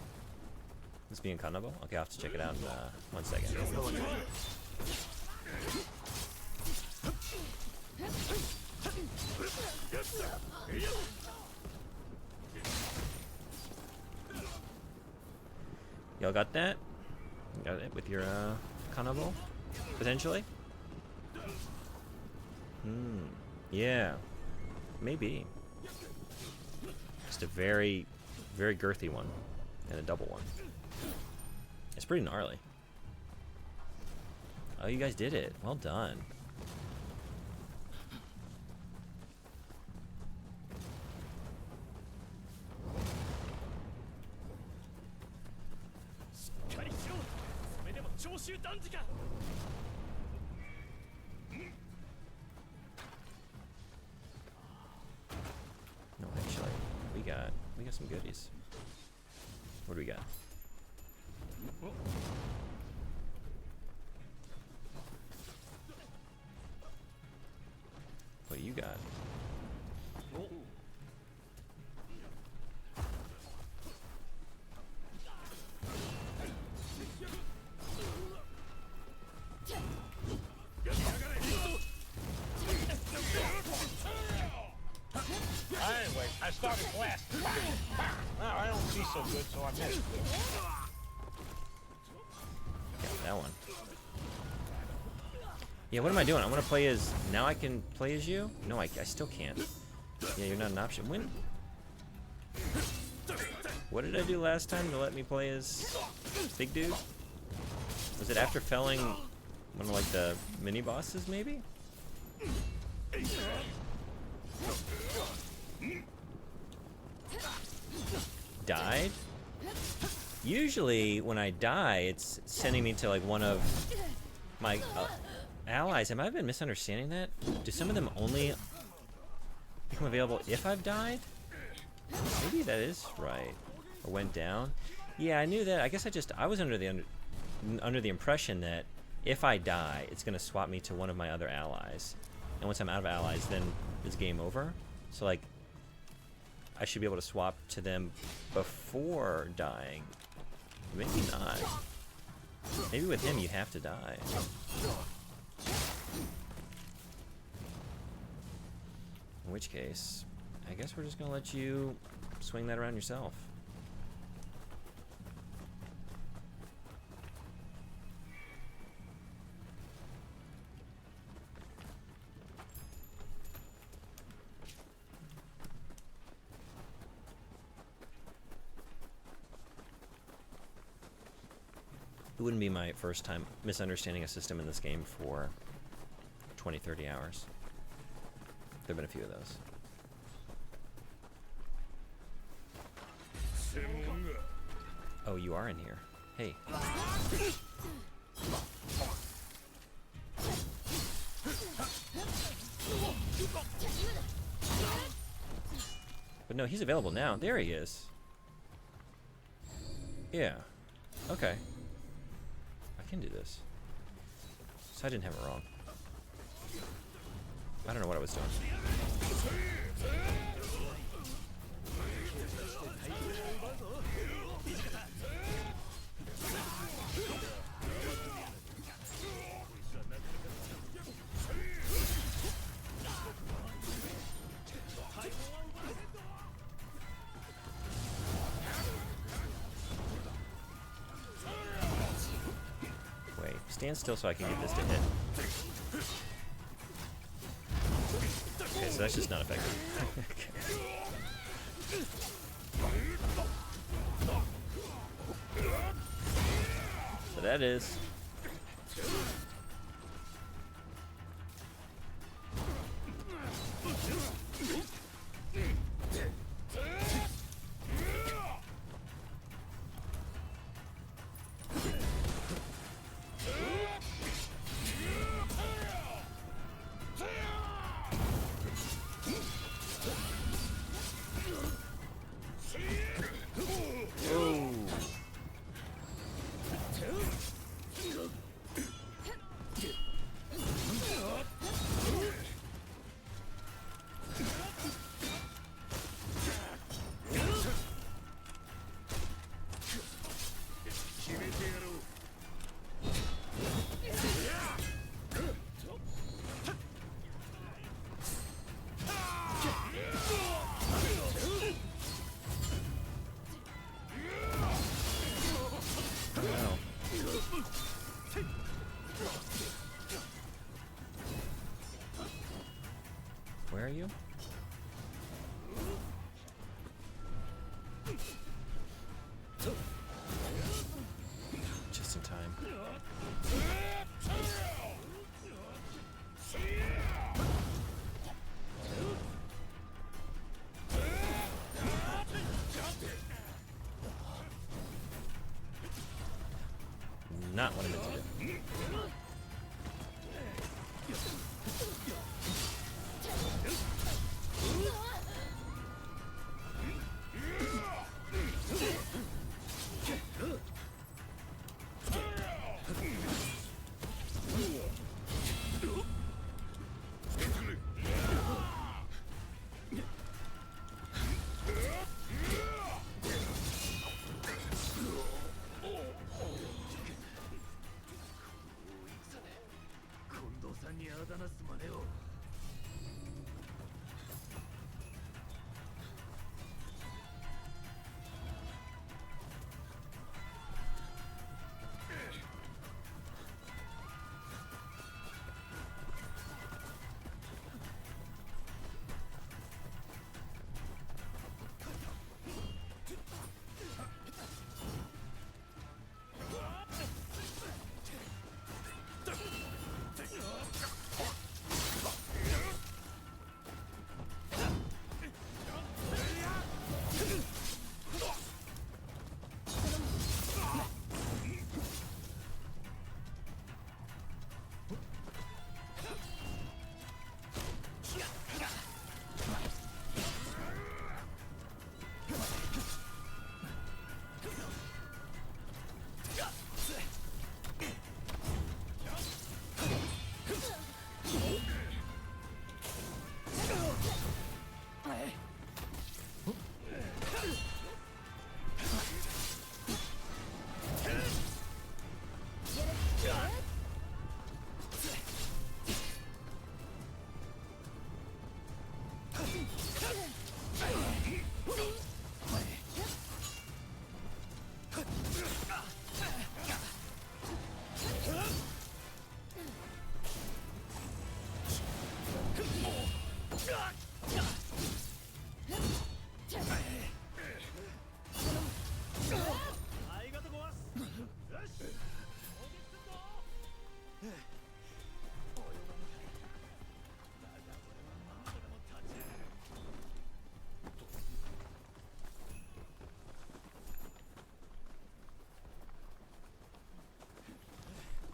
This being Kanabo? Okay, I'll have to check it out in 1 second. Y'all got that? Got it with your Kanabo? Potentially? Yeah. Maybe. Just a very girthy one. And a double one. It's pretty gnarly. Oh, you guys did it. Well done. No, actually, we got some goodies. What do we got? What do you got? Anyway, I started blast. Now I don't see so good, so I missed. Got that one. Yeah, what am I doing? I want to play as... Now I can play as you? No, I still can't. Yeah, you're not an option. When... What did I do last time to let me play as big dude? Was it after felling one of, like, the mini-bosses, maybe? Died? Usually, when I die, it's sending me to, like, one of my allies. Have I been misunderstanding that? Do some of them only become available if I've died? Maybe that is right. Or went down? Yeah, I knew that. I guess I was under the impression that if I die, it's going to swap me to one of my other allies. And once I'm out of allies, then it's game over. So, like, I should be able to swap to them before dying. Maybe not. Maybe with him you have to die. In which case, I guess we're just gonna let you swing that around yourself. It wouldn't be my first time misunderstanding a system in this game for 20, 30 hours. There have been a few of those. Oh, you are in here. Hey. But no, he's available now. There he is. Yeah. Okay. I can do this. So I didn't have it wrong. I don't know what I was doing. Wait, stand still so I can get this to hit. Okay, so that's just not effective. So that is. Where are you? Just in time. Not what I meant to do.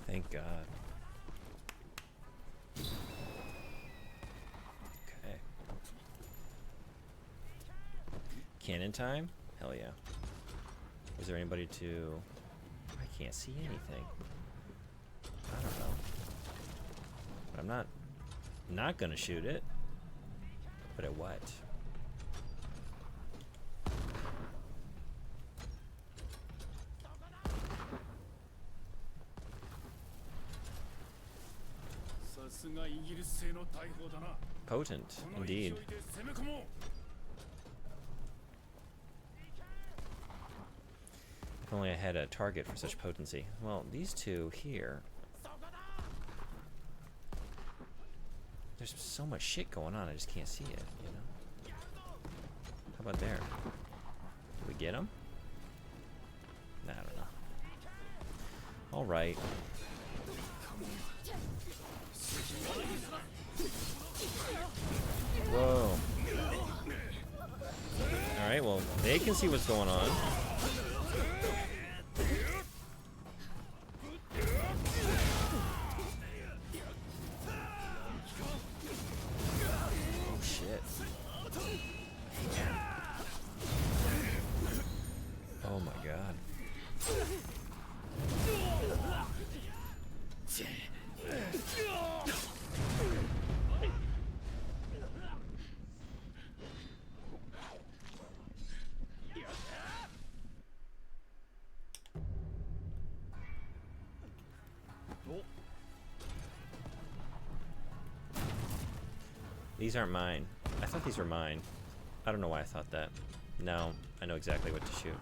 Thank God. Okay. Cannon time? Hell yeah. Is there anybody to... I can't see anything. I don't know. But I'm not gonna shoot it. But at what? Potent, indeed. only I had a target for such potency. Well, these two here. There's so much shit going on, I just can't see it, you know? How about there? Did we get him? Nah, I don't know. Alright. Whoa. Alright, well, they can see what's going on. Oh, shit. Oh my god. These aren't mine. I thought these were mine. I don't know why I thought that. Now I know exactly what to shoot.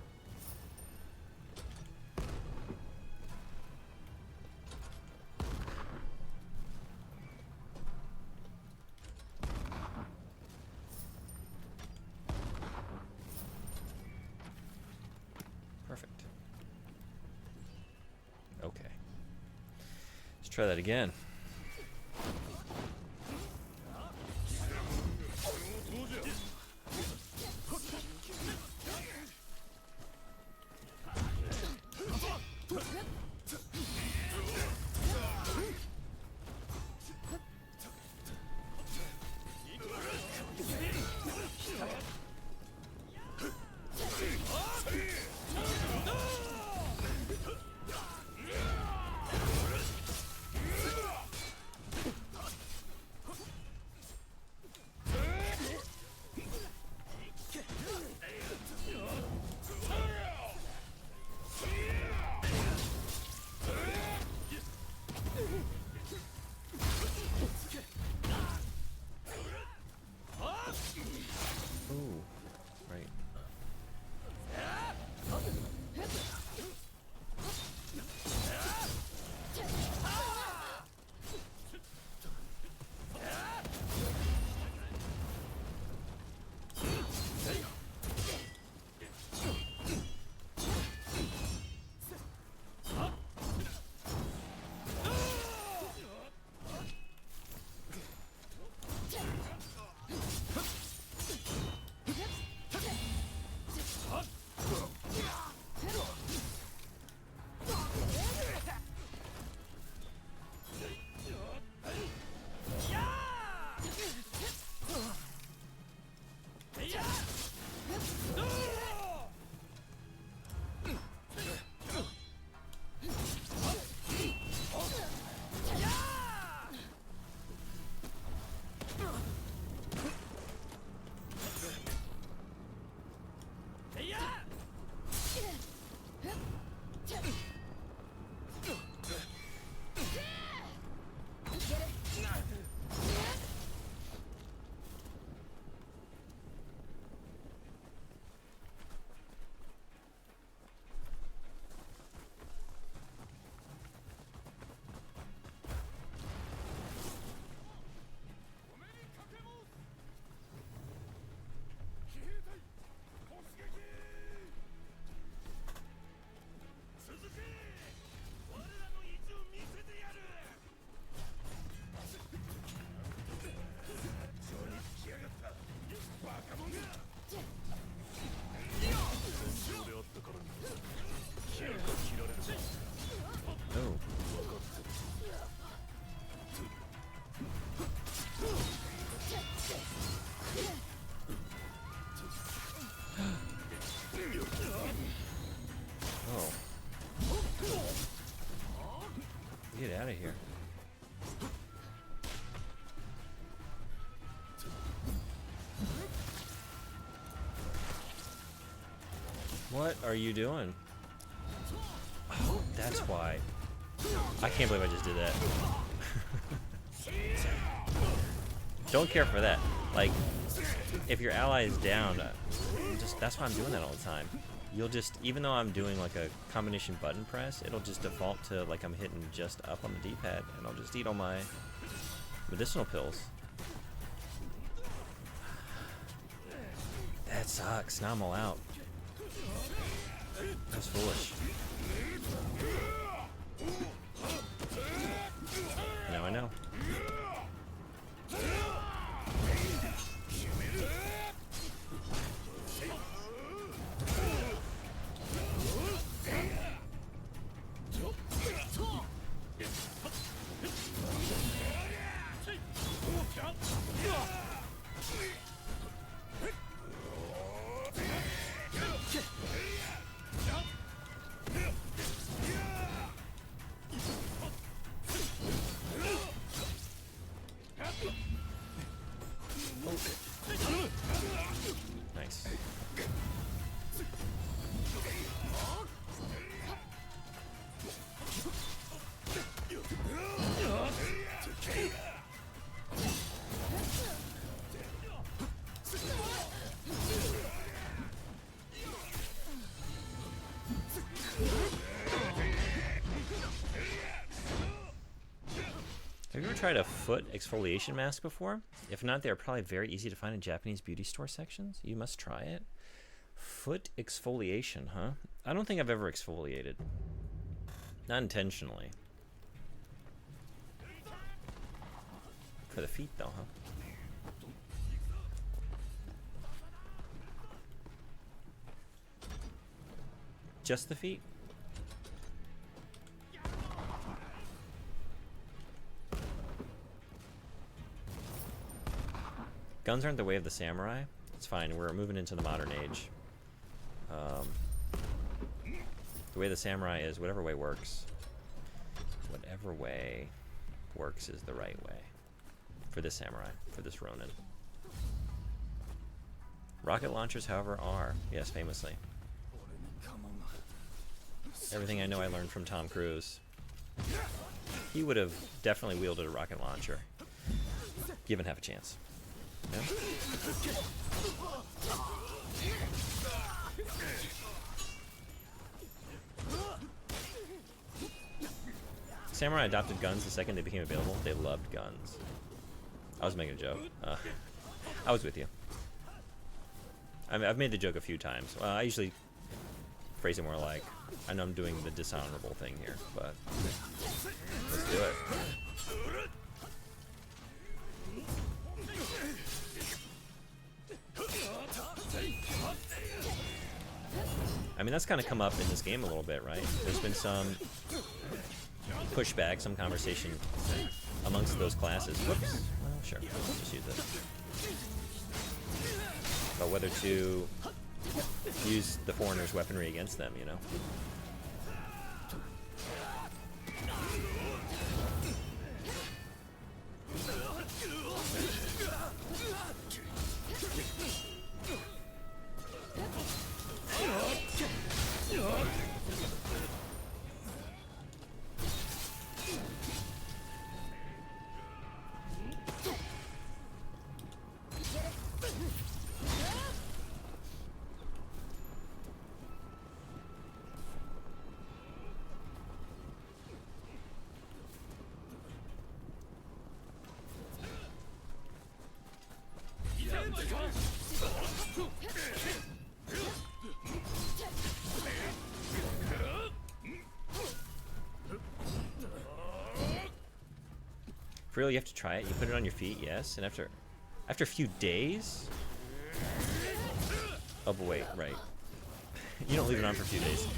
Perfect. Okay. Let's try that again. Get out of here. What are you doing? Oh, that's why. I can't believe I just did that. Don't care for that. Like, if your ally is down, just that's why I'm doing that all the time. you'll just, even though I'm doing like a combination button press, it'll just default to like I'm hitting just up on the D-pad, and I'll just eat all my medicinal pills. That sucks. Now I'm all out. That's foolish. Now I know. Nice. Have you ever tried a foot exfoliation mask before? If not, they're probably very easy to find in Japanese beauty store sections. You must try it. Foot exfoliation, huh? I don't think I've ever exfoliated. Not intentionally. For the feet, though, huh? Just the feet? Guns aren't the way of the samurai. It's fine. We're moving into the modern age. The way the samurai is, whatever way works. Whatever way works is the right way. For this samurai. For this Ronin. Rocket launchers, however, are. Yes, famously. Everything I know I learned from Tom Cruise. He would have definitely wielded a rocket launcher. Given half a chance. Yeah. Samurai adopted guns the second they became available. They loved guns. I was making a joke. I was with you. I've made the joke a few times. I usually phrase it more like, I know I'm doing the dishonorable thing here, but let's do it. I mean, that's kind of come up in this game a little bit, right? There's been some pushback, some conversation amongst those classes. Whoops. Well, sure. Let's just use it. About whether to use the foreigner's weaponry against them, you know? For real, you have to try it. You put it on your feet, yes, and after a few days. Oh, but wait, right. You don't leave it on for a few days.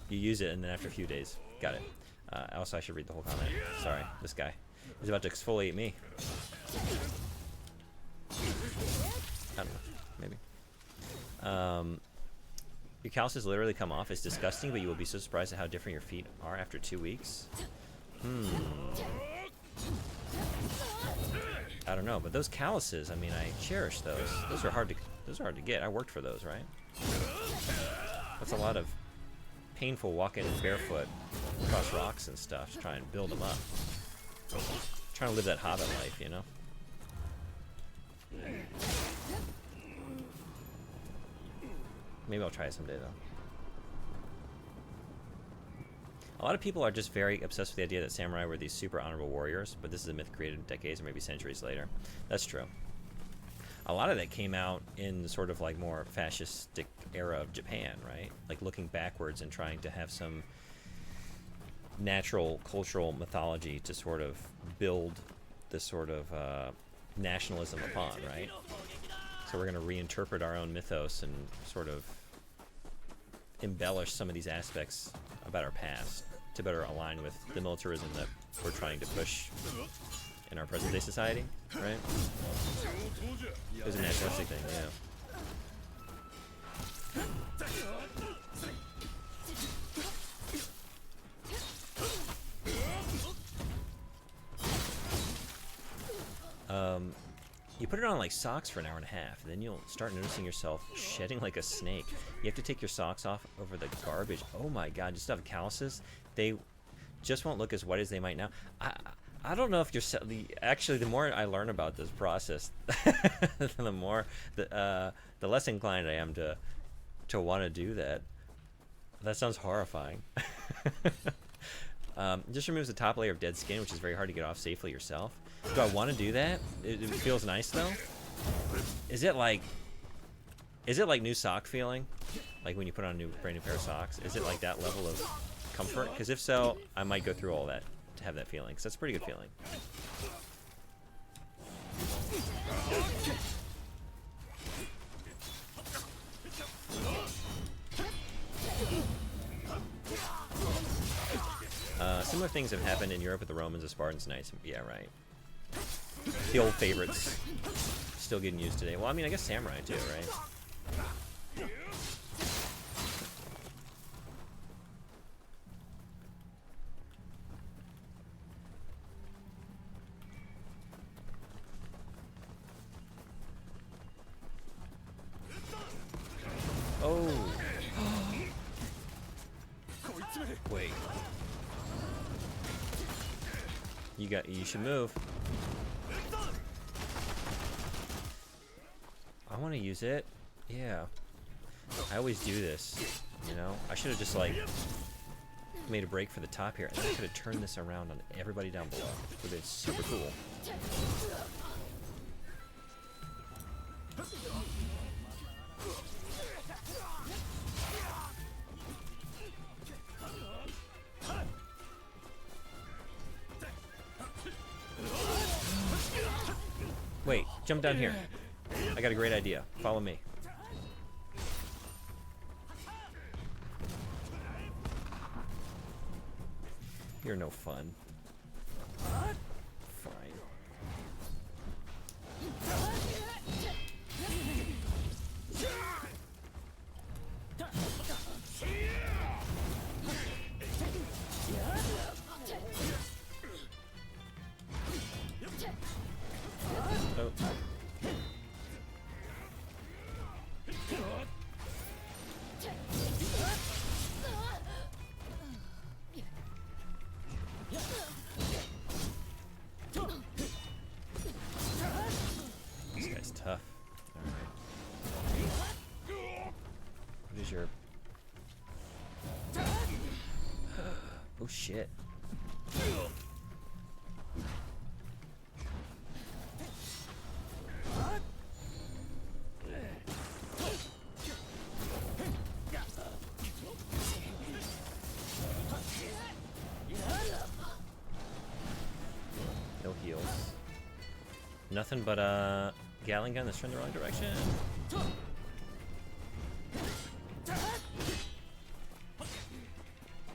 You use it, and then after a few days, got it. Also, I should read the whole comment. Sorry, this guy is about to exfoliate me. I don't know, maybe. Your calluses literally come off. It's disgusting, but you will be so surprised at how different your feet are after 2 weeks. I don't know, but those calluses, I mean, I cherish those. Those are hard to get. I worked for those, right? That's a lot of painful walking barefoot across rocks and stuff to try and build them up. Trying to live that hobbit life, you know? Maybe I'll try it someday, though. A lot of people are just very obsessed with the idea that samurai were these super honorable warriors, but this is a myth created decades or maybe centuries later. That's true. A lot of that came out in the sort of like more fascistic era of Japan, right? Like looking backwards and trying to have some natural cultural mythology to sort of build this sort of nationalism upon, right? So we're going to reinterpret our own mythos and sort of embellish some of these aspects about our past to better align with the militarism that we're trying to push in our present day society, right? It was a nationalistic thing, yeah. You put it on like socks for an hour and a half, then you'll start noticing yourself shedding like a snake. You have to take your socks off over the garbage. Oh my god, just have calluses. They just won't look as white as they might now. I don't know if you're actually the more I learn about this process, the more the less inclined I am to want to do that. That sounds horrifying. Just removes the top layer of dead skin, which is very hard to get off safely yourself. Do I want to do that? It feels nice though. Is it like new sock feeling? Like when you put on a brand new pair of socks? Is it like that level of comfort? Because if so, I might go through all that to have that feeling. Because that's a pretty good feeling. Similar things have happened in Europe with the Romans, the Spartans, Knights. Yeah, right. The old favorites still getting used today. Well, I mean, I guess samurai too, right? Oh. Wait. You should move. I want to use it. Yeah. I always do this, you know? I should have just like made a break for the top here, and then I could have turned this around on everybody down below. It would have been super cool. Wait, jump down here. I got a great idea. Follow me. You're no fun. Fine. Oh. This guy's tough. Alright. What is your... Oh shit. No heals. Nothing but a Gatling gun that's turned the wrong direction.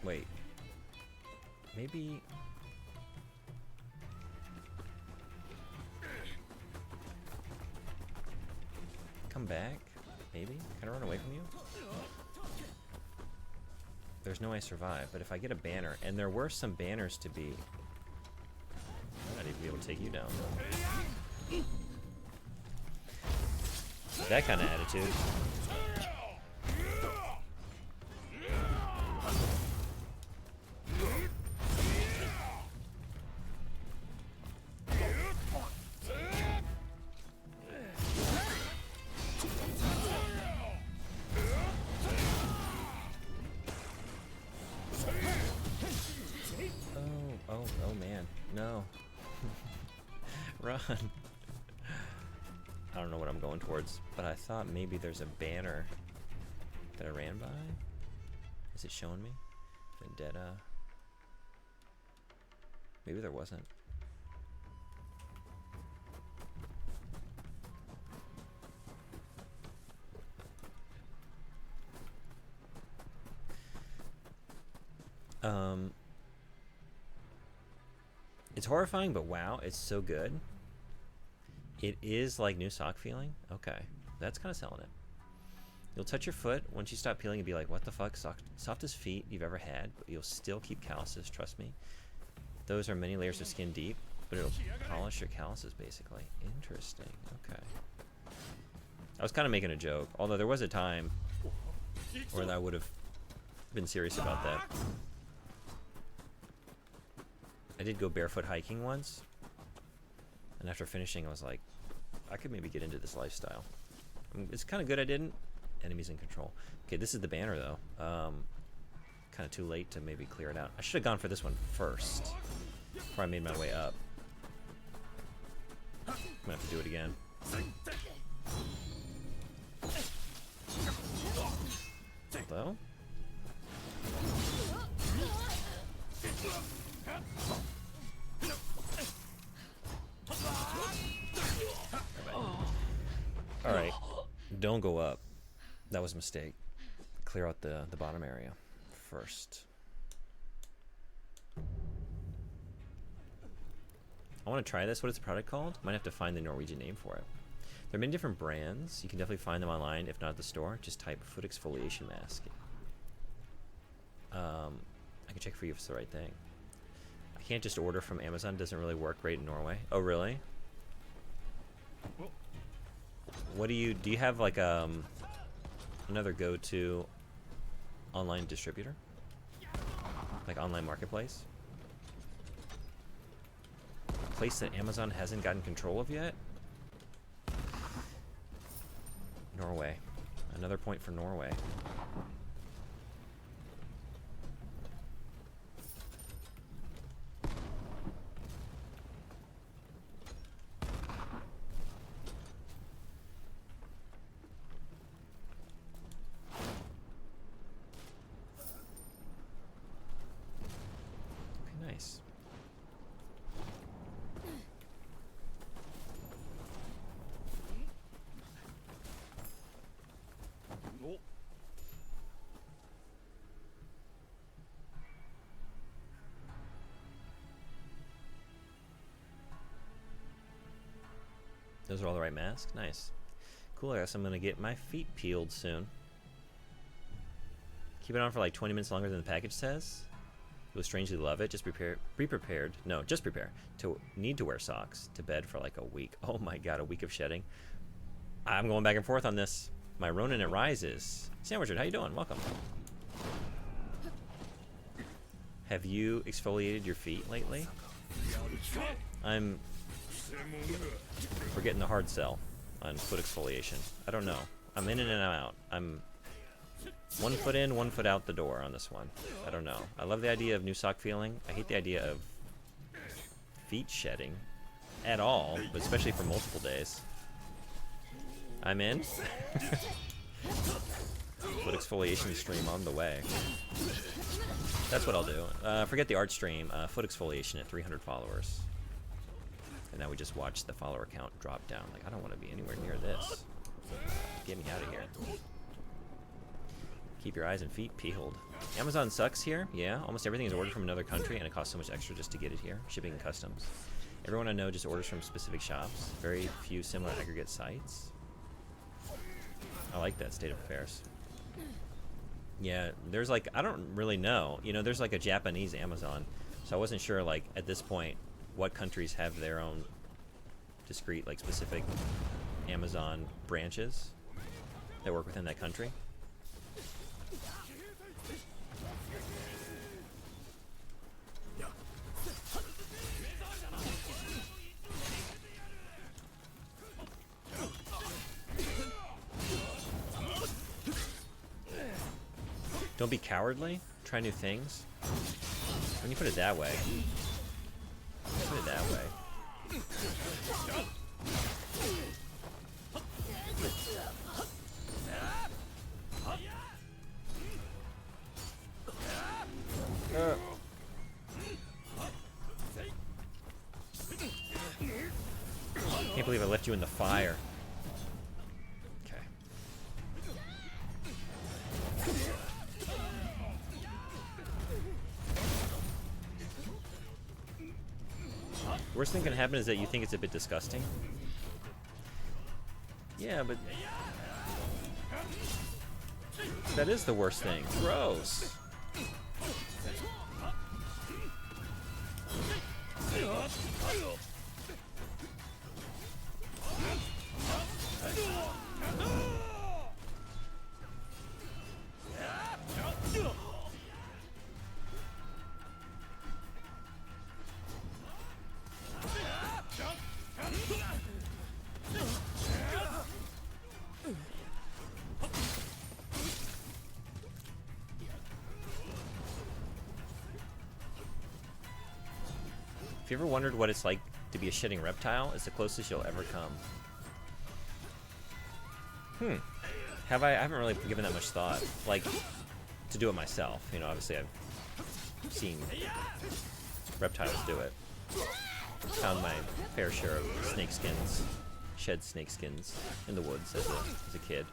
Wait. Maybe... Come back? Maybe? Can I run away from you? There's no way I survive, but if I get a banner, and there were some banners to be... I might not even be able to take you down. That kind of attitude. run. I don't know what I'm going towards, but I thought maybe there's a banner that I ran by. Is it showing me? Vendetta. Maybe there wasn't. It's horrifying, but wow, it's so good. It is like new sock feeling. Okay, that's kind of selling it. You'll touch your foot. Once you stop peeling, you'll be like, what the fuck? Softest feet you've ever had, but you'll still keep calluses, trust me. Those are many layers of skin deep, but it'll polish your calluses, basically. Interesting, okay. I was kind of making a joke, although there was a time where I would have been serious about that. I did go barefoot hiking once, and after finishing, I was like, I could maybe get into this lifestyle. I mean, it's kind of good I didn't. Enemies in control. Okay, this is the banner, though. Kind of too late to maybe clear it out. I should have gone for this one first, before I made my way up. I'm gonna have to do it again. Although... Alright, don't go up. That was a mistake. Clear out the bottom area first. I want to try this. What is the product called? Might have to find the Norwegian name for it. There are many different brands. You can definitely find them online, if not at the store. Just type foot exfoliation mask. I can check for you if it's the right thing. I can't just order from Amazon. It doesn't really work great in Norway. Oh, really? What do you have like another go-to online distributor? Like online marketplace? A place that Amazon hasn't gotten control of yet? Norway. Another point for Norway. Nice. Those are all the right masks? Nice. Cool, I guess I'm gonna get my feet peeled soon. Keep it on for like 20 minutes longer than the package says. You'll strangely love it. Just be prepared. No, just prepare to need to wear socks to bed for like a week. Oh my god, a week of shedding. I'm going back and forth on this. My Ronin it rises. Sandwichard, how you doing? Welcome. Have you exfoliated your feet lately? We're getting the hard sell on foot exfoliation. I don't know. I'm in and out. I'm 1 foot in, 1 foot out the door on this one. I don't know. I love the idea of new sock feeling. I hate the idea of feet shedding at all, but especially for multiple days. I'm in. Foot exfoliation stream on the way. That's what I'll do. Forget the art stream. Foot exfoliation at 300 followers. And now we just watch the follower count drop down. Like, I don't want to be anywhere near this. Get me out of here. Keep your eyes and feet peeled. Amazon sucks here. Yeah, almost everything is ordered from another country, and it costs so much extra just to get it here. Shipping and customs. Everyone I know just orders from specific shops. Very few similar aggregate sites. I like that state of affairs. Yeah, there's like, I don't really know. You know, there's like a Japanese Amazon. So I wasn't sure, like, at this point, what countries have their own discrete, like, specific Amazon branches that work within that country. Don't be cowardly. Try new things. When you put it that way. Put it that way. Can't believe I left you in the fire. Okay. Worst thing can happen is that you think it's a bit disgusting. Yeah, but that is the worst thing. Gross. If you ever wondered what it's like to be a shitting reptile, it's the closest you'll ever come. I haven't really given that much thought. Like, to do it myself. You know, obviously I've seen reptiles do it. Found my fair share of snake skins, shed snake skins in the woods as a kid.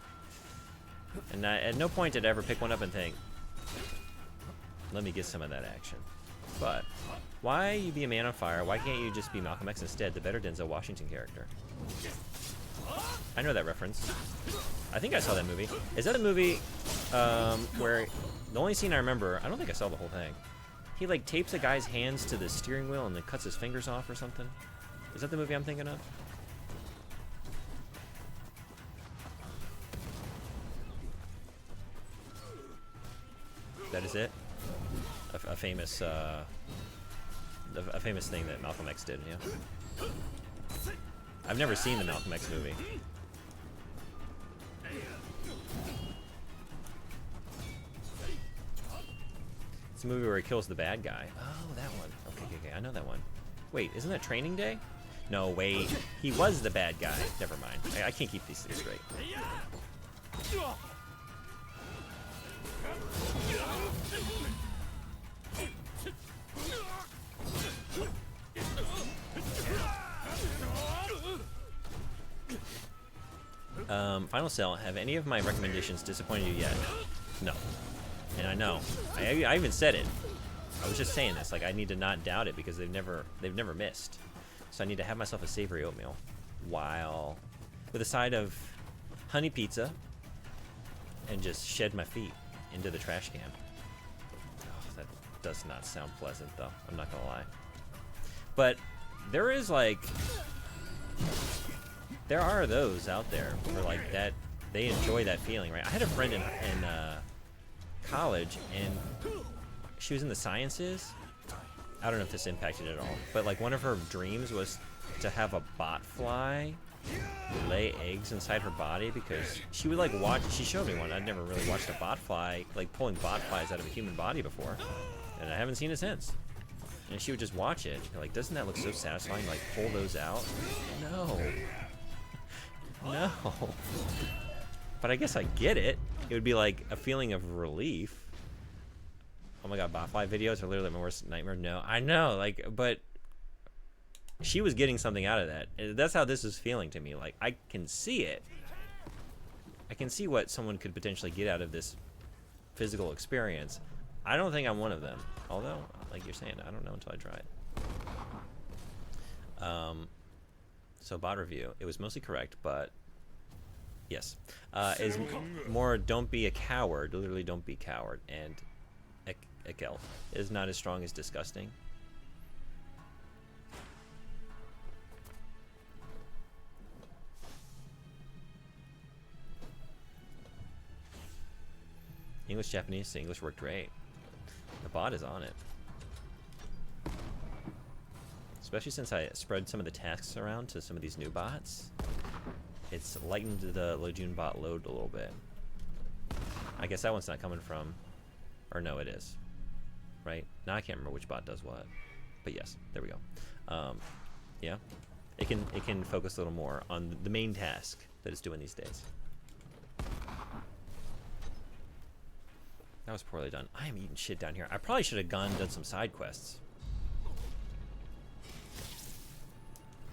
And at no point did I ever pick one up and think, let me get some of that action. But why you be a man on fire? Why can't you just be Malcolm X instead, the better Denzel Washington character? I know that reference. I think I saw that movie. Is that a movie where the only scene I remember, I don't think I saw the whole thing. He like tapes a guy's hands to the steering wheel and then cuts his fingers off or something? Is that the movie I'm thinking of? That is it? A famous thing that Malcolm X did, yeah. I've never seen the Malcolm X movie. It's a movie where he kills the bad guy. Oh, that one. Okay, I know that one. Wait, isn't that Training Day? No, wait. He was the bad guy. Never mind. I can't keep these things straight. Final Cell, have any of my recommendations disappointed you yet? No. And I know. I even said it. I was just saying this, like I need to not doubt it because they've never missed. So I need to have myself a savory oatmeal while with a side of honey pizza and just shed my feet into the trash can. Oh, that does not sound pleasant though, I'm not gonna lie. But there is like there are those out there where like that they enjoy that feeling, right? I had a friend in college and she was in the sciences. I don't know if this impacted it at all, but like one of her dreams was to have a botfly lay eggs inside her body because she would like watch, she showed me one, I'd never really watched a botfly, like pulling botflies out of a human body before, and I haven't seen it since. And she would just watch it, like, doesn't that look so satisfying, like pull those out? No. No. But I guess I get it. It would be like a feeling of relief. Oh my god, botfly videos are literally my worst nightmare. No, I know, like, but she was getting something out of that. That's how this is feeling to me. Like, I can see it. I can see what someone could potentially get out of this physical experience. I don't think I'm one of them. Although, like you're saying, I don't know until I try it. So bot review, it was mostly correct, but yes, is more don't be a coward. Literally, don't be coward. And Ekel is not as strong as disgusting. English, Japanese to English worked great. The bot is on it. Especially since I spread some of the tasks around to some of these new bots. It's lightened the Lejeune bot load a little bit. I guess that one's not coming from, or no, it is. Right? Now I can't remember which bot does what. But yes, there we go. Yeah. It can focus a little more on the main task that it's doing these days. That was poorly done. I am eating shit down here. I probably should have gone and done some side quests.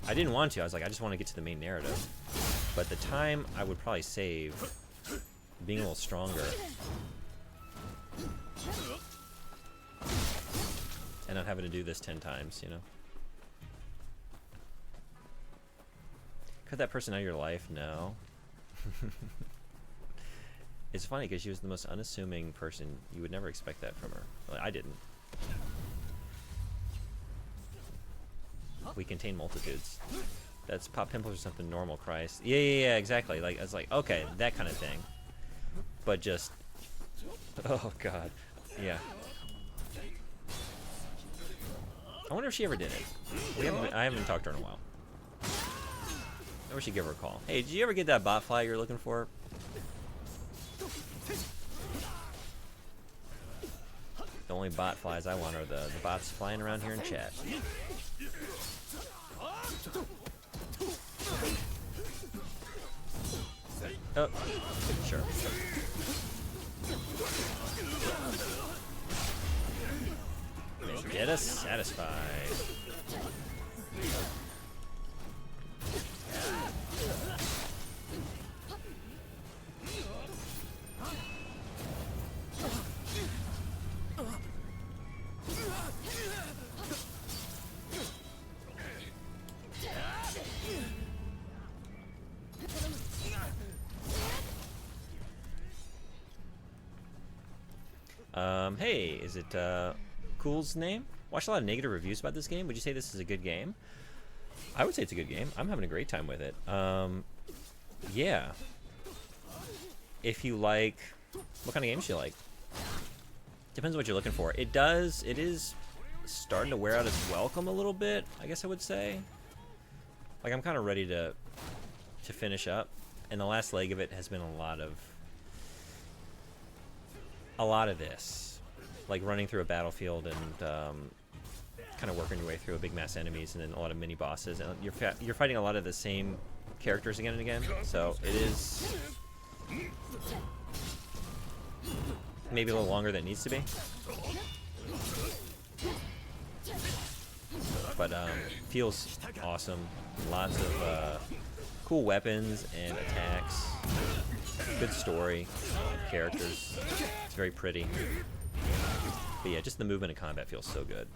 I didn't want to. I was like, I just want to get to the main narrative. But the time I would probably save being a little stronger and not having to do this 10 times, you know? Cut that person out of your life? No. It's funny because she was the most unassuming person. You would never expect that from her. Well, I didn't. We contain multitudes. That's pop pimples or something normal, Christ. Yeah, exactly. Like, I was like, okay, that kind of thing. But just, oh god, yeah. I wonder if she ever did it. I haven't talked to her in a while. Maybe we should give her a call. Hey, did you ever get that bot fly you're looking for? The only bot flies I want are the bots flying around here in chat. Oh, sure. Get us satisfied. Hey, is it Cool's name? Watched a lot of negative reviews about this game. Would you say this is a good game? I would say it's a good game. I'm having a great time with it. Yeah. If you like, what kind of games do you like? Depends on what you're looking for. It is starting to wear out its welcome a little bit, I guess I would say. Like, I'm kind of ready to finish up, and the last leg of it has been a lot of this. Like running through a battlefield and kind of working your way through a big mass enemies, and then a lot of mini bosses, and you're fighting a lot of the same characters again and again. So it is maybe a little longer than it needs to be, but feels awesome. Lots of cool weapons and attacks. Good story, characters. It's very pretty. But yeah, just the movement and combat feels so good.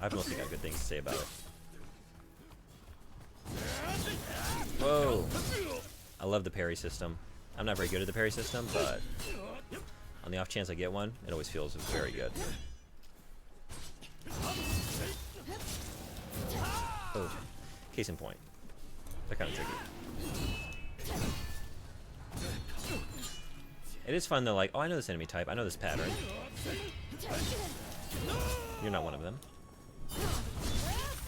I've mostly got good things to say about it. Whoa! I love the parry system. I'm not very good at the parry system, but on the off chance I get one, it always feels very good. Oh, case in point. They're kind of tricky. It is fun though, like, oh, I know this enemy type, I know this pattern. You're not one of them.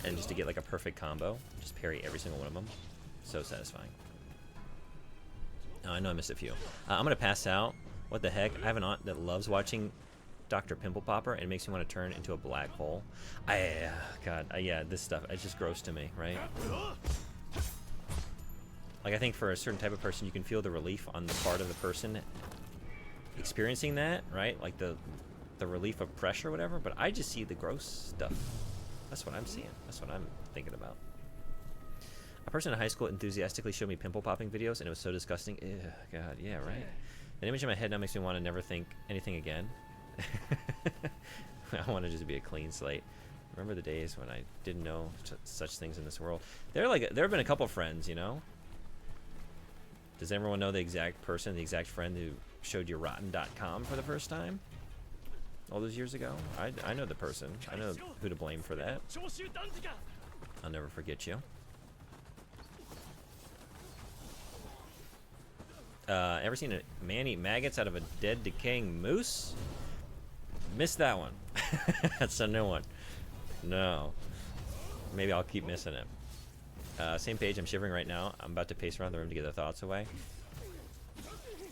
And just to get like a perfect combo, just parry every single one of them. So satisfying. Oh, I know I missed a few. I'm gonna pass out. What the heck? I have an aunt that loves watching Dr. Pimple Popper, and it makes me want to turn into a black hole. God, yeah, this stuff, it's just gross to me, right? Like, I think for a certain type of person, you can feel the relief on the part of the person experiencing that, right? Like the relief of pressure or whatever, but I just see the gross stuff. That's what I'm seeing. That's what I'm thinking about. A person in high school enthusiastically showed me pimple popping videos, and it was so disgusting. Ew, God, yeah, right? An image in my head now makes me want to never think anything again. I want to just be a clean slate. Remember the days when I didn't know such things in this world. There have been a couple friends, you know? Does everyone know the exact person, the exact friend who showed you Rotten.com for the first time? All those years ago? I know the person. I know who to blame for that. I'll never forget you. Ever seen a man eat maggots out of a dead, decaying moose? Missed that one. That's a new one. No. Maybe I'll keep missing it. Same page, I'm shivering right now. I'm about to pace around the room to get the thoughts away.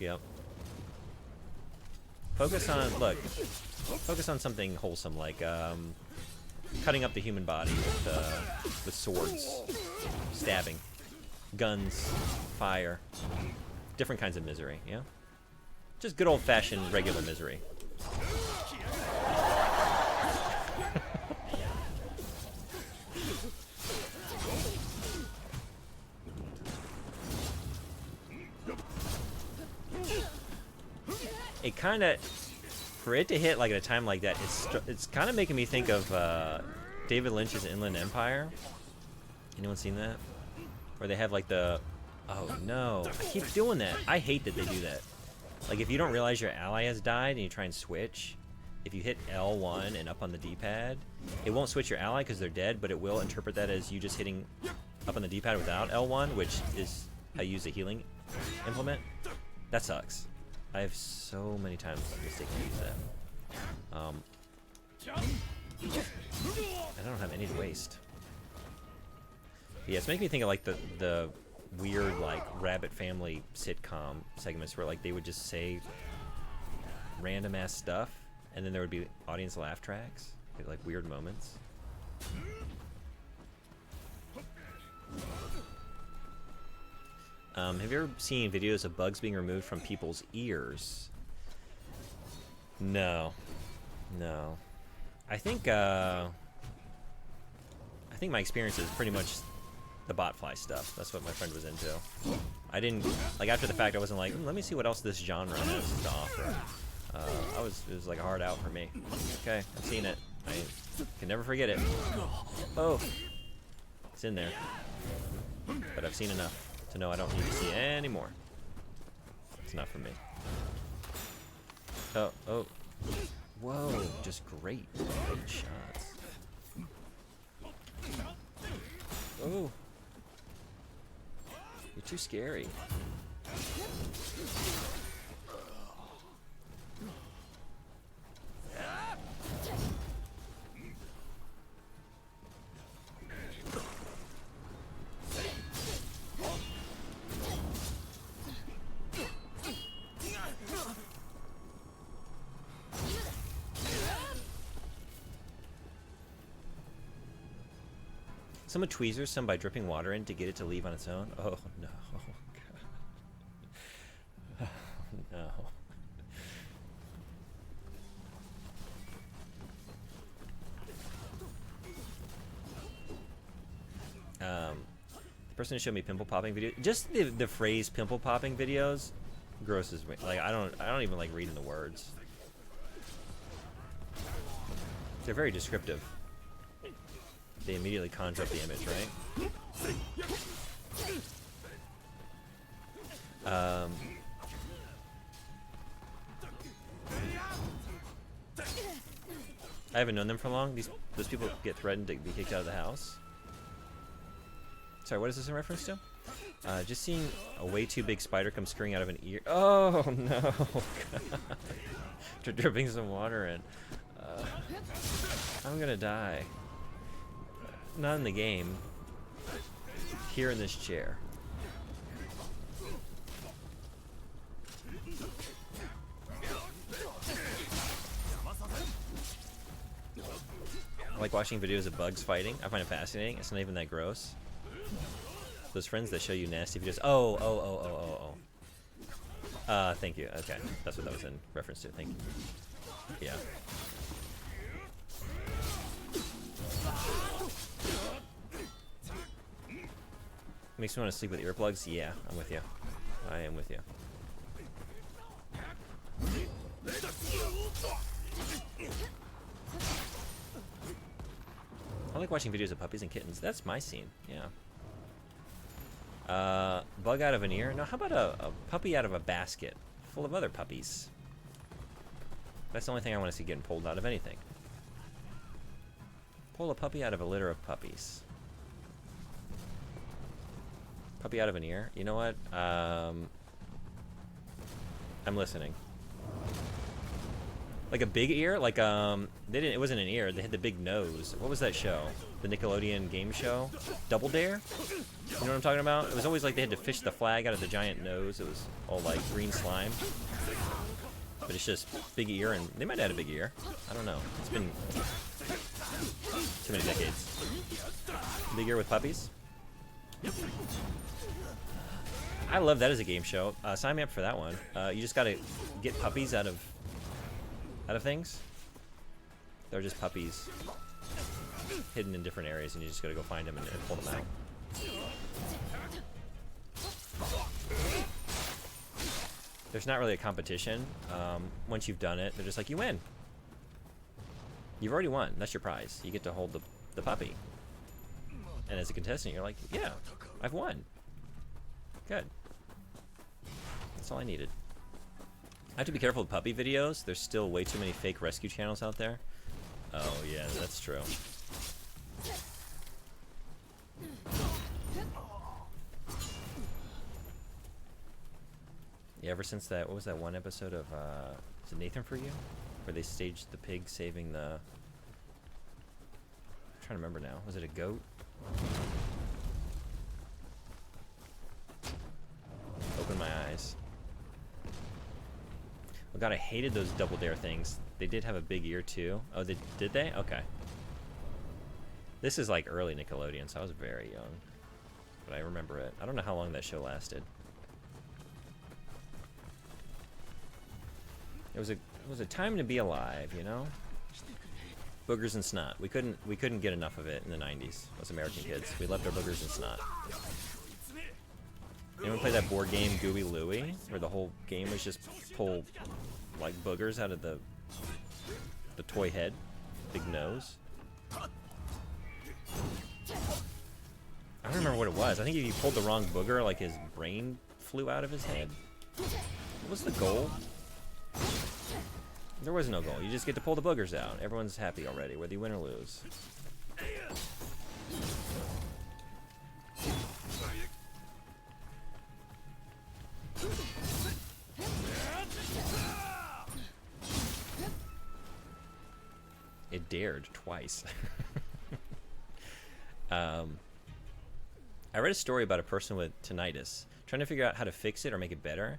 Yep. Focus on something wholesome, like, cutting up the human body with swords, stabbing, guns, fire, different kinds of misery. Yeah, just good old-fashioned regular misery. It kind of, for it to hit like at a time like that, it's kind of making me think of David Lynch's Inland Empire. Anyone seen that? Where they have like the, oh no, I keep doing that. I hate that they do that. Like if you don't realize your ally has died and you try and switch, if you hit L1 and up on the D-pad, it won't switch your ally because they're dead, but it will interpret that as you just hitting up on the D-pad without L1, which is how you use the healing implement. That sucks. I have so many times mistakenly used that. I don't have any to waste. Yeah, it's making me think of like the weird like Rabbit Family sitcom segments where like they would just say random ass stuff and then there would be audience laugh tracks, like weird moments. Have you ever seen videos of bugs being removed from people's ears? No. No. I think my experience is pretty much the botfly stuff. That's what my friend was into. I didn't, like after the fact I wasn't like, let me see what else this genre has to offer. It was like a hard out for me. Okay, I've seen it. I can never forget it. Oh. It's in there. But I've seen enough to know I don't need to see any more. It's not for me. Oh, oh. Whoa, just great. Great shots. Oh. You're too scary. Someone tweezers some by dripping water in to get it to leave on its own. Oh no. God. Oh, no. The person who showed me pimple popping video, just the phrase pimple popping videos grosses me. Like I don't even like reading the words. They're very descriptive. They immediately conjure up the image, right? I haven't known them for long. Those people get threatened to be kicked out of the house. Sorry, what is this in reference to? Just seeing a way too big spider come scurrying out of an ear. Oh no! After dripping some water in. I'm gonna die. Not in the game. Here in this chair. I like watching videos of bugs fighting. I find it fascinating. It's not even that gross. Those friends that show you nasty videos. Oh. Thank you. Okay. That's what that was in reference to. Thank you. Yeah. Makes me want to sleep with earplugs? Yeah, I'm with you. I am with you. I like watching videos of puppies and kittens. That's my scene, yeah. Bug out of an ear? No, how about a puppy out of a basket full of other puppies? That's the only thing I want to see getting pulled out of anything. Pull a puppy out of a litter of puppies. Puppy out of an ear? You know what? I'm listening. Like a big ear? Like they didn't. It wasn't an ear. They had the big nose. What was that show? The Nickelodeon game show? Double Dare? You know what I'm talking about? It was always like they had to fish the flag out of the giant nose. It was all like green slime. But it's just big ear, and they might have had a big ear. I don't know. It's been Too many decades. Big year with puppies. I love that as a game show. Sign me up for that one. You just gotta get puppies out of things. They're just puppies hidden in different areas, and you just gotta go find them and pull them out. There's not really a competition. Once you've done it, they're just like, you win. You've already won. That's your prize. You get to hold the puppy. And as a contestant, you're like, yeah, I've won. Good. That's all I needed. I have to be careful with puppy videos. There's still way too many fake rescue channels out there. Oh, yeah, that's true. Yeah, ever since that, what was that one episode of, is it Nathan For You? Where they staged the pig saving the... I'm trying to remember now. Was it a goat? Open my eyes. Oh god, I hated those Double Dare things. They did have a big ear too. Oh, did they? Okay. This is like early Nickelodeon, so I was very young. But I remember it. I don't know how long that show lasted. It was a time to be alive, you know? Boogers and snot. We couldn't get enough of it in the 90s as American kids. We loved our boogers and snot. Anyone play that board game Gooey Louie, where the whole game was just pull like boogers out of the toy head, big nose? I don't remember what it was. I think if you pulled the wrong booger, like his brain flew out of his head. What was the goal? There was no goal. You just get to pull the boogers out. Everyone's happy already, whether you win or lose. It dared twice. I read a story about a person with tinnitus trying to figure out how to fix it or make it better,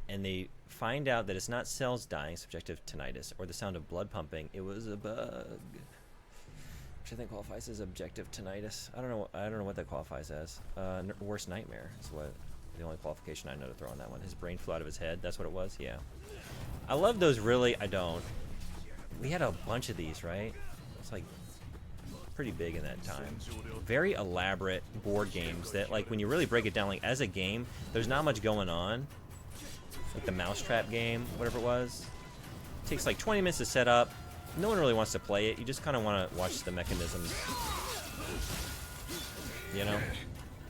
and they find out that it's not cells dying, subjective tinnitus, or the sound of blood pumping. It was a bug, which I think qualifies as objective tinnitus. I don't know what that qualifies as. Worst nightmare is what the only qualification I know to throw on that one. His brain flew out of his head. That's what it was. Yeah. I love those. Really, I don't. We had a bunch of these, right? It's like pretty big in that time. Very elaborate board games that, like, when you really break it down, like as a game, there's not much going on. Like the mousetrap game, whatever it was. It takes like 20 minutes to set up. No one really wants to play it. You just kind of want to watch the mechanisms, you know,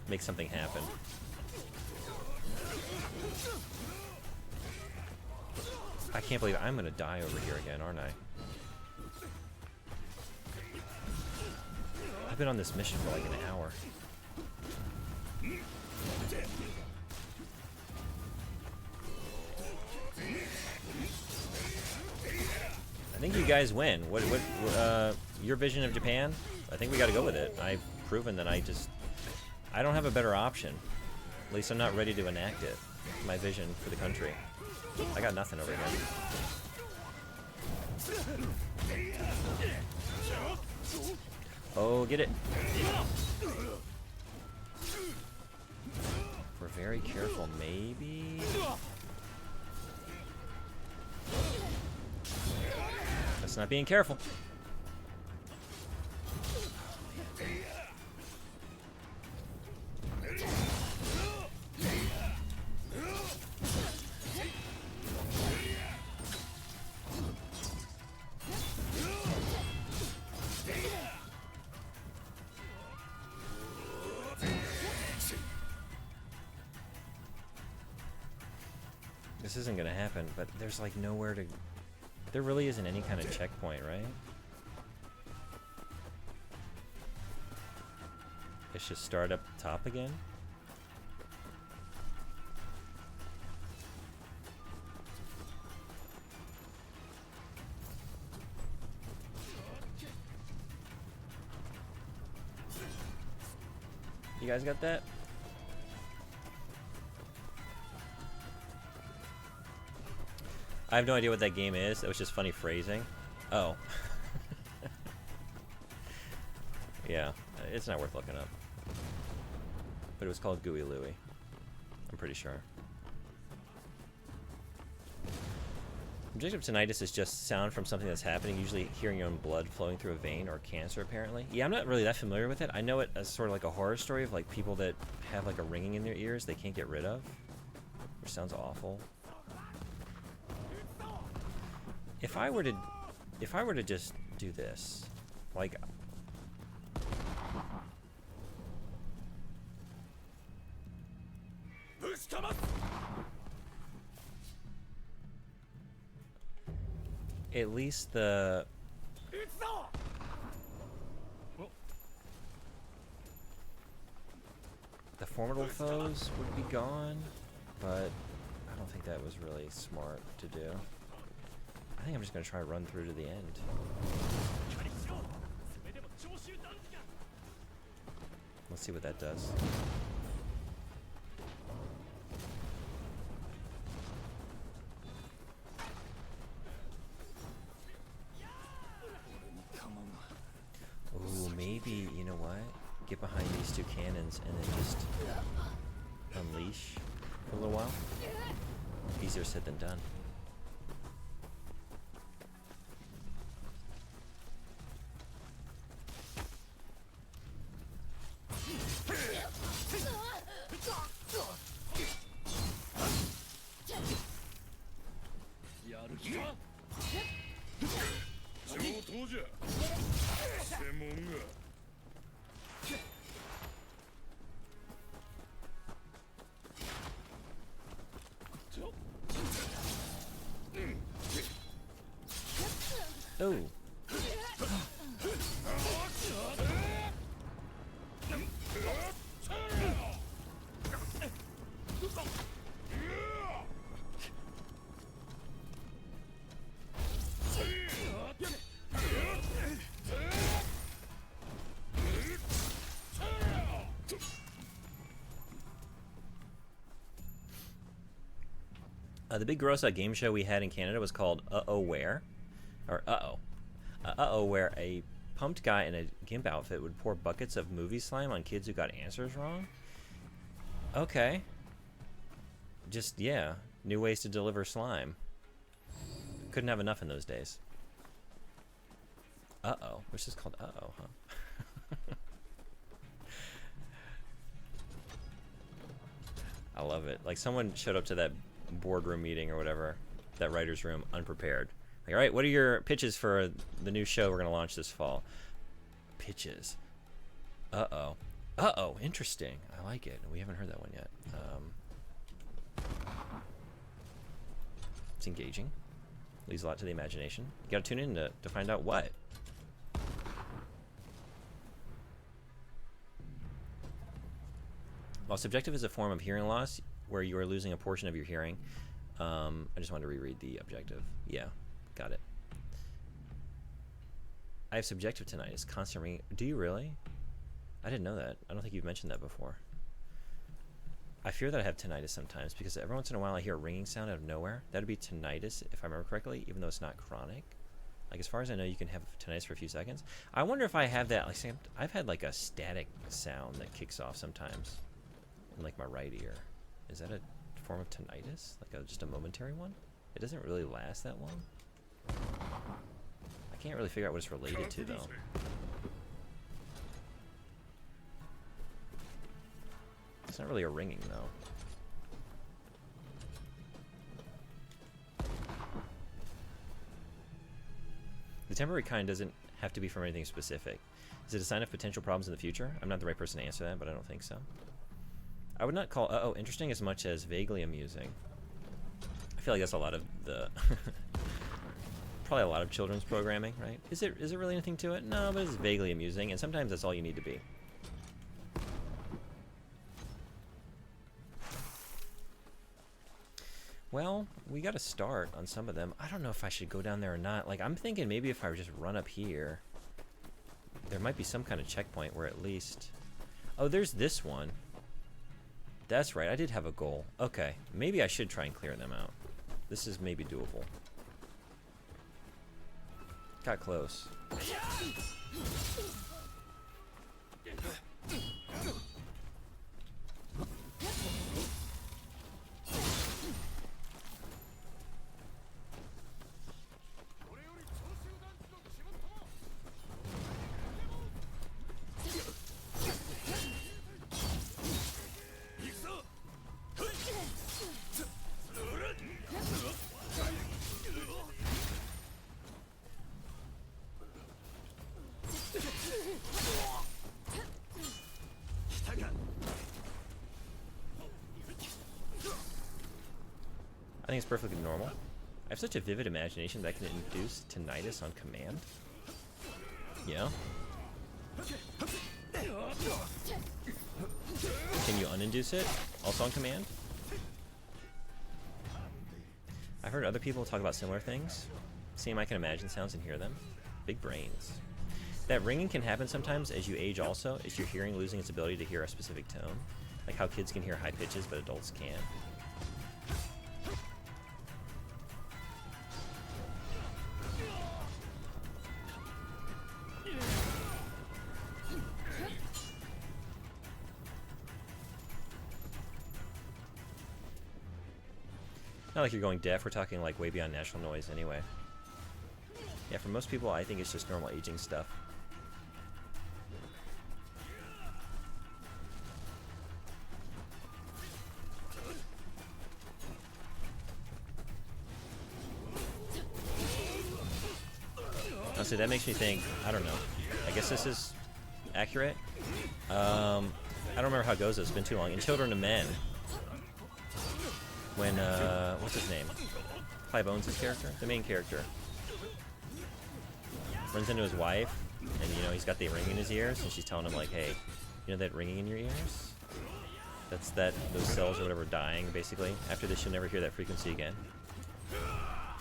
make something happen. I can't believe I'm gonna die over here again, aren't I? I've been on this mission for like an hour. I think you guys win. What your vision of Japan? I think we got to go with it. I've proven that I don't have a better option. At least I'm not ready to enact it. My vision for the country. I got nothing over here. Oh, get it. If we're very careful, maybe. That's not being careful. This isn't gonna happen, but there's like nowhere to... There really isn't any kind of checkpoint, right? It should start up top again? You guys got that? I have no idea what that game is. That was just funny phrasing. Oh. Yeah, it's not worth looking up. But it was called Gooey Louie. I'm pretty sure. Objective tinnitus is just sound from something that's happening, usually hearing your own blood flowing through a vein or cancer, apparently. Yeah, I'm not really that familiar with it. I know it as sort of like a horror story of like people that have like a ringing in their ears they can't get rid of, which sounds awful. If I were to just do this, like, at least the formidable foes would be gone, but I don't think that was really smart to do. I think I'm just gonna try to run through to the end. Let's see what that does. Ooh, maybe, you know what? Get behind these two cannons and then just unleash for a little while. Easier said than done. Oh. The big gross out game show we had in Canada was called Uh-Oh Where, or Uh-Oh. Uh-Oh, where a pumped guy in a gimp outfit would pour buckets of movie slime on kids who got answers wrong. Okay. Just, yeah, new ways to deliver slime. Couldn't have enough in those days. Uh-Oh, which is called Uh-Oh, huh? I love it. Like, someone showed up to that boardroom meeting or whatever, that writer's room, unprepared. Like, all right, what are your pitches for the new show we're going to launch this fall? Pitches. Uh-oh. Uh-oh, interesting. I like it. We haven't heard that one yet. It's engaging. Leaves a lot to the imagination. You got to tune in to find out what. While subjective is a form of hearing loss, where you are losing a portion of your hearing, I just wanted to reread the objective. Yeah, got it. I have subjective tinnitus, constant ringing. Do you really? I didn't know that. I don't think you've mentioned that before. I fear that I have tinnitus sometimes because every once in a while I hear a ringing sound out of nowhere. That would be tinnitus, if I remember correctly, even though it's not chronic. Like, as far as I know, you can have tinnitus for a few seconds. I wonder if I have that. Like, I've had like a static sound that kicks off sometimes in like my right ear. Is that a form of tinnitus? Like just a momentary one? It doesn't really last that long. I can't really figure out what it's related to, though. It's not really a ringing, though. The temporary kind doesn't have to be from anything specific. Is it a sign of potential problems in the future? I'm not the right person to answer that, but I don't think so. I would not call Uh-Oh interesting as much as vaguely amusing. I feel like that's a lot of the probably a lot of children's programming, right? Is it really anything to it? No, but it's vaguely amusing, and sometimes that's all you need to be. Well, we got to start on some of them. I don't know if I should go down there or not. Like, I'm thinking maybe if I just run up here, there might be some kind of checkpoint where at least... Oh, there's this one. That's right, I did have a goal. Okay, maybe I should try and clear them out. This is maybe doable. Got close. I think it's perfectly normal. I have such a vivid imagination that I can induce tinnitus on command. Yeah. Can you uninduce it? Also on command? I've heard other people talk about similar things. Same, I can imagine sounds and hear them. Big brains. That ringing can happen sometimes as you age also. Is your hearing losing its ability to hear a specific tone? Like how kids can hear high pitches but adults can't. Not like you're going deaf, we're talking like way beyond natural noise anyway. Yeah, for most people I think it's just normal aging stuff. Honestly, that makes me think, I don't know. I guess this is accurate. I don't remember how it goes, it's been too long. In Children of Men, when, what's his name? Clive Owens' character? The main character. Runs into his wife, and you know, he's got the ring in his ears, and she's telling him like, hey, you know that ringing in your ears? That's those cells or whatever dying, basically. After this, you'll never hear that frequency again.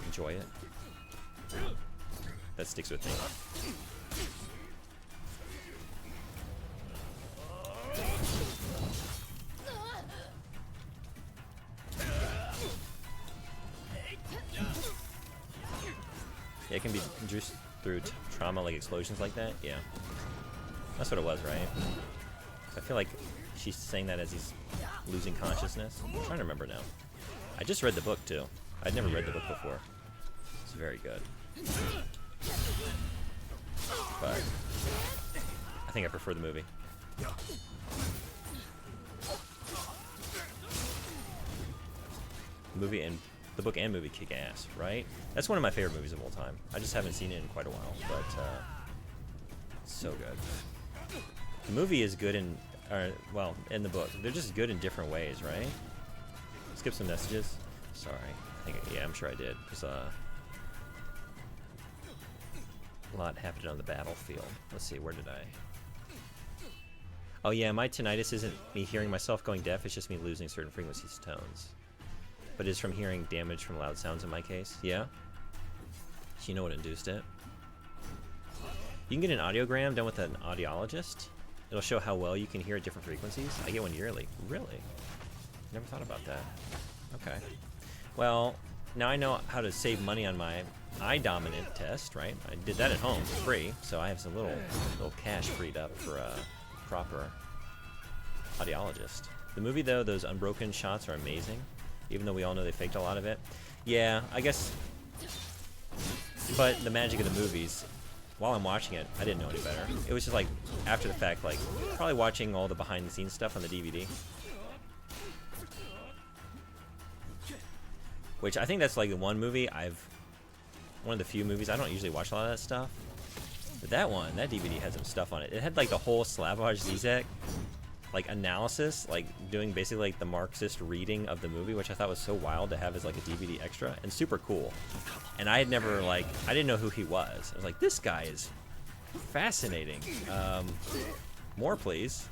Enjoy it. That sticks with me. Yeah, it can be induced through trauma, like explosions like that. Yeah, that's what it was, right? I feel like she's saying that as he's losing consciousness. I'm trying to remember now. I just read the book too. I'd never read the book before. It's very good. But I think I prefer the movie. The book and movie kick ass, right? That's one of my favorite movies of all time. I just haven't seen it in quite a while, but so good. The movie is good in, well, in the book. They're just good in different ways, right? Skip some messages. Sorry. Yeah, I'm sure I did. There's a lot happened on the battlefield. Let's see, where did I? Oh yeah, my tinnitus isn't me hearing myself going deaf, it's just me losing certain frequencies, tones. But it's from hearing damage from loud sounds in my case. Yeah? So you know what induced it? You can get an audiogram done with an audiologist. It'll show how well you can hear at different frequencies. I get one yearly. Really? Never thought about that. Okay. Well, now I know how to save money on my eye dominant test, right? I did that at home for free, so I have some little cash freed up for a proper audiologist. The movie though, those unbroken shots are amazing, even though we all know they faked a lot of it. Yeah, I guess, but the magic of the movies, while I'm watching it, I didn't know any better. It was just like, after the fact, like, probably watching all the behind the scenes stuff on the DVD. Which I think that's like the one movie one of the few movies, I don't usually watch a lot of that stuff. But that DVD had some stuff on it. It had like the whole Slavoj Zizek, like analysis, like doing basically like the Marxist reading of the movie, which I thought was so wild to have as like a DVD extra and super cool. And I had never I didn't know who he was. I was like, this guy is fascinating. More please.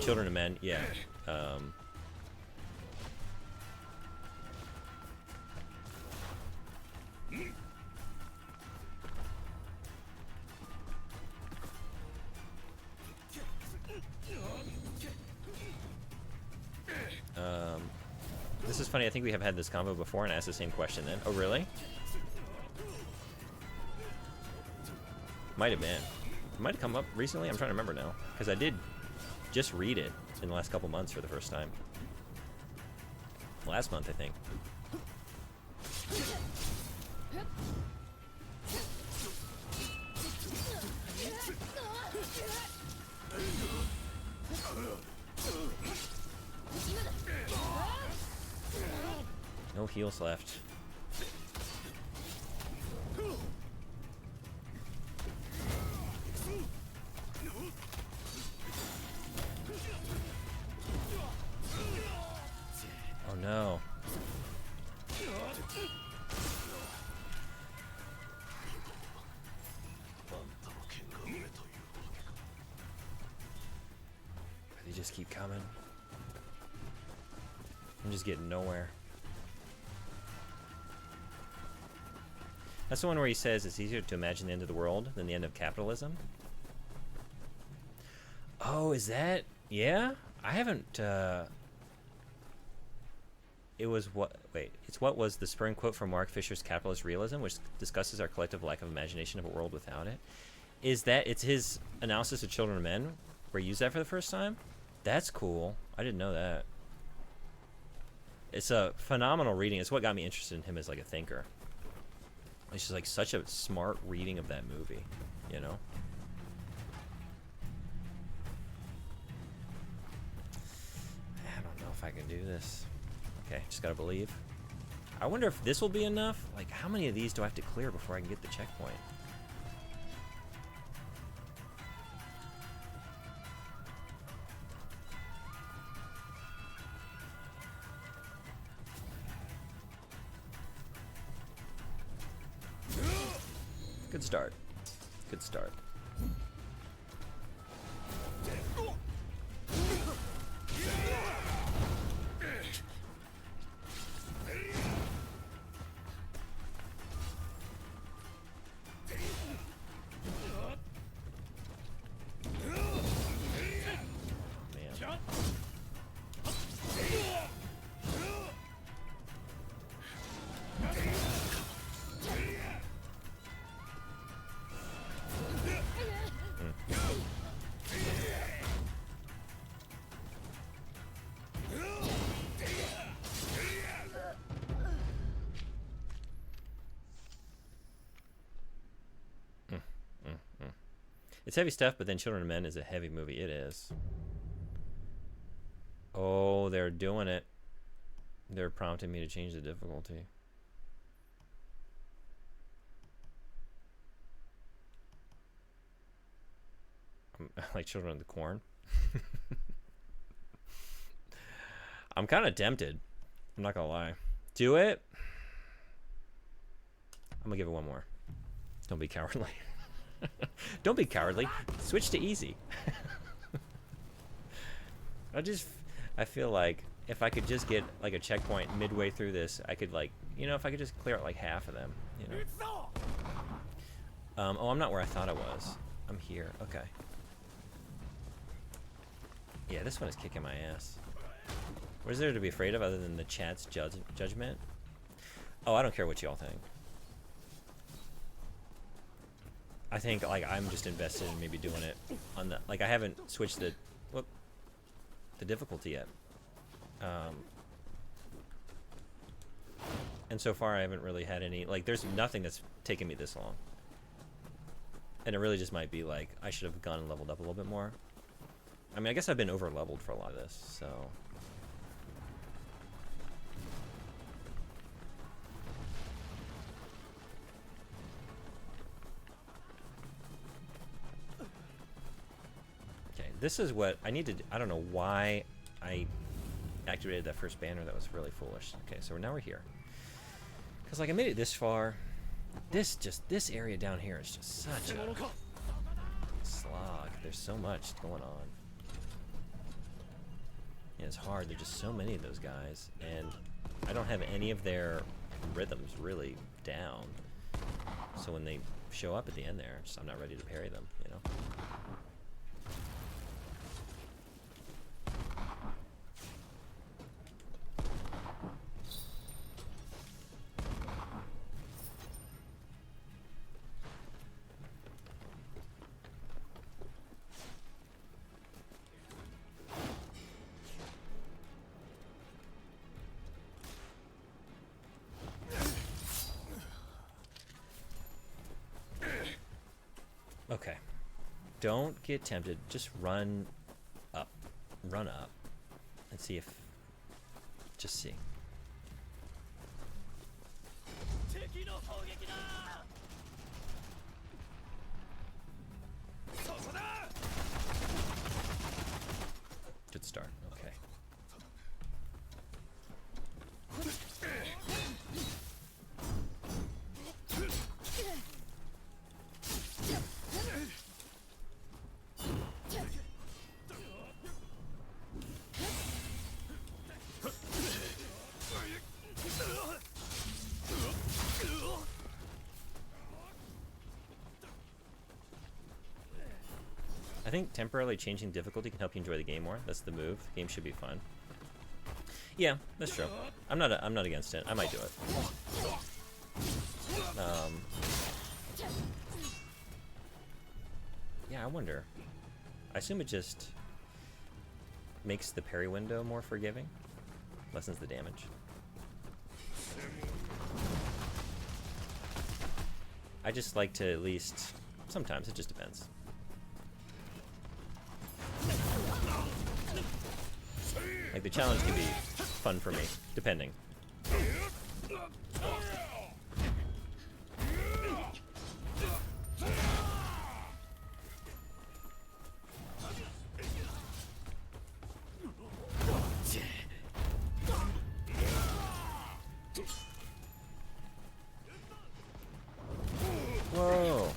Children of Men, yeah. This is funny, I think we have had this convo before and asked the same question then. Oh, really? Might have been. It might have come up recently. I'm trying to remember now. Because I did just read it in the last couple months for the first time. Last month, I think. No heals left. Oh no. They just keep coming. I'm just getting nowhere. That's the one where he says it's easier to imagine the end of the world than the end of capitalism. Oh, is that? Yeah? I haven't, It was what? Wait, it's what was the spring quote from Mark Fisher's Capitalist Realism, which discusses our collective lack of imagination of a world without it. Is that, it's his analysis of Children of Men, where he used that for the first time? That's cool. I didn't know that. It's a phenomenal reading. It's what got me interested in him as like a thinker. It's just like such a smart reading of that movie, you know? I don't know if I can do this. Okay, just gotta believe. I wonder if this will be enough. Like, how many of these do I have to clear before I can get the checkpoint? Good start. Good start. It's heavy stuff, but then Children of Men is a heavy movie. It is. Oh, they're doing it. They're prompting me to change the difficulty. Like Children of the Corn. I'm kind of tempted. I'm not gonna lie. Do it. I'm gonna give it one more. Don't be cowardly. Don't be cowardly. Switch to easy. I feel like if I could just get like a checkpoint midway through this, I could like, you know, if I could just clear out like half of them, you know. Oh, I'm not where I thought I was. I'm here. Okay. Yeah, this one is kicking my ass. What is there to be afraid of other than the chat's judgment? Oh, I don't care what y'all think. I think like I'm just invested in maybe doing it on the, like I haven't switched the difficulty yet. And so far I haven't really had any, like there's nothing that's taken me this long. And it really just might be like I should have gone and leveled up a little bit more. I mean, I guess I've been over leveled for a lot of this, so. This is what I need to do. I don't know why I activated that first banner. That was really foolish. Okay, so now we're here. Because like I made it this far. This area down here is just such a slog. There's so much going on. And it's hard. There's just so many of those guys. And I don't have any of their rhythms really down. So when they show up at the end there, I'm not ready to parry them, you know? Okay. Don't get tempted. Just run up. Run up. And see if... Just see. Good start. Okay. I think temporarily changing difficulty can help you enjoy the game more. That's the move. The game should be fun. Yeah, that's true. I'm not against it. I might do it. Yeah, I wonder. I assume it just makes the parry window more forgiving. Lessens the damage. I just like to at least... Sometimes, it just depends. Like, the challenge can be fun for me, depending. Whoa!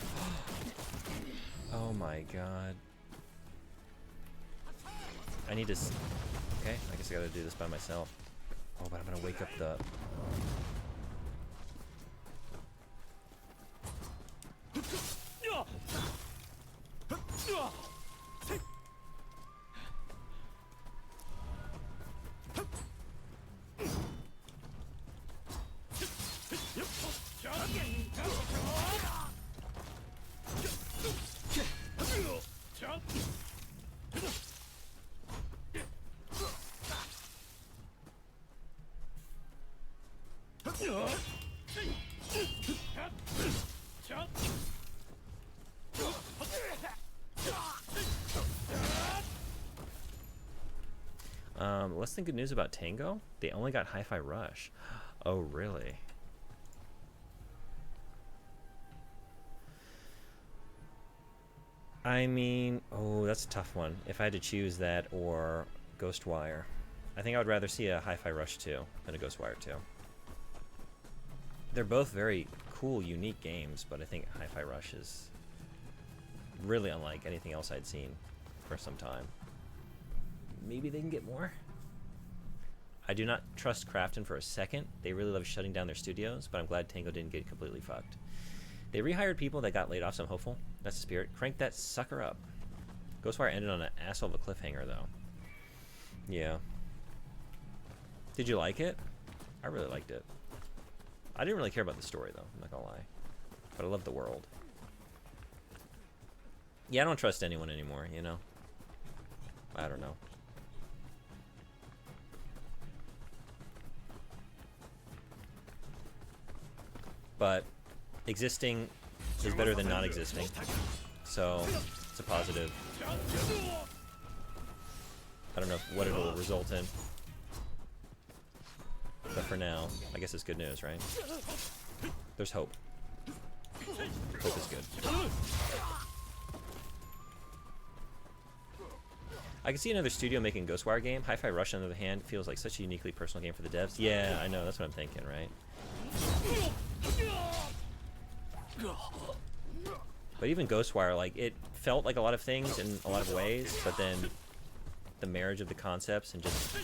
Oh my god. I need to... Okay, I guess I gotta do this by myself. Oh, but I'm gonna wake up the... Less than good news about Tango. They only got Hi-Fi Rush. Oh, really? I mean, oh, that's a tough one. If I had to choose that or Ghostwire, I think I would rather see a Hi-Fi Rush 2 than a Ghostwire 2. They're both very cool, unique games, but I think Hi-Fi Rush is really unlike anything else I'd seen for some time. Maybe they can get more? I do not trust Krafton for a second. They really love shutting down their studios, but I'm glad Tango didn't get completely fucked. They rehired people that got laid off, so I'm hopeful. That's the spirit. Crank that sucker up. Ghostwire ended on an asshole of a cliffhanger, though. Yeah. Did you like it? I really liked it. I didn't really care about the story, though. I'm not gonna lie. But I love the world. Yeah, I don't trust anyone anymore, you know? I don't know. But existing is better than not existing. So, it's a positive. I don't know what it'll result in. But for now, I guess it's good news, right? There's hope. Hope is good. I can see another studio making a Ghostwire game. Hi-Fi Rush, on the other hand, feels like such a uniquely personal game for the devs. Yeah, I know, that's what I'm thinking, right? But even Ghostwire, like, it felt like a lot of things in a lot of ways, but then the marriage of the concepts and just...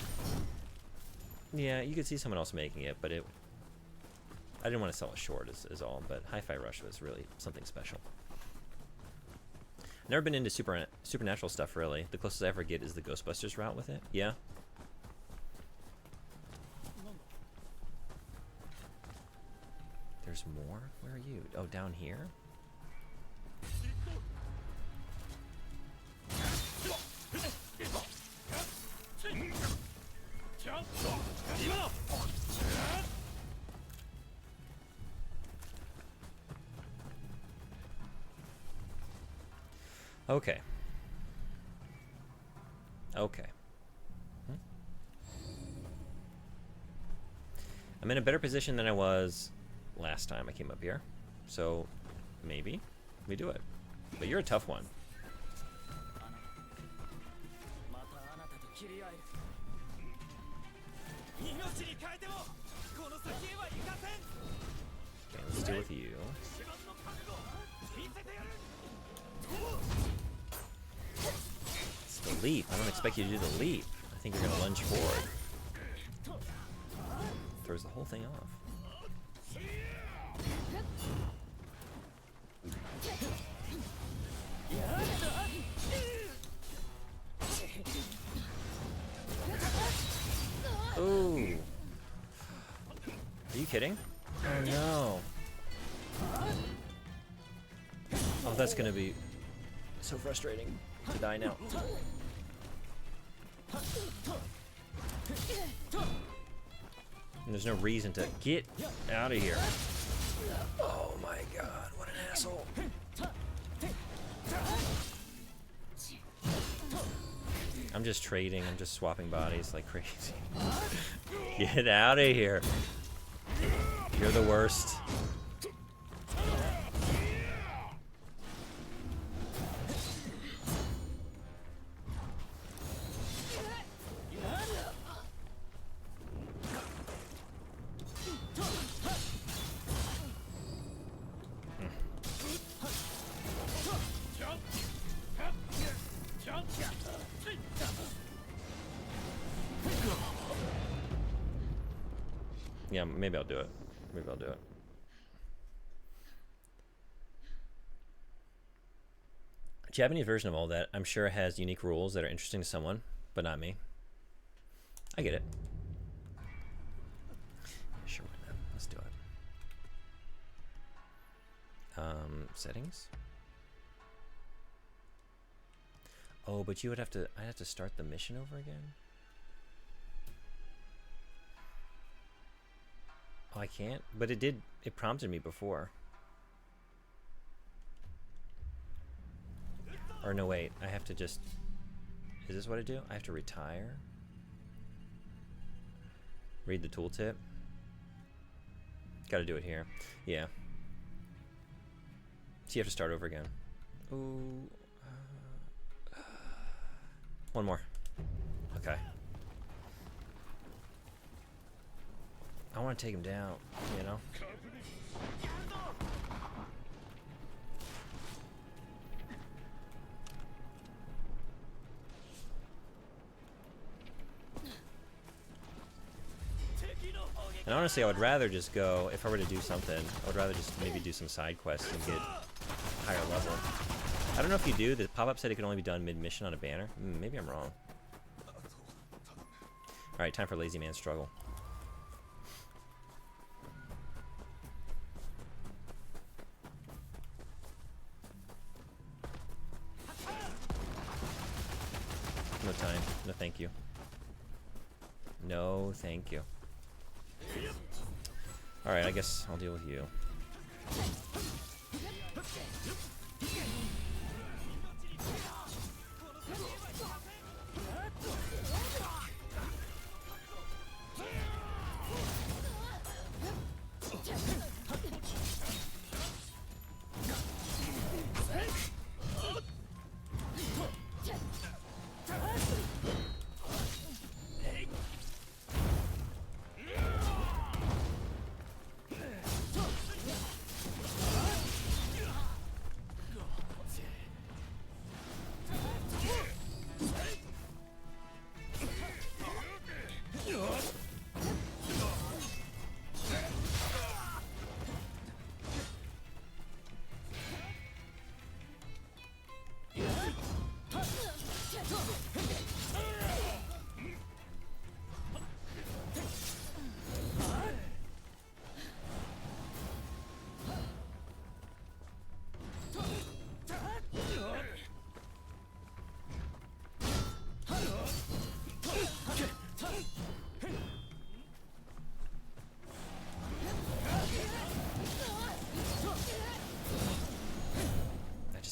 Yeah, you could see someone else making it, but I didn't want to sell it short is all, but Hi-Fi Rush was really something special. Never been into supernatural stuff, really. The closest I ever get is the Ghostbusters route with it. Yeah? There's more? Where are you? Oh, down here? Okay. Okay. I'm in a better position than I was last time I came up here. So maybe we do it. But you're a tough one. Okay, let's deal with you. It's the leap. I don't expect you to do the leap. I think you're going to lunge forward. Throws the whole thing off. Ooh. Are you kidding? Oh no. Oh, that's gonna be so frustrating to die now. And there's no reason to get out of here. Oh my god, what an asshole. I'm just trading, I'm just swapping bodies like crazy. Get out of here. You're the worst. Yeah, maybe I'll do it. Maybe I'll do it. Japanese version of all that, I'm sure, has unique rules that are interesting to someone, but not me. I get it. Sure, why not? Let's do it. Settings. Oh, but you would have to. I'd have to start the mission over again. Oh, I can't. But it did. It prompted me before. Or no, wait. I have to just. Is this what I do? I have to retire. Read the tooltip. Got to do it here. Yeah. So you have to start over again. Ooh. One more. Okay. I want to take him down, you know? And honestly, I would rather just go, if I were to do something, I would rather just maybe do some side quests and get higher level. I don't know if you do. The pop-up said it could only be done mid-mission on a banner. Maybe I'm wrong. Alright, time for Lazy Man Struggle. No time. No thank you. No thank you. Alright, I guess I'll deal with you.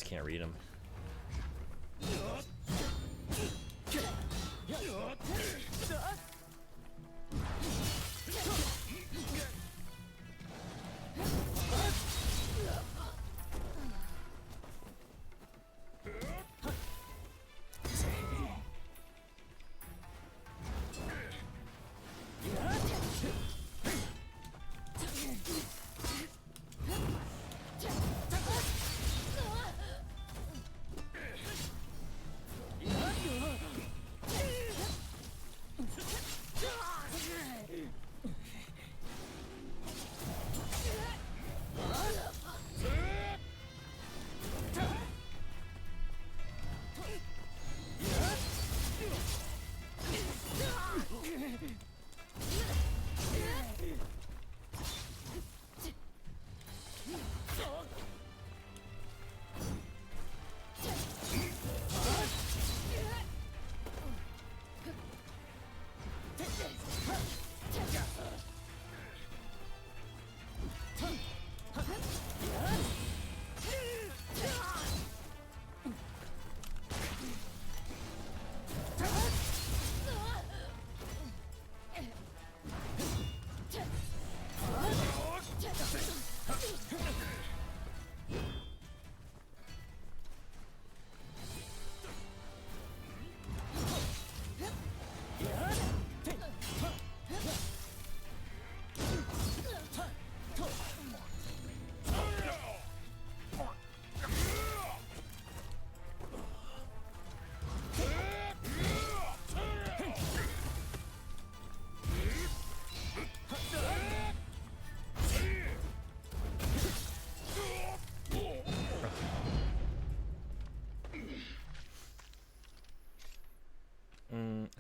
Can't read them.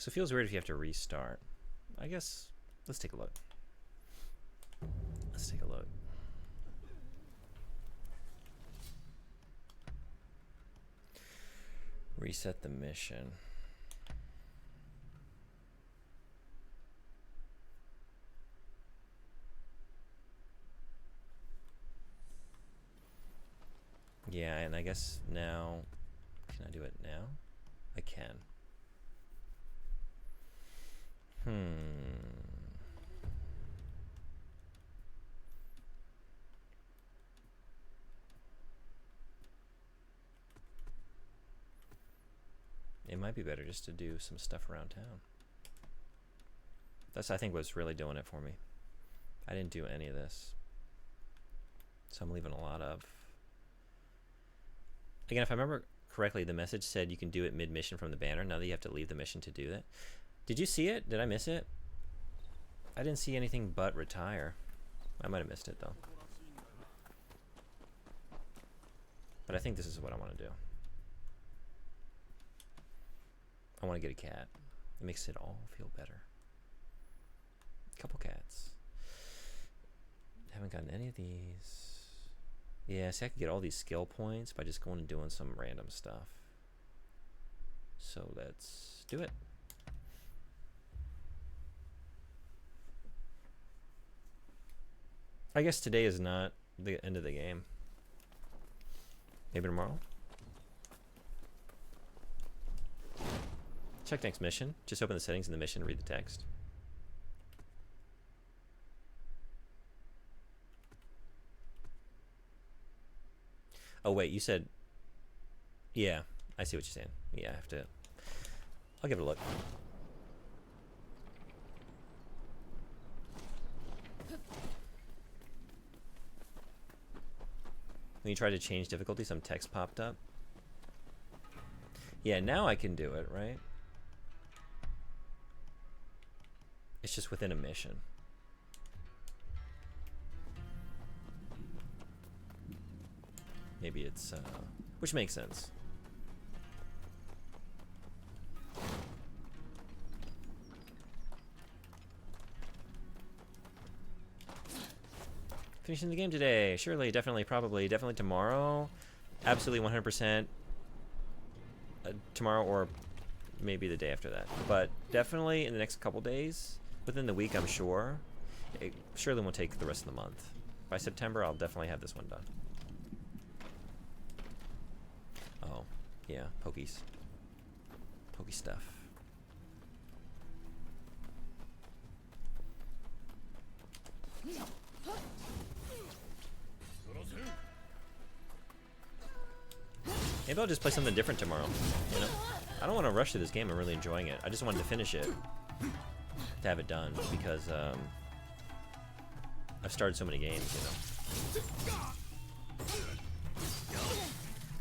So it feels weird if you have to restart. I guess let's take a look. Let's take a look. Reset the mission. Yeah, and I guess now, can I do it now? I can. It might be better just to do some stuff around town. That's, I think, what's really doing it for me. I didn't do any of this. So I'm leaving a lot of... Again, if I remember correctly, the message said you can do it mid-mission from the banner. Now that you have to leave the mission to do that. Did you see it? Did I miss it? I didn't see anything but retire. I might have missed it, though. But I think this is what I want to do. I want to get a cat. It makes it all feel better. Couple cats. Haven't gotten any of these. Yeah, see, I could get all these skill points by just going and doing some random stuff. So let's do it. I guess today is not the end of the game. Maybe tomorrow? Check next mission. Just open the settings in the mission and read the text. Oh wait, you said... Yeah, I see what you're saying. Yeah, I have to... I'll give it a look. When you try to change difficulty, some text popped up. Yeah, now I can do it, right? It's just within a mission. Maybe it's, which makes sense. Finishing the game today. Surely, definitely, probably, definitely tomorrow. Absolutely 100% tomorrow or maybe the day after that. But definitely in the next couple days, within the week, I'm sure. It surely won't take the rest of the month. By September, I'll definitely have this one done. Oh, yeah, pokies. Pokey stuff. Maybe I'll just play something different tomorrow, you know? I don't want to rush through this game. I'm really enjoying it. I just wanted to finish it, to have it done, because I've started so many games, you know?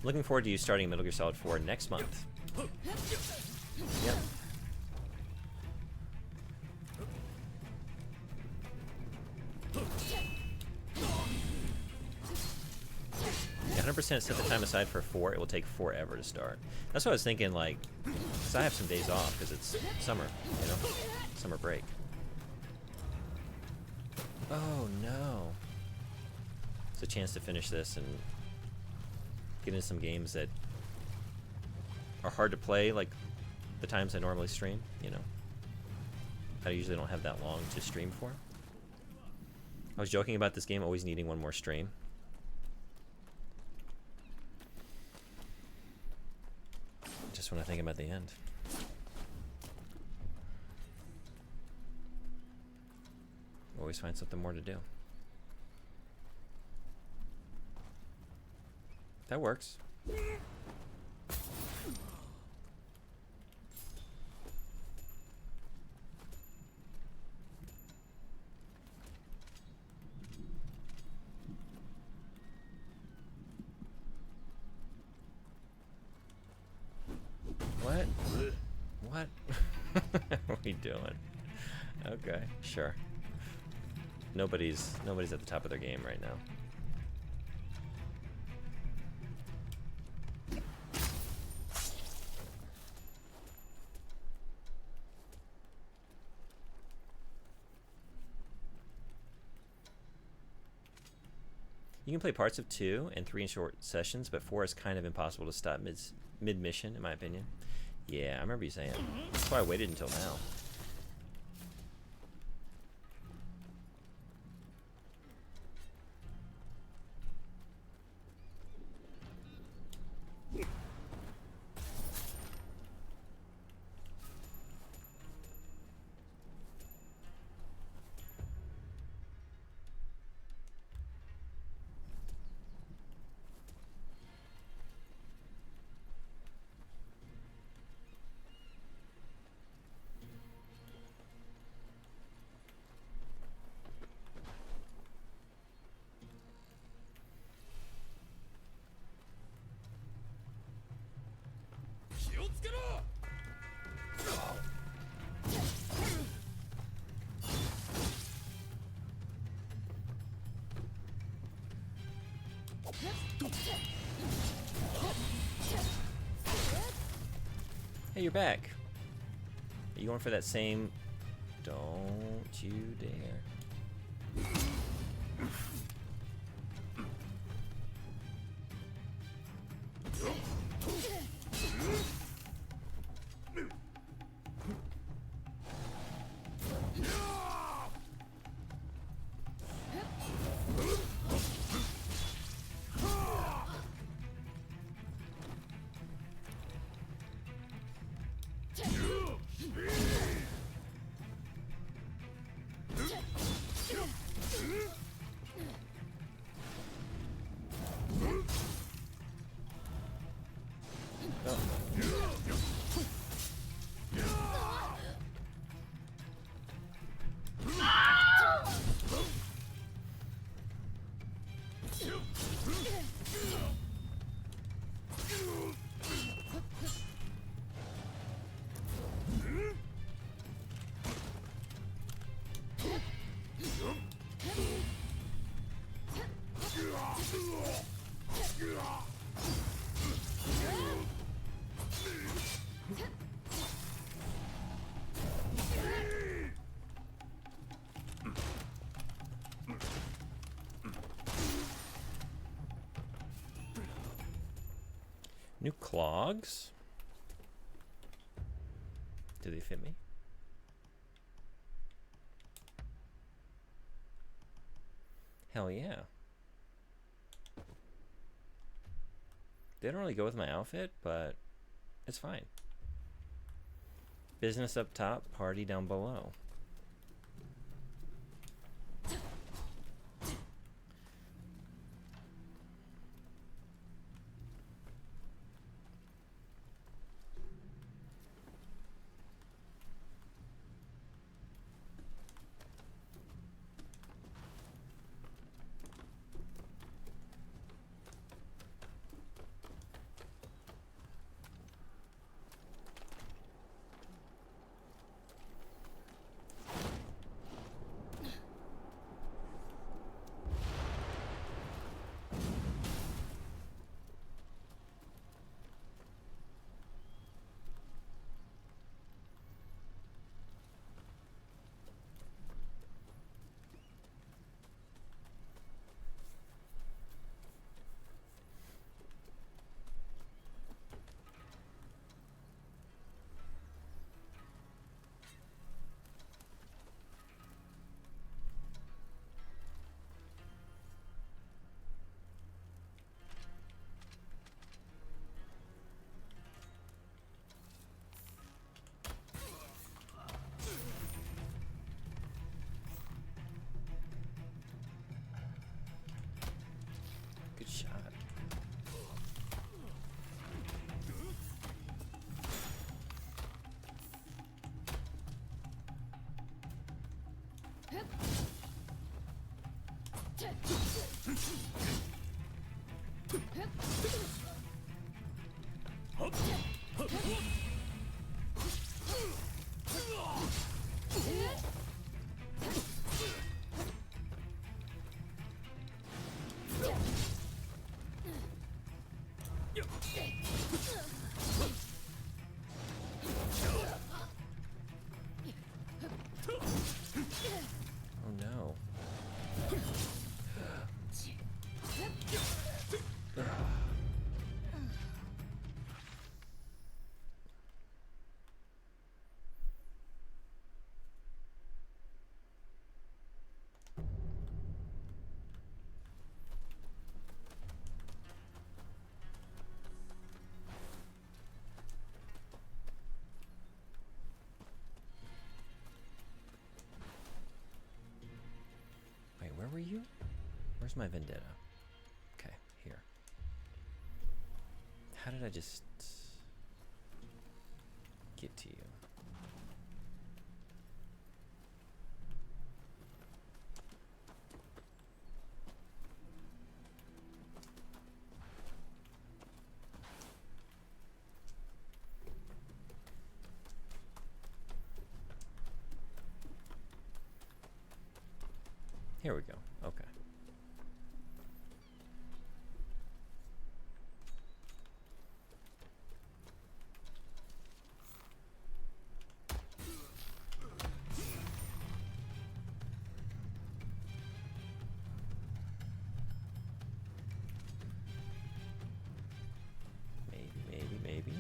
Looking forward to you starting Metal Gear Solid 4 next month. Yep. Yeah, 100% set the time aside for 4. It will take forever to start. That's what I was thinking, like, because I have some days off because it's summer, you know? Summer break. Oh, no. It's a chance to finish this and get into some games that are hard to play, like the times I normally stream, you know? I usually don't have that long to stream for. I was joking about this game always needing one more stream. Just when I think about the end. Always find something more to do. That works. What? What? What are we doing? Okay, sure. Nobody's at the top of their game right now. You can play parts of 2 and 3 in short sessions, but 4 is kind of impossible to stop mid-mission, in my opinion. Yeah, I remember you saying. That's why I waited until now. Hey, you're back. Are you going for that same... Don't you dare. New clogs? Do they fit me? Hell yeah. They don't really go with my outfit, but it's fine. Business up top, party down below. Good shot. Oh no. you? Where's my vendetta? Okay, here. How did I just get to you? Here we go. Okay. Maybe.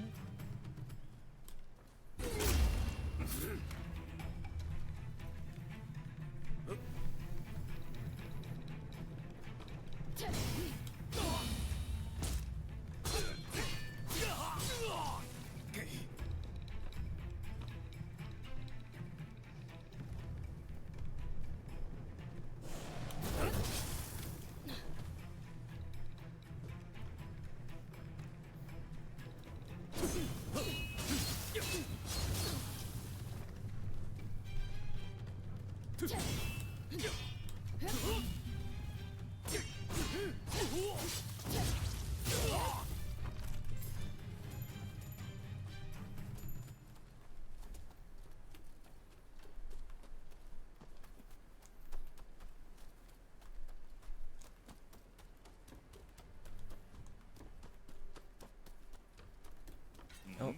Oh.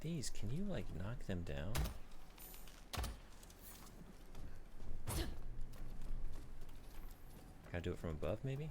These, can you like knock them down? Gotta do it from above, maybe?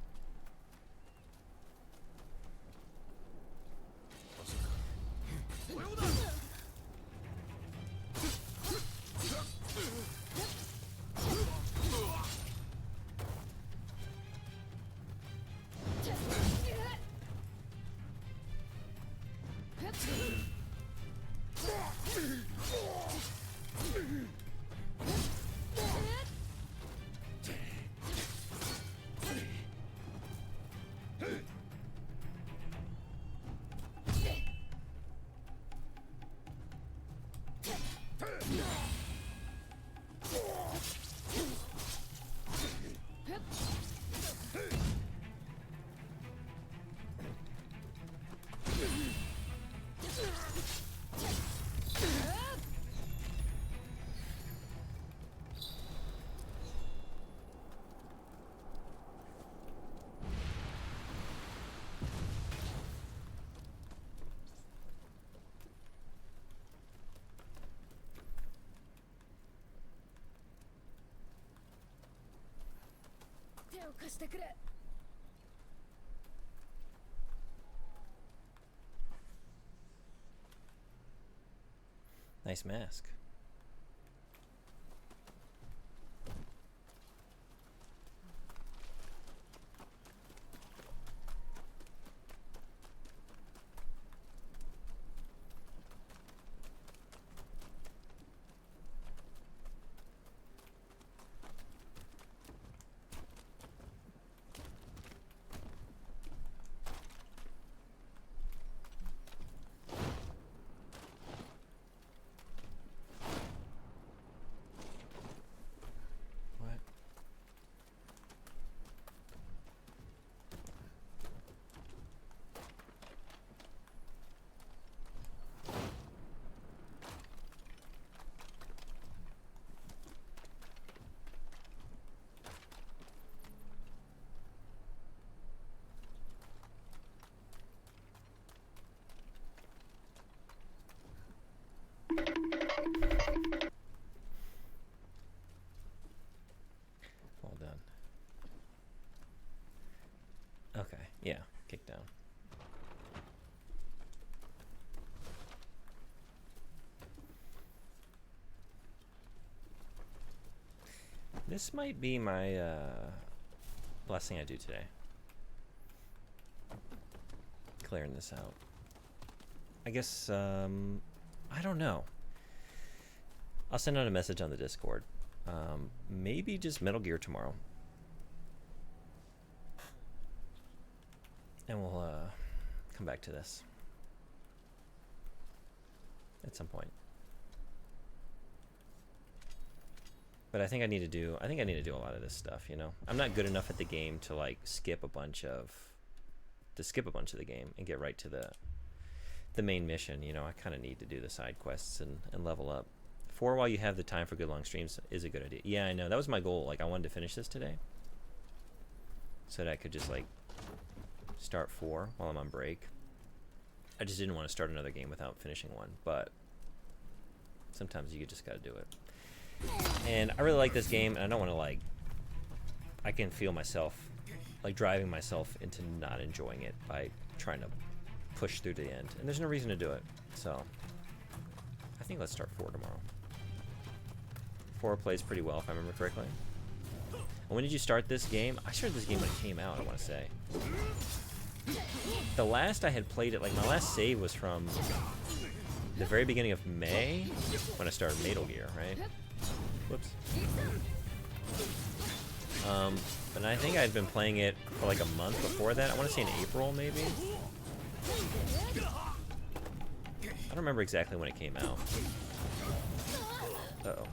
Nice mask. Yeah, kick down. This might be my last thing I do today. Clearing this out. I guess, I don't know. I'll send out a message on the Discord. Maybe just Metal Gear tomorrow. And we'll come back to this at some point. But I think I need to do a lot of this stuff, you know. I'm not good enough at the game to like skip a bunch of the game and get right to the main mission, you know. I kind of need to do the side quests and level up. 4 while you have the time for good long streams is a good idea. Yeah, I know. That was my goal. Like I wanted to finish this today so that I could just like start 4 while I'm on break. I just didn't want to start another game without finishing one, but sometimes you just got to do it. And I really like this game, and I don't want to like, I can feel myself like driving myself into not enjoying it by trying to push through to the end, and there's no reason to do it. So I think let's start 4 tomorrow. 4 plays pretty well if I remember correctly. And when did you start this game? I started this game when it came out, I want to say. The last I had played it, like my last save was from the very beginning of May when I started Metal Gear, right? Whoops. And I think I'd been playing it for like a month before that. I want to say in April, maybe. I don't remember exactly when it came out. Uh-oh.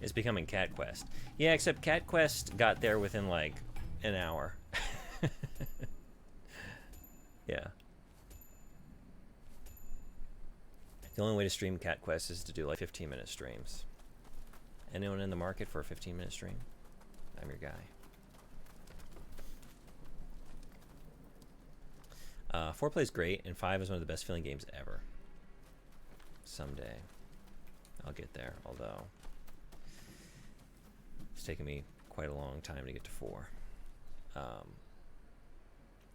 It's becoming Cat Quest. Yeah, except Cat Quest got there within like an hour. Yeah. The only way to stream Cat Quest is to do like 15-minute streams. Anyone in the market for a 15-minute stream? I'm your guy. 4 plays great, and 5 is one of the best feeling games ever. Someday. I'll get there, although it's taken me quite a long time to get to 4.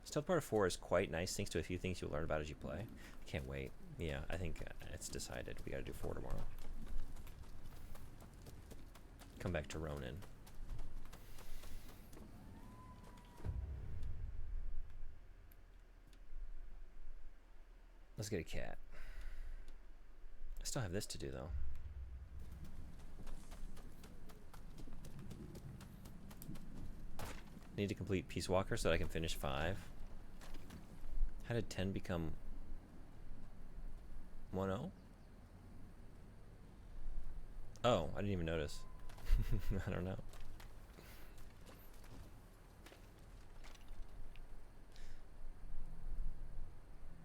Stealth part of 4 is quite nice thanks to a few things you'll learn about as you play. Can't wait. Yeah, I think it's decided. We gotta do 4 tomorrow. Come back to Ronin. Let's get a cat. I still have this to do though. Need to complete Peace Walker so that I can finish 5. How did 10 become 1-0? Oh, I didn't even notice. I don't know.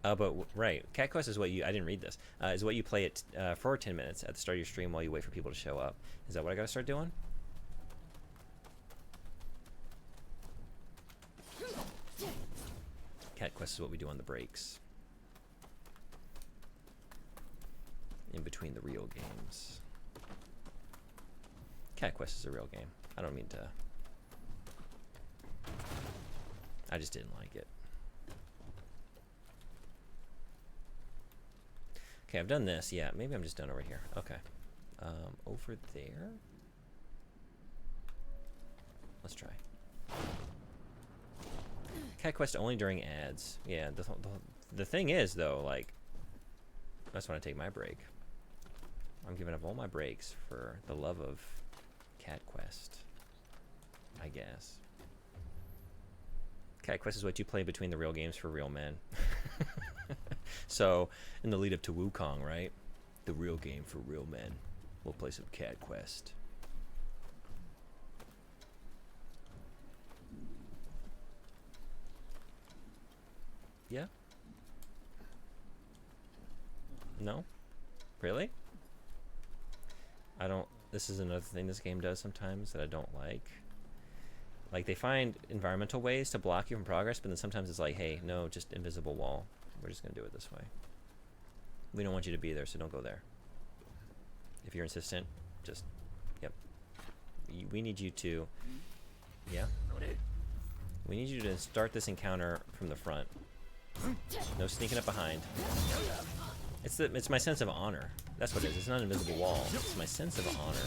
But right, Cat Quest is what you, I didn't read this, is what you play it for 10 minutes at the start of your stream while you wait for people to show up. Is that what I gotta start doing? Cat Quest is what we do on the breaks. In between the real games. Cat Quest is a real game. I don't mean to... I just didn't like it. Okay, I've done this. Yeah, maybe I'm just done over here. Okay. Over there? Let's try. Cat Quest only during ads. Yeah, the thing is, though, like, that's when I take my break. I'm giving up all my breaks for the love of Cat Quest, I guess. Cat Quest is what you play between the real games for real men. So, in the lead up to Wukong, right? The real game for real men. We'll play some Cat Quest. Yeah? No? Really? I don't... This is another thing this game does sometimes that I don't like. Like, they find environmental ways to block you from progress, but then sometimes it's like, hey, no, just invisible wall. We're just going to do it this way. We don't want you to be there, so don't go there. If you're insistent, just... Yep. We need you to... Yeah? We need you to start this encounter from the front. No sneaking up behind. It's my sense of honor. That's what it is. It's not an invisible wall. It's my sense of honor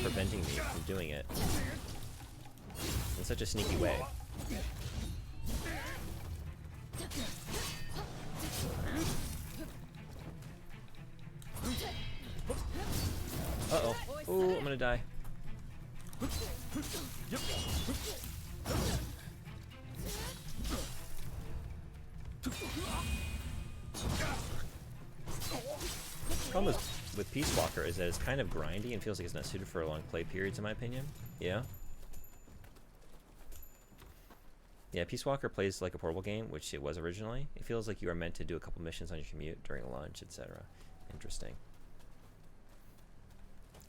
preventing me from doing it in such a sneaky way. Uh-oh. Ooh, I'm gonna die. The problem with Peace Walker is that it's kind of grindy and feels like it's not suited for long play periods, in my opinion. Yeah? Yeah, Peace Walker plays like a portable game, which it was originally. It feels like you are meant to do a couple missions on your commute during lunch, etc. Interesting.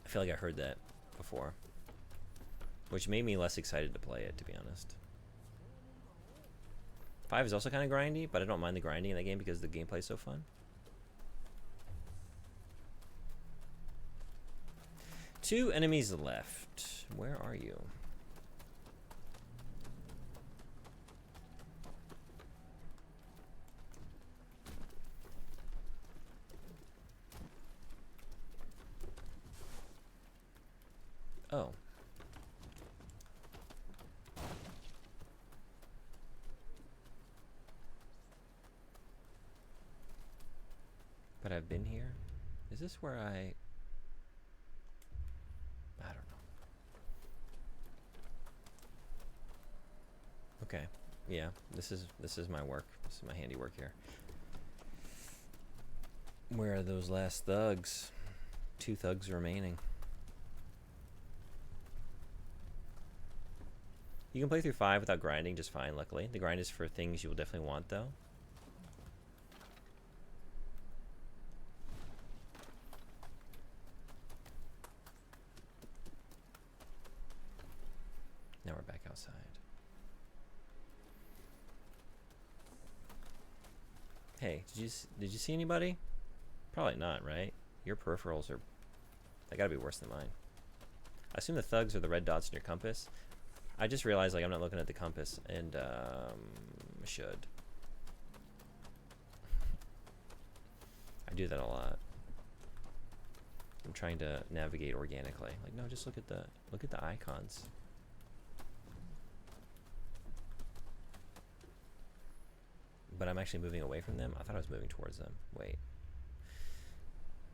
I feel like I heard that before, which made me less excited to play it, to be honest. 5 is also kind of grindy, but I don't mind the grinding in that game because the gameplay is so fun. 2 enemies left. Where are you? Oh. But I've been here? Is this where I don't know. Okay. Yeah, this is my work. This is my handiwork here. Where are those last thugs? 2 thugs remaining. You can play through 5 without grinding just fine, luckily. The grind is for things you will definitely want, though. Now we're back outside. Hey, did you see anybody? Probably not, right? Your peripherals are... They gotta be worse than mine. I assume the thugs are the red dots in your compass. I just realized, like, I'm not looking at the compass, and, should. I do that a lot. I'm trying to navigate organically. Like, no, just look at the icons. But I'm actually moving away from them. I thought I was moving towards them. Wait.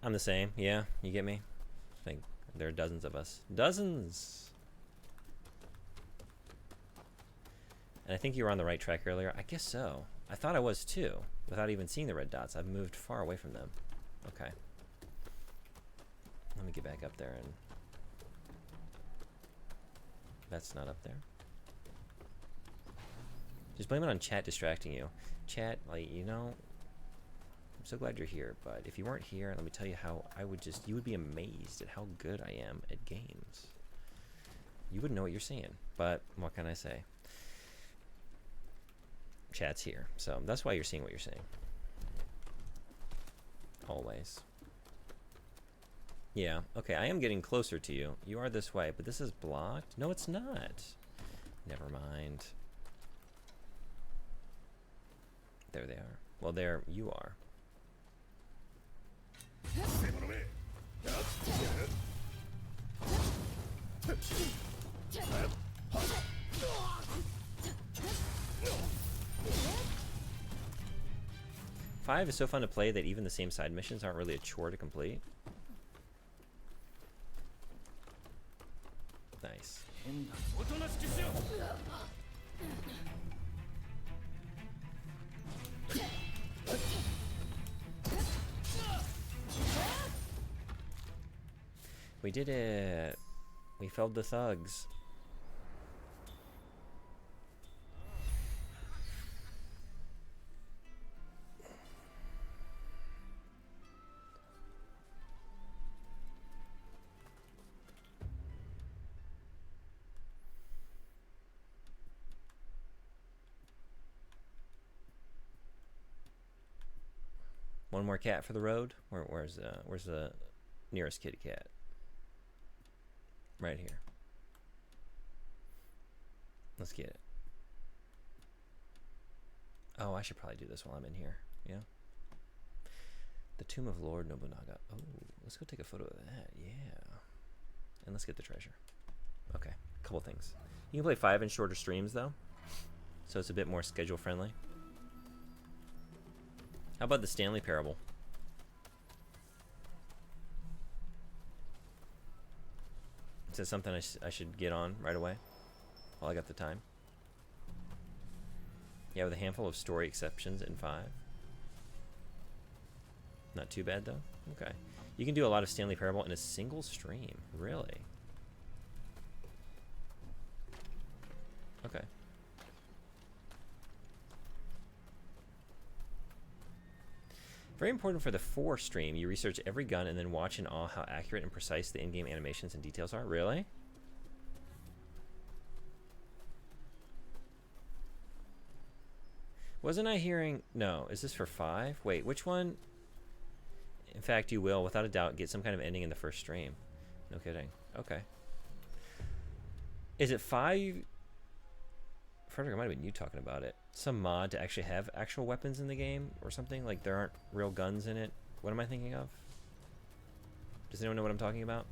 I'm the same. Yeah, you get me? I think there are dozens of us. Dozens! And I think you were on the right track earlier. I guess so. I thought I was too, without even seeing the red dots. I've moved far away from them. Okay. Let me get back up there and... That's not up there. Just blame it on chat distracting you. Chat, like, you know, I'm so glad you're here, but if you weren't here, let me tell you how you would be amazed at how good I am at games. You wouldn't know what you're seeing, but what can I say? Chat's here, so that's why you're seeing what you're seeing. Always. Yeah, okay, I am getting closer to you. You are this way, but this is blocked? No, it's not. Never mind. There they are. Well, there you are. 5 is so fun to play that even the same side missions aren't really a chore to complete. Nice. We did it. We felled the thugs. One more cat for the road. Where's the nearest kitty cat? Right here. Let's get it. Oh, I should probably do this while I'm in here. Yeah. The Tomb of Lord Nobunaga. Oh, let's go take a photo of that. Yeah. And let's get the treasure. Okay. Couple things. You can play 5 in shorter streams though, so it's a bit more schedule friendly. How about the Stanley Parable? Is that something I should get on right away while I got the time? Yeah, with a handful of story exceptions in 5. Not too bad though. Okay. You can do a lot of Stanley Parable in a single stream. Really? Okay. Very important for the 4 stream. You research every gun and then watch in awe how accurate and precise the in-game animations and details are. Really? Wasn't I hearing... No, is this for 5? Wait, which one? In fact, you will, without a doubt, get some kind of ending in the first stream. No kidding. Okay. Is it 5? Frederick, it might have been you talking about it. Some mod to actually have actual weapons in the game or something? Like there aren't real guns in it? What am I thinking of? Does anyone know what I'm talking about?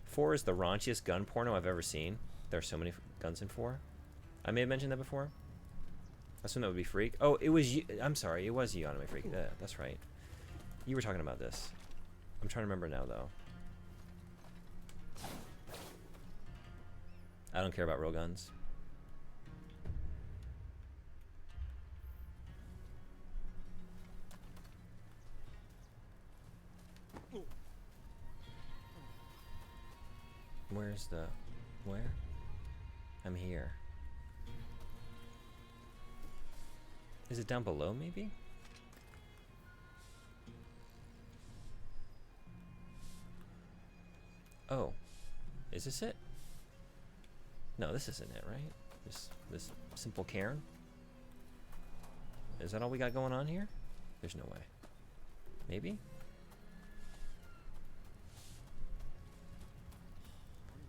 4 is the raunchiest gun porno I've ever seen. There are so many guns in 4. I may have mentioned that before. I assume that would be Freak. Oh, it was you. I'm sorry, it was you, Anime Freak. Yeah, that's right. You were talking about this. I'm trying to remember now, though. I don't care about real guns. Where's the... Where? I'm here. Is it down below, maybe? Oh. Is this it? No, this isn't it, right? This simple cairn? Is that all we got going on here? There's no way. Maybe?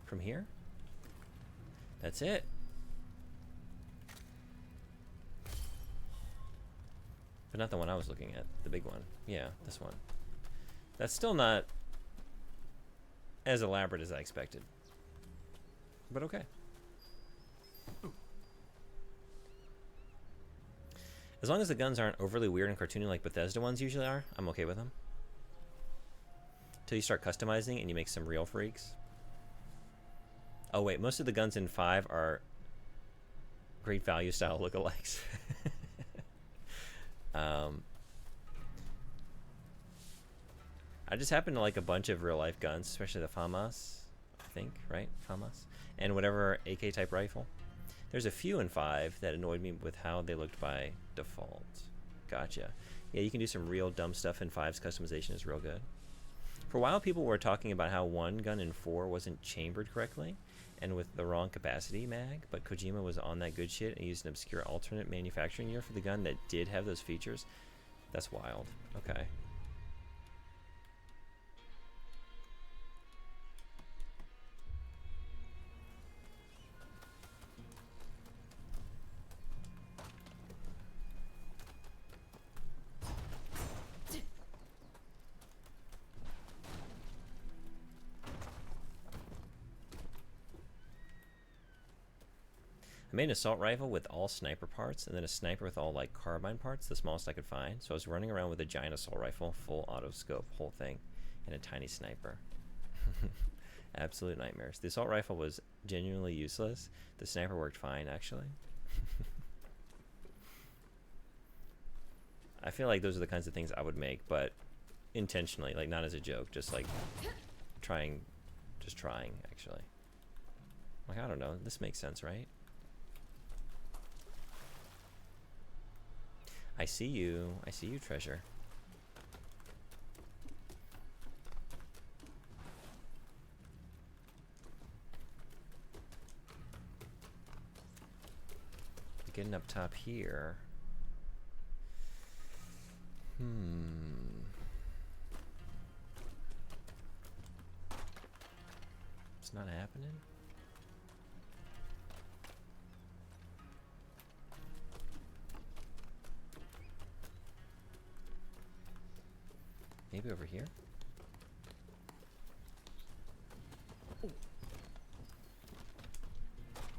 From here? That's it. But not the one I was looking at. The big one. Yeah, this one. That's still not as elaborate as I expected. But okay. As long as the guns aren't overly weird and cartoony like Bethesda ones usually are, I'm okay with them. Till you start customizing and you make some real freaks. Oh wait, most of the guns in 5 are great value style lookalikes. I just happen to like a bunch of real life guns, especially the FAMAS, I think, right? FAMAS. And whatever AK type rifle. There's a few in 5 that annoyed me with how they looked by default. Gotcha. Yeah, you can do some real dumb stuff in 5's customization is real good. For a while, people were talking about how one gun in 4 wasn't chambered correctly and with the wrong capacity mag, but Kojima was on that good shit and used an obscure alternate manufacturing year for the gun that did have those features. That's wild. Okay. I made an assault rifle with all sniper parts, and then a sniper with all like carbine parts, the smallest I could find. So I was running around with a giant assault rifle, full auto scope, whole thing, and a tiny sniper. Absolute nightmares. The assault rifle was genuinely useless. The sniper worked fine, actually. I feel like those are the kinds of things I would make, but intentionally, like not as a joke, just like trying, actually. Like, I don't know, this makes sense, right? I see you, treasure. Getting up top here. It's not happening. Maybe over here?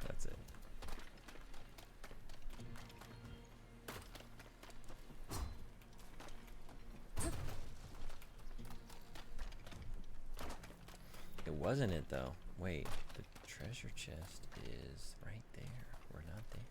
That's it. It wasn't it though. Wait, the treasure chest is right there. We're not there.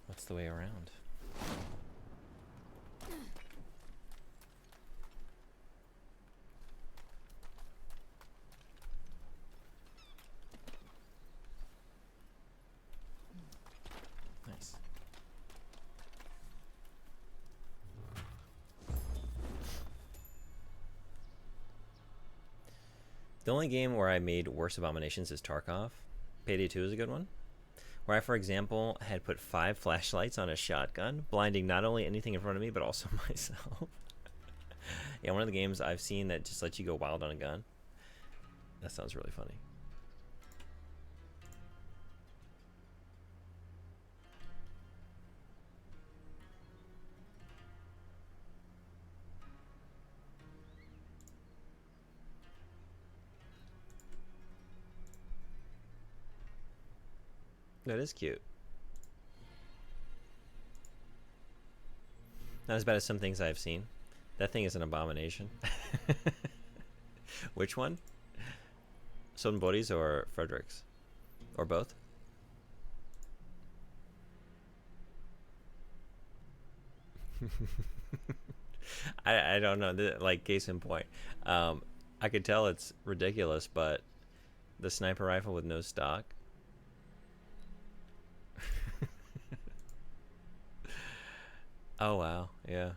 What's the way around? Nice. The only game where I made worse abominations is Tarkov. Payday 2 is a good one. Where I, for example, had put 5 flashlights on a shotgun, blinding not only anything in front of me, but also myself. Yeah, one of the games I've seen that just lets you go wild on a gun. That sounds really funny. That is cute. Not as bad as some things I've seen. That thing is an abomination. Which one? Sonbori's or Frederick's? Or both? I don't know. Like, case in point. I could tell it's ridiculous, but the sniper rifle with no stock. Oh wow, yeah.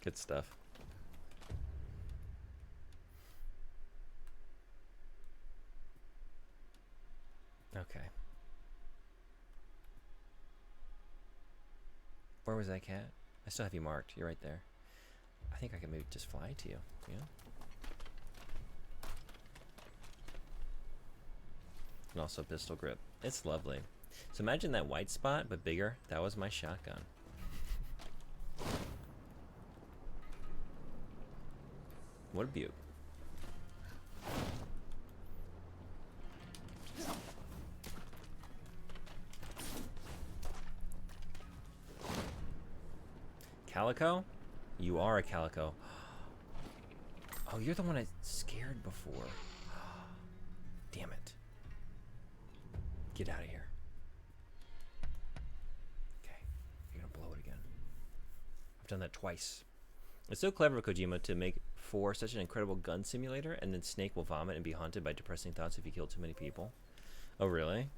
Good stuff. Okay. Where was that cat? I still have you marked. You're right there. I think I can maybe just fly to you. Yeah. And also pistol grip. It's lovely. So imagine that white spot, but bigger. That was my shotgun. What a beaut. Calico? You are a calico. Oh, you're the one I scared before. Damn it. Get out of here. Okay. You're gonna blow it again. I've done that twice. It's so clever of Kojima to make 4 such an incredible gun simulator, and then Snake will vomit and be haunted by depressing thoughts if he killed too many people. Oh, really?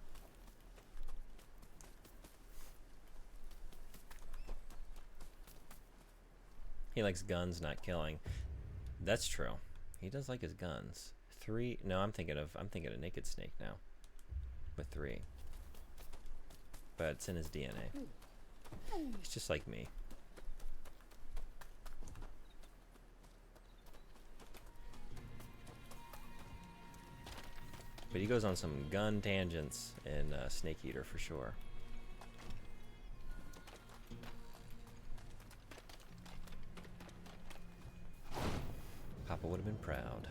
He likes guns, not killing. That's true. He does like his guns. 3. No, I'm thinking of Naked Snake now. With 3. but it's in his DNA. He's just like me. But he goes on some gun tangents in Snake Eater for sure. Papa would have been proud.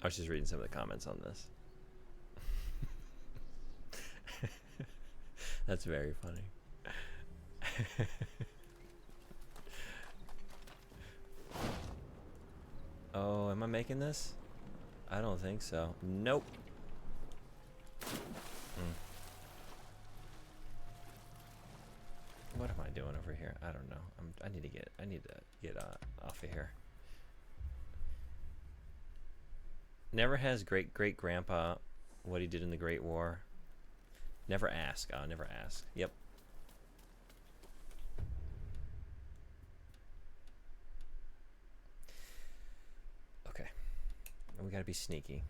I was just reading some of the comments on this. That's very funny. Oh, am I making this? I don't think so. Nope. What am I doing over here? I don't know. I need to get off of here. Never has great grandpa what he did in the Great War. Never ask. Oh, never ask. Yep. Okay. And we gotta be sneaky.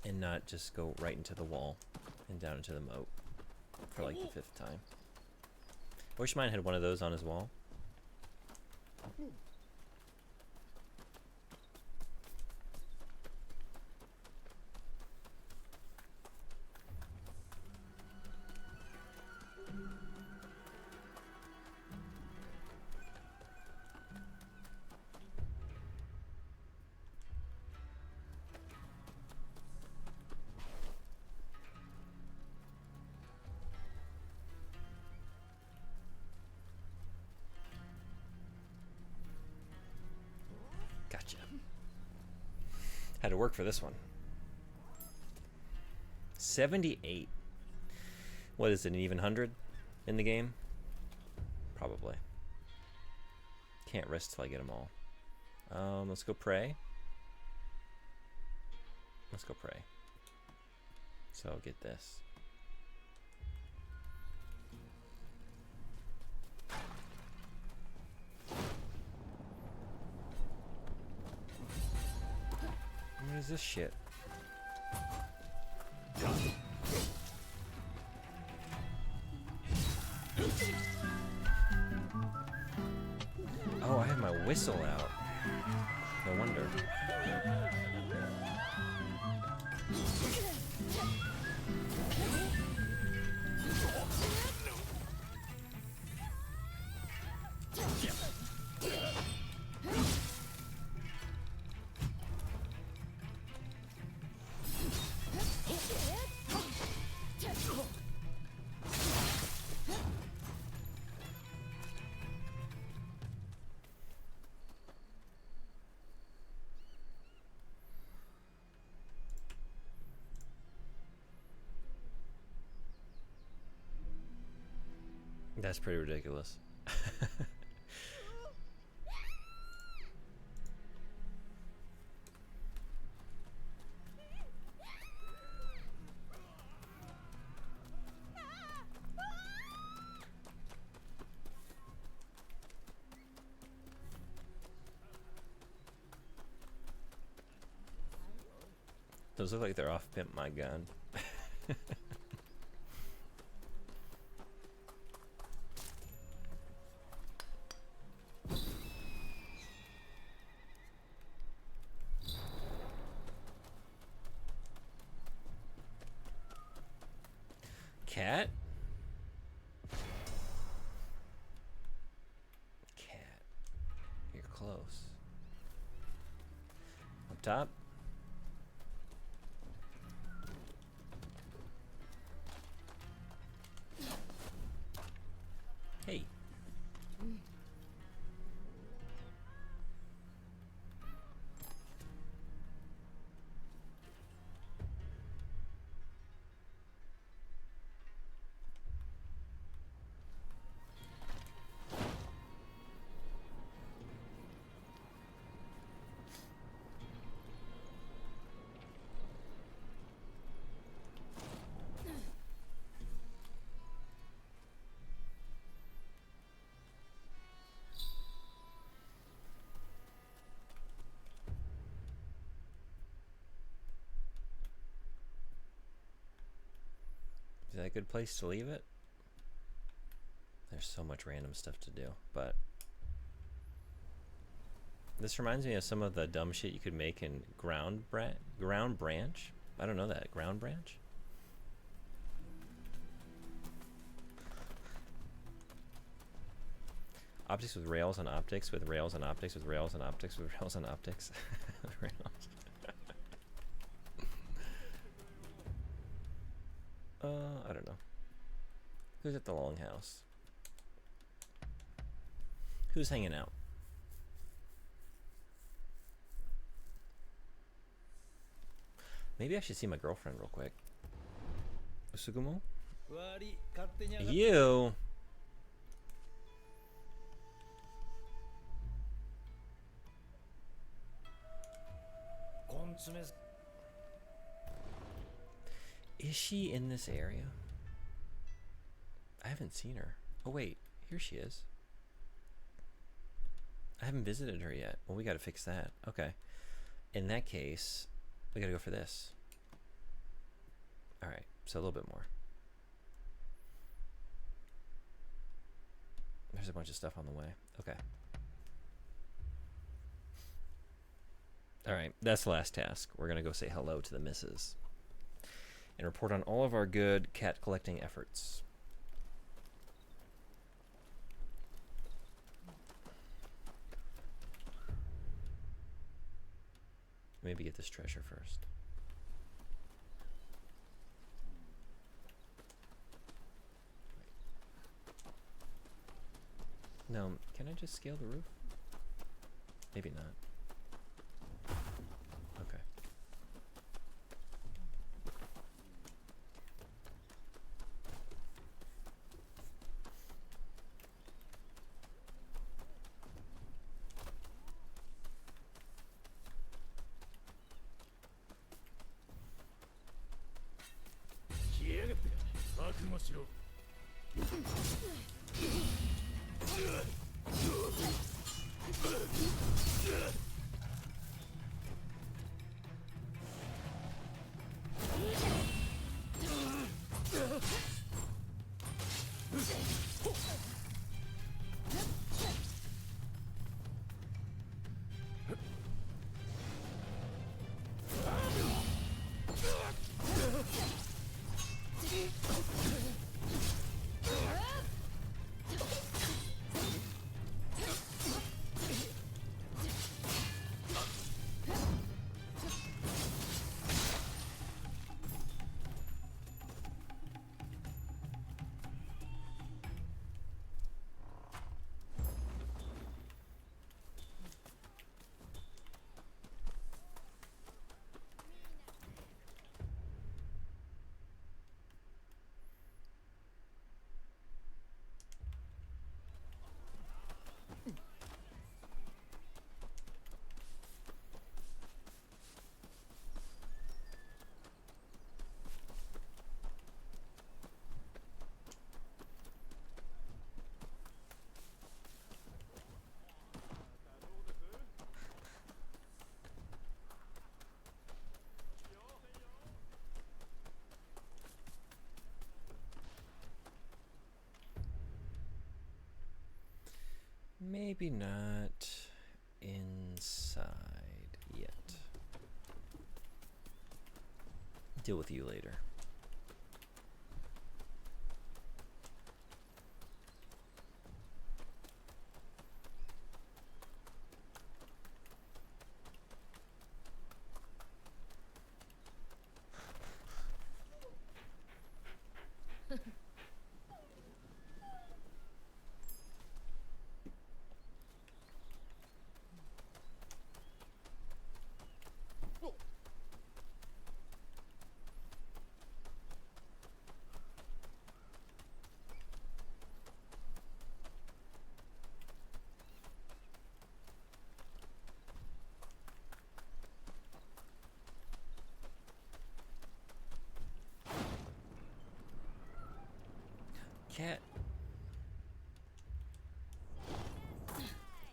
And not just go right into the wall and down into the moat for like the 5th time. I wish mine had one of those on his wall. Gotcha. Had to work for this one. 78. What is it, an even 100 in the game? Probably. Can't rest till I get them all. Let's go pray. Let's go pray. So I'll get this. What is this shit? Oh, I have my whistle out. No wonder. That's pretty ridiculous. Those look like they're off Pimp My Gun. Cat? Cat. You're close. Up top? Hey. that a good place to leave it? There's so much random stuff to do, but this reminds me of some of the dumb shit you could make in Ground Branch. I don't know that. Ground Branch? Optics with rails on optics with rails on optics with rails on optics with rails on optics. Rails. I don't know. Who's at the Longhouse? Who's hanging out? Maybe I should see my girlfriend real quick. Usugumo? You! Is she in this area? I haven't seen her. Oh wait, here she is. I haven't visited her yet. Well, we gotta fix that. Okay. In that case, we gotta go for this. Alright, so a little bit more. There's a bunch of stuff on the way. Okay. Alright, that's the last task. We're gonna go say hello to the missus and report on all of our good cat collecting efforts. Maybe get this treasure first. No, can I just scale the roof? Maybe not. Okay. Maybe not inside yet. Deal with you later. Cat.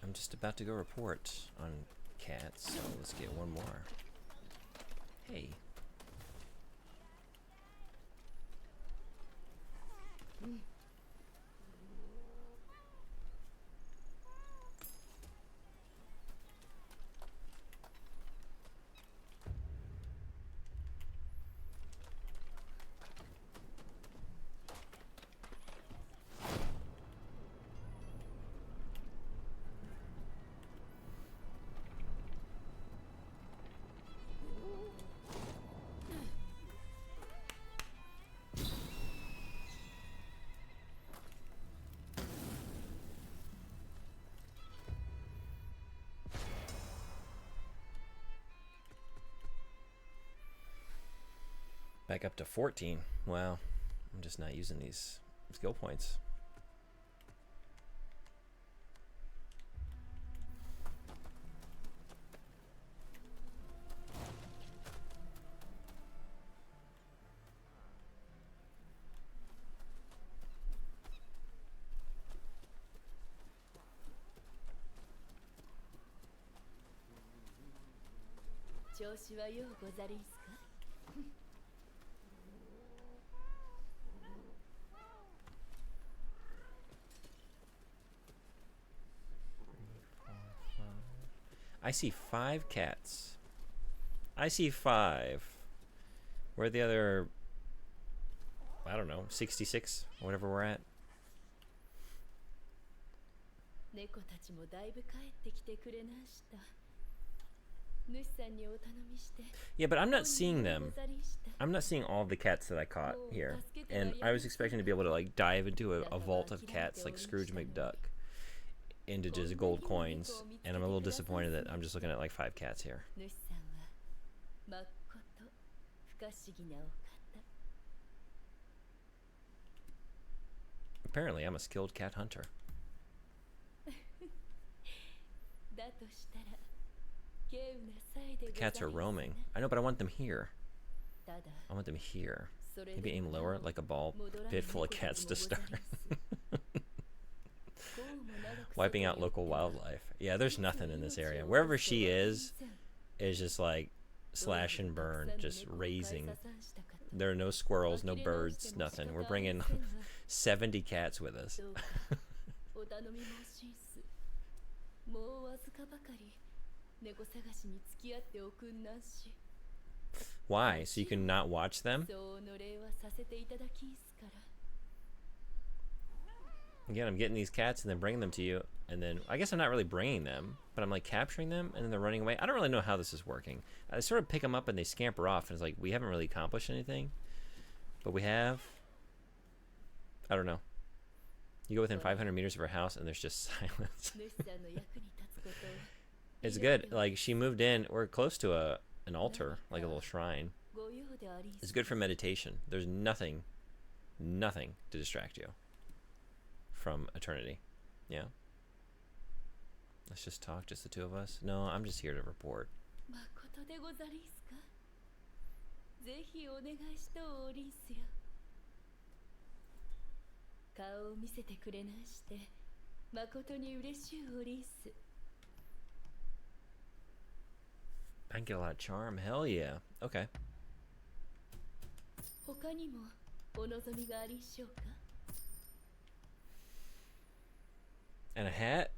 I'm just about to go report on cats, so let's get one more. Hey. Back up to 14. Wow. I'm just not using these skill points. I see 5 cats. I see 5. Where are the other, I don't know, 66 or whatever we're at? Yeah, but I'm not seeing them. I'm not seeing all the cats that I caught here. And I was expecting to be able to like dive into a vault of cats like Scrooge McDuck into just gold coins. And I'm a little disappointed that I'm just looking at like 5 cats here. Apparently, I'm a skilled cat hunter. The cats are roaming. I know, but I want them here. I want them here. Maybe aim lower, like a ball pit full of cats to start. Wiping out local wildlife. Yeah, there's nothing in this area. Wherever she is just like slash and burn, just raising. There are no squirrels, no birds, nothing. We're bringing 70 cats with us. Why? So you can not watch them? Again, I'm getting these cats and then bringing them to you, and then I guess I'm not really bringing them, but I'm like capturing them and then they're running away. I don't really know how this is working. I sort of pick them up and they scamper off, and it's like we haven't really accomplished anything, but we have. I don't know. You go within 500 meters of her house and there's just silence. It's good. Like, she moved in. We're close to an altar, like a little shrine. It's good for meditation. There's nothing to distract you from eternity. Yeah. Let's just talk, just the two of us. No, I'm just here to report. I can get a lot of charm. Hell yeah. Okay. And a hat?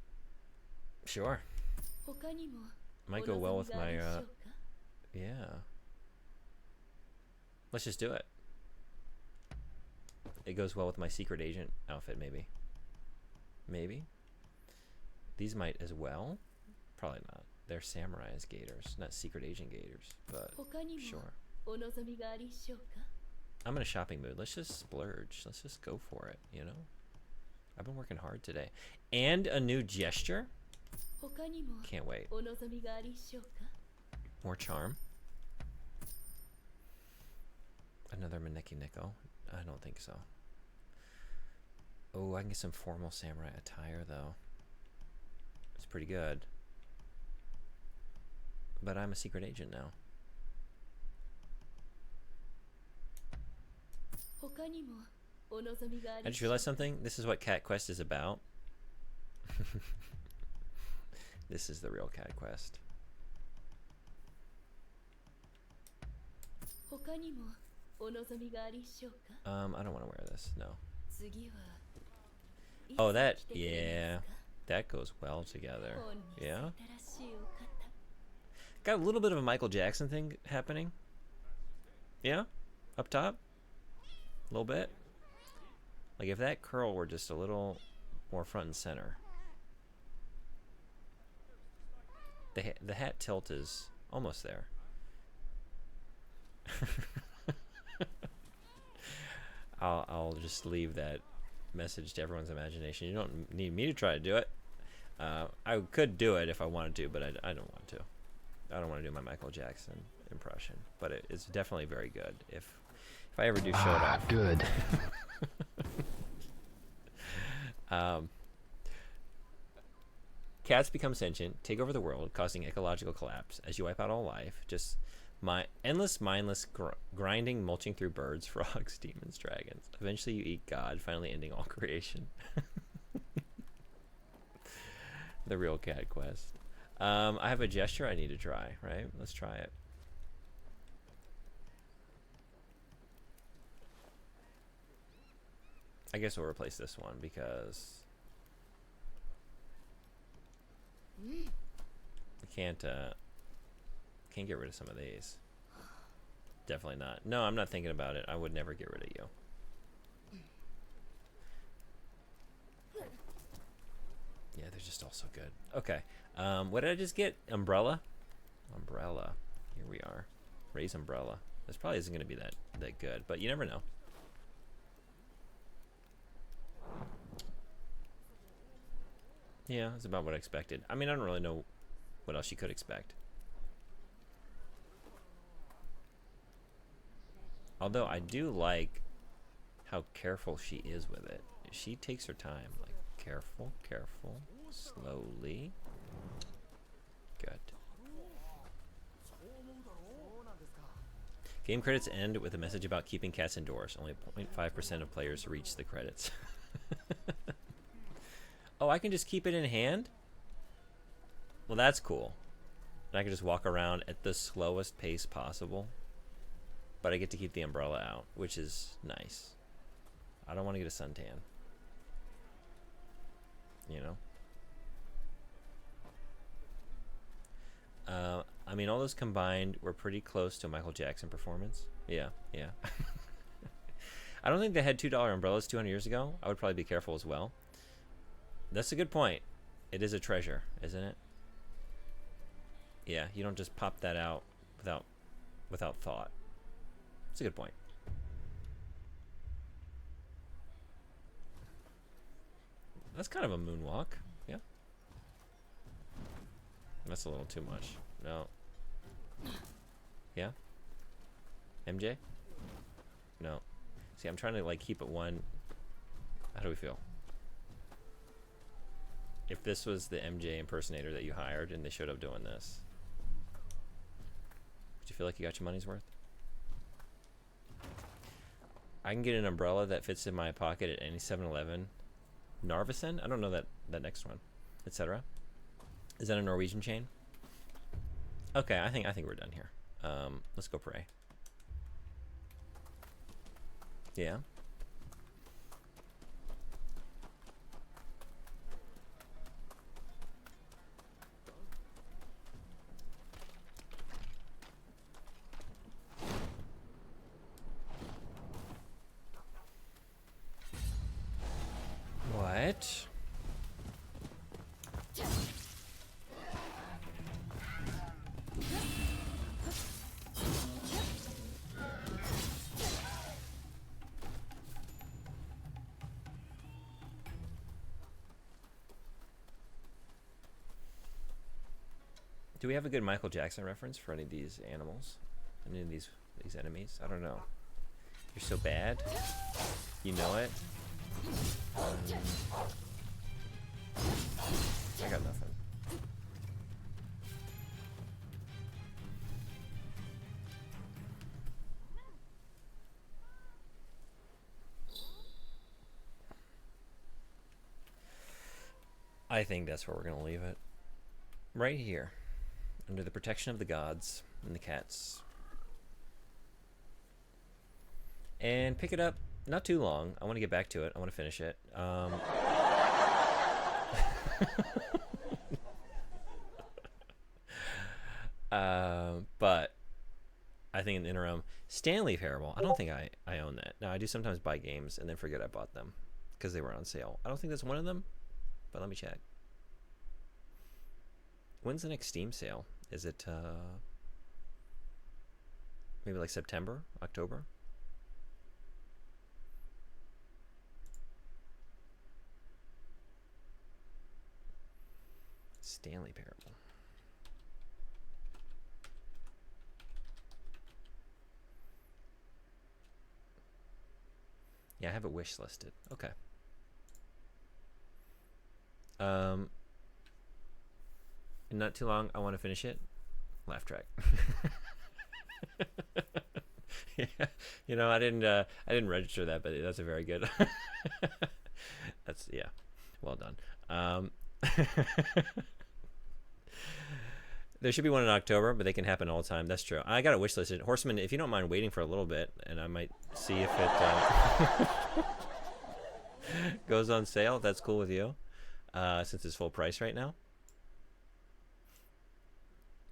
Sure. Might go well with my, yeah. Let's just do it. It goes well with my secret agent outfit, maybe. Maybe. These might as well. Probably not. They're samurai's gators, not secret agent gators, but sure. I'm in a shopping mood. Let's just splurge. Let's just go for it, you know? I've been working hard today. And a new gesture? Can't wait. More charm. Another Maneki Nikko? I don't think so. Oh, I can get some formal samurai attire, though. It's pretty good. But I'm a secret agent now. I just realized something. This is what Cat Quest is about. This is the real Cat Quest. I don't want to wear this. No. Oh, that, yeah. That goes well together. Yeah. Got a little bit of a Michael Jackson thing happening. Yeah? Up top? A little bit. Like if that curl were just a little more front and center. The hat tilt is almost there. I'll just leave that message to everyone's imagination. You don't need me to try to do it. I could do it if I wanted to, but I don't want to. I don't want to do my Michael Jackson impression, but it's definitely very good. If I ever do show it off. Good. Cats become sentient, take over the world, causing ecological collapse. As you wipe out all life, just endless, mindless grinding, mulching through birds, frogs, demons, dragons. Eventually you eat God, finally ending all creation. The real cat quest. I have a gesture I need to try, right? Let's try it. I guess we'll replace this one because I can't get rid of some of these. Definitely not. No, I'm not thinking about it. I would never get rid of you. Yeah, they're just all so good. Okay. What did I just get? Umbrella? Umbrella. Here we are. Raise umbrella. This probably isn't going to be that good, but you never know. Yeah, that's about what I expected. I mean, I don't really know what else you could expect. Although I do like how careful she is with it. She takes her time. Like, careful, careful, slowly. Good. Game credits end with a message about keeping cats indoors. Only 0.5% of players reach the credits. Oh, I can just keep it in hand? Well, that's cool. And I can just walk around at the slowest pace possible. But I get to keep the umbrella out, which is nice. I don't want to get a suntan. You know? I mean, all those combined were pretty close to a Michael Jackson performance. Yeah, yeah. I don't think they had $2 umbrellas 200 years ago. I would probably be careful as well. That's a good point. It is a treasure, isn't it? Yeah, you don't just pop that out without thought. It's a good point. That's kind of a moonwalk. Yeah. That's a little too much. No. Yeah? MJ? No. See, I'm trying to like keep it one. How do we feel? If this was the MJ impersonator that you hired and they showed up doing this, would you feel like you got your money's worth? I can get an umbrella that fits in my pocket at any 7-Eleven. Narvesen? I don't know that next one. Etc. Is that a Norwegian chain? Okay, I think we're done here. Let's go pray. Yeah. What? Do we have a good Michael Jackson reference for any of these animals? Any of these enemies? I don't know. You're so bad. You know it. I got nothing. I think that's where we're going to leave it. Right here. Under the protection of the gods and the cats. And pick it up. Not too long. I want to get back to it. I want to finish it. But I think in the interim, Stanley Parable. I don't think I own that. Now I do sometimes buy games and then forget I bought them because they were on sale. I don't think that's one of them, but let me check. When's the next Steam sale? Is it maybe like September, October? Stanley Parable. Yeah, I have it wish listed. Okay. In not too long, I want to finish it. Laugh track. Yeah, you know, I didn't register that, but that's a very good. That's yeah, well done. There should be one in October, but they can happen all the time. That's true. I got it wish listed. Horseman, if you don't mind waiting for a little bit, and I might see if it goes on sale. If that's cool with you, since it's full price right now.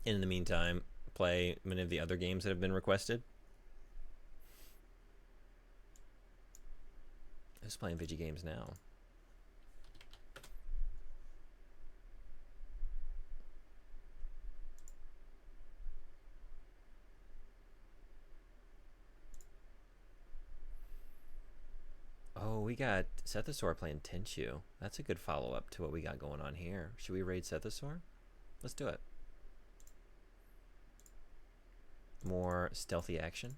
In the meantime, play many of the other games that have been requested. Who's playing Vigi games now? Oh, we got Sethosaur playing Tenchu. That's a good follow-up to what we got going on here. Should we raid Sethosaur? Let's do it. More stealthy action.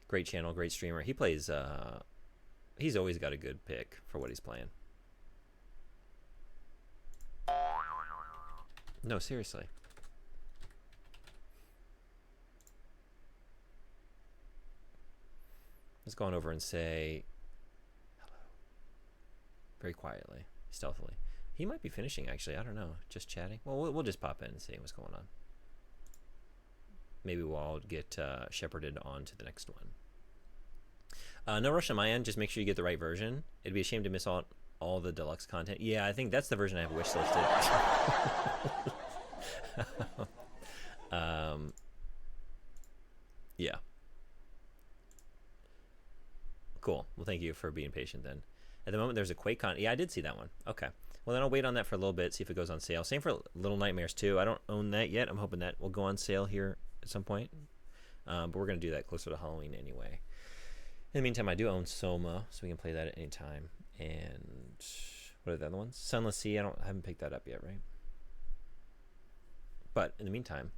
Great channel, great streamer. He plays, he's always got a good pick for what he's playing. No, seriously. Let's go on over and say hello. Very quietly, stealthily. He might be finishing, actually. I don't know. Just chatting. Well, we'll just pop in and see what's going on. Maybe we'll all get shepherded on to the next one. No rush on my end. Just make sure you get the right version. It'd be a shame to miss out all the deluxe content. Yeah, I think that's the version I have wish listed. Yeah. Cool. Well, thank you for being patient then. At the moment, there's a Quake con. Yeah, I did see that one. Okay. Well, then I'll wait on that for a little bit, see if it goes on sale. Same for Little Nightmares 2. I don't own that yet. I'm hoping that will go on sale here at some point. But we're going to do that closer to Halloween anyway. In the meantime, I do own Soma, so we can play that at any time. And what are the other ones? Sunless Sea. I haven't picked that up yet, right? But in the meantime,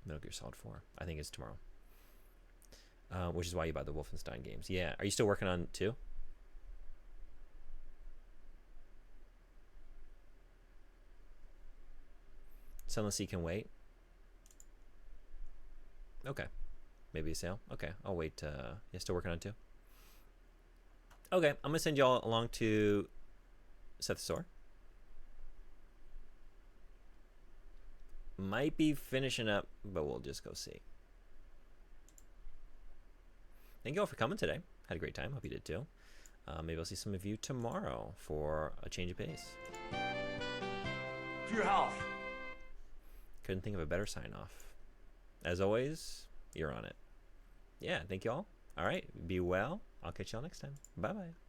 Metal Gear Solid 4. I think it's tomorrow. Which is why you buy the Wolfenstein games. Yeah. Are you still working on 2? Sunless Sea can wait. Okay. Maybe a sale. Okay. I'll wait. Yeah, still working on 2. Okay. I'm going to send y'all along to Sethosaur. Might be finishing up, but we'll just go see. Thank you all for coming today. Had a great time. Hope you did too. Maybe I'll see some of you tomorrow for a change of pace. For your health. Couldn't think of a better sign off. As always, you're on it. Yeah, thank you all. All right, be well. I'll catch y'all next time. Bye bye.